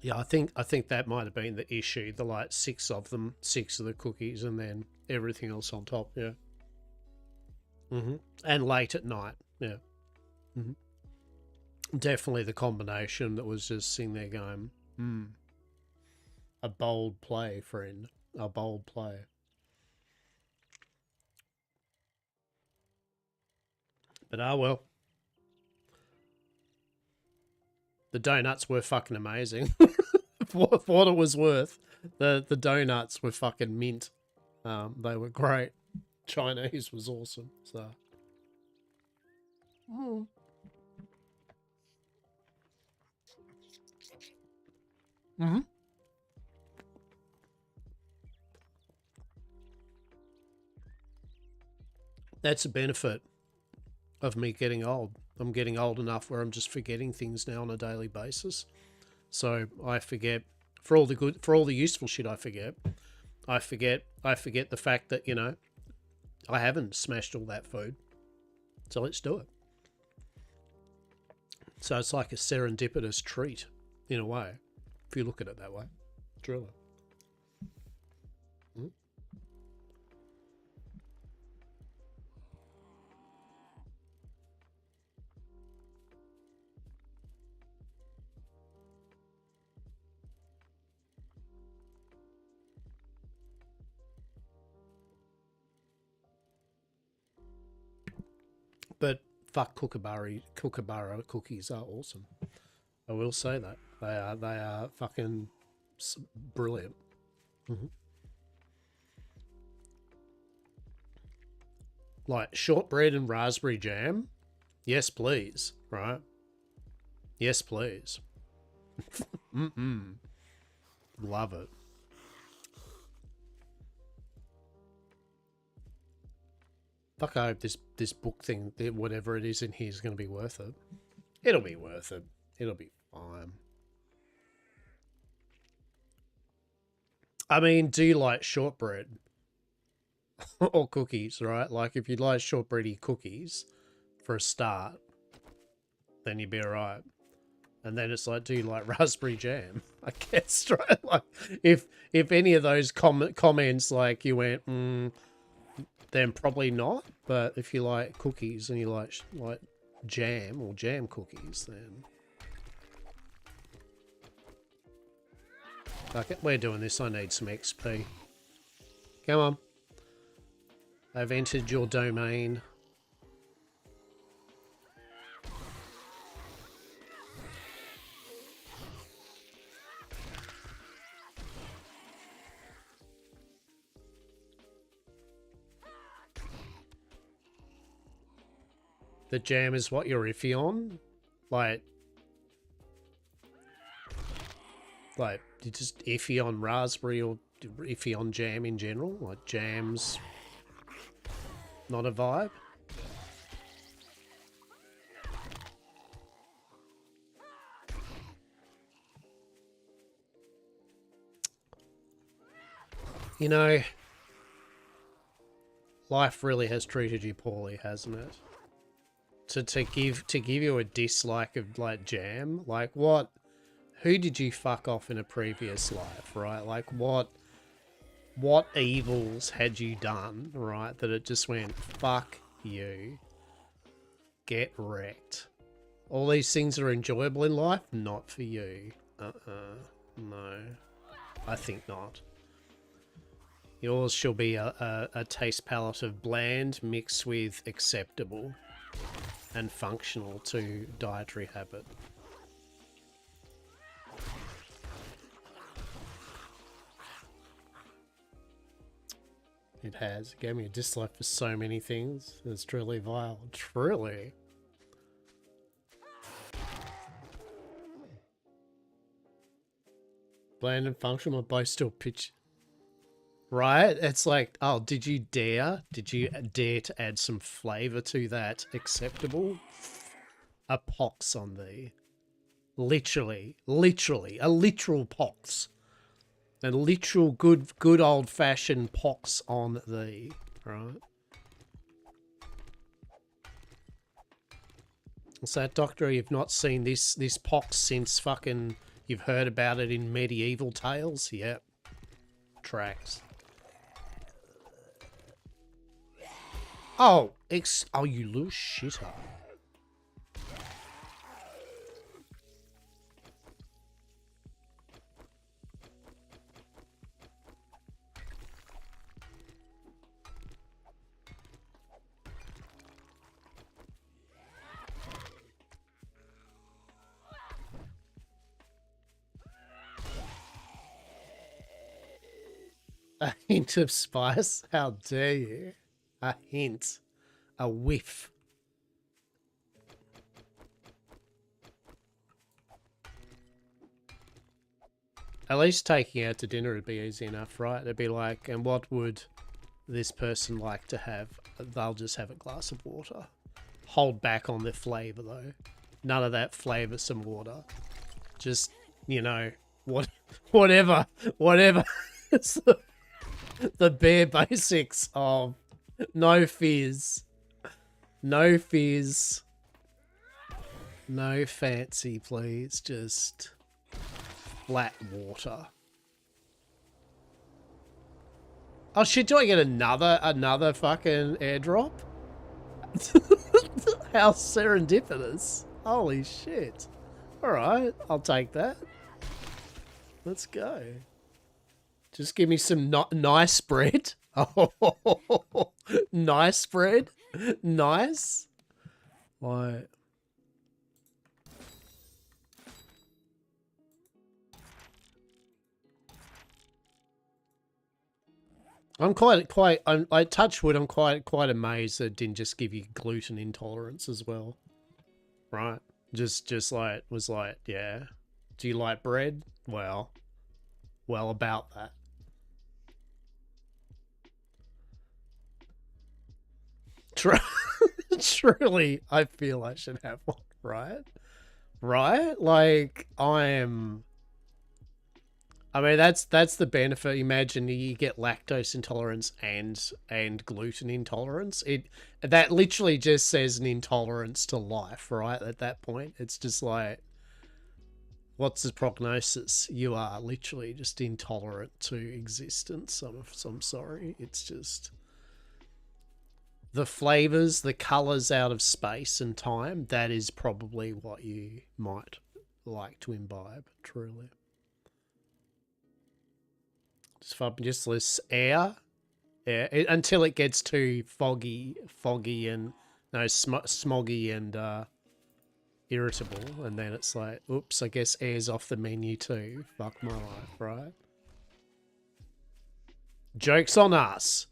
Yeah, I think that might have been the issue. The like six of them, six of the cookies, and then everything else on top. Yeah. And late at night. Yeah. Definitely the combination that was just sitting there going, a bold play, friend. A bold play. But well. The donuts were fucking amazing. For what it was worth, the donuts were fucking mint. They were great. Chinese was awesome. So. That's a benefit of me getting old. I'm getting old enough where I'm just forgetting things now on a daily basis. So I forget for all the useful shit I forget. I forget the fact that, I haven't smashed all that food. So let's do it. So it's like a serendipitous treat in a way, if you look at it that way. Truly. But fuck, Kookaburra cookies are awesome. I will say that they are fucking brilliant. Like shortbread and raspberry jam. Yes, please. Right? Yes, please. Love it. Fuck, I hope this book thing, whatever it is in here, is going to be worth it. It'll be worth it. It'll be fine. I mean, do you like shortbread? Or cookies, right? Like, if you like shortbready cookies for a start, then you'd be alright. And then it's like, do you like raspberry jam? I guess, right? Like, if any of those comments, like, you went, then probably not. But if you like cookies and you like jam or jam cookies, then... Fuck it, we're doing this. I need some XP. Come on. I've entered your domain. The jam is what you're iffy on? Like you just iffy on raspberry or iffy on jam in general? Like jam's not a vibe? You know, life really has treated you poorly, hasn't it? To give you a dislike of like jam, like what? Who did you fuck off in a previous life, right? Like what evils had you done, right? That it just went, fuck you, get wrecked. All these things are enjoyable in life, not for you. No, I think not. Yours shall be a taste palette of bland mixed with acceptable and functional to dietary habit. It has. It gave me a dislike for so many things. It's truly vile. Truly. Bland and functional are both still pitch. Right? It's like, oh, did you dare? Did you dare to add some flavor to that acceptable? A pox on thee. Literally, a literal pox. A literal good old fashioned pox on thee, right? So, Doctor, you've not seen this pox since fucking you've heard about it in medieval tales? Yep. Tracks. Oh, oh, you little shitter. A hint of spice? How dare you? A hint. A whiff. At least taking out to dinner would be easy enough, right? It'd be like, and what would this person like to have? They'll just have a glass of water. Hold back on the flavour, though. None of that flavour, some water. Just, you know, whatever. It's the bare basics of no fizz. No fizz. No fancy, please. Just flat water. Oh shit, do I get another fucking airdrop? How serendipitous. Holy shit. Alright, I'll take that. Let's go. Just give me some nice bread. Oh, nice bread. Nice. Why? I'm I touch wood. I'm quite amazed that it didn't just give you gluten intolerance as well, right? Just like was like, yeah. Do you like bread? Well, about that. Truly, I feel I should have one, right? Right? Like I mean, that's the benefit. Imagine you get lactose intolerance and gluten intolerance. That literally just says an intolerance to life, right? At that point, it's just like, what's the prognosis? You are literally just intolerant to existence. I'm sorry. It's just the flavors, the colors out of space and time. That is probably what you might like to imbibe. Truly. Just less air, until it gets too foggy and smoggy and irritable, and then it's like, oops, I guess air's off the menu too. Fuck my life, right? Joke's on us.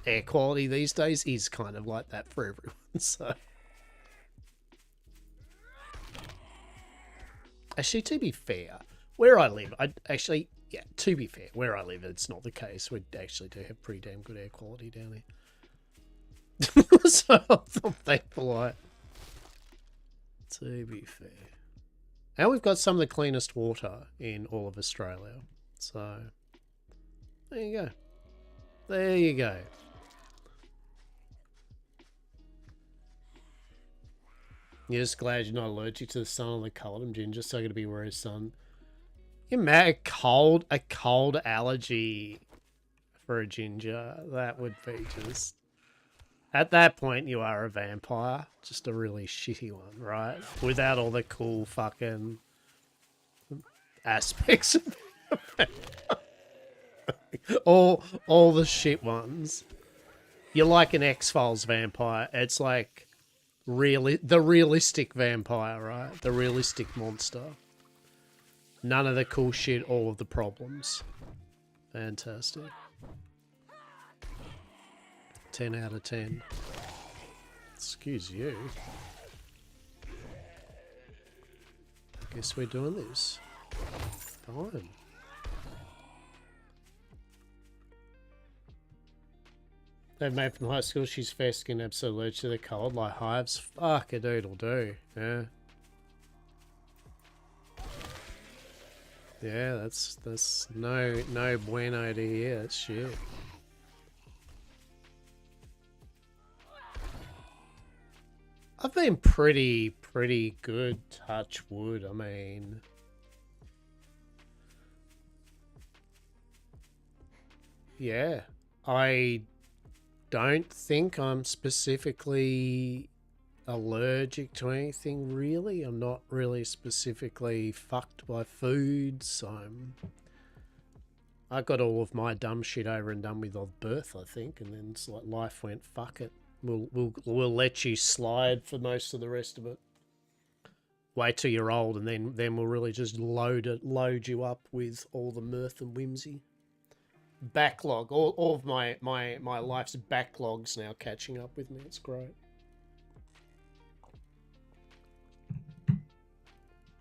Air quality these days is kind of like that for everyone. So, actually, to be fair, where I live, yeah, to be fair, where I live, it's not the case. We actually do have pretty damn good air quality down here. So I'm thankful. To be fair. And we've got some of the cleanest water in all of Australia. So, there you go. There you go. You're just glad you're not allergic to the sun on the cold. I'm Ginger, so going to be where his sun. You mad a cold allergy for a ginger? That would be just... At that point, you are a vampire. Just a really shitty one, right? Without all the cool fucking aspects of it. all the shit ones. You're like an X-Files vampire. It's like the realistic vampire, right? The realistic monster. None of the cool shit, all of the problems. Fantastic. 10 out of 10. Excuse you. Guess we're doing this. Fine. That mate from high school, she's fair skinned, absolutely allergic to the cold, like hives. Fuck a doodle do. Yeah. Yeah, that's no bueno to hear. That's shit. I've been pretty good, touch wood. I mean, yeah, I don't think I'm specifically allergic to anything really. I'm not really specifically fucked by foods. I got all of my dumb shit over and done with of birth, I think, and then it's like life went fuck it. We'll let you slide for most of the rest of it. Wait till you're old, and then we'll really just load you up with all the mirth and whimsy. Backlog, all of my life's backlogs now catching up with me. It's great.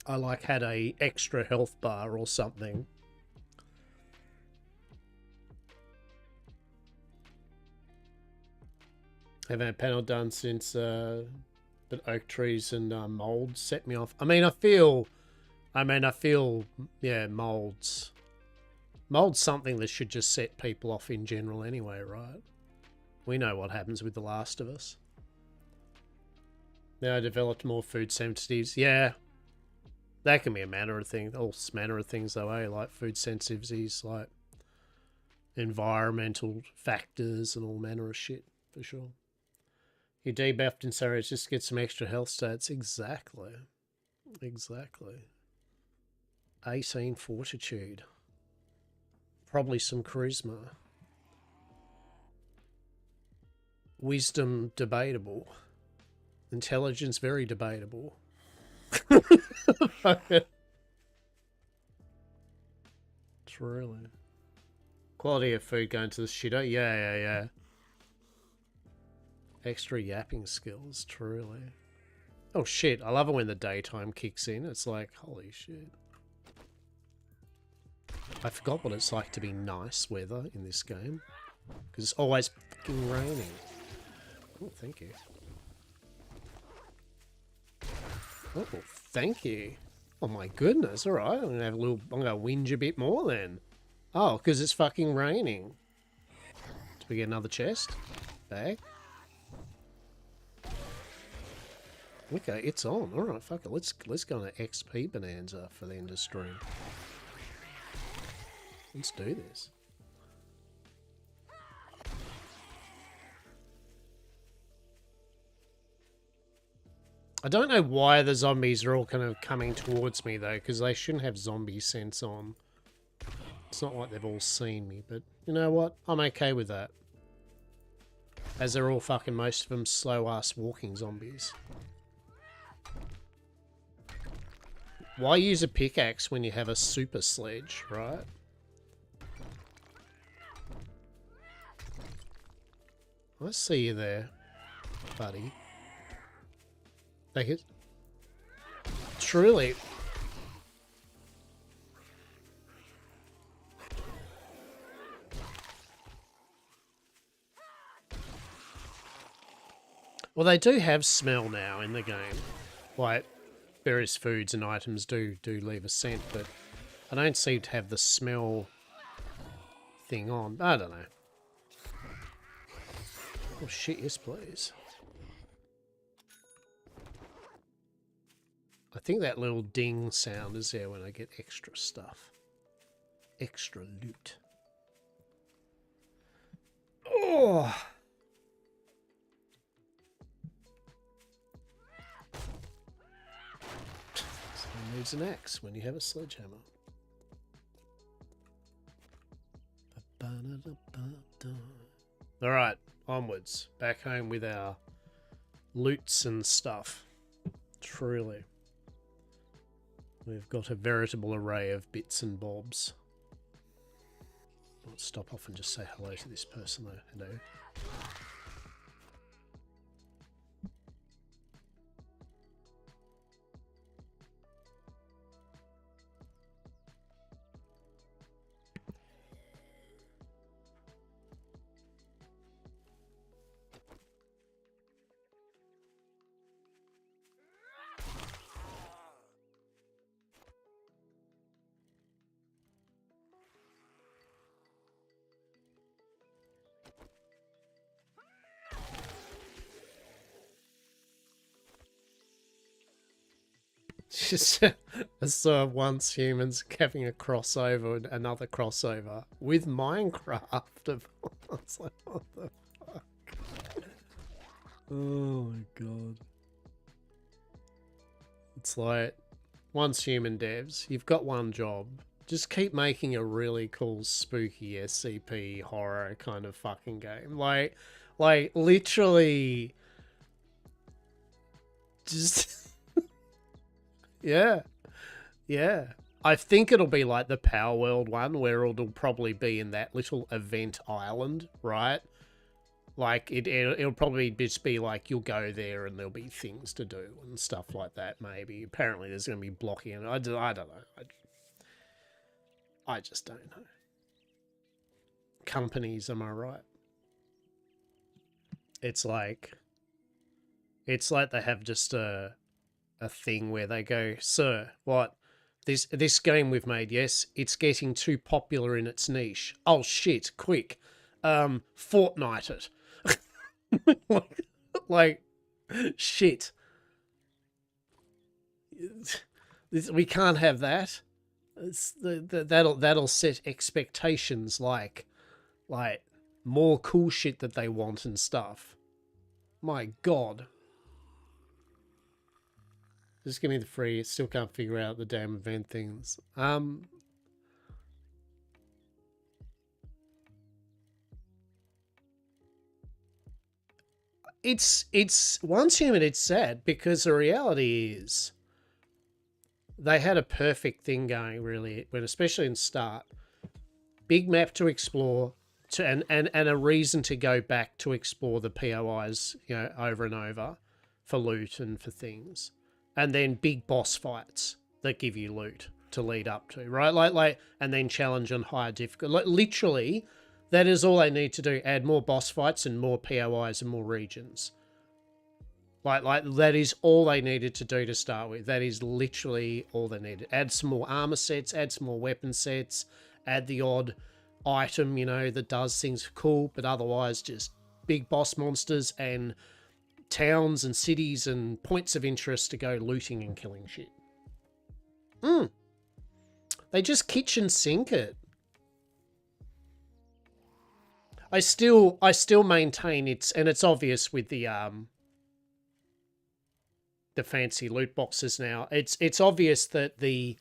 I like had a extra health bar or something. Haven't had panel done since but oak trees and molds set me off. I feel yeah, molds something that should just set people off in general anyway, right? We know what happens with The Last of Us. Now I developed more food sensitivities. Yeah, that can be a manner of things. All manner of things though, eh? Like food sensitivities, like environmental factors and all manner of shit, for sure. You debuffed in Sarah's just to get some extra health stats. Exactly. 18 fortitude. Probably some charisma. Wisdom, debatable. Intelligence, very debatable. Truly. Quality of food going to the shitter. Yeah. Extra yapping skills, truly. Oh shit, I love it when the daytime kicks in. It's like, holy shit. I forgot what it's like to be nice weather in this game. Because it's always fucking raining. Oh, thank you. Oh, thank you. Oh my goodness, alright. I'm gonna whinge a bit more then. Oh, because it's fucking raining. Do we get another chest? Bag? Okay, it's on. Alright, fuck it. Let's go on an XP bonanza for the end of stream. Let's do this. I don't know why the zombies are all kind of coming towards me though, because they shouldn't have zombie sense on. It's not like they've all seen me, but you know what? I'm okay with that. As they're all fucking, most of them, slow-ass walking zombies. Why use a pickaxe when you have a super sledge, right? I see you there, buddy. Thank you. Truly. Well, they do have smell now in the game. Like, various foods and items do leave a scent, but I don't seem to have the smell thing on. I don't know. Oh shit, yes please. I think that little ding sound is there when I get extra stuff. Extra loot. Oh! Someone needs an axe when you have a sledgehammer. Alright, onwards. Back home with our loots and stuff. Truly. We've got a veritable array of bits and bobs. Let's stop off and just say hello to this person though. Hello. Just I saw once humans having a crossover and another crossover with Minecraft. I was like, what the fuck? Oh my god. It's like, once human devs, you've got one job. Just keep making a really cool, spooky SCP horror kind of fucking game. Like literally, just yeah, yeah. I think it'll be like the Power World one, where it'll probably be in that little event island, right? Like it'll probably just be like you'll go there and there'll be things to do and stuff like that. Maybe apparently there's going to be blocking, and I don't know. I just don't know. Companies, am I right? It's like they have just a thing where they go, sir, what? This game we've made, yes, it's getting too popular in its niche. Oh shit, quick. Fortnite it. like shit. We can't have that. That'll set expectations like more cool shit that they want and stuff. My god. Just give me the free. Still can't figure out the damn event things. It's once human. It's sad because the reality is they had a perfect thing going, really, when especially in start. Big map to explore, and a reason to go back to explore the POIs, over and over for loot and for things. And then big boss fights that give you loot to lead up to, right? Like, and then challenge on higher difficulty. Like, literally, that is all they need to do. Add more boss fights and more POIs and more regions. Like that is all they needed to do to start with. That is literally all they needed. Add some more armor sets, add some more weapon sets, add the odd item, that does things cool, but otherwise just big boss monsters and towns and cities and points of interest to go looting and killing shit. They just kitchen sink it. I still maintain it's obvious with the fancy loot boxes now. It's obvious that they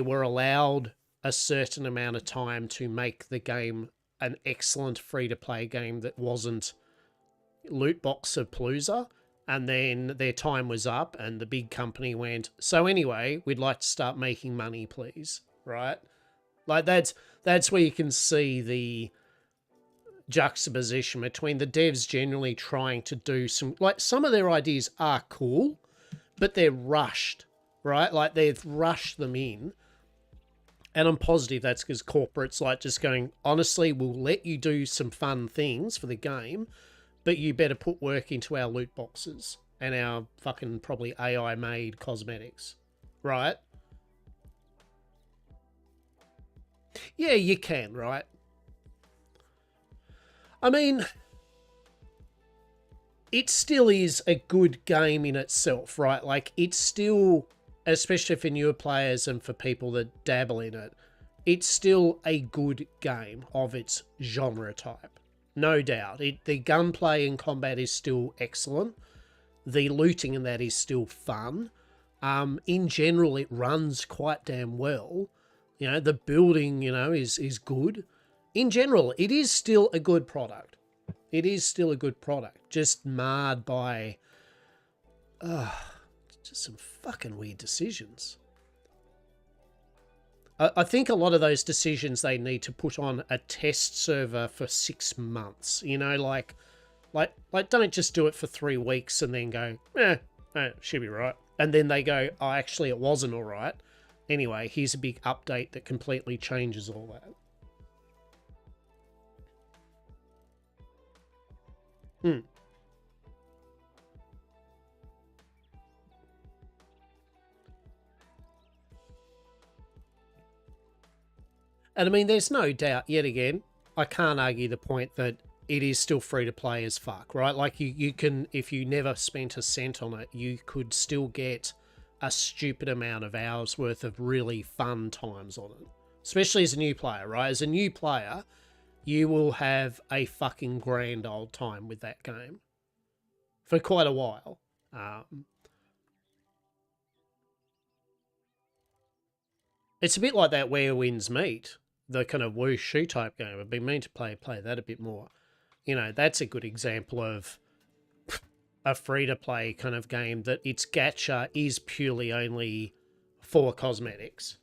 were allowed a certain amount of time to make the game an excellent free-to-play game that wasn't loot box of Palooza, and then their time was up and the big company went, so anyway, we'd like to start making money, please, right? Like that's where you can see the juxtaposition between the devs generally trying to do some of their ideas are cool, but they're rushed, right? Like they've rushed them in. And I'm positive that's because corporate's like just going, honestly, we'll let you do some fun things for the game, but you better put work into our loot boxes and our fucking probably AI-made cosmetics, right? Yeah, you can, right? I mean, it still is a good game in itself, right? Like, it's still, especially for newer players and for people that dabble in it, it's still a good game of its genre type. No doubt. The gunplay and combat is still excellent. The looting and that is still fun. In general, it runs quite damn well. The building, is good. In general, it is still a good product. It is still a good product. Just marred by just some fucking weird decisions. I think a lot of those decisions they need to put on a test server for 6 months. Like don't just do it for 3 weeks and then go, should be right. And then they go, oh, actually it wasn't all right. Anyway, here's a big update that completely changes all that. And I mean, there's no doubt, yet again, I can't argue the point that it is still free to play as fuck, right? Like you can, if you never spent a cent on it, you could still get a stupid amount of hours worth of really fun times on it. Especially as a new player, right? As a new player, you will have a fucking grand old time with that game for quite a while. It's a bit like that Where Winds Meet, the kind of wushu type game. I've been meaning to play that a bit more. You know, that's a good example of a free-to-play kind of game that its gacha is purely only for cosmetics.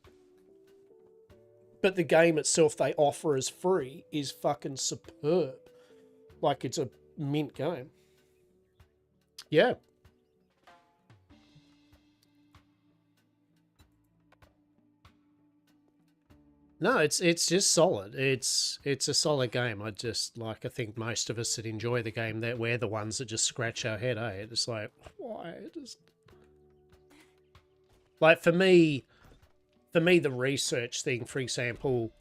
But the game itself they offer as free is fucking superb. Like, it's a mint game. Yeah. No, it's just solid. It's a solid game. I think most of us that enjoy the game, that we're the ones that just scratch our head, eh? It's like, why? Just like for me, the research thing, for example,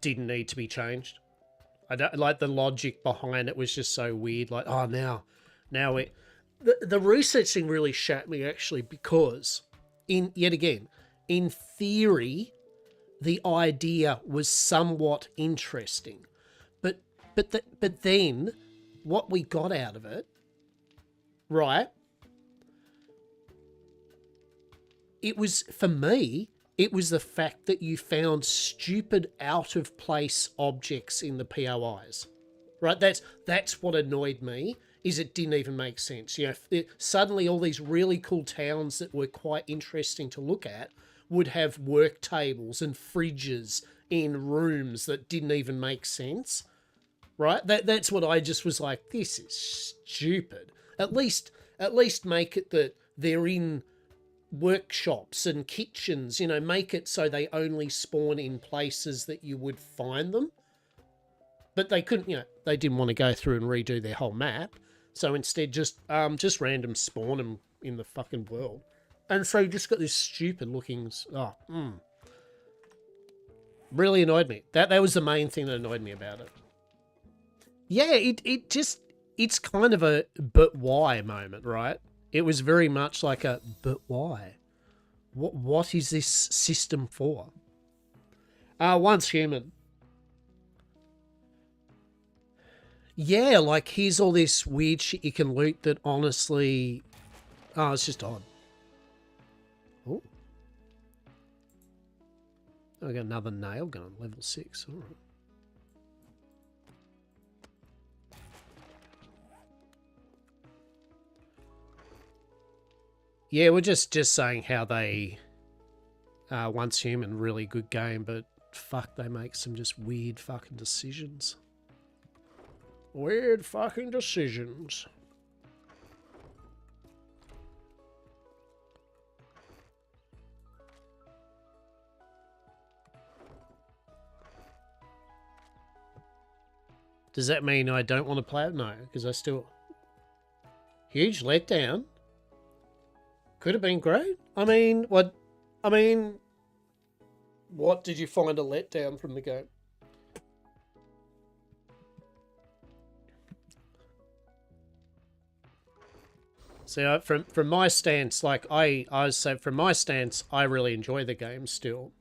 didn't need to be changed. I don't like the logic behind it was just so weird. Like, oh, now it the research thing really shat me actually, because in theory, the idea was somewhat interesting, but then what we got out of it, right? It was, for me, it was the fact that you found stupid out of place objects in the POIs, right? That's what annoyed me. Is it didn't even make sense. You know, suddenly all these really cool towns that were quite interesting to look at would have work tables and fridges in rooms that didn't even make sense, right? That's what I just was like, this is stupid. At least make it that they're in workshops and kitchens, you know, make it so they only spawn in places that you would find them. But they couldn't, you know, they didn't want to go through and redo their whole map. So instead just random spawn them in the fucking world. And so you just got this stupid looking... Really annoyed me. That was the main thing that annoyed me about it. Yeah, it's kind of a but why moment, right? It was very much like a but why? What is this system for? Once Human. Yeah, like here's all this weird shit you can loot that honestly... Oh, it's just odd. Oh. I got another nail gun, level 6. All right. Yeah, we're just saying how they... Once Human, really good game, but fuck, they make some just weird fucking decisions. Weird fucking decisions. Does that mean I don't want to play it? No, because I still... Huge letdown. Could have been great. I mean, what did you find a letdown from the game? So from my stance, like I was saying, from my stance, I really enjoy the game still.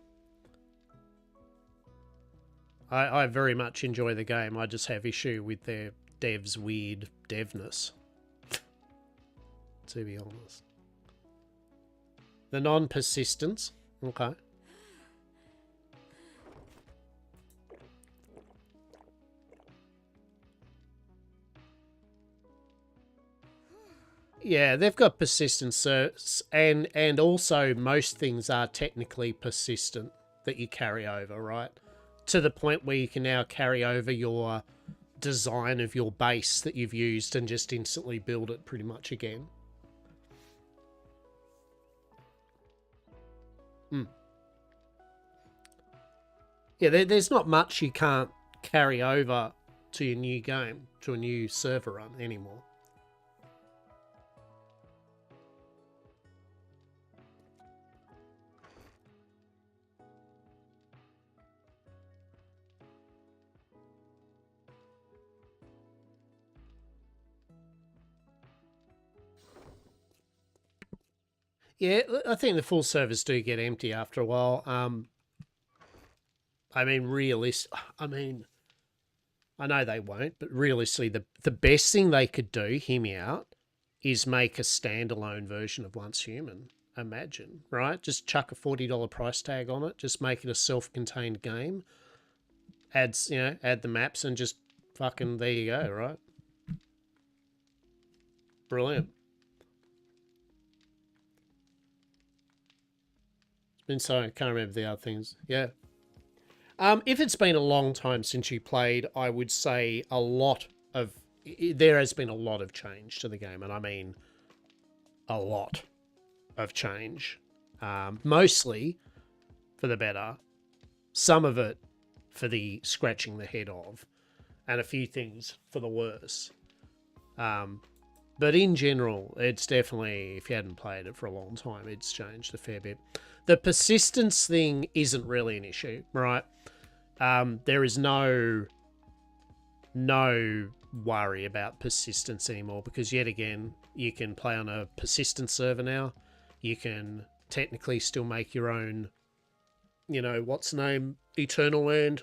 I very much enjoy the game. I just have issue with their devs' weird devness. To be honest. The non-persistence. Okay. Yeah, they've got persistence, and also most things are technically persistent that you carry over, right? To the point where you can now carry over your design of your base that you've used and just instantly build it pretty much again. Yeah, there's not much you can't carry over to your new game, to a new server run anymore. Yeah, I think the full servers do get empty after a while. I mean, I mean, I know they won't, but realistically, the best thing they could do, hear me out, is make a standalone version of Once Human. Imagine, right? Just chuck a $40 price tag on it. Just make it a self-contained game. Add the maps and just fucking there you go, right? Brilliant. It's been so I can't remember the other things. Yeah. If it's been a long time since you played, I would say there has been a lot of change to the game, and I mean a lot of change. Mostly for the better. Some of it for the scratching the head of, and a few things for the worse. But in general, it's definitely, if you hadn't played it for a long time, it's changed a fair bit. The persistence thing isn't really an issue, right? There is no worry about persistence anymore, because yet again, you can play on a persistent server now. You can technically still make your own, Eternal Land,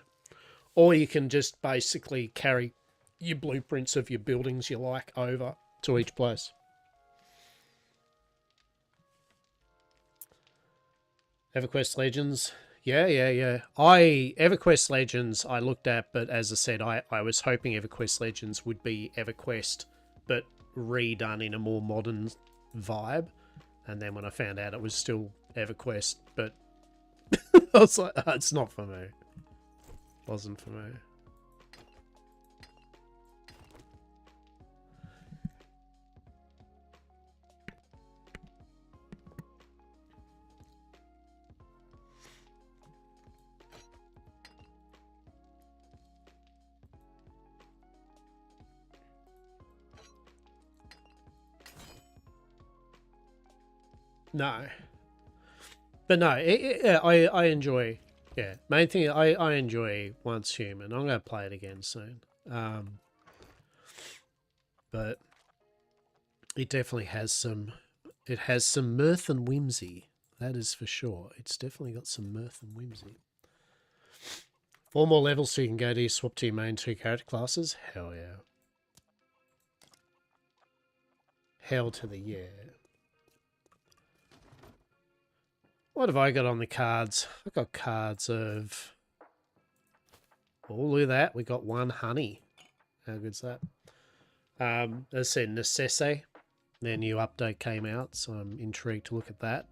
or you can just basically carry your blueprints of your buildings you like over to each place. EverQuest Legends. Yeah. EverQuest Legends I looked at, but as I said, I was hoping EverQuest Legends would be EverQuest, but redone in a more modern vibe. And then when I found out it was still EverQuest, but I was like, oh, it's not for me. Wasn't for me. No. But no, I enjoy, main thing, I enjoy Once Human. I'm going to play it again soon. But it definitely has some mirth and whimsy. That is for sure. It's definitely got some mirth and whimsy. 4 more levels so you can go to swap to your main 2 character classes. Hell yeah. Hell to the yeah. What have I got on the cards? I've got cards of... Oh, look at that. We got 1 honey. How good's that? As I said, Necesse. Their new update came out, so I'm intrigued to look at that.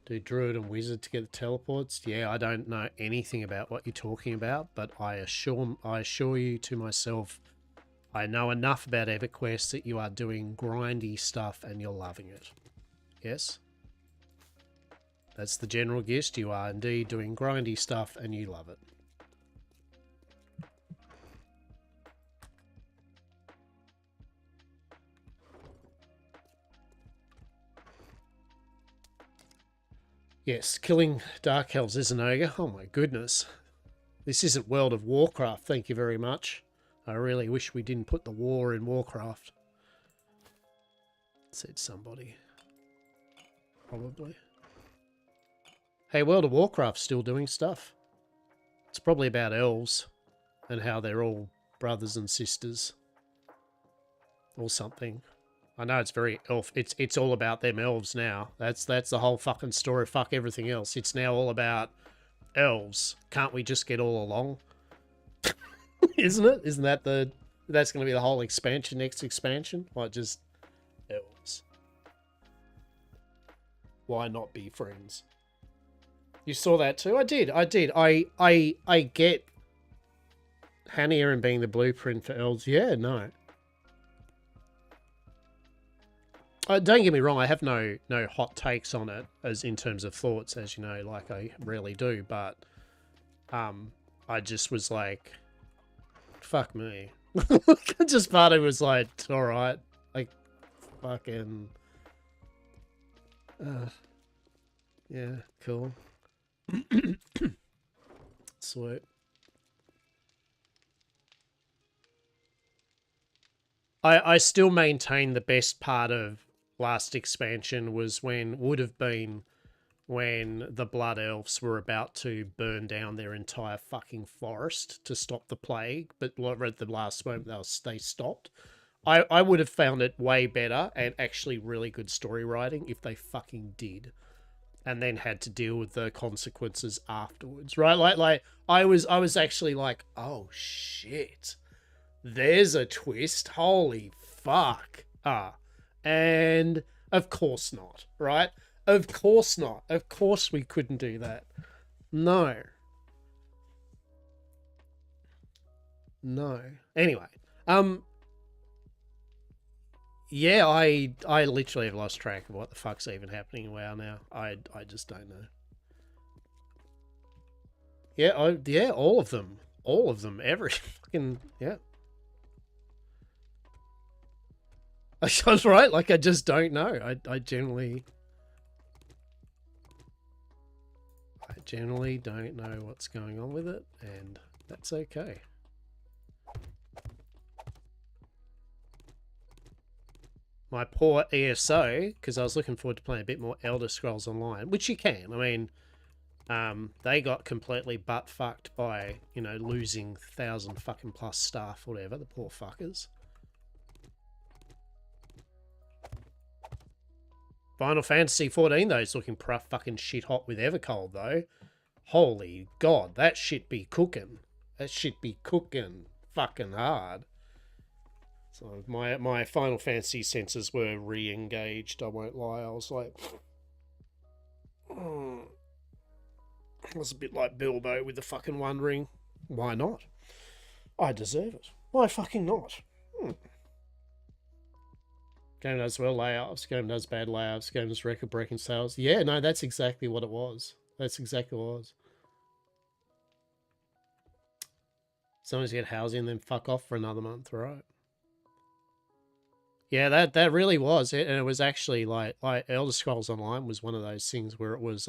Do Druid and Wizard to get the teleports? Yeah, I don't know anything about what you're talking about, but I assure you to myself, I know enough about EverQuest that you are doing grindy stuff and you're loving it. Yes? That's the general gist. You are indeed doing grindy stuff and you love it. Yes, killing Dark Elves is an ogre. Oh my goodness. This isn't World of Warcraft, thank you very much. I really wish we didn't put the war in Warcraft. Said somebody. Probably. Hey, World of Warcraft's still doing stuff. It's probably about elves and how they're all brothers and sisters. Or something. I know it's very elf. It's all about them elves now. That's the whole fucking story. Fuck everything else. It's now all about elves. Can't we just get all along? Isn't it? Isn't that that's going to be the whole expansion, next expansion? Like, just elves. Why not be friends? You saw that too? I did. I get Hania and being the blueprint for elves. Yeah, no. Don't get me wrong, I have no hot takes on it as in terms of thoughts, as you know, like I rarely do, but I just was like, fuck me. Just part of it was like, alright, like, fucking, yeah, cool. Sweet. I still maintain the best part of last expansion would have been when the Blood Elves were about to burn down their entire fucking forest to stop the plague, but at the last moment they stopped. I would have found it way better and actually really good story writing if they fucking did, and then had to deal with the consequences afterwards, right? Like I was actually like, oh shit, there's a twist, holy fuck. And of course not, right? Of course not. Of course we couldn't do that. No. No. Anyway, yeah, I literally have lost track of what the fuck's even happening in WoW now. I just don't know. Yeah, yeah, all of them. All of them. Every fucking, yeah. I was right, like I just don't know. I generally don't know what's going on with it, and that's okay. My poor ESO, because I was looking forward to playing a bit more Elder Scrolls Online, which you can. I mean, they got completely butt fucked by, you know, losing 1,000 fucking plus staff, whatever, the poor fuckers. Final Fantasy 14 though is looking fucking shit hot with Evercold though. Holy God, that shit be cooking. That shit be cooking fucking hard. So my Final Fantasy senses were re-engaged, I won't lie. I was like... I was a bit like Bilbo with the fucking One Ring. Why not? I deserve it. Why fucking not? Game does well layouts, game does bad layouts, game does record-breaking sales. Yeah, no, that's exactly what it was. That's exactly what it was. Sometimes you get housing and then fuck off for another month, right? Yeah, that really was it, and it was actually like Elder Scrolls Online was one of those things where it was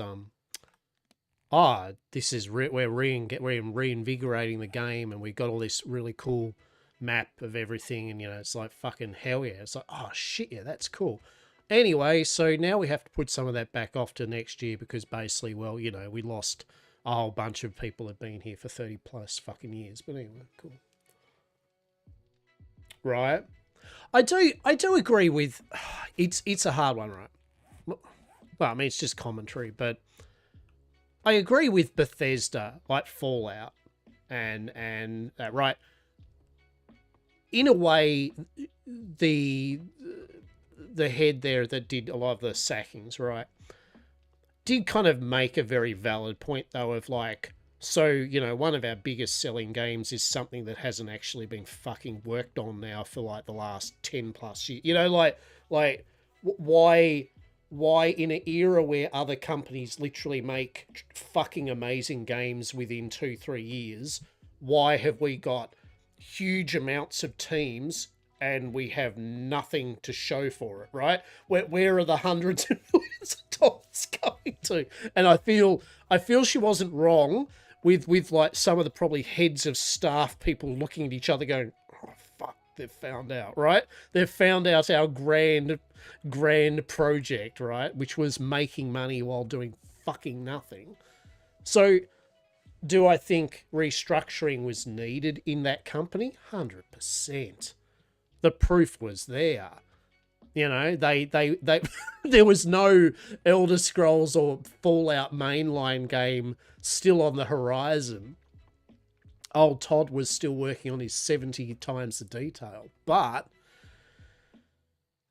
this is we're reinvigorating the game, and we got all this really cool map of everything, and you know, it's like fucking hell yeah. It's like, oh shit, yeah, that's cool. Anyway, so now we have to put some of that back off to next year because basically, well, you know, we lost a whole bunch of people that have been here for 30 plus fucking years. But anyway, cool. Right. I do agree with it's a hard one, right? Well, I mean, it's just commentary, but I agree with Bethesda, like Fallout and right. In a way, the head there that did a lot of the sackings, right, did kind of make a very valid point, though, of like, so, you know, one of our biggest selling games is something that hasn't actually been fucking worked on now for like the last 10 plus years. You know, like why in an era where other companies literally make fucking amazing games within 2-3 years, why have we got huge amounts of teams and we have nothing to show for it, right? Where are the hundreds of millions of dollars going to? And I feel she wasn't wrong with like some of the probably heads of staff, people looking at each other going, oh fuck, they've found out, right? They've found out our grand project, right? Which was making money while doing fucking nothing. So do I think restructuring was needed in that company? 100%. The proof was there. You know, they there was no Elder Scrolls or Fallout mainline game still on the horizon. Old Todd was still working on his 70 times the detail. But,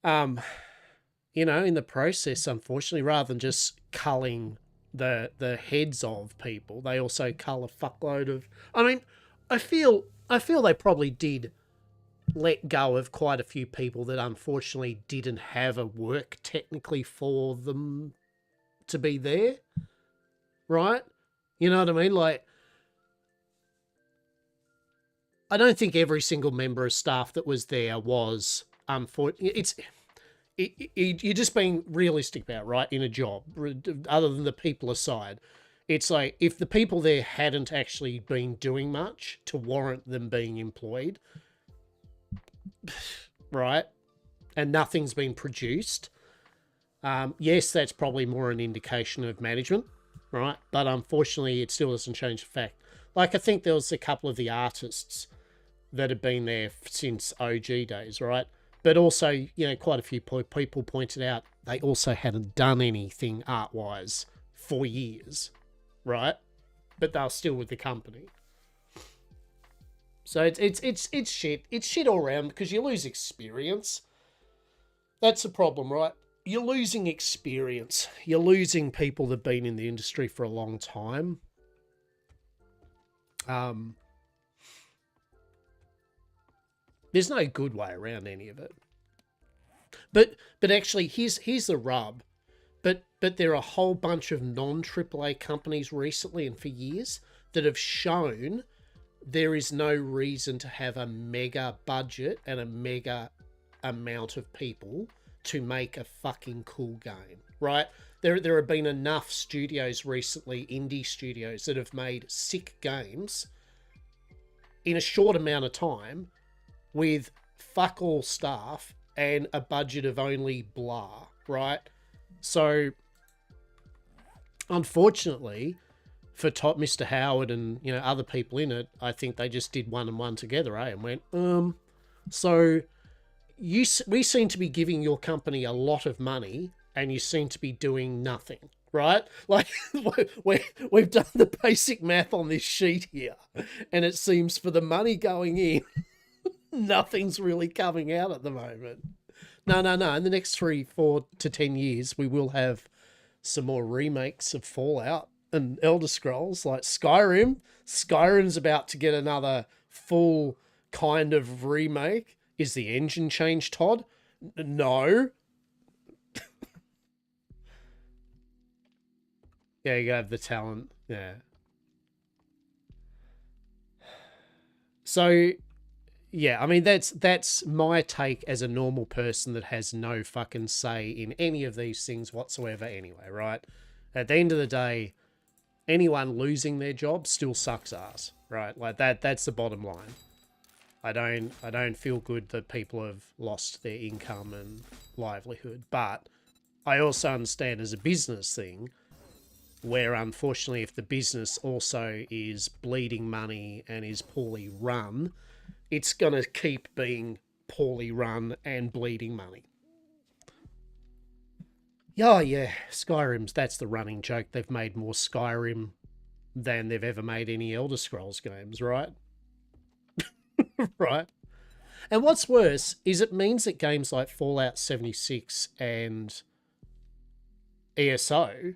you know, in the process, unfortunately, rather than just culling the heads of people, they also cull a fuckload of... I mean, I feel they probably did let go of quite a few people that unfortunately didn't have a work technically for them to be there, right? You know what I mean? Like, I don't think every single member of staff that was there was unfortunately. You're just being realistic about, right, in a job, other than the people aside. It's like, if the people there hadn't actually been doing much to warrant them being employed, right? And nothing's been produced. Yes, that's probably more an indication of management, right? But unfortunately, it still doesn't change the fact. Like, I think there was a couple of the artists that have been there since OG days, right? But also, you know, quite a few people pointed out they also hadn't done anything art-wise for years, right? But they're still with the company. So it's shit. It's shit all around because you lose experience. That's the problem, right? You're losing experience. You're losing people that have been in the industry for a long time. There's no good way around any of it. But actually, here's the rub. But there are a whole bunch of non-AAA companies recently and for years that have shown there is no reason to have a mega budget and a mega amount of people to make a fucking cool game, right? There have been enough studios recently, indie studios, that have made sick games in a short amount of time with fuck all staff and a budget of only blah, right? So, unfortunately, for top Mr. Howard and, you know, other people in it, I think they just did one and one together, eh? And went, so we seem to be giving your company a lot of money and you seem to be doing nothing, right? Like, we've done the basic math on this sheet here, and it seems for the money going in, nothing's really coming out at the moment. No. In the next 3, 4 to 10 years, we will have some more remakes of Fallout and Elder Scrolls, like Skyrim. Skyrim's about to get another full kind of remake. Is the engine changed, Todd? No. Yeah, you have the talent. Yeah. So, yeah, I mean, that's my take as a normal person that has no fucking say in any of these things whatsoever anyway, right? At the end of the day, anyone losing their job still sucks ass, right? Like that's the bottom line. I don't feel good that people have lost their income and livelihood, but I also understand as a business thing where unfortunately if the business also is bleeding money and is poorly run, it's going to keep being poorly run and bleeding money. Yeah, Skyrim's, that's the running joke. They've made more Skyrim than they've ever made any Elder Scrolls games, right? Right. And what's worse is it means that games like Fallout 76 and ESO,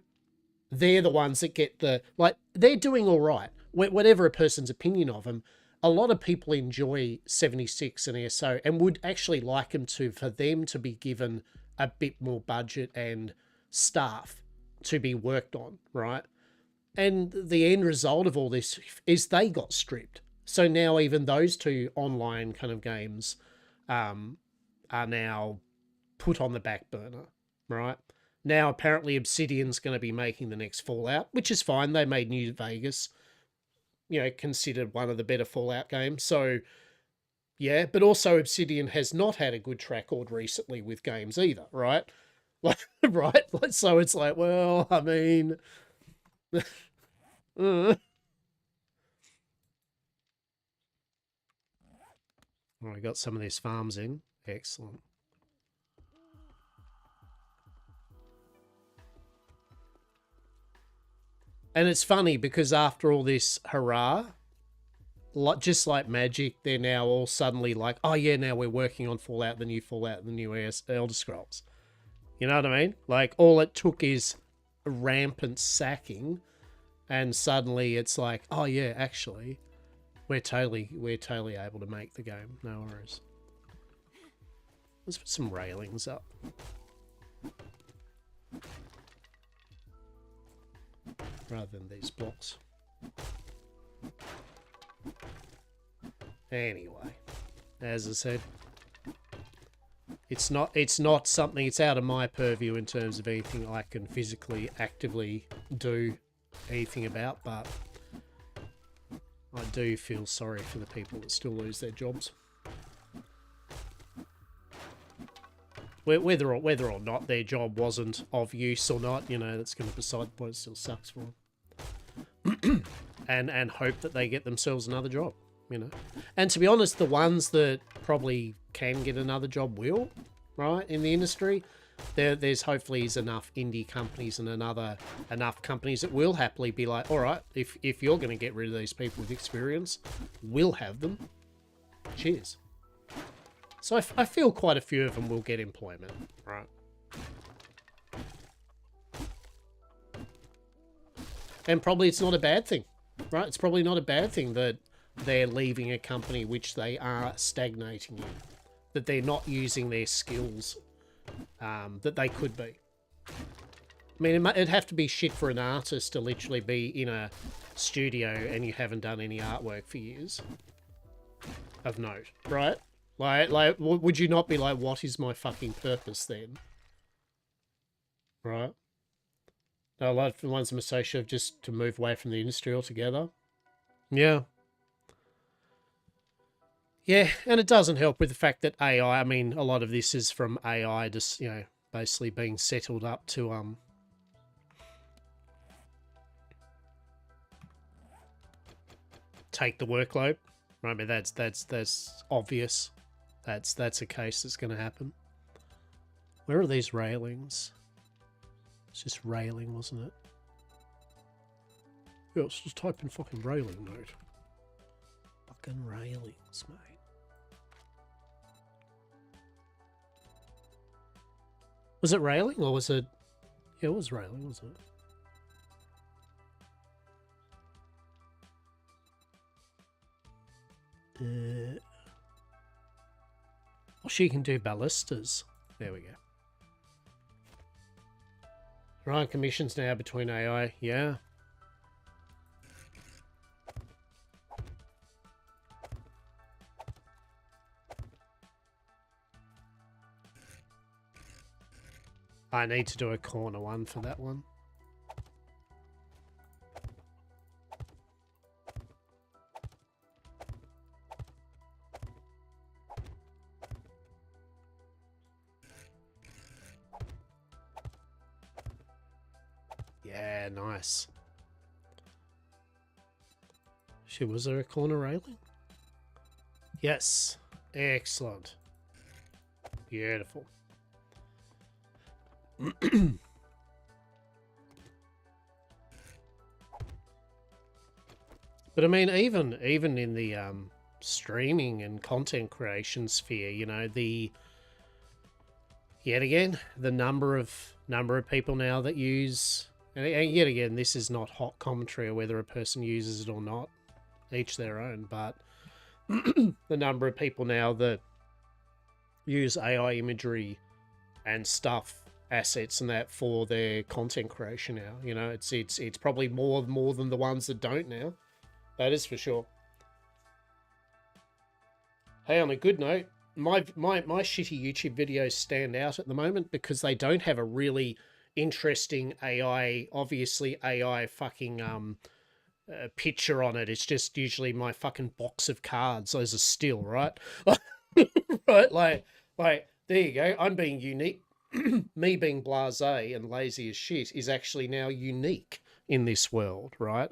they're the ones that get the, like, they're doing all right. Whatever a person's opinion of them, a lot of people enjoy 76 and ESO and would actually like for them to be given a bit more budget and staff to be worked on, right? And the end result of all this is they got stripped. So now even those two online kind of games are now put on the back burner, right? Now apparently Obsidian's going to be making the next Fallout, which is fine. They made New Vegas, you know, considered one of the better Fallout games. So, yeah, but also Obsidian has not had a good track record recently with games either, right? Like, right? So it's like, well, I mean... Oh, I got some of these farms in. Excellent. And it's funny because after all this hurrah, just like magic, they're now all suddenly like, oh yeah, now we're working on Fallout, the new Elder Scrolls. You know what I mean? Like, all it took is rampant sacking, and suddenly it's like, oh yeah, actually, we're totally able to make the game. No worries. Let's put some railings up. Rather than these blocks. Anyway, as I said, it's not something, it's out of my purview in terms of anything I can physically actively do anything about, but I do feel sorry for the people that still lose their jobs. whether or not their job wasn't of use or not, you know, that's going to decide what it still sucks for them. and hope that they get themselves another job, you know. And to be honest, the ones that probably can get another job will, right, in the industry. There's hopefully enough indie companies and enough companies that will happily be like, all right, if you're going to get rid of these people with experience, we'll have them. Cheers. So I feel quite a few of them will get employment, right? And probably it's not a bad thing, right? It's probably not a bad thing that they're leaving a company which they are stagnating in, that they're not using their skills that they could be. I mean, it'd have to be shit for an artist to literally be in a studio and you haven't done any artwork for years of note, right? Like, would you not be like, what is my fucking purpose then? Right? A lot of the ones I'm associated with just to move away from the industry altogether. Yeah. Yeah, and it doesn't help with the fact that AI, I mean, a lot of this is from AI just, you know, basically being settled up to, take the workload. I mean, that's obvious. That's a case that's going to happen. Where are these railings? It's just railing, wasn't it? Yeah, let's just type in fucking railing note. Fucking railings, mate. Was it railing or was it... Yeah, it was railing, wasn't it? Oh, she can do ballistas. There we go. Right, commissions now between AI. Yeah. I need to do a corner one for that one. Yeah, nice. Shit, was there a corner railing? Yes. Excellent. Beautiful. But I mean, even in the streaming and content creation sphere, you know, yet again the number of people now that use, and yet again, this is not hot commentary or whether a person uses it or not, each their own, but the number of people now that use AI imagery and stuff, assets and that for their content creation now, you know, it's probably more than the ones that don't now. That is for sure. Hey, on a good note, my shitty YouTube videos stand out at the moment because they don't have a really interesting AI, obviously AI fucking picture on it. It's just usually my fucking box of cards. Those are still, right? Right, like there you go. I'm being unique. Me being blasé and lazy as shit is actually now unique in this world, right?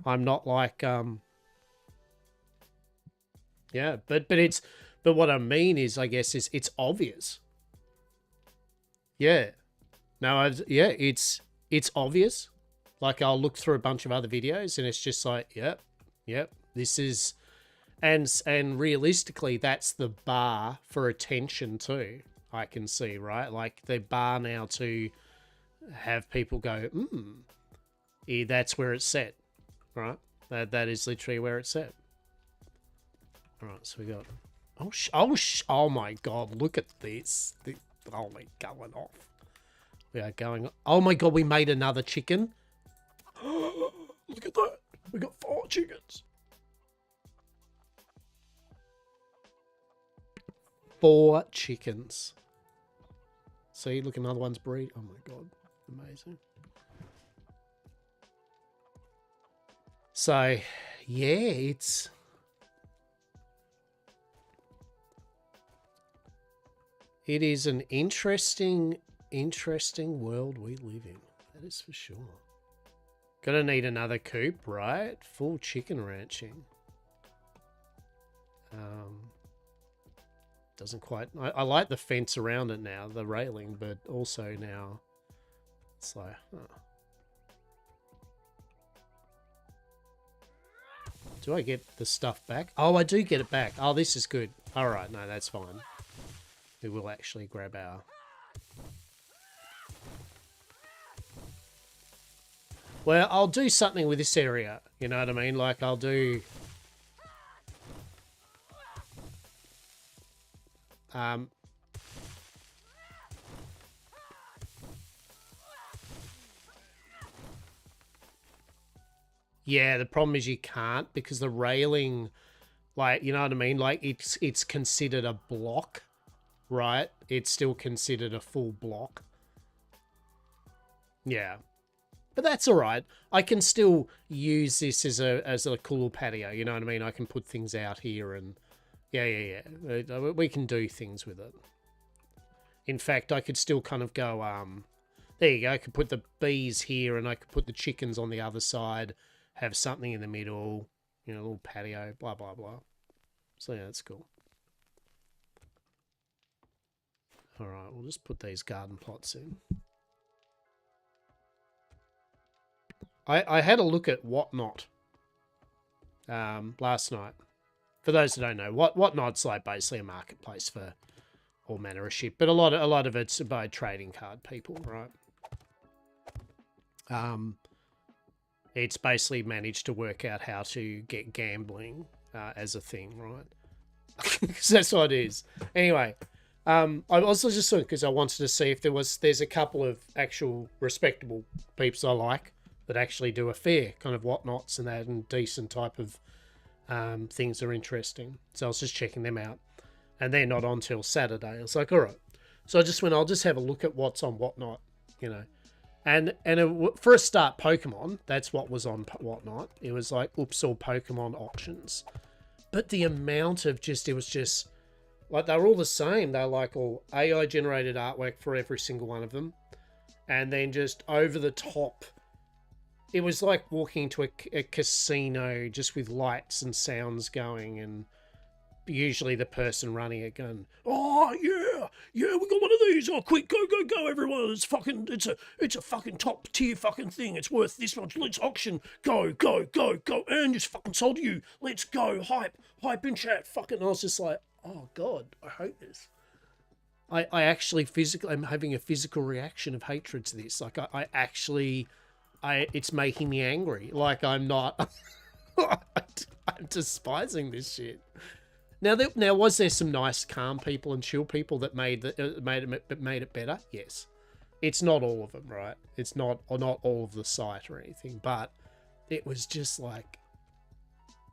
I'm not like yeah, but what I mean is, I guess, is it's obvious. Yeah. No, yeah, it's obvious. Like, I'll look through a bunch of other videos and it's just like, yep, this is, and realistically, that's the bar for attention too. I can see, right? Like, the bar now to have people go, yeah, that's where it's set, right? That is literally where it's set. All right, so we got, oh my God, look at this. Oh my, going off. We are going, oh my God, we made another chicken. Look at that. We got 4 chickens. 4 chickens. See, look, another one's breed. Oh my God, amazing. So, yeah, It is an interesting world we live in. That is for sure. Gonna need another coop, right? Full chicken ranching. Doesn't quite... I like the fence around it now, the railing, but also now it's like... Do I get the stuff back? Oh, I do get it back. Oh, this is good. All right, no, that's fine. We will actually grab our... Well, I'll do something with this area. You know what I mean? Like, I'll do... Yeah, the problem is you can't because the railing, like, you know what I mean? Like, it's considered a block, right? It's still considered a full block. Yeah. But that's all right. I can still use this as a cool patio, you know what I mean? I can put things out here and... Yeah. We can do things with it. In fact, I could still kind of go, there you go. I could put the bees here and I could put the chickens on the other side, have something in the middle, you know, a little patio, blah, blah, blah. So, yeah, that's cool. All right, we'll just put these garden plots in. I had a look at Whatnot last night. For those that don't know, Whatnot's like basically a marketplace for all manner of shit, but a lot of it's by trading card people, right? It's basically managed to work out how to get gambling as a thing, right? Because that's what it is. Anyway, I also just thought because I wanted to see if there's a couple of actual respectable peeps I like that actually do a fair kind of Whatnots and that and decent type of things are interesting. So I was just checking them out. And they're not on till Saturday. I was like, all right. So I just went, I'll just have a look at what's on Whatnot, you know. And for a start, Pokemon, that's what was on Whatnot. It was like, oops, all Pokemon auctions. But the amount of it was just, like, they're all the same. They're like all AI-generated artwork for every single one of them. And then just over the top, it was like walking into a casino just with lights and sounds going and... Usually the person running it going, oh yeah, we got one of these. Oh, quick, go, everyone! It's a fucking top tier fucking thing. It's worth this much. Let's auction. Go, and just fucking sold you. Let's go, hype in chat. Fucking, I was just like, oh god, I hate this. I actually I'm having a physical reaction of hatred to this. Like I actually, it's making me angry. Like I'm not, I'm despising this shit. Now, was there some nice, calm people and chill people that made it better? Yes, it's not all of them, right? It's not all of the site or anything, but it was just like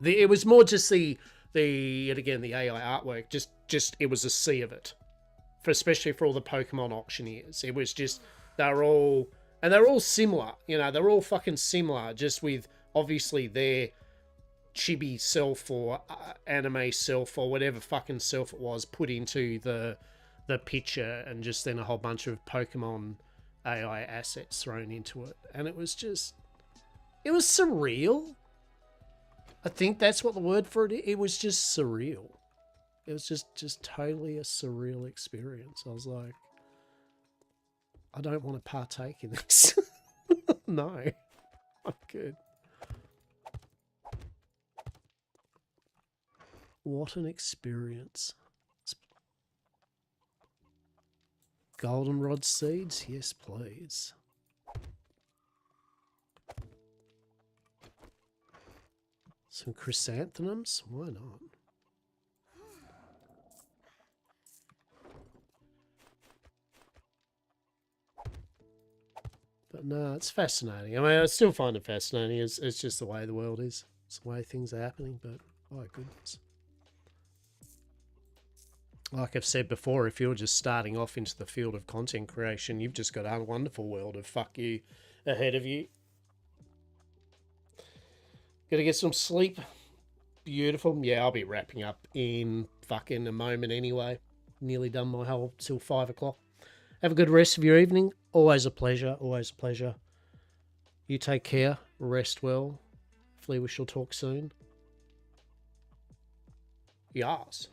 it was more just the AI artwork. Just it was a sea of it, especially for all the Pokemon auctioneers. It was just they're all similar, you know. They're all fucking similar, just with obviously their chibi self or anime self or whatever fucking self it was put into the picture, and just then a whole bunch of Pokemon AI assets thrown into it, and it was surreal. I think that's what the word for it is. It was just surreal. It was just totally a surreal experience. I was like, I don't want to partake in this. No, I'm good. What an experience. Goldenrod seeds? Yes, please. Some chrysanthemums? Why not? But no, it's fascinating. I mean, I still find it fascinating. It's just the way the world is. It's the way things are happening, but my goodness. Like I've said before, if you're just starting off into the field of content creation, you've just got a wonderful world of fuck you ahead of you. Gotta get some sleep. Beautiful. Yeah, I'll be wrapping up in fucking a moment anyway. nearly done my whole till 5 o'clock. Have a good rest of your evening. Always a pleasure. Always a pleasure. You take care. Rest well. Hopefully we shall talk soon. Yes.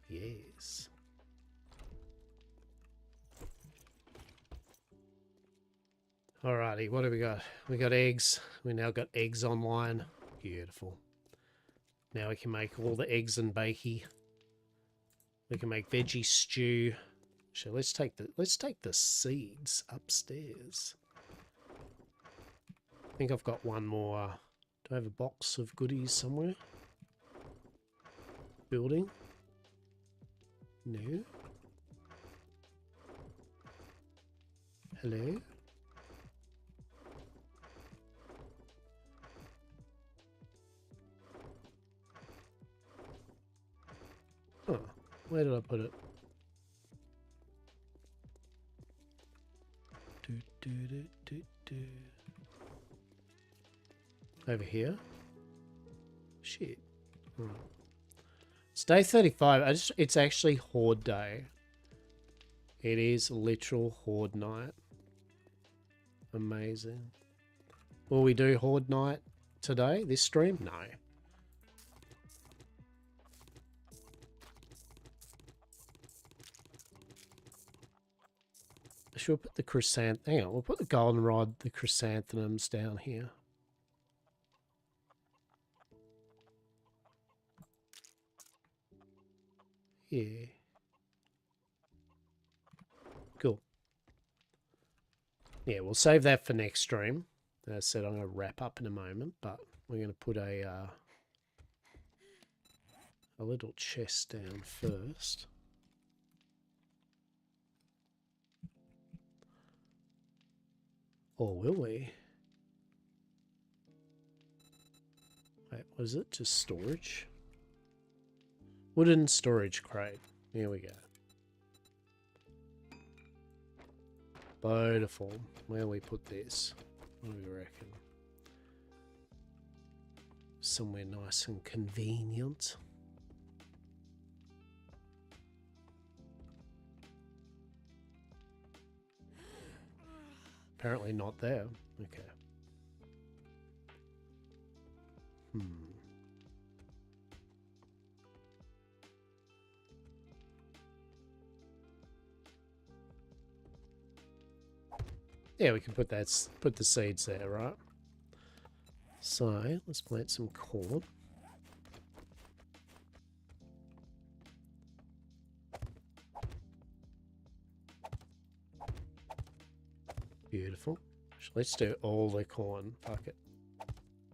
Yes. Alrighty, what do we got? We got eggs. We now got eggs online. Beautiful. Now we can make all the eggs and bakey. We can make veggie stew. So let's take the seeds upstairs. I think I've got one more. Do I have a box of goodies somewhere? Building? No. Hello? Oh, where did I put it? Over here? Shit. Right. It's day 35. It's actually Horde Day. It is literal Horde Night. Amazing. Will we do Horde Night today? This stream? No. Should we put the hang on, we'll put the goldenrod, the chrysanthemums down here. Yeah. Cool. Yeah, we'll save that for next stream. As I said, I'm going to wrap up in a moment, but we're going to put a little chest down first. Or will we? Wait, was it just storage? Wooden storage crate. Here we go. Beautiful. Where we put this? What do we reckon? Somewhere nice and convenient. Apparently not there. Okay. Yeah, we can put the seeds there, right? So let's plant some corn. Beautiful. Let's do all the corn. Fuck it.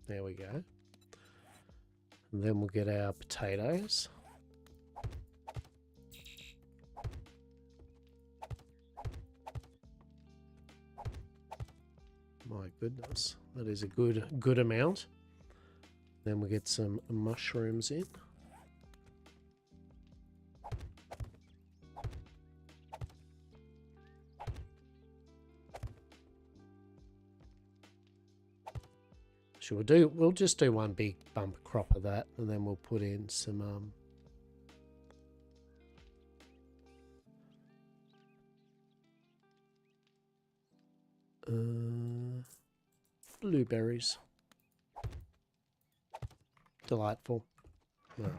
There we go. And then we'll get our potatoes. My goodness, that is a good amount. Then we'll get some mushrooms in. So we'll just do one big bumper crop of that, and then we'll put in some blueberries. Delightful. All right.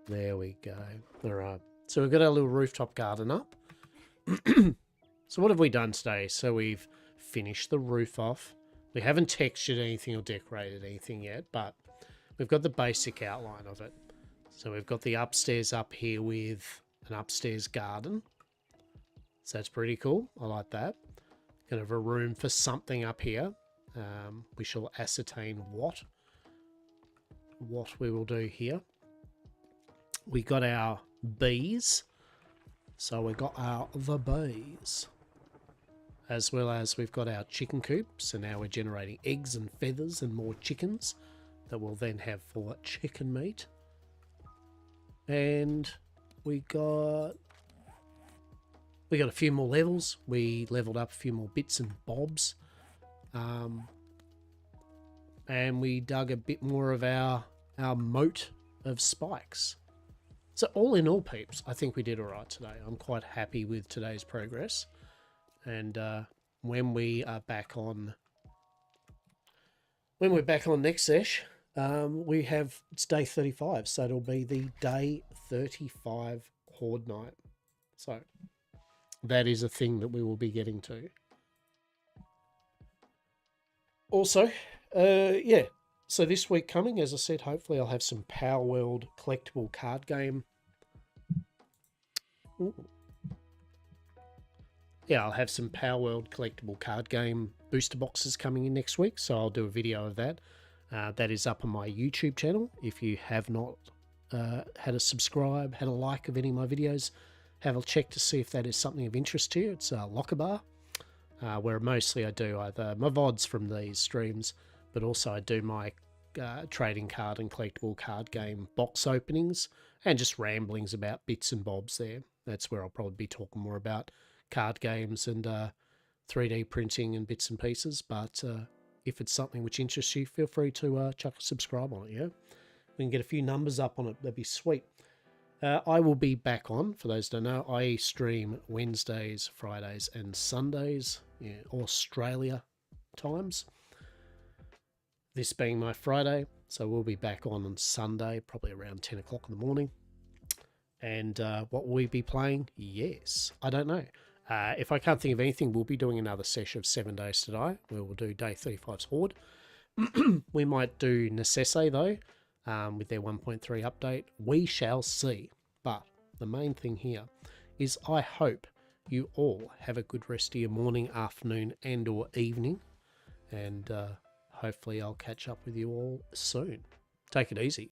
There we go. All right. So we've got our little rooftop garden up. So what have we done today? So we've finished the roof off. We haven't textured anything or decorated anything yet, but we've got the basic outline of it. So we've got the upstairs up here with an upstairs garden. So that's pretty cool. I like that. Kind of a room for something up here. We shall ascertain what we will do here. We got our bees. So we got the bees. As well as we've got our chicken coop. So now we're generating eggs and feathers and more chickens that we'll then have for chicken meat. And we got We got a few more levels. We leveled up a few more bits and bobs. And we dug a bit more of our moat of spikes. So all in all, peeps, I think we did all right today. I'm quite happy with today's progress. And when we're back on next sesh, it's day 35, so it'll be the day 35 Horde night. So that is a thing that we will be getting to. Also, yeah, so this week coming, as I said, hopefully I'll have some Power World collectible card game. Ooh. Yeah, I'll have some Power World collectible card game booster boxes coming in next week, so I'll do a video of that. That is up on my YouTube channel. If you have not had a subscribe, had a like of any of my videos, have a check to see if that is something of interest to you. It's Lockerbar, where mostly I do either my VODs from these streams, but also I do my trading card and collectible card game box openings and just ramblings about bits and bobs there. That's where I'll probably be talking more about card games and 3D printing and bits and pieces. But if it's something which interests you, feel free to chuck a subscribe on it. Yeah, we can get a few numbers up on it. That'd be sweet. I will be back on, for those who don't know, I stream Wednesdays, Fridays and Sundays, Australia times. This being my Friday, so we'll be back on Sunday, probably around 10 o'clock in the morning. And what will we be playing? Yes, I don't know. If I can't think of anything, we'll be doing another session of 7 Days to Die, where we'll do Day 35's Horde. We might do Necesse, though, with their 1.3 update. We shall see. But the main thing here is I hope you all have a good rest of your morning, afternoon and or evening. And hopefully I'll catch up with you all soon. Take it easy.